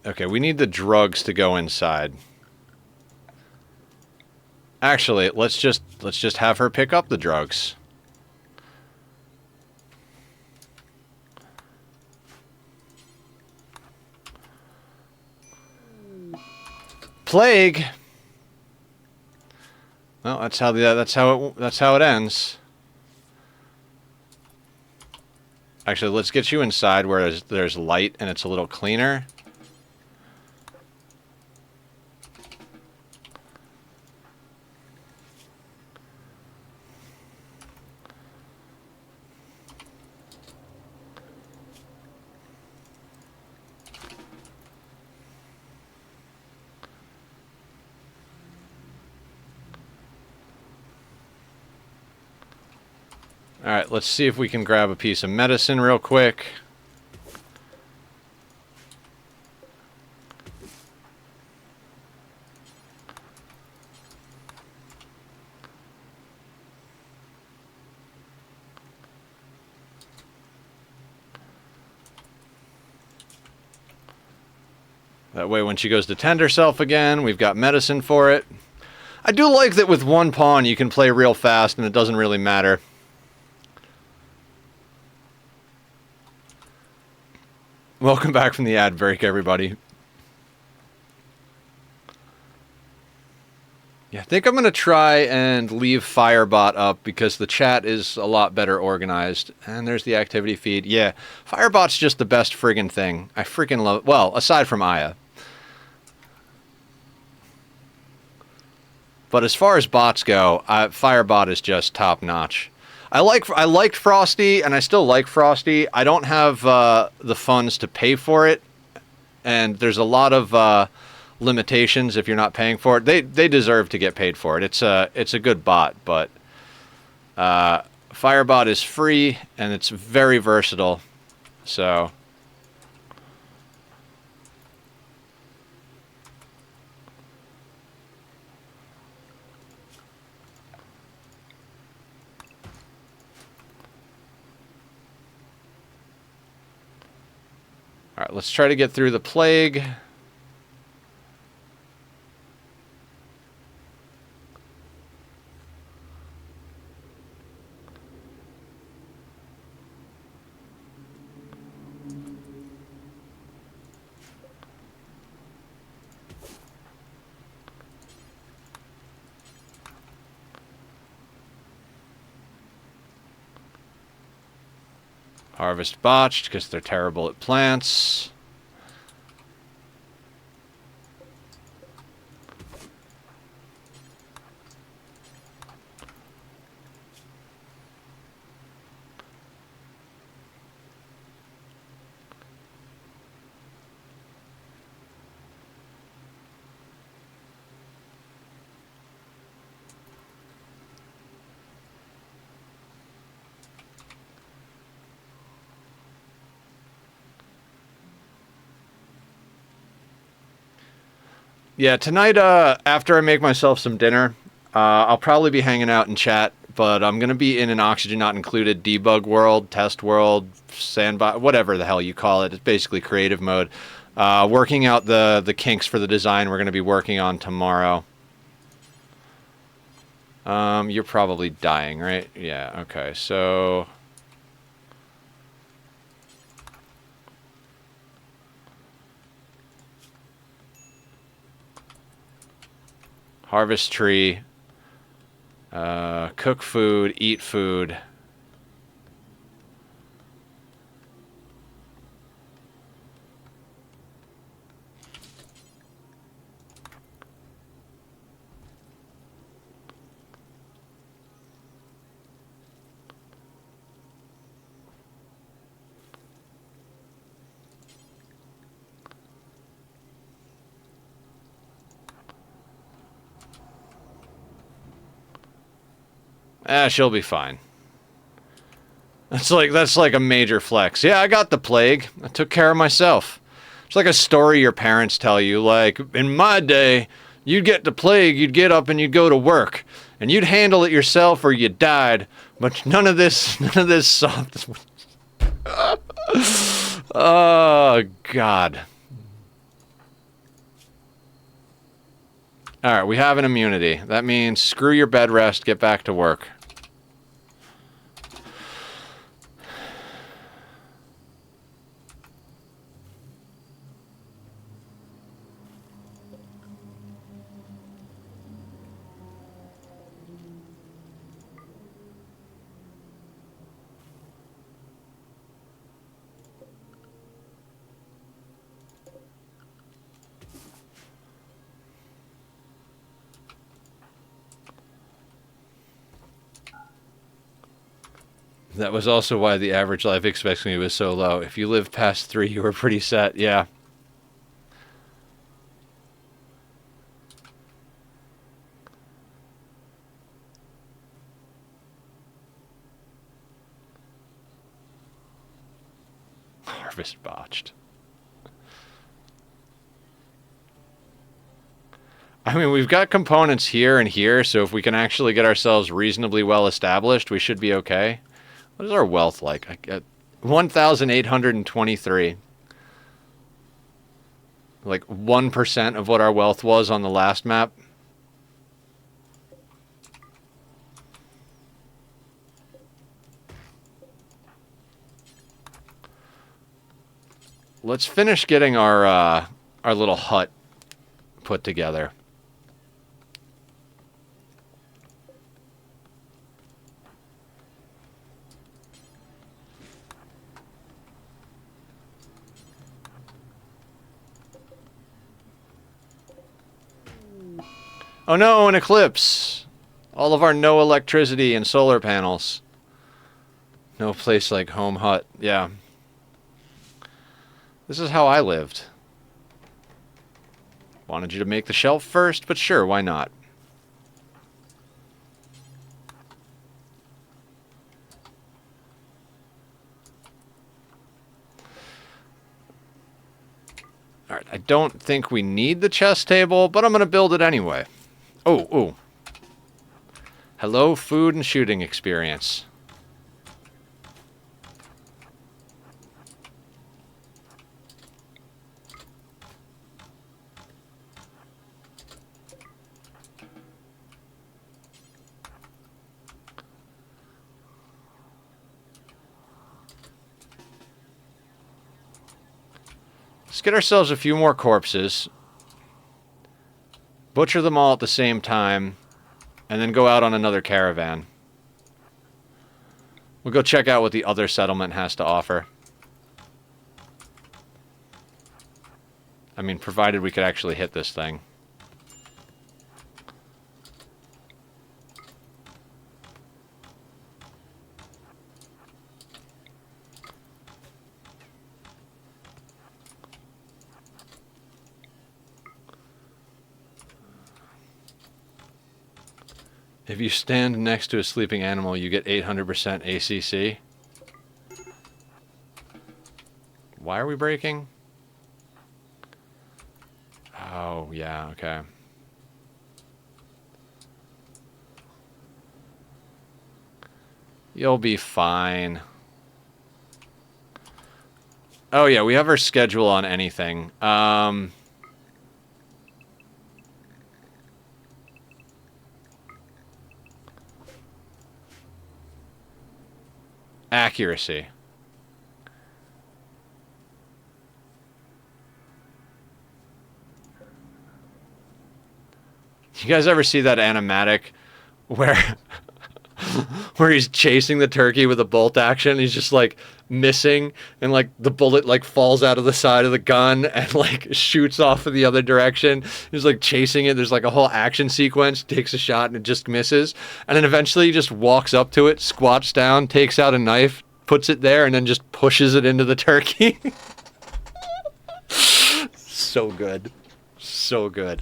S1: Okay, we need the drugs to go inside. Actually, let's just have her pick up the drugs. Plague. Well, that's how it ends. Actually, let's get you inside where there's light and it's a little cleaner. Alright, let's see if we can grab a piece of medicine real quick. That way when she goes to tend herself again, we've got medicine for it. I do like that with one pawn you can play real fast and it doesn't really matter. Welcome back from the ad break, everybody. Yeah, I think I'm going to try and leave Firebot up because the chat is a lot better organized. And there's the activity feed. Yeah, Firebot's just the best friggin' thing. I freaking love it. Well, aside from Aya. But as far as bots go, Firebot is just top-notch. I liked Frosty, and I still like Frosty. I don't have the funds to pay for it, and there's a lot of limitations if you're not paying for it. They deserve to get paid for it. It's a good bot, but Firebot is free and it's very versatile. So all right, let's try to get through the plague. Harvest botched because they're terrible at plants. Yeah, tonight, after I make myself some dinner, I'll probably be hanging out in chat, but I'm going to be in an Oxygen Not Included debug world, test world, sandbox, whatever the hell you call it. It's basically creative mode. Working out the kinks for the design we're going to be working on tomorrow. You're probably dying, right? Yeah, okay, so... Harvest tree, cook food, eat food. She'll be fine. That's like a major flex. Yeah, I got the plague. I took care of myself. It's like a story your parents tell you. Like, in my day, you'd get the plague, you'd get up and you'd go to work. And you'd handle it yourself or you died. But none of this soft... Oh, God. Alright, we have an immunity. That means screw your bed rest, get back to work. That was also why the average life expectancy was so low. If you lived past 3, you were pretty set, yeah. Harvest botched. I mean, we've got components here and here, so if we can actually get ourselves reasonably well established, we should be okay. What is our wealth like? I get 1,823. Like 1% of what our wealth was on the last map. Let's finish getting our little hut put together. Oh no, an eclipse! All of our no electricity and solar panels. No place like home hut. Yeah. This is how I lived. Wanted you to make the shelf first, but sure, why not? Alright, I don't think we need the chess table, but I'm going to build it anyway. Oh, ooh. Hello, food and shooting experience. Let's get ourselves a few more corpses. Butcher them all at the same time. And then go out on another caravan. We'll go check out what the other settlement has to offer. I mean, provided we could actually hit this thing. If you stand next to a sleeping animal, you get 800% ACC. Why are we breaking? Oh, yeah, okay. You'll be fine. Oh, yeah, we have our schedule on anything. Accuracy. You guys ever see that animatic where where he's chasing the turkey with a bolt action? He's just like missing, and like the bullet like falls out of the side of the gun and like shoots off in the other direction. He's like chasing it. There's like a whole action sequence, takes a shot and it just misses. And then eventually he just walks up to it, squats down, takes out a knife, puts it there, and then just pushes it into the turkey. So good. So good.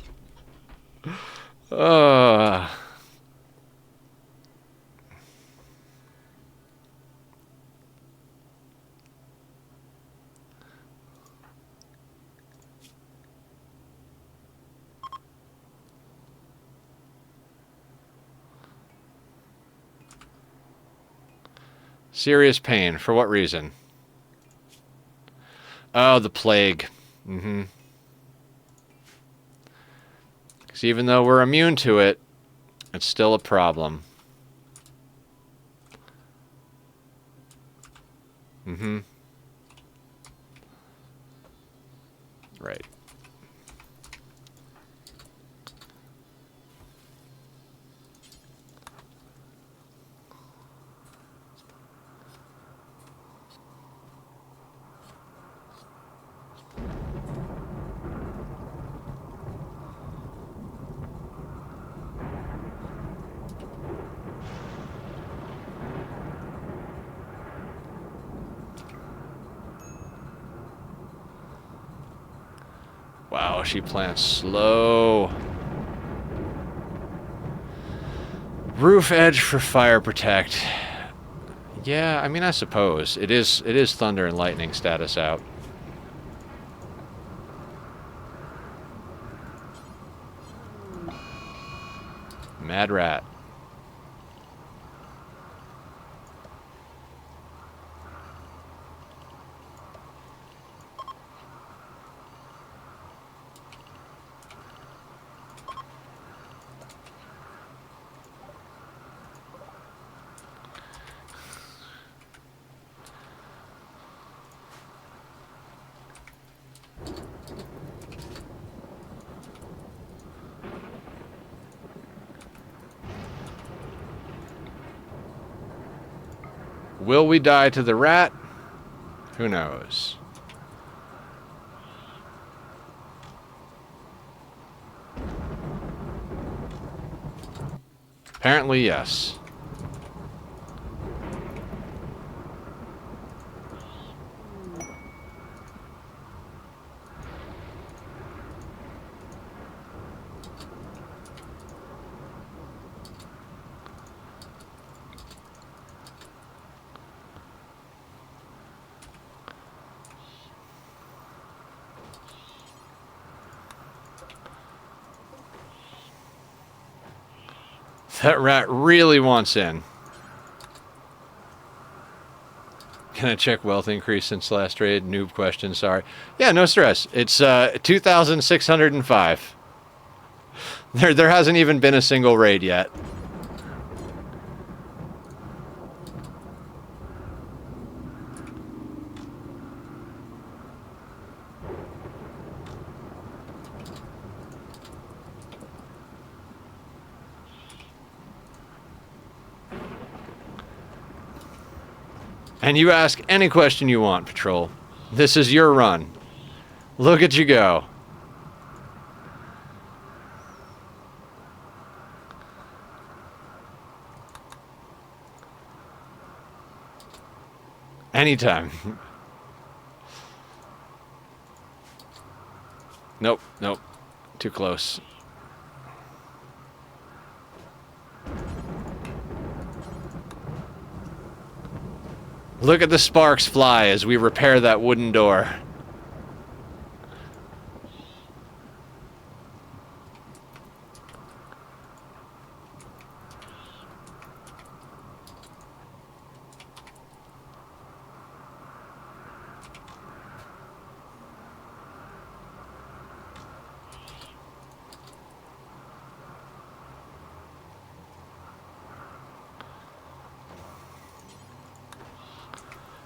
S1: Serious pain. For what reason? Oh, the plague. Mm-hmm. Because even though we're immune to it, it's still a problem. Mm-hmm. Right. Wow, she plants slow. Roof edge for fire protect. Yeah, I mean, I suppose it is thunder and lightning status out. Mad rat. Will we die to the rat? Who knows? Apparently, yes. That rat really wants in. Can I check wealth increase since last raid? Noob question, sorry. Yeah, no stress. It's 2,605. There hasn't even been a single raid yet. And you ask any question you want, Patrol. This is your run. Look at you go. Anytime. Nope, nope. Too close. Look at the sparks fly as we repair that wooden door.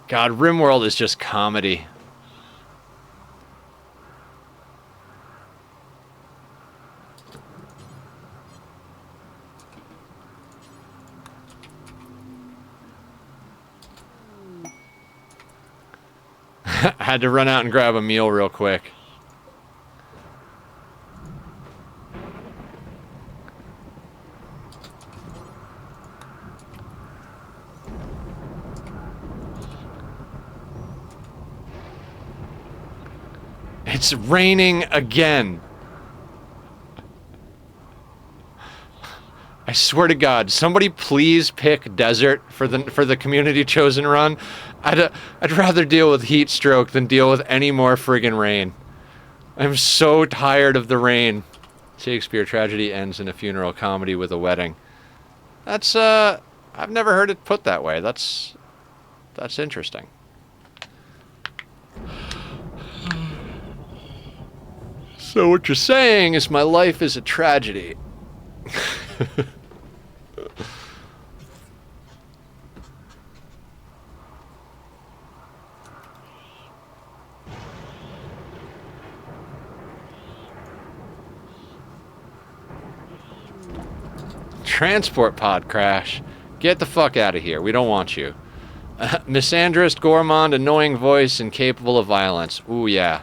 S1: God, Rimworld is just comedy. Had to run out and grab a meal real quick. It's raining again. I swear to God, somebody please pick desert for the community chosen run. I'd rather deal with heat stroke than deal with any more friggin' rain. I'm so tired of the rain. Shakespeare tragedy ends in a funeral, comedy with a wedding. That's I've never heard it put that way. That's interesting. So what you're saying is my life is a tragedy. Transport pod crash. Get the fuck out of here. We don't want you. Misandrist, gourmand, annoying voice, and capable of violence. Ooh, yeah.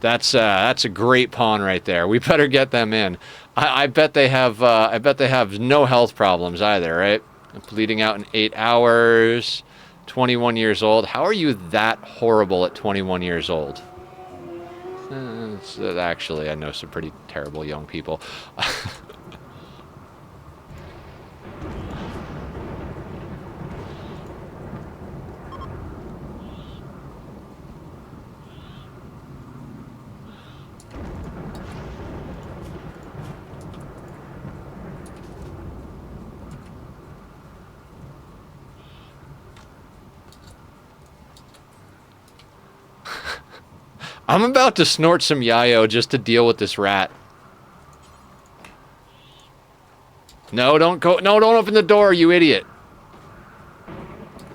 S1: That's a great pawn right there. We better get them in. I bet they have no health problems either, right? Bleeding out in 8 hours. 21 years old. How are you that horrible at 21 years old? Actually, I know some pretty terrible young people. I'm about to snort some yayo just to deal with this rat. No, don't go. No, don't open the door, you idiot.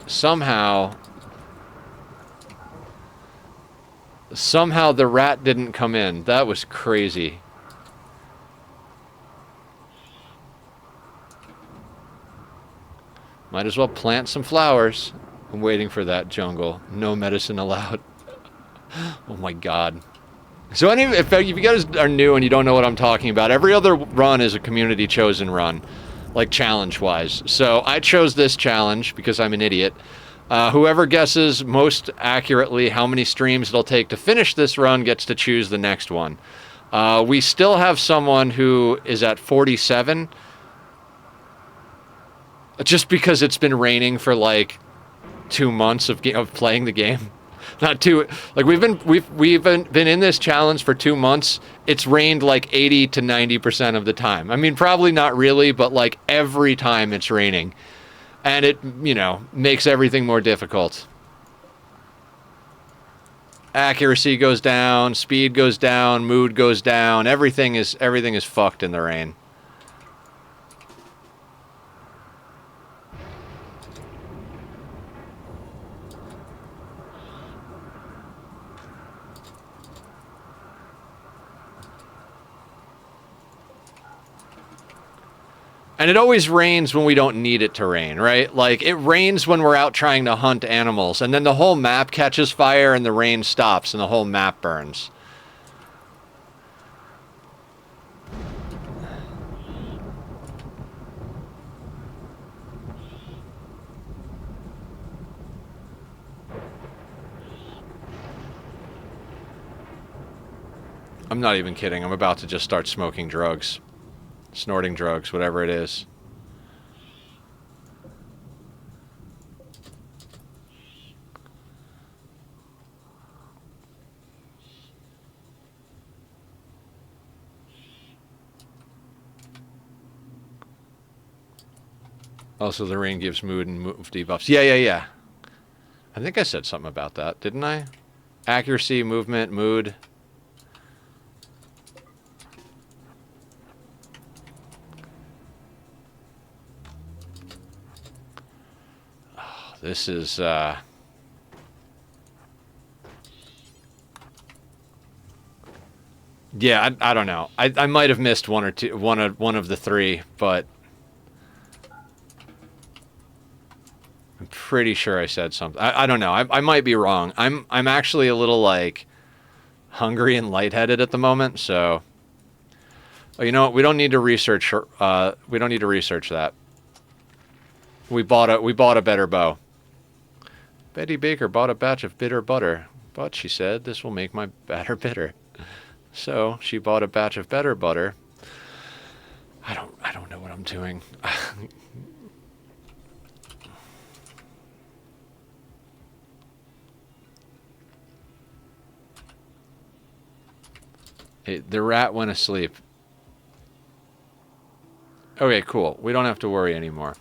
S1: Somehow the rat didn't come in. That was crazy. Might as well plant some flowers. I'm waiting for that jungle. No medicine allowed. Oh my God. So if you guys are new and you don't know what I'm talking about, every other run is a community chosen run, like challenge wise. So I chose this challenge because I'm an idiot. Whoever guesses most accurately how many streams it'll take to finish this run gets to choose the next one. We still have someone who is at 47 just because it's been raining for like 2 months of playing the game. Not two. Like we've been in this challenge for 2 months. It's rained like 80 to 90% of the time. I mean, probably not really, but like every time it's raining, and it makes everything more difficult. Accuracy goes down, speed goes down, mood goes down. Everything is fucked in the rain. And it always rains when we don't need it to rain, right? Like, it rains when we're out trying to hunt animals, and then the whole map catches fire and the rain stops and the whole map burns. I'm not even kidding. I'm about to just start smoking drugs. Snorting drugs, whatever it is. Also, the rain gives mood and move debuffs. Yeah. I think I said something about that, didn't I? Accuracy, movement, mood. Oh, this is, yeah, I don't know. I might have missed one of the three, but I'm pretty sure I said something. I don't know. I might be wrong. I'm actually a little like hungry and lightheaded at the moment, so you know what? We don't need to research. We don't need to research that. We bought a better bow. Betty Baker bought a batch of bitter butter, but she said this will make my batter bitter. So she bought a batch of better butter. I don't know what I'm doing. Hey, the rat went asleep. Okay, cool. We don't have to worry anymore.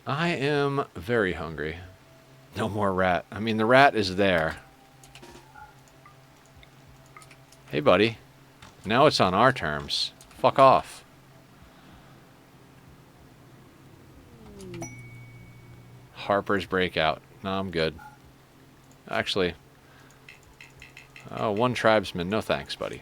S1: I am very hungry. No more rat. I mean, the rat is there. Hey, buddy. Now it's on our terms. Fuck off. Harper's breakout. No, I'm good. Actually. Oh, one tribesman. No thanks, buddy.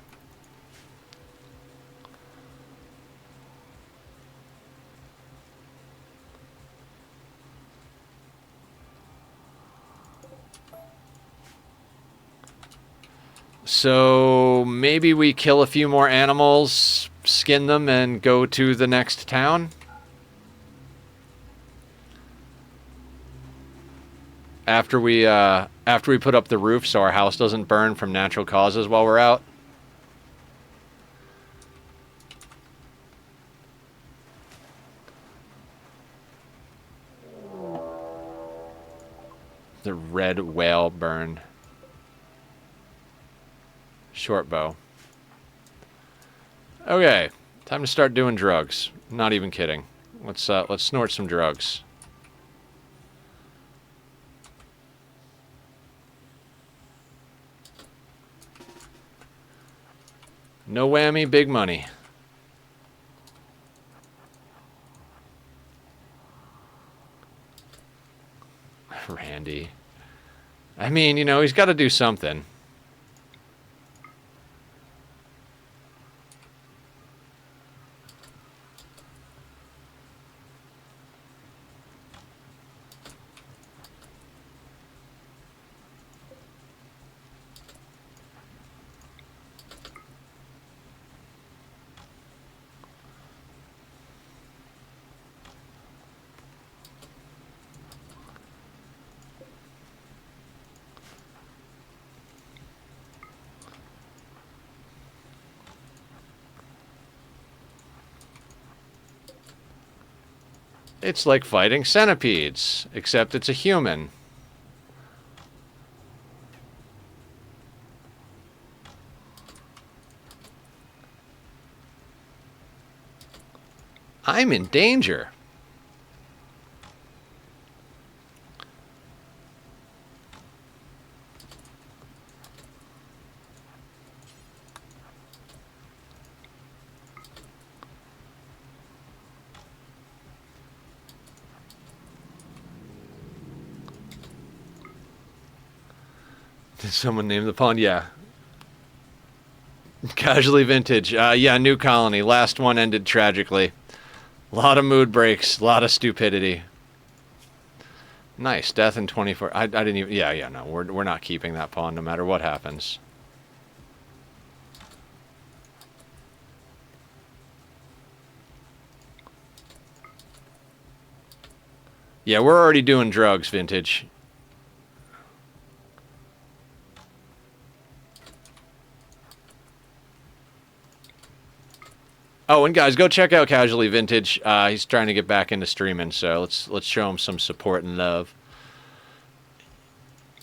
S1: So maybe we kill a few more animals, skin them, and go to the next town? After we put up the roof so our house doesn't burn from natural causes while we're out? The red whale burn. Short bow. Okay, time to start doing drugs. Not even kidding. Let's snort some drugs. No whammy, big money. Randy. I mean, you know, he's got to do something. It's like fighting centipedes, except it's a human. I'm in danger. Did someone name the pond? Yeah. Casually Vintage. Yeah, New Colony. Last one ended tragically. A lot of mood breaks. A lot of stupidity. Nice. Death in 24. I didn't even... Yeah, no. We're not keeping that pawn no matter what happens. Yeah, we're already doing drugs, Vintage. Oh, and guys, go check out Casually Vintage. He's trying to get back into streaming, so let's show him some support and love.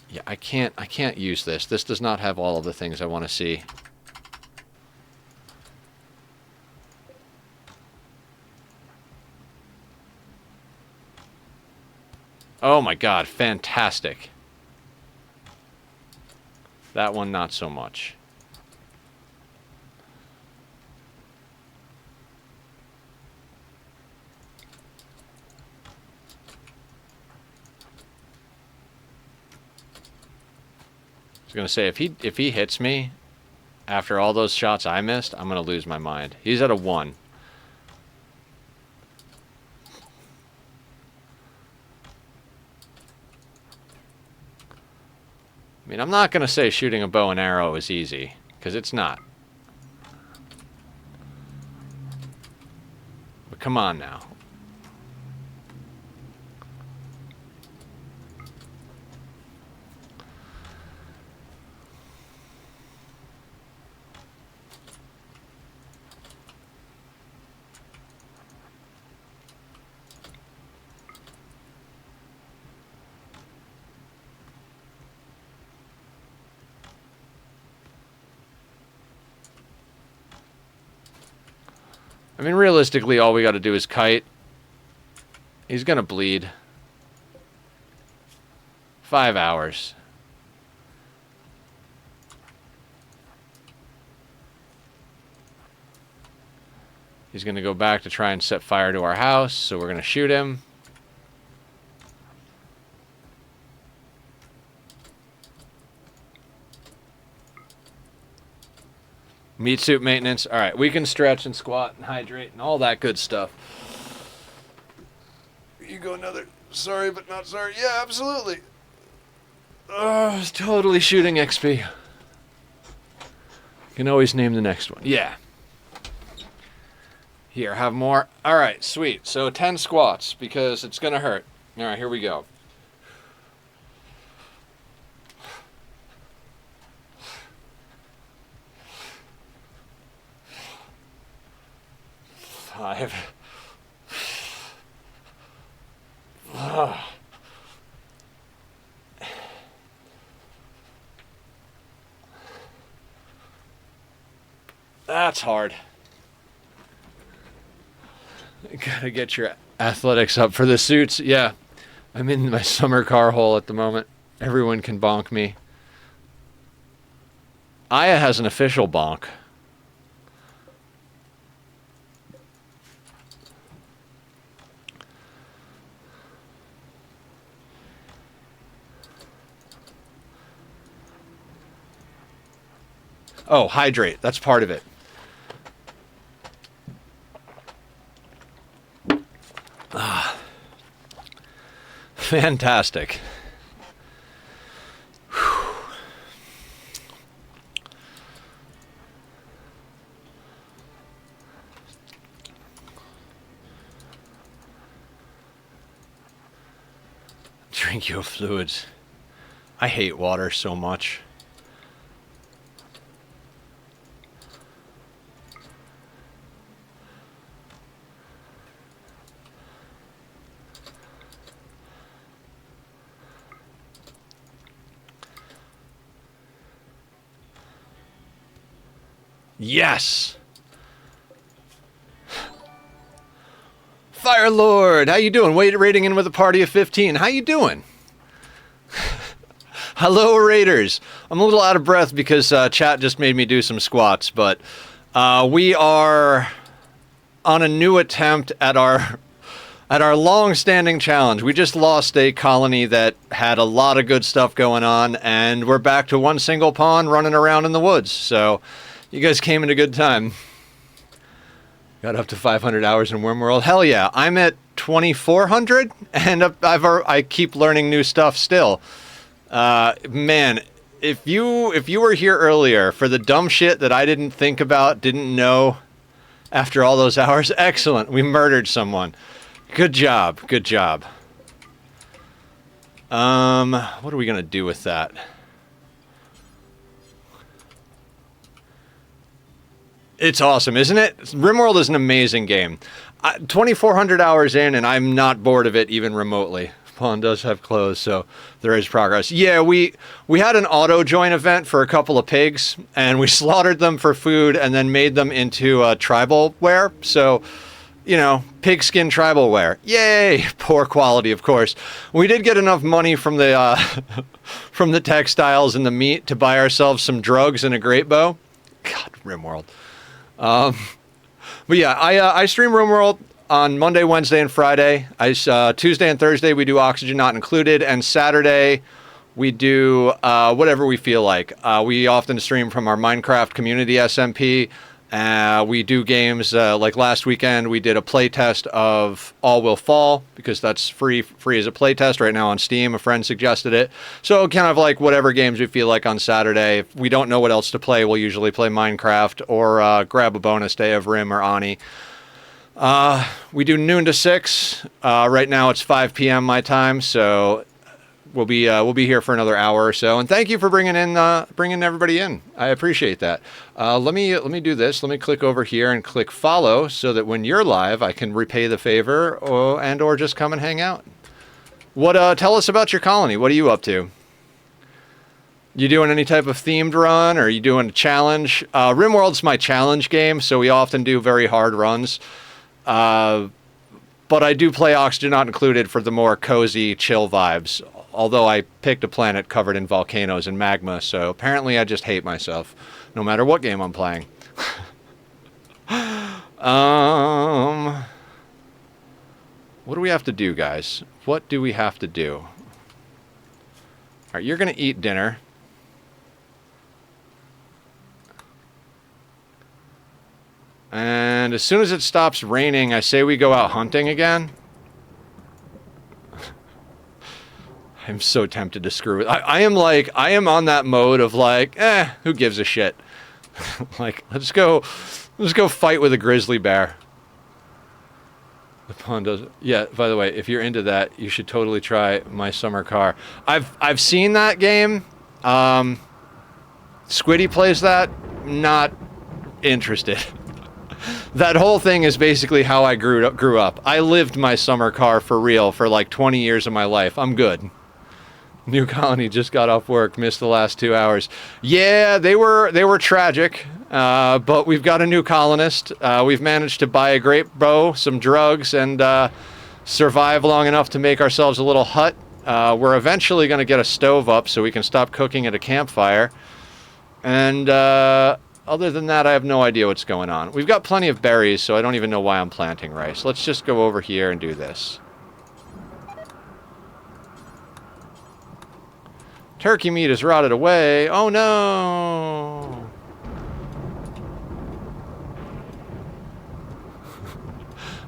S1: Yeah, I can't use this. This does not have all of the things I want to see. Oh my god, fantastic. That one, not so much. I was gonna say, if he hits me after all those shots I missed, I'm gonna lose my mind. He's at a 1. I mean, I'm not gonna say shooting a bow and arrow is easy, because it's not. But come on now. I mean, realistically, all we got to do is kite. He's going to bleed. 5 hours. He's going to go back to try and set fire to our house, so we're going to shoot him. Meat suit maintenance. All right, we can stretch and squat and hydrate and all that good stuff. You go another. Sorry, but not sorry. Yeah, absolutely. Totally shooting XP. You can always name the next one. Yeah. Here, have more. All right, sweet. So 10 squats because it's going to hurt. All right, here we go. Five. That's hard. Gotta get your athletics up for the suits. Yeah, I'm in my summer car hole at the moment. Everyone can bonk me. Aya has an official bonk. Oh, hydrate. That's part of it. Fantastic. Whew. Drink your fluids. I hate water so much. Yes! Fire Lord, how you doing? Raiding in with a party of 15. How you doing? Hello, Raiders. I'm a little out of breath because chat just made me do some squats, but we are on a new attempt at our long-standing challenge. We just lost a colony that had a lot of good stuff going on, and we're back to one single pawn running around in the woods. So you guys came at a good time. Got up to 500 hours in Rimworld. Hell yeah. I'm at 2,400, and I keep learning new stuff still. Man, if you were here earlier for the dumb shit that I didn't think about, didn't know after all those hours, excellent. We murdered someone. Good job. Good job. What are we going to do with that? It's awesome, isn't it? Rimworld is an amazing game. 2,400 hours in, and I'm not bored of it even remotely. Pawn does have clothes, so there is progress. Yeah, we had an auto-join event for a couple of pigs, and we slaughtered them for food and then made them into tribal wear. So, you know, pigskin tribal wear. Yay! Poor quality, of course. We did get enough money from the from the textiles and the meat to buy ourselves some drugs and a great bow. God, Rimworld. But yeah, I stream Rimworld on Monday, Wednesday, and Friday. Tuesday and Thursday we do Oxygen Not Included, and Saturday we do whatever we feel like. We often stream from our Minecraft community SMP. We do games like last weekend. We did a playtest of All Will Fall because that's free as a playtest right now on Steam. A friend suggested it, so kind of like whatever games we feel like on Saturday. If we don't know what else to play, we'll usually play Minecraft or grab a bonus day of Rim or Ani. We do noon to 6. Right now it's 5 p.m. my time, so we'll be here for another hour or so. And thank you for bringing everybody in. I appreciate that. Let me do this. Let me click over here and click follow so that when you're live, I can repay the favor or just come and hang out. Tell us about your colony. What are you up to? You doing any type of themed run, or are you doing a challenge? Rimworld's my challenge game, so we often do very hard runs. But I do play Oxygen Not Included for the more cozy, chill vibes. Although I picked a planet covered in volcanoes and magma, so apparently I just hate myself, no matter what game I'm playing. What do we have to do, guys? What do we have to do? All right, you're going to eat dinner. And as soon as it stops raining, I say we go out hunting again. I'm so tempted to screw it. I am on that mode of like, who gives a shit? Like, let's go fight with a grizzly bear. The pawn does. Yeah, by the way, if you're into that, you should totally try My Summer Car. I've seen that game. Squiddy plays that. Not interested. That whole thing is basically how I grew up. I lived My Summer Car for real for like 20 years of my life. I'm good. New colony just got off work, missed the last 2 hours. Yeah, they were tragic, but we've got a new colonist. We've managed to buy a great bow, some drugs, and survive long enough to make ourselves a little hut. We're eventually going to get a stove up so we can stop cooking at a campfire. And other than that, I have no idea what's going on. We've got plenty of berries, so I don't even know why I'm planting rice. Let's just go over here and do this. Turkey meat is rotted away. Oh no!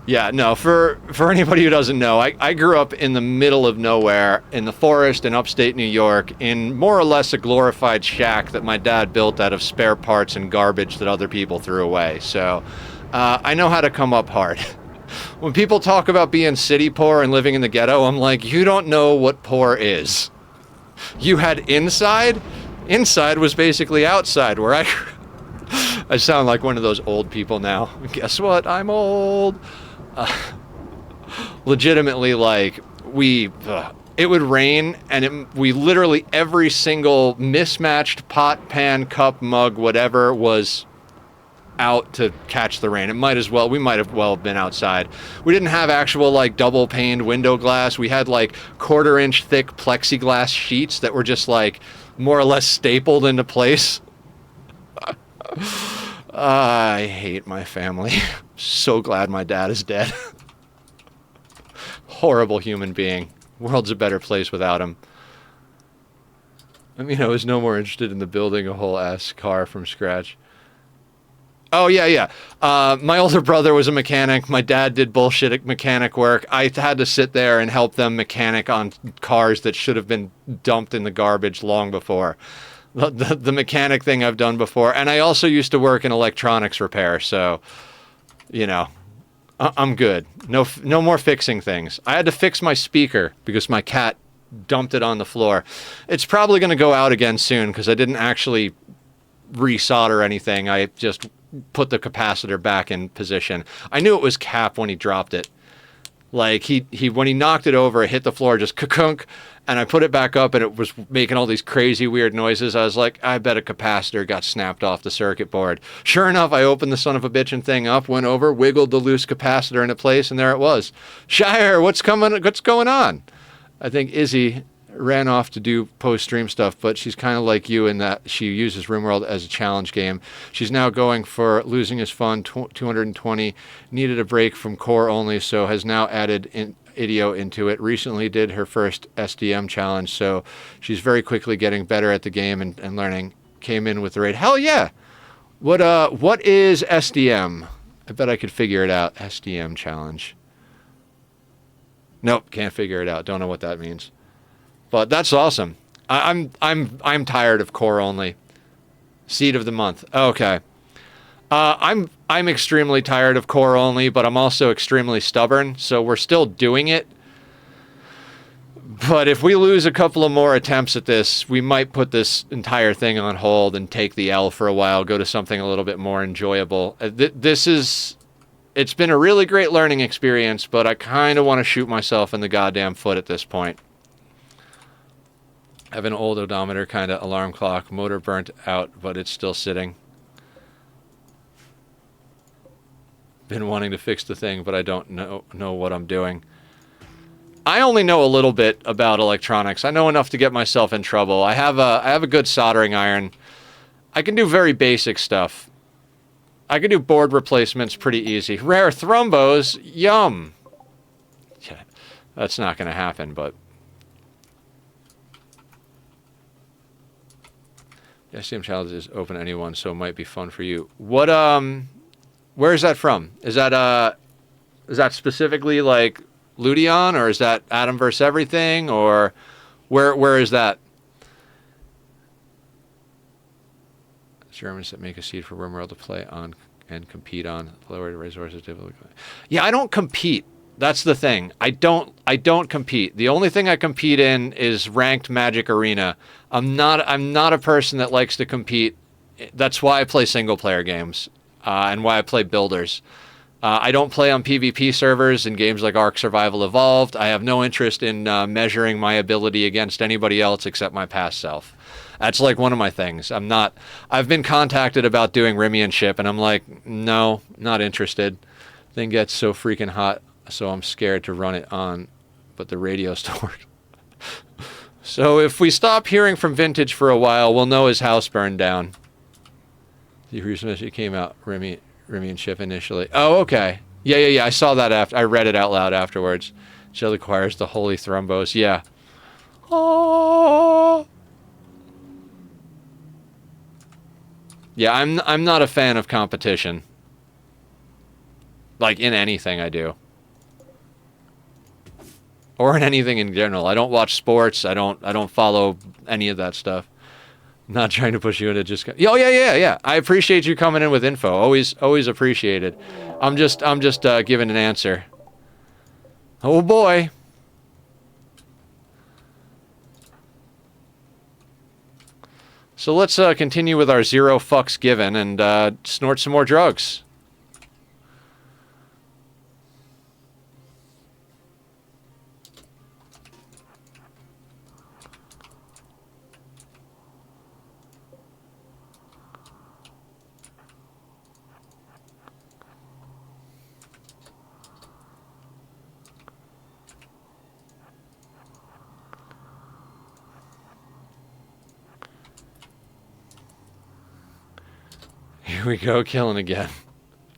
S1: Yeah, no, for anybody who doesn't know, I grew up in the middle of nowhere, in the forest in upstate New York, in more or less a glorified shack that my dad built out of spare parts and garbage that other people threw away. So, I know how to come up hard. When people talk about being city poor and living in the ghetto, I'm like, you don't know what poor is. You had inside? Inside was basically outside where I sound like one of those old people now. Guess what? I'm old. Legitimately, like, it would rain, and we literally, every single mismatched pot, pan, cup, mug, whatever, was out to catch the rain. We might have well been outside. We didn't have actual like double paned window glass. We had like 1/4-inch thick plexiglass sheets that were just like more or less stapled into place. I hate my family. So glad my dad is dead. Horrible human being. World's a better place without him. I mean, I was no more interested in the building a whole ass car from scratch. Oh, yeah. My older brother was a mechanic. My dad did bullshit mechanic work. I had to sit there and help them mechanic on cars that should have been dumped in the garbage long before. The mechanic thing I've done before. And I also used to work in electronics repair, so, you know, I'm good. No more fixing things. I had to fix my speaker because my cat dumped it on the floor. It's probably going to go out again soon because I didn't actually resolder anything. I just put the capacitor back in position. I knew it was cap when he dropped it. Like he when he knocked it over, it hit the floor, just ka-kunk, and I put it back up and it was making all these crazy weird noises. I was like, I bet a capacitor got snapped off the circuit board. Sure enough, I opened the son of a bitchin' thing up, went over, wiggled the loose capacitor into place, and there it was. Shire, what's going on? I think Izzy ran off to do post-stream stuff, but she's kind of like you in that she uses Rimworld as a challenge game. She's now going for losing is fun, 220, needed a break from core only, so has now added IDEO into it. Recently did her first SDM challenge, so she's very quickly getting better at the game and learning. Came in with the raid. Hell yeah! What is SDM? I bet I could figure it out. SDM challenge. Nope, can't figure it out. Don't know what that means. But that's awesome. I'm tired of core only. Seed of the month. Okay. I'm extremely tired of core only, but I'm also extremely stubborn, so we're still doing it. But if we lose a couple of more attempts at this, we might put this entire thing on hold and take the L for a while, go to something a little bit more enjoyable. It's been a really great learning experience, but I kind of want to shoot myself in the goddamn foot at this point. I have an old odometer kind of alarm clock. Motor burnt out, but it's still sitting. Been wanting to fix the thing, but I don't know what I'm doing. I only know a little bit about electronics. I know enough to get myself in trouble. I have a good soldering iron. I can do very basic stuff. I can do board replacements pretty easy. Rare thrombos, yum. Yeah, that's not going to happen, but the SDM challenge is open to anyone, so it might be fun for you. What where is that from? Is that specifically like Ludion, or is that Adam vs. Everything, or where is that? Germans that make a seed for Rimworld to play on and compete on. Lower resources difficult. Yeah, I don't compete. That's the thing. I don't compete. The only thing I compete in is ranked Magic Arena. I'm not a person that likes to compete. That's why I play single player games, and why I play builders. I don't play on PvP servers in games like Ark Survival Evolved. I have no interest in measuring my ability against anybody else except my past self. That's like one of my things. I've been contacted about doing Rimworld, and I'm like, no, not interested. Thing gets so freaking hot, so I'm scared to run it on, but the radio still works. So if we stop hearing from Vintage for a while, we'll know his house burned down. The reason it came out, Rimworld initially. Oh, okay. Yeah. I saw that after. I read it out loud afterwards. Shell acquires the holy thrombos. Yeah. Oh. Yeah, I'm not a fan of competition. Like in anything I do. Or in anything in general. I don't watch sports. I don't follow any of that stuff. I'm not trying to push you into just. Oh yeah. I appreciate you coming in with info. Always appreciated. I'm just giving an answer. Oh boy. So let's continue with our 0 fucks given and snort some more drugs. Here we go, killing again.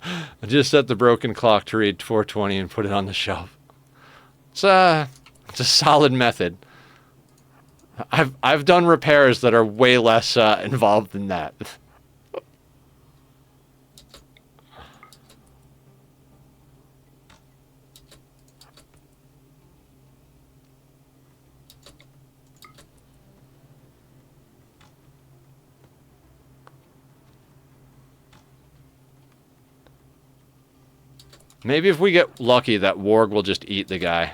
S1: I just set the broken clock to read 4:20 and put it on the shelf. It's a solid method. I've done repairs that are way less involved than that. Maybe if we get lucky, that warg will just eat the guy.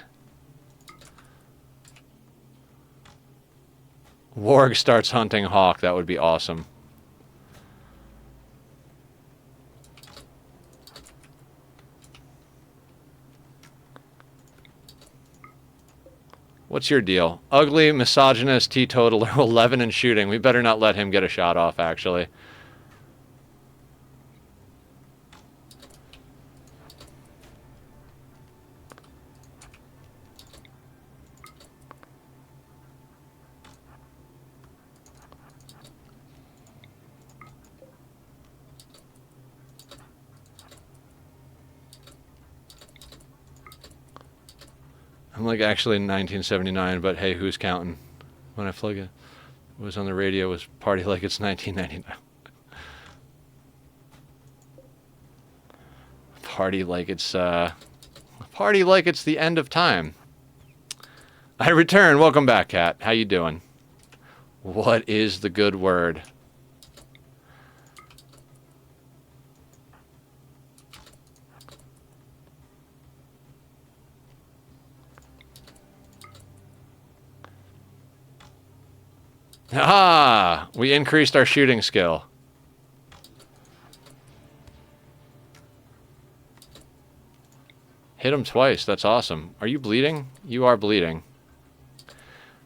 S1: Warg starts hunting Hawk. That would be awesome. What's your deal? Ugly, misogynist, teetotaler, 11 in shooting. We better not let him get a shot off, actually. I'm like actually in 1979, but hey, who's counting? When I plug it was on the radio, was party like it's 1999. Party like it's the end of time. I return. Welcome back, Kat. How you doing? What is the good word? Ah, we increased our shooting skill. Hit him twice. That's awesome. Are you bleeding? You are bleeding.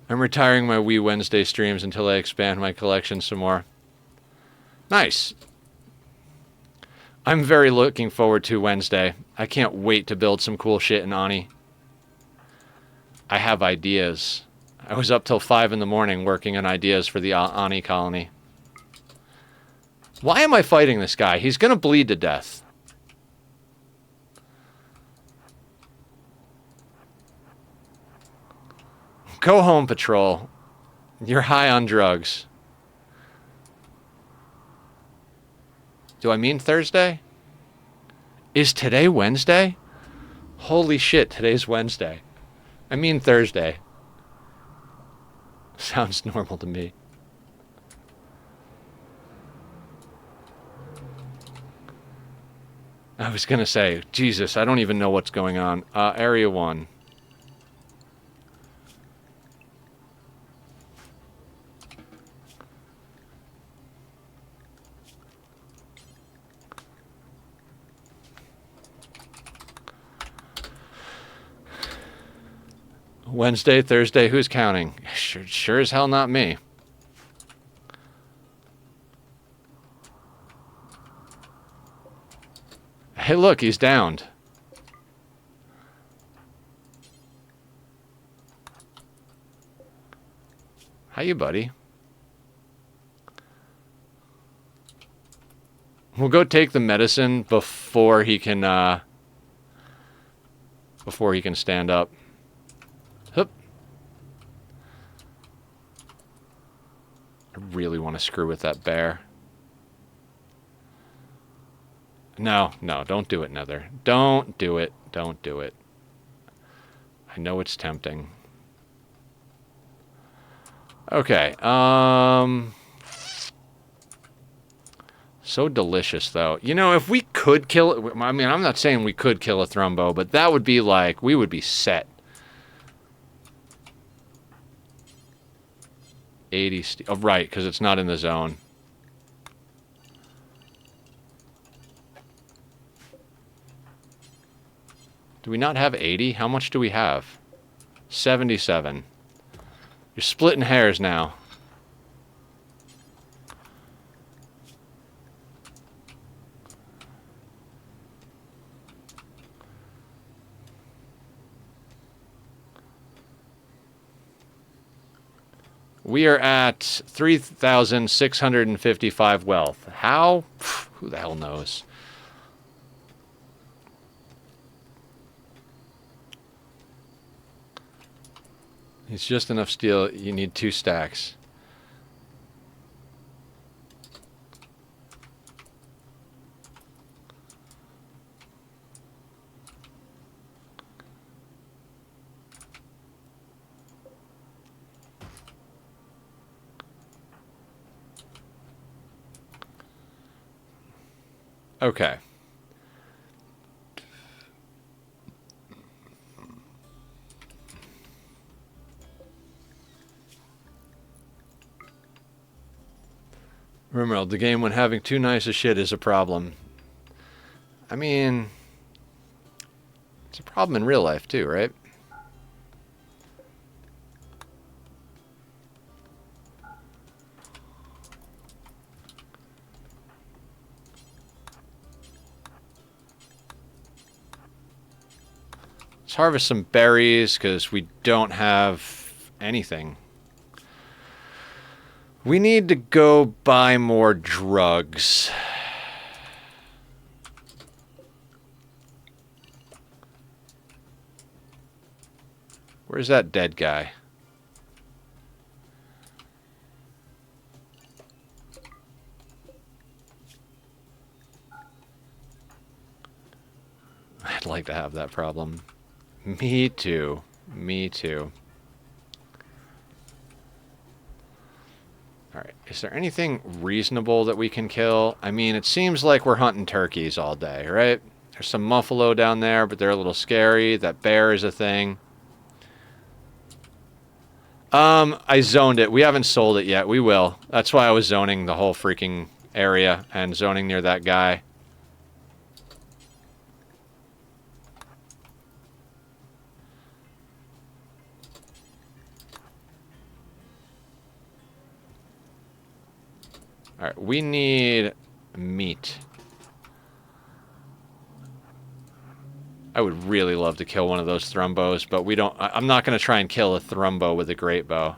S1: I'm retiring my Wii Wednesday streams until I expand my collection some more. Nice. I'm very looking forward to Wednesday. I can't wait to build some cool shit in Ani. I have ideas. I was up till 5 in the morning working on ideas for the Ani colony. Why am I fighting this guy? He's gonna bleed to death. Go home, Patrol. You're high on drugs. Do I mean Thursday? Is today Wednesday? Holy shit, today's Wednesday. I mean Thursday. Sounds normal to me. I was gonna say, Jesus, I don't even know what's going on. Area 1. Wednesday, Thursday, who's counting? Sure as hell not me. Hey, look, he's downed. How you, buddy? We'll go take the medicine before he can stand up. Hup. I really want to screw with that bear. No, don't do it, Nether. Don't do it. Don't do it. I know it's tempting. Okay, so delicious, though. You know, if we could kill it... I mean, I'm not saying we could kill a Thrumbo, but that would be like... We would be set. 80... Oh, right, because it's not in the zone. Do we not have 80? How much do we have? 77. You're splitting hairs now. We are at 3,655 wealth. How? Who the hell knows? It's just enough steel. You need 2 stacks. Okay. Rimworld, the game when having too nice a shit is a problem. I mean, it's a problem in real life too, right? Let's harvest some berries because we don't have anything. We need to go buy more drugs. Where's that dead guy? I'd like to have that problem. Me too. Me too. Alright, is there anything reasonable that we can kill? I mean, it seems like we're hunting turkeys all day, right? There's some muffalo down there, but they're a little scary. That bear is a thing. I zoned it. We haven't sold it yet. We will. That's why I was zoning the whole freaking area and zoning near that guy. Alright, we need meat. I would really love to kill one of those thrumbos, but we don't... I'm not going to try and kill a thrumbo with a great bow.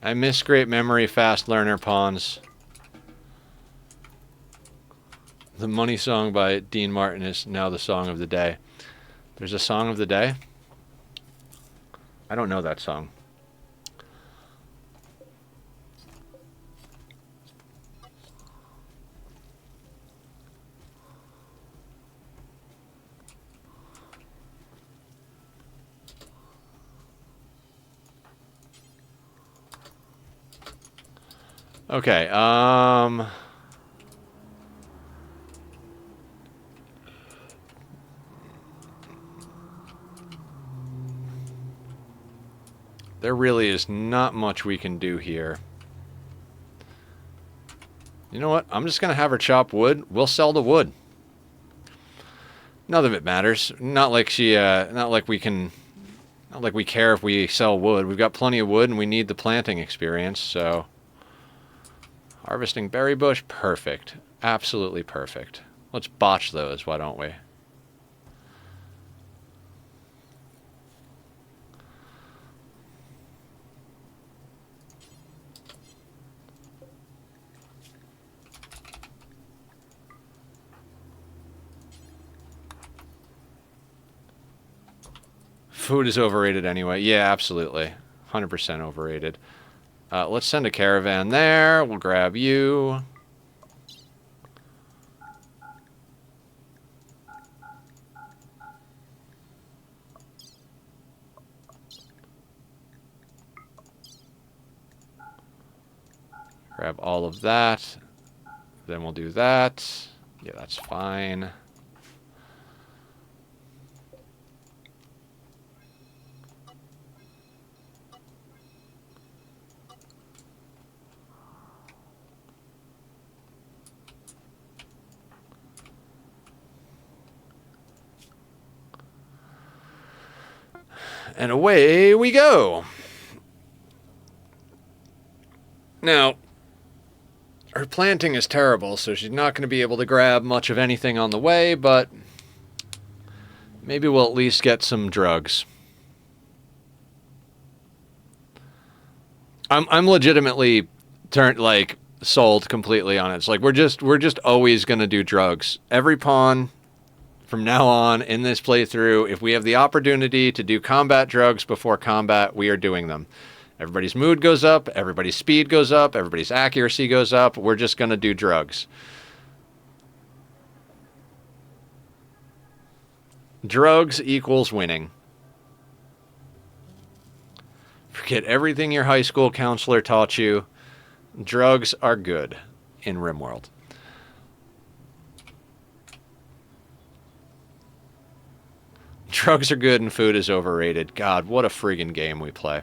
S1: I miss great memory, fast learner pawns. The Money Song by Dean Martin is now the song of the day. There's a song of the day? I don't know that song. Okay, there really is not much we can do here. You know what? I'm just going to have her chop wood. We'll sell the wood. None of it matters. Not like she, not like we care if we sell wood. We've got plenty of wood and we need the planting experience, so... Harvesting berry bush, perfect. Absolutely perfect. Let's botch those, why don't we? Food is overrated anyway. Yeah, absolutely. 100% overrated. Let's send a caravan there. We'll grab you. Grab all of that. Then we'll do that. Yeah, that's fine. And away we go. Now, her planting is terrible, so she's not going to be able to grab much of anything on the way, but maybe we'll at least get some drugs. I'm legitimately sold completely on it. It's like we're just always going to do drugs. Every pawn from now on in this playthrough, if we have the opportunity to do combat drugs before combat, we are doing them. Everybody's mood goes up, everybody's speed goes up, everybody's accuracy goes up. We're just going to do drugs. Drugs equals winning. Forget everything your high school counselor taught you. Drugs are good in Rimworld. Drugs are good and food is overrated. God, what a friggin' game we play.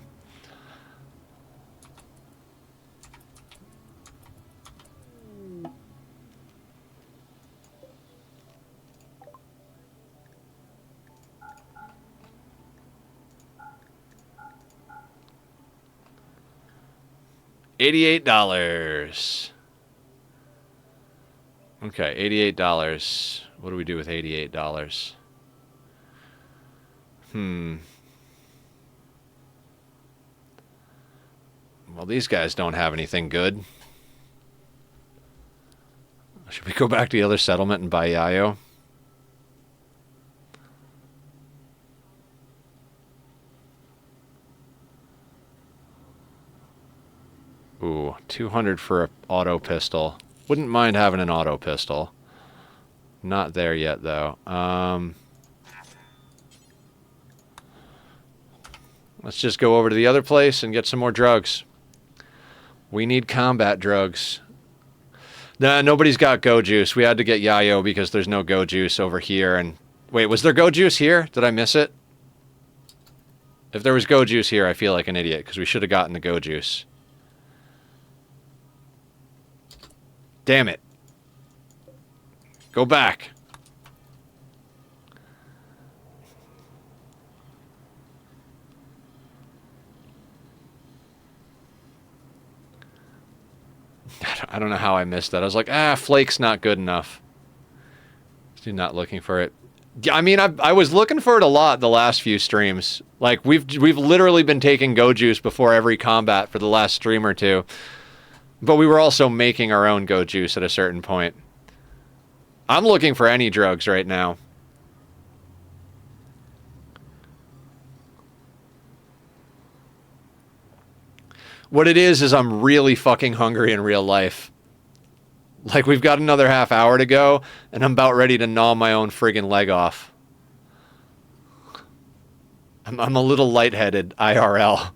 S1: $88. Okay, $88. What do we do with $88? Well, these guys don't have anything good. Should we go back to the other settlement and buy Yayo? Ooh, 200 for an auto pistol. Wouldn't mind having an auto pistol. Not there yet, though. Let's just go over to the other place and get some more drugs. We need combat drugs. Nah, nobody's got go juice. We had to get Yayo because there's no go juice over here. And wait, was there go juice here? Did I miss it? If there was go juice here, I feel like an idiot because we should have gotten the go juice. Damn it. Go back. I don't know how I missed that. I was like, flake's not good enough. Still not looking for it. I mean, I was looking for it a lot the last few streams. Like, we've literally been taking go juice before every combat for the last stream or two. But we were also making our own go juice at a certain point. I'm looking for any drugs right now. What it is I'm really fucking hungry in real life. Like, we've got another half hour to go, and I'm about ready to gnaw my own friggin' leg off. I'm a little lightheaded, IRL.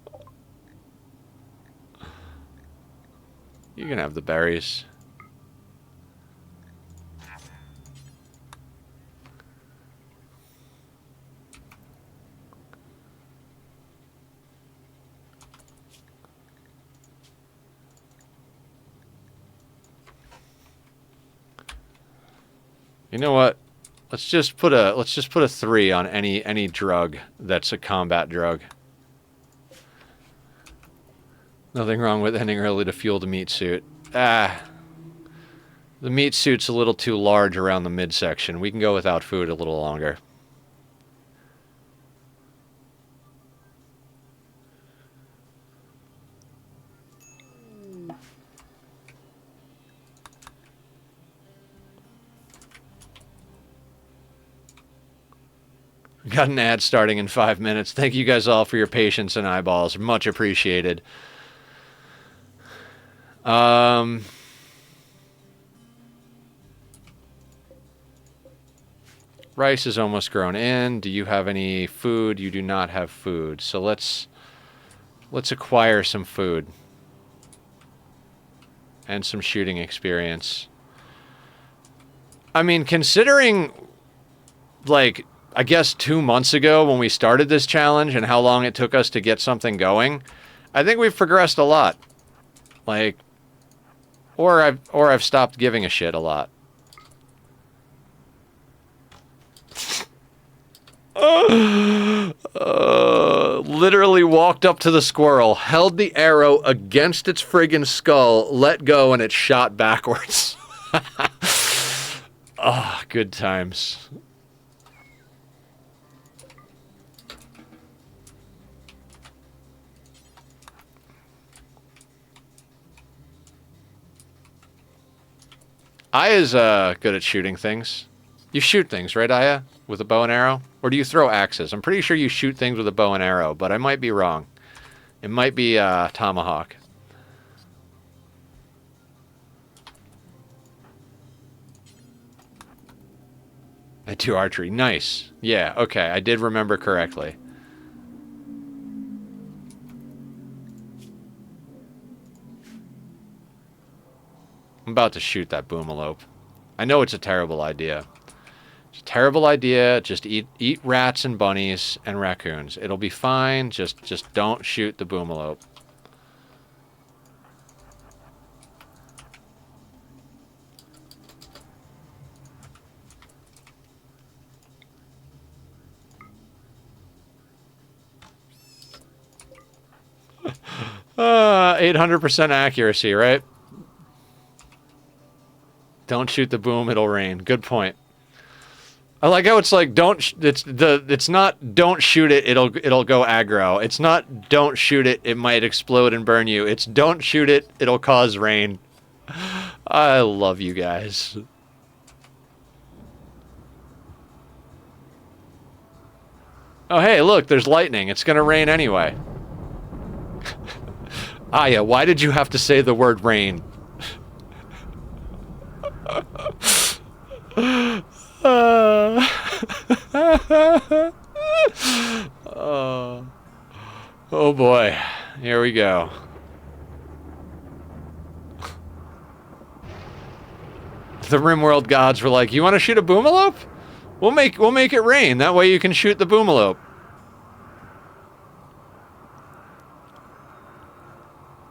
S1: You can have the berries. You know what? Let's just put a 3 on any drug that's a combat drug. Nothing wrong with ending early to fuel the meat suit. The meat suit's a little too large around the midsection. We can go without food a little longer. We got an ad starting in 5 minutes. Thank you guys all for your patience and eyeballs. Much appreciated. Rice is almost grown in. Do you have any food? You do not have food. So let's acquire some food. And some shooting experience. I mean, considering, like, I guess 2 months ago when we started this challenge and how long it took us to get something going, I think we've progressed a lot. Like, or I've stopped giving a shit a lot. literally walked up to the squirrel, held the arrow against its friggin' skull, let go, and it shot backwards. Ah, oh, good times. Aya's good at shooting things. You shoot things, right, Aya? With a bow and arrow? Or do you throw axes? I'm pretty sure you shoot things with a bow and arrow, but I might be wrong. It might be tomahawk. I do archery. Nice. Yeah, okay. I did remember correctly. I'm about to shoot that boomalope. I know it's a terrible idea. It's a terrible idea. Just eat rats and bunnies and raccoons. It'll be fine. Just don't shoot the boomalope. Uh, 800% accuracy, right? Don't shoot the boom, it'll rain. Good point. I like how it's like it's not don't shoot it, it'll go aggro. It's not don't shoot it, it might explode and burn you. It's don't shoot it, it'll cause rain. I love you guys. Oh hey, look, there's lightning. It's gonna rain anyway. Aya, why did you have to say the word rain? Oh boy, here we go. The Rimworld gods were like, "You want to shoot a boomalope? We'll make it rain. That way you can shoot the boomalope."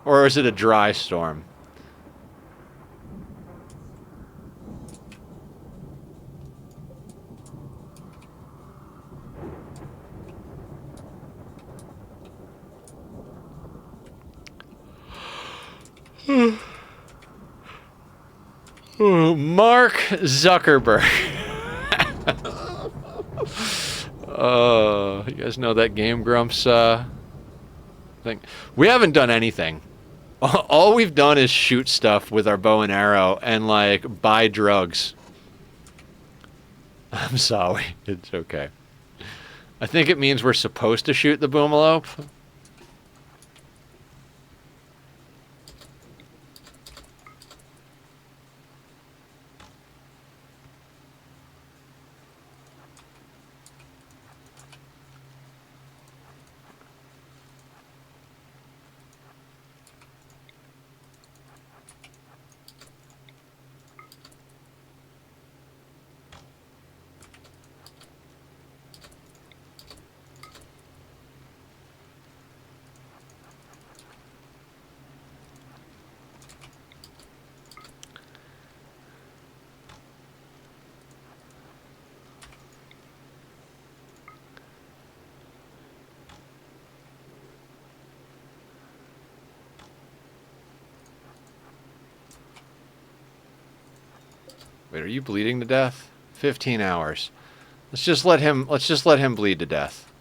S1: Or is it a dry storm? Mark Zuckerberg. You guys know that Game Grumps thing? We haven't done anything. All we've done is shoot stuff with our bow and arrow and, like, buy drugs. I'm sorry. It's okay. I think it means we're supposed to shoot the boomalope. Wait, are you bleeding to death? 15 hours. Let's just let him bleed to death.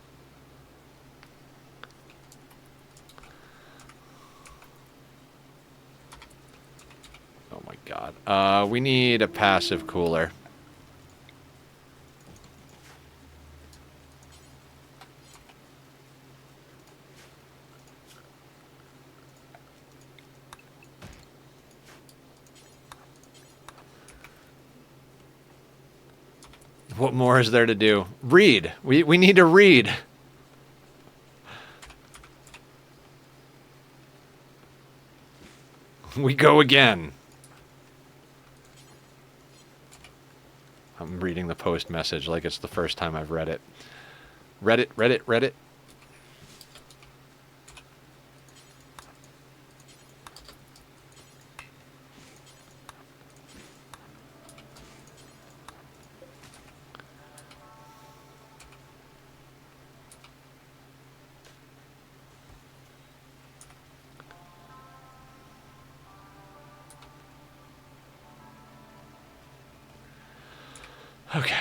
S1: Oh my god. We need a passive cooler. What more is there to do? Read. We need to read. We go again. I'm reading the post message like it's the first time I've read it. Read it, read it, read it. Okay.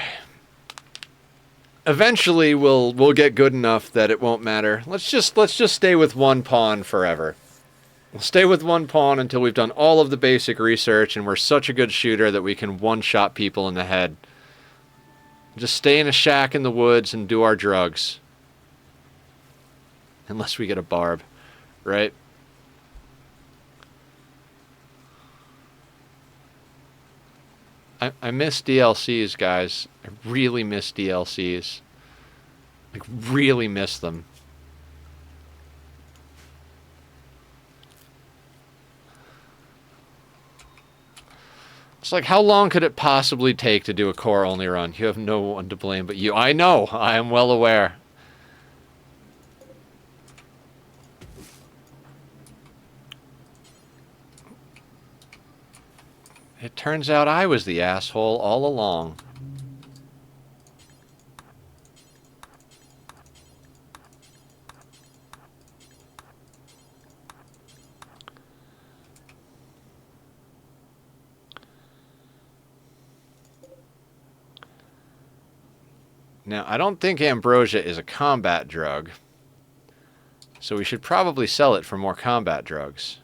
S1: Eventually, we'll get good enough that it won't matter. Let's just stay with one pawn forever. We'll stay with one pawn until we've done all of the basic research and we're such a good shooter that we can one-shot people in the head. Just stay in a shack in the woods and do our drugs. Unless we get a barb, right? I miss DLCs, guys. I really miss DLCs. Like, really miss them. It's like, how long could it possibly take to do a core-only run? You have no one to blame but you. I know. I am well aware. It turns out I was the asshole all along. Now, I don't think ambrosia is a combat drug, so we should probably sell it for more combat drugs.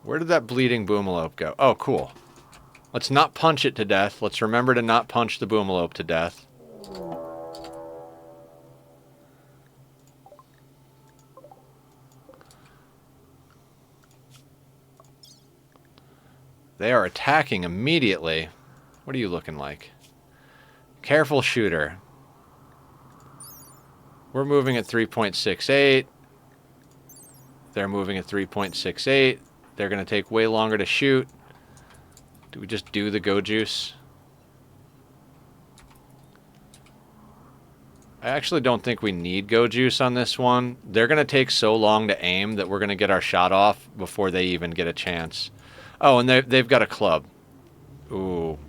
S1: Where did that bleeding boomalope go? Oh, cool. Let's not punch it to death. Let's remember to not punch the boomalope to death. They are attacking immediately. What are you looking like? Careful shooter. We're moving at 3.68. They're moving at 3.68. They're going to take way longer to shoot. Do we just do the go juice? I actually don't think we need go juice on this one. They're going to take so long to aim that we're going to get our shot off before they even get a chance. Oh, and they've got a club. Ooh.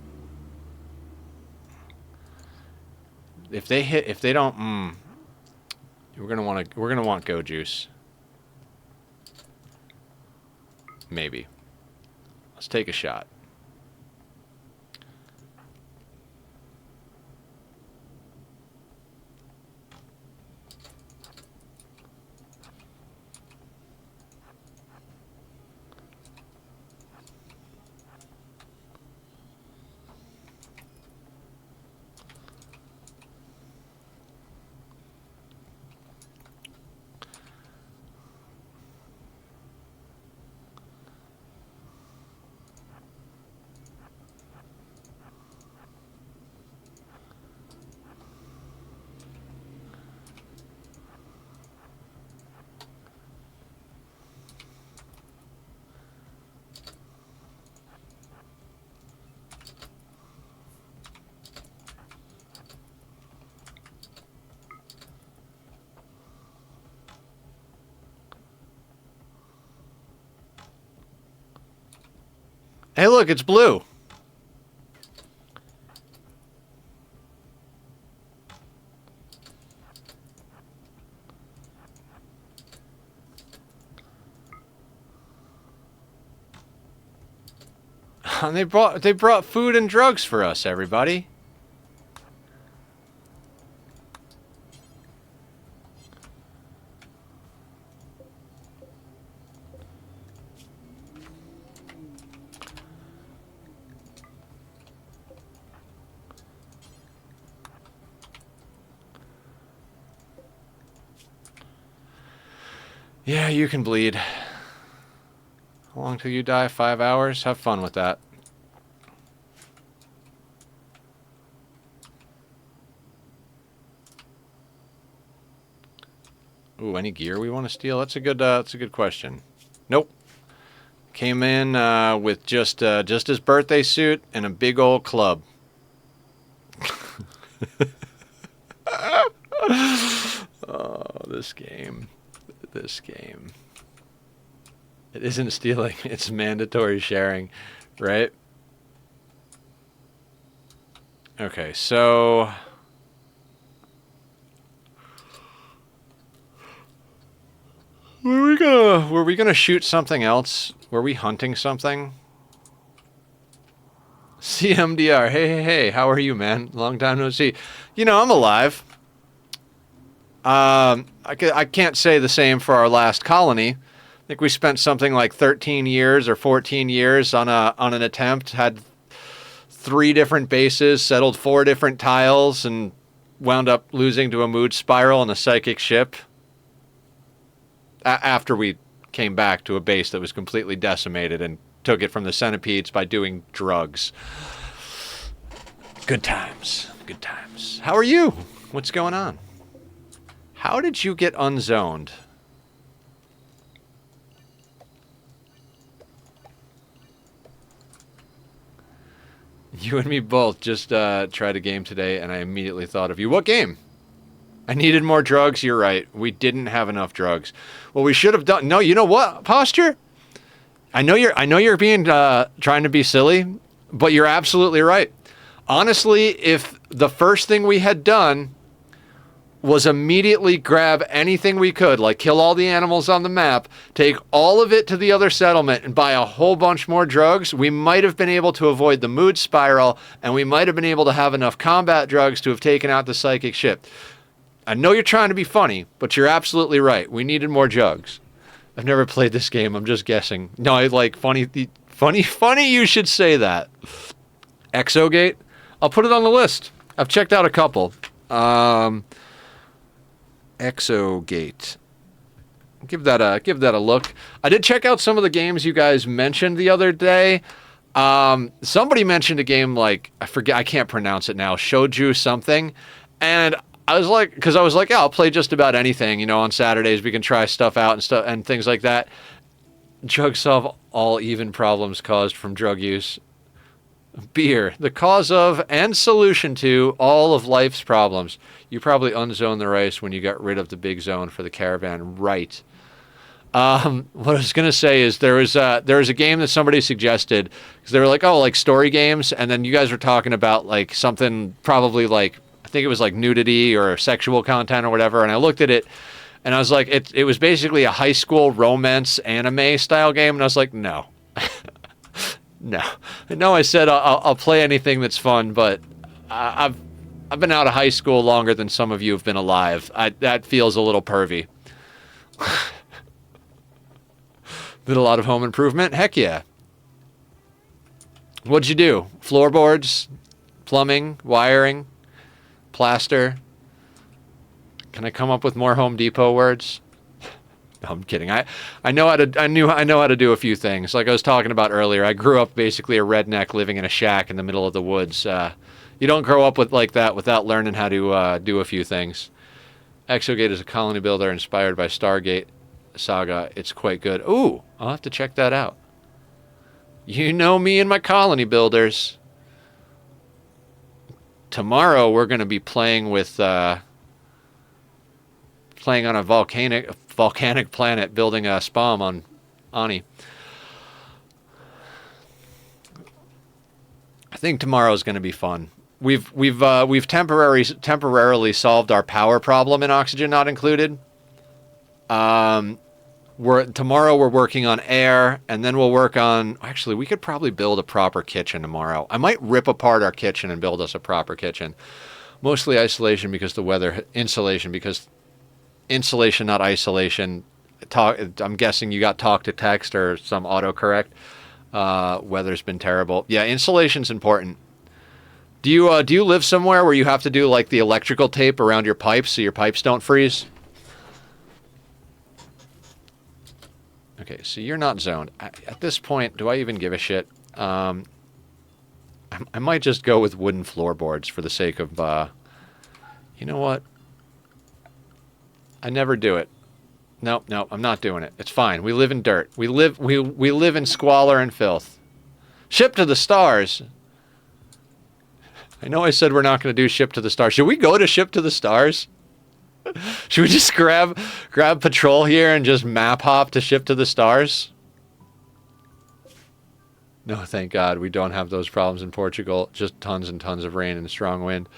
S1: If they don't, we're gonna want go juice. Maybe. Let's take a shot. Hey, look, it's blue. They brought food and drugs for us, everybody. Yeah, you can bleed. How long till you die? 5 hours? Have fun with that. Ooh, any gear we want to steal? That's a good question. Nope. Came in with just his birthday suit and a big old club. Oh, this game. It isn't stealing, it's mandatory sharing, right? Okay, so were we gonna shoot something else? Were we hunting something? CMDR, hey, how are you, man? Long time no see. You know, I'm alive. I can't say the same for our last colony. I think we spent something like 13 years or 14 years on an attempt, had 3 different bases, settled 4 different tiles, and wound up losing to a mood spiral and a psychic ship. After we came back to a base that was completely decimated and took it from the centipedes by doing drugs. Good times. How are you? What's going on? How did you get unzoned? You and me both just tried a game today, and I immediately thought of you. What game? I needed more drugs. You're right. We didn't have enough drugs. Well, we should have done. No, you know what? Posture. I know you're being trying to be silly, but you're absolutely right. Honestly, if the first thing we had done was immediately grab anything we could, like kill all the animals on the map, take all of it to the other settlement, and buy a whole bunch more drugs, we might have been able to avoid the mood spiral, and we might have been able to have enough combat drugs to have taken out the psychic ship. I know you're trying to be funny, but you're absolutely right. We needed more jugs. I've never played this game. I'm just guessing. No, I like funny you should say that. Exogate? I'll put it on the list. I've checked out a couple. Exogate. Give that a look. I did check out some of the games you guys mentioned the other day. Somebody mentioned a game like, I forget, I can't pronounce it now, Shoju something. And I was like, yeah, I'll play just about anything, you know, on Saturdays we can try stuff out and things like that. Drugs solve all even problems caused from drug use. Beer, the cause of and solution to all of life's problems. You probably unzoned the rice when you got rid of the big zone for the caravan, right? What I was gonna say is there was a game that somebody suggested because they were like, oh, like story games, and then you guys were talking about like something probably like, I think it was like nudity or sexual content or whatever, and I looked at it and I was like, it was basically a high school romance anime style game, and I was like, no. No, I said I'll play anything that's fun, but I've been out of high school longer than some of you have been alive. That feels a little pervy. Did a lot of home improvement? Heck yeah. What'd you do? Floorboards, plumbing, wiring, plaster. Can I come up with more Home Depot words? No, I'm kidding. I know how to do a few things. Like I was talking about earlier, I grew up basically a redneck living in a shack in the middle of the woods. You don't grow up with like that without learning how to do a few things. Exogate is a colony builder inspired by Stargate Saga. It's quite good. Ooh, I'll have to check that out. You know me and my colony builders. Tomorrow we're going to be playing with playing on a volcanic planet, building a spam on Ani. I think tomorrow's going to be fun. We've temporarily solved our power problem in Oxygen Not Included. Tomorrow we're working on air, and then we'll work on. Actually, we could probably build a proper kitchen tomorrow. I might rip apart our kitchen and build us a proper kitchen. Mostly isolation because the weather, insulation because. Insulation, not isolation. I'm guessing you got talk to text or some autocorrect. Weather's been terrible. Yeah, insulation's important. Do you live somewhere where you have to do like the electrical tape around your pipes so your pipes don't freeze? Okay, so you're not zoned. At this point, do I even give a shit? I might just go with wooden floorboards for the sake of. You know what? I never do it. Nope, nope, I'm not doing it. It's fine. We live in dirt. We live in squalor and filth. Ship to the stars. I know I said we're not going to do ship to the stars. Should we go to ship to the stars? Should we just grab patrol here and just map hop to ship to the stars? No, thank God we don't have those problems in Portugal. Just tons and tons of rain and strong wind.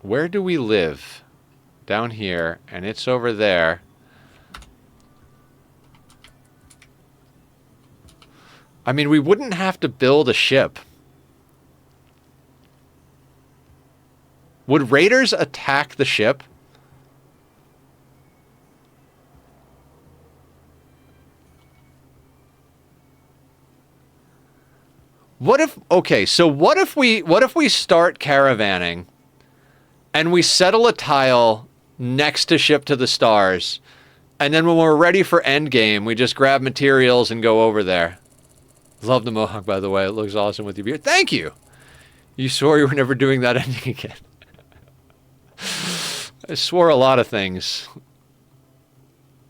S1: Where do we live? Down here, and it's over there. I mean, we wouldn't have to build a ship. Would raiders attack the ship? What if, okay, so what if we start caravanning and we settle a tile next to ship to the stars, and then when we're ready for endgame, we just grab materials and go over there? Love the mohawk, by the way. It looks awesome with your beard. Thank you! You swore you were never doing that ending again. I swore a lot of things.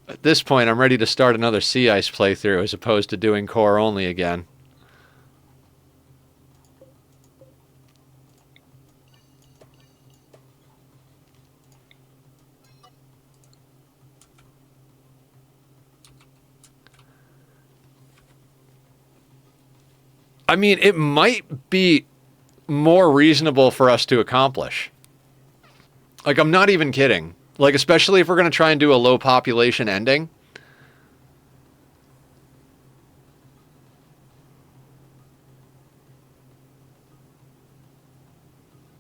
S1: At this point, I'm ready to start another Sea Ice playthrough as opposed to doing core only again. I mean, it might be more reasonable for us to accomplish. Like, I'm not even kidding. Like, especially if we're going to try and do a low population ending.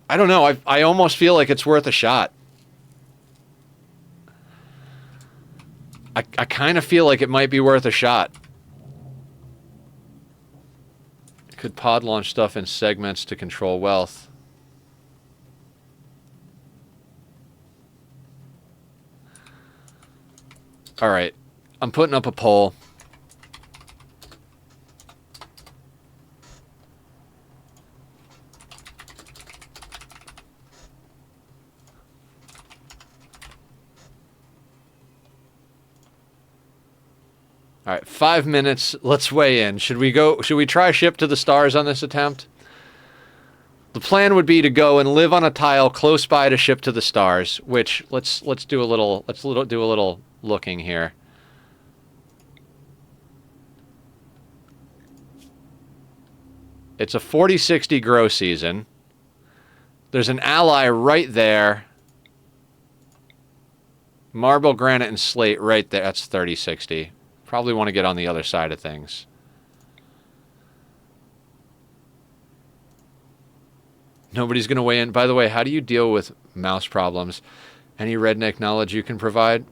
S1: I don't know. I almost feel like it's worth a shot. I kind of feel like it might be worth a shot. Could pod launch stuff in segments to control wealth. All right, I'm putting up a poll. All right, 5 minutes. Let's weigh in. Should we try ship to the stars on this attempt? The plan would be to go and live on a tile close by to ship to the stars, which let's do a little looking here. It's a 40-60 grow season. There's an ally right there. Marble, granite, and slate right there. That's 30-60. Probably want to get on the other side of things. Nobody's going to weigh in. By the way, how do you deal with mouse problems? Any redneck knowledge you can provide?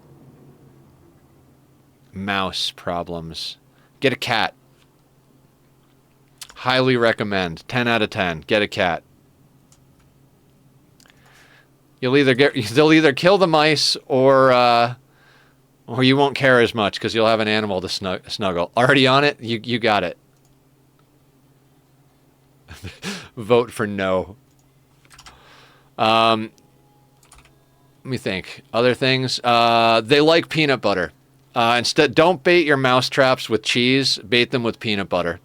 S1: Mouse problems. Get a cat. Highly recommend. 10 out of 10. Get a cat. They'll either kill the mice or you won't care as much because you'll have an animal to snuggle. Already on it? You got it. Vote for no. Let me think. Other things. They like peanut butter. Instead, don't bait your mouse traps with cheese. Bait them with peanut butter.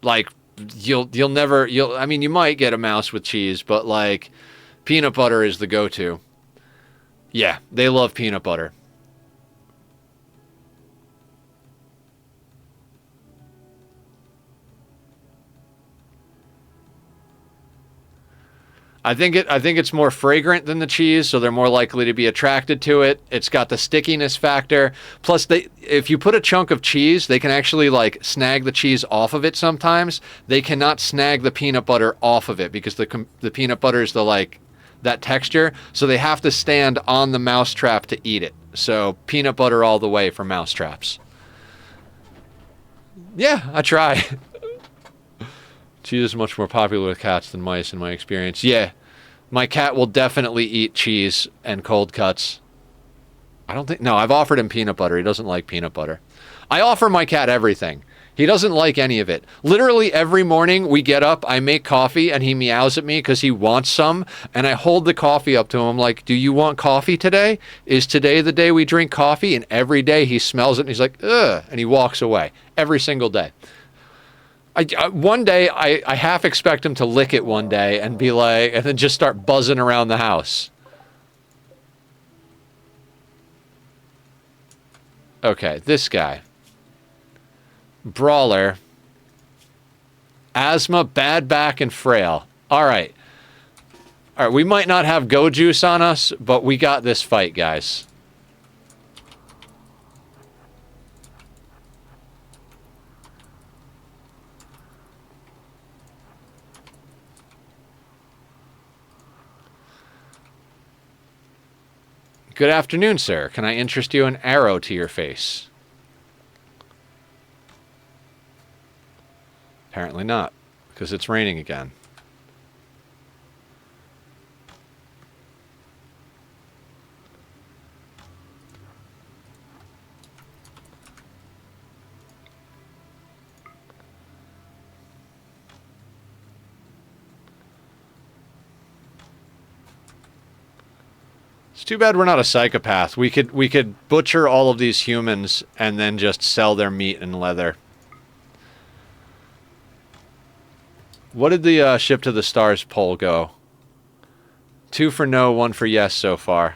S1: Like, I mean, you might get a mouse with cheese, but like, peanut butter is the go-to. Yeah, they love peanut butter. I think it's more fragrant than the cheese, so they're more likely to be attracted to it. It's got the stickiness factor. Plus, if you put a chunk of cheese, they can actually like snag the cheese off of it sometimes. They cannot snag the peanut butter off of it because the peanut butter is that texture, so they have to stand on the mouse trap to eat it. So peanut butter all the way for mouse traps. Yeah, I try. Cheese is much more popular with cats than mice in my experience. Yeah, my cat will definitely eat cheese and cold cuts. I don't think... No, I've offered him peanut butter. He doesn't like peanut butter. I offer my cat everything. He doesn't like any of it. Literally every morning we get up, I make coffee, and he meows at me because he wants some, and I hold the coffee up to him like, do you want coffee today? Is today the day we drink coffee? And every day he smells it and he's like, ugh, and he walks away. Every single day. One day, I half expect him to lick it one day and be like, and then just start buzzing around the house. Okay, this guy. Brawler. Asthma, bad back, and frail. Alright. Alright, we might not have go juice on us, but we got this fight, guys. Good afternoon, sir. Can I interest you an arrow to your face? Apparently not, because it's raining again. It's too bad we're not a psychopath. We could butcher all of these humans and then just sell their meat and leather. What did the ship to the stars poll go? 2 for no, 1 for yes so far.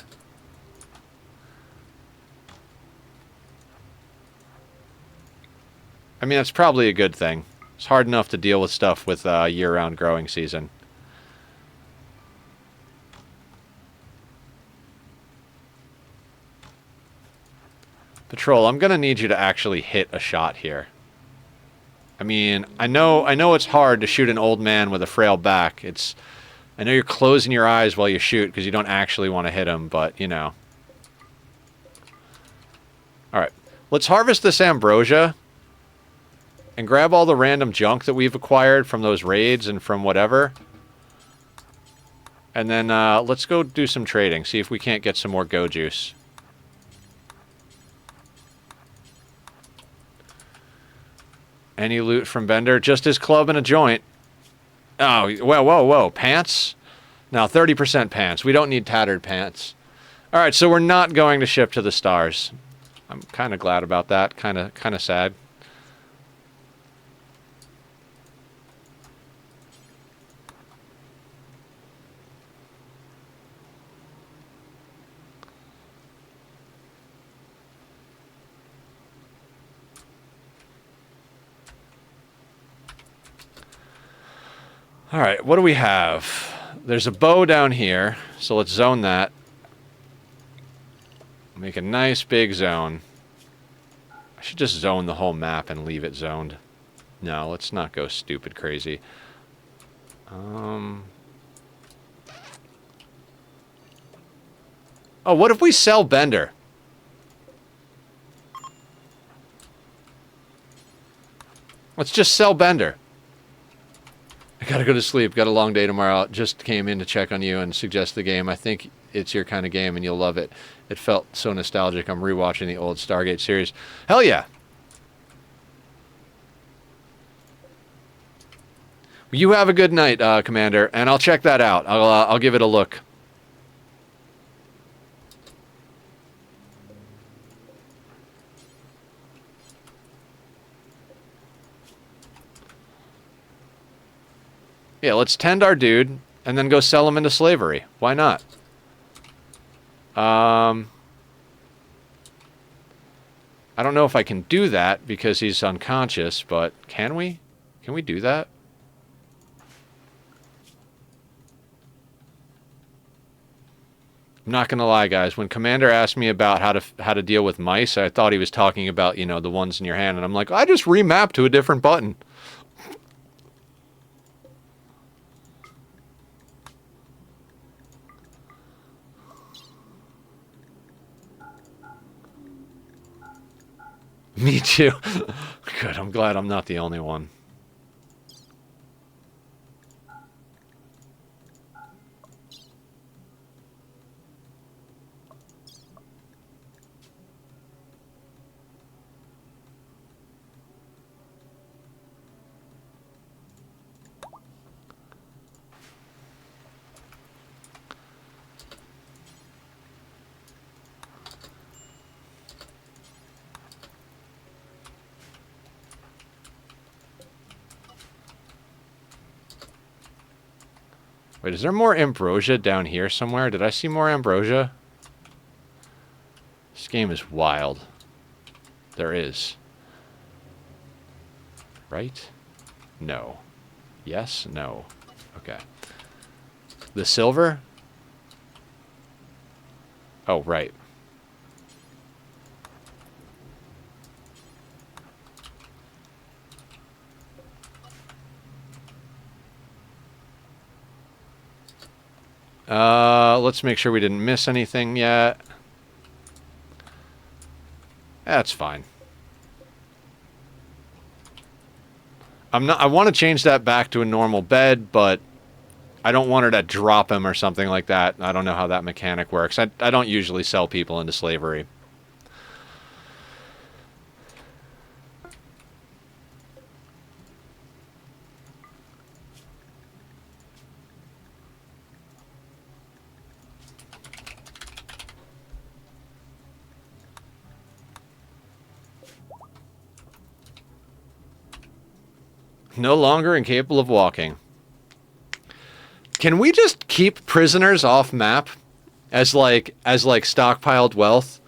S1: I mean, that's probably a good thing. It's hard enough to deal with stuff with year-round growing season. Patrol, I'm gonna need you to actually hit a shot here. I mean, I know it's hard to shoot an old man with a frail back. I know you're closing your eyes while you shoot because you don't actually want to hit him, but, you know. Alright, let's harvest this ambrosia and grab all the random junk that we've acquired from those raids and from whatever. And then let's go do some trading, see if we can't get some more go juice. Any loot from Bender? Just his club and a joint. Oh, whoa, whoa, whoa. Pants? No, 30% pants. We don't need tattered pants. Alright, so we're not going to ship to the stars. I'm kind of glad about that. Kind of sad. Alright, what do we have? There's a bow down here, so let's zone that. Make a nice big zone. I should just zone the whole map and leave it zoned. No, let's not go stupid crazy. Oh, what if we sell Bender? Let's just sell Bender. I gotta go to sleep. Got a long day tomorrow. Just came in to check on you and suggest the game. I think it's your kind of game and you'll love it. It felt so nostalgic. I'm rewatching the old Stargate series. Hell yeah! You have a good night, Commander, and I'll check that out. I'll give it a look. Yeah, let's tend our dude, and then go sell him into slavery. Why not? I don't know if I can do that, because he's unconscious, but can we? Can we do that? I'm not gonna lie, guys. When Commander asked me about how to deal with mice, I thought he was talking about, you know, the ones in your hand, and I'm like, I just remapped to a different button. Me too. Good, I'm glad I'm not the only one. Wait, is there more ambrosia down here somewhere? Did I see more ambrosia? This game is wild. There is. Right? No. Yes? No. Okay. The silver? Oh, right. Let's make sure we didn't miss anything yet. That's fine. I want to change that back to a normal bed, but I don't want her to drop him or something like that. I don't know how that mechanic works. I don't usually sell people into slavery. No longer incapable of walking. Can we just keep prisoners off map as like stockpiled wealth?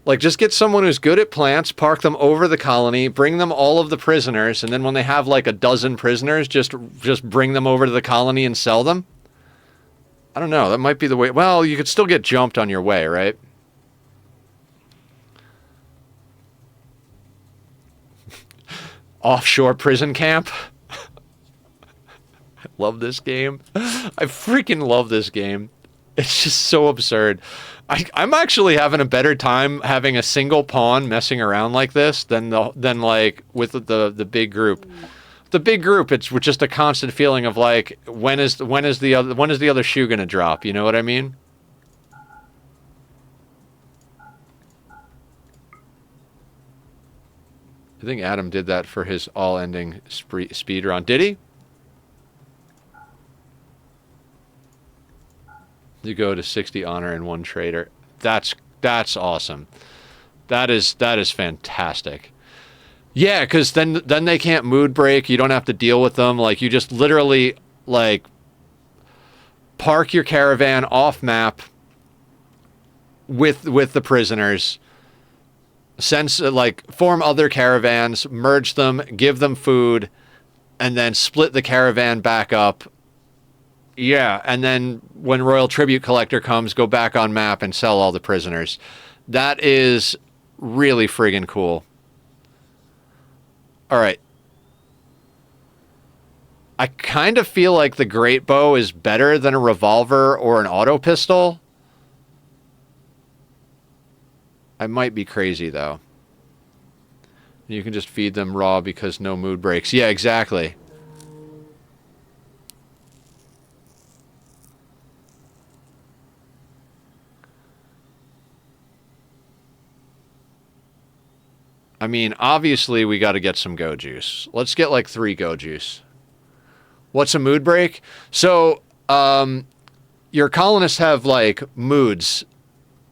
S1: Like, just get someone who's good at plants, park them over the colony, bring them all of the prisoners, and then when they have like a dozen prisoners, just bring them over to the colony and sell them? I don't know. That might be the way. Well, you could still get jumped on your way, right? Offshore prison camp. I love this game. I freaking love this game. It's just so absurd. I'm actually having a better time having a single pawn messing around like this than like with the big group. The big group, it's just a constant feeling of like, when is the other shoe gonna drop? You know what I mean? I think Adam did that for his all-ending speed run. Did he? You go to 60 honor and 1 trader. That's awesome. That is fantastic. Yeah, because then they can't mood break. You don't have to deal with them. Like, you just literally like park your caravan off map with the prisoners. Form other caravans, merge them, give them food, and then split the caravan back up. Yeah, and then when Royal Tribute Collector comes, go back on map and sell all the prisoners. That is really friggin' cool. All right. I kind of feel like the Great Bow is better than a revolver or an auto pistol. I might be crazy, though. You can just feed them raw because no mood breaks. Yeah, exactly. I mean, obviously, we got to get some go juice. Let's get like 3 go juice. What's a mood break? So, your colonists have like moods.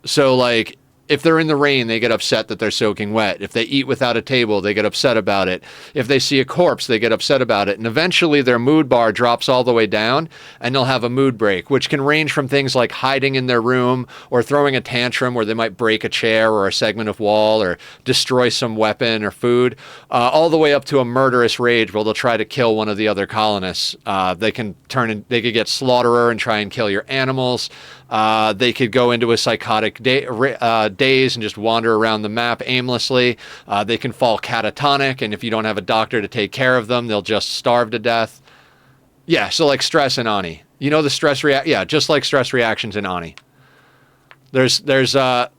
S1: So, like, if they're in the rain, they get upset that they're soaking wet. If they eat without a table, they get upset about it. If they see a corpse, they get upset about it. And eventually their mood bar drops all the way down and they'll have a mood break, which can range from things like hiding in their room or throwing a tantrum where they might break a chair or a segment of wall or destroy some weapon or food, all the way up to a murderous rage where they'll try to kill one of the other colonists. They could get slaughterer and try and kill your animals. They could go into a psychotic daze and just wander around the map aimlessly. They can fall catatonic, and if you don't have a doctor to take care of them, they'll just starve to death. Yeah, so like stress in Ani. You know the stress yeah, just like stress reactions in Ani. There's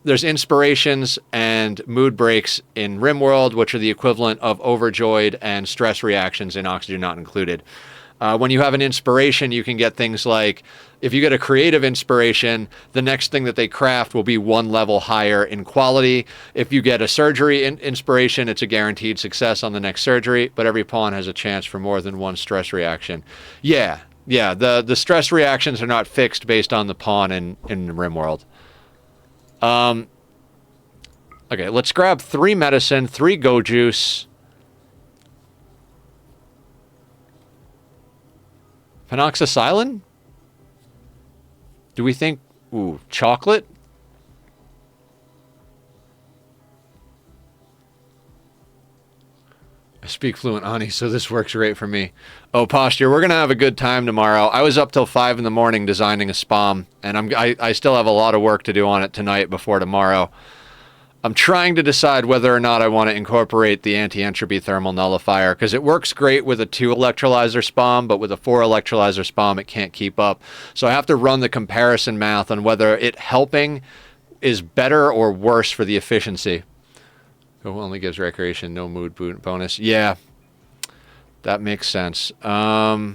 S1: inspirations and mood breaks in Rimworld, which are the equivalent of overjoyed and stress reactions in Oxygen Not Included. When you have an inspiration, you can get things like, if you get a creative inspiration, the next thing that they craft will be 1 level higher in quality. If you get a surgery inspiration, it's a guaranteed success on the next surgery, but every pawn has a chance for more than 1 stress reaction. Yeah, the stress reactions are not fixed based on the pawn in Rimworld. Okay, let's grab 3 medicine, 3 go juice. Penoxycillin? Do we think... Ooh, chocolate? I speak fluent Ani, so this works great for me. Oh, Posture, we're going to have a good time tomorrow. I was up till 5 in the morning designing a SPOM, and I still have a lot of work to do on it tonight before tomorrow. I'm trying to decide whether or not I want to incorporate the anti-entropy thermal nullifier, because it works great with a 2 electrolyzer SPOM, but with a 4 electrolyzer SPOM, it can't keep up. So I have to run the comparison math on whether it helping is better or worse for the efficiency. It only gives recreation, no mood bonus. Yeah, that makes sense. So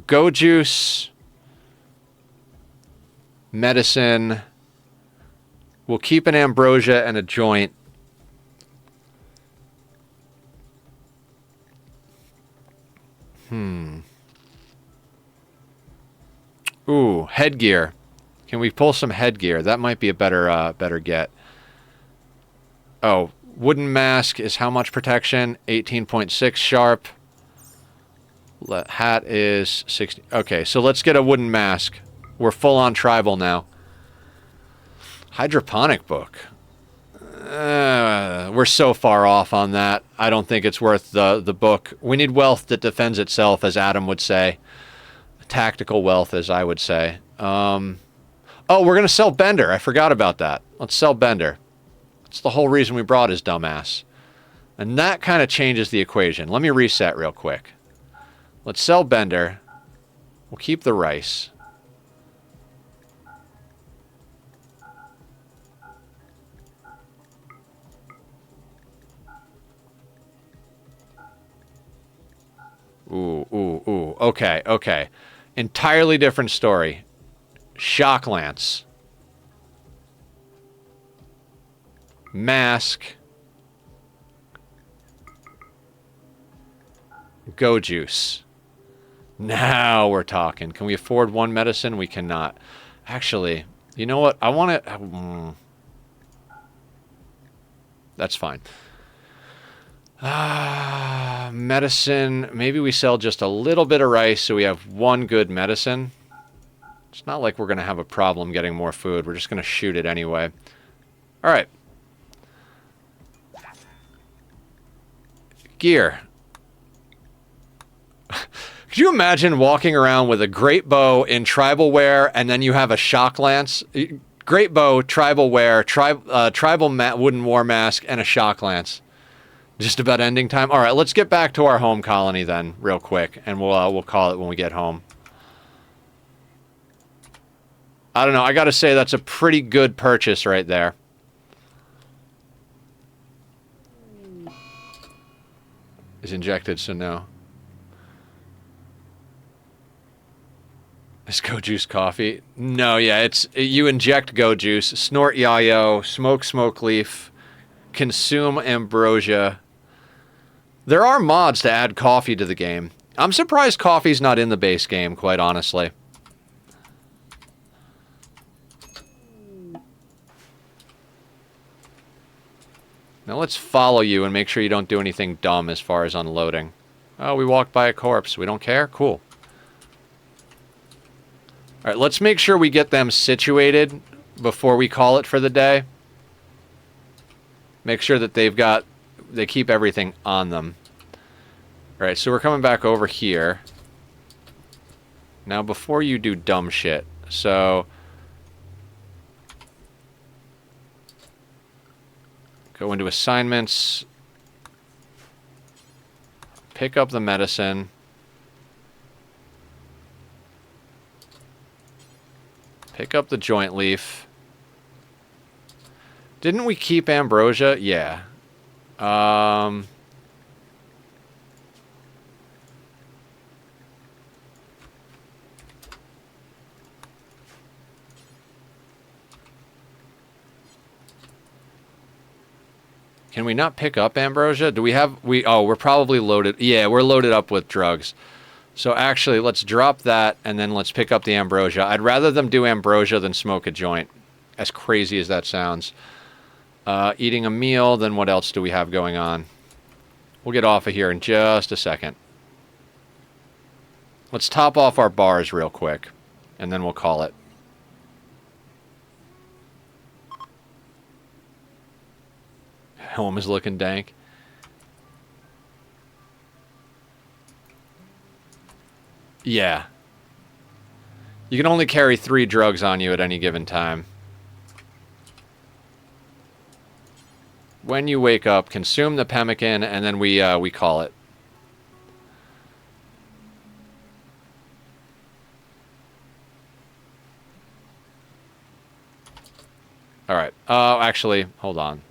S1: Go Juice, medicine. We'll keep an ambrosia and a joint. Ooh, headgear. Can we pull some headgear? That might be a better get. Oh, wooden mask is how much protection? 18.6 sharp. Hat is 60. Okay, so let's get a wooden mask. We're full on tribal now. Hydroponic book. We're so far off on that. I don't think it's worth the book. We need wealth that defends itself, as Adam would say. Tactical wealth, as I would say. Oh, we're going to sell Bender. I forgot about that. Let's sell Bender. That's the whole reason we brought his dumbass. And that kind of changes the equation. Let me reset real quick. Let's sell Bender. We'll keep the rice. Ooh. Okay. Entirely different story. Shock Lance. Mask. Go Juice. Now we're talking. Can we afford one medicine? We cannot. Actually, you know what? I want it. That's fine. Medicine. Maybe we sell just a little bit of rice so we have one good medicine. It's not like we're going to have a problem getting more food. We're just going to shoot it anyway. All right. Gear. Could you imagine walking around with a great bow in tribal wear and then you have a shock lance? Great bow, tribal wear, tribal wooden war mask, and a shock lance. Just about ending time. All right, let's get back to our home colony then, real quick, and we'll call it when we get home. I don't know. I got to say that's a pretty good purchase right there. Is injected, so no. Is Go Juice coffee? No, yeah, you inject Go Juice, snort yayo, smoke leaf, consume ambrosia. There are mods to add coffee to the game. I'm surprised coffee's not in the base game, quite honestly. Now let's follow you and make sure you don't do anything dumb as far as unloading. Oh, we walked by a corpse. We don't care? Cool. Alright, let's make sure we get them situated before we call it for the day. Make sure that they keep everything on them. Alright, so we're coming back over here. Now, before you do dumb shit, so... Go into assignments. Pick up the medicine. Pick up the joint leaf. Didn't we keep ambrosia? Yeah. Can we not pick up ambrosia? Do we have... we're probably loaded... Yeah, we're loaded up with drugs. So actually, let's drop that, and then let's pick up the ambrosia. I'd rather them do ambrosia than smoke a joint. As crazy as that sounds. Eating a meal, then what else do we have going on? We'll get off of here in just a second. Let's top off our bars real quick, and then we'll call it. Home is looking dank. Yeah. You can only carry 3 drugs on you at any given time. When you wake up, consume the pemmican, and then we call it. All right. Oh, actually, hold on.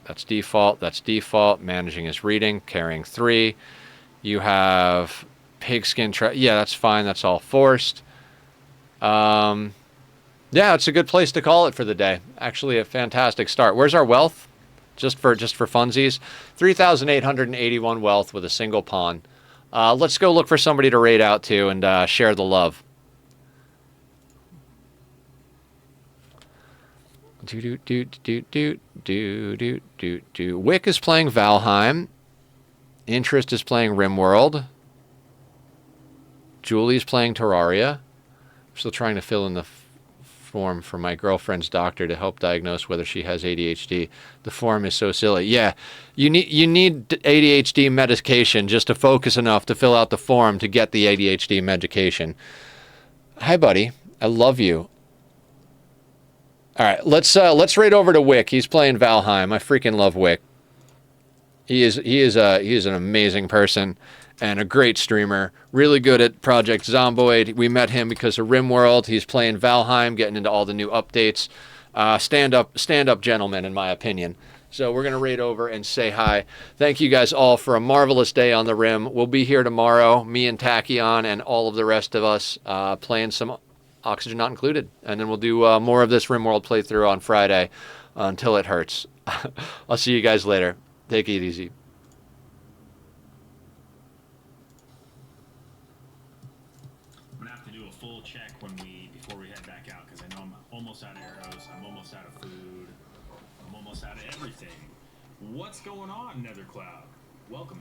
S1: That's default. That's default. Managing his reading, carrying 3. You have pigskin. Yeah, that's fine. That's all forced. Yeah, it's a good place to call it for the day. Actually, a fantastic start. Where's our wealth? Just for funsies, 3,881 wealth with a single pawn. Let's go look for somebody to raid out to and share the love. Wick is playing Valheim. Interest is playing Rimworld. Julie's playing Terraria. I'm still trying to fill in the form for my girlfriend's doctor to help diagnose whether she has ADHD. The form is so silly. Yeah, you need ADHD medication just to focus enough to fill out the form to get the ADHD medication. Hi, buddy. I love you. All right, let's raid over to Wick. He's playing Valheim. I freaking love Wick. He is an amazing person and a great streamer. Really good at Project Zomboid. We met him because of Rimworld. He's playing Valheim, getting into all the new updates. Stand up gentleman, in my opinion. So we're gonna raid over and say hi. Thank you guys all for a marvelous day on the Rim. We'll be here tomorrow, me and Tachyon and all of the rest of us playing some Oxygen Not Included, and then we'll do more of this Rimworld playthrough on Friday until it hurts. I'll see you guys later. Take it easy.
S2: I'm gonna have to do a full check before we head back out, because I know I'm almost out of arrows, I'm almost out of food, I'm almost out of everything. What's going on, Nethercloud? Welcome.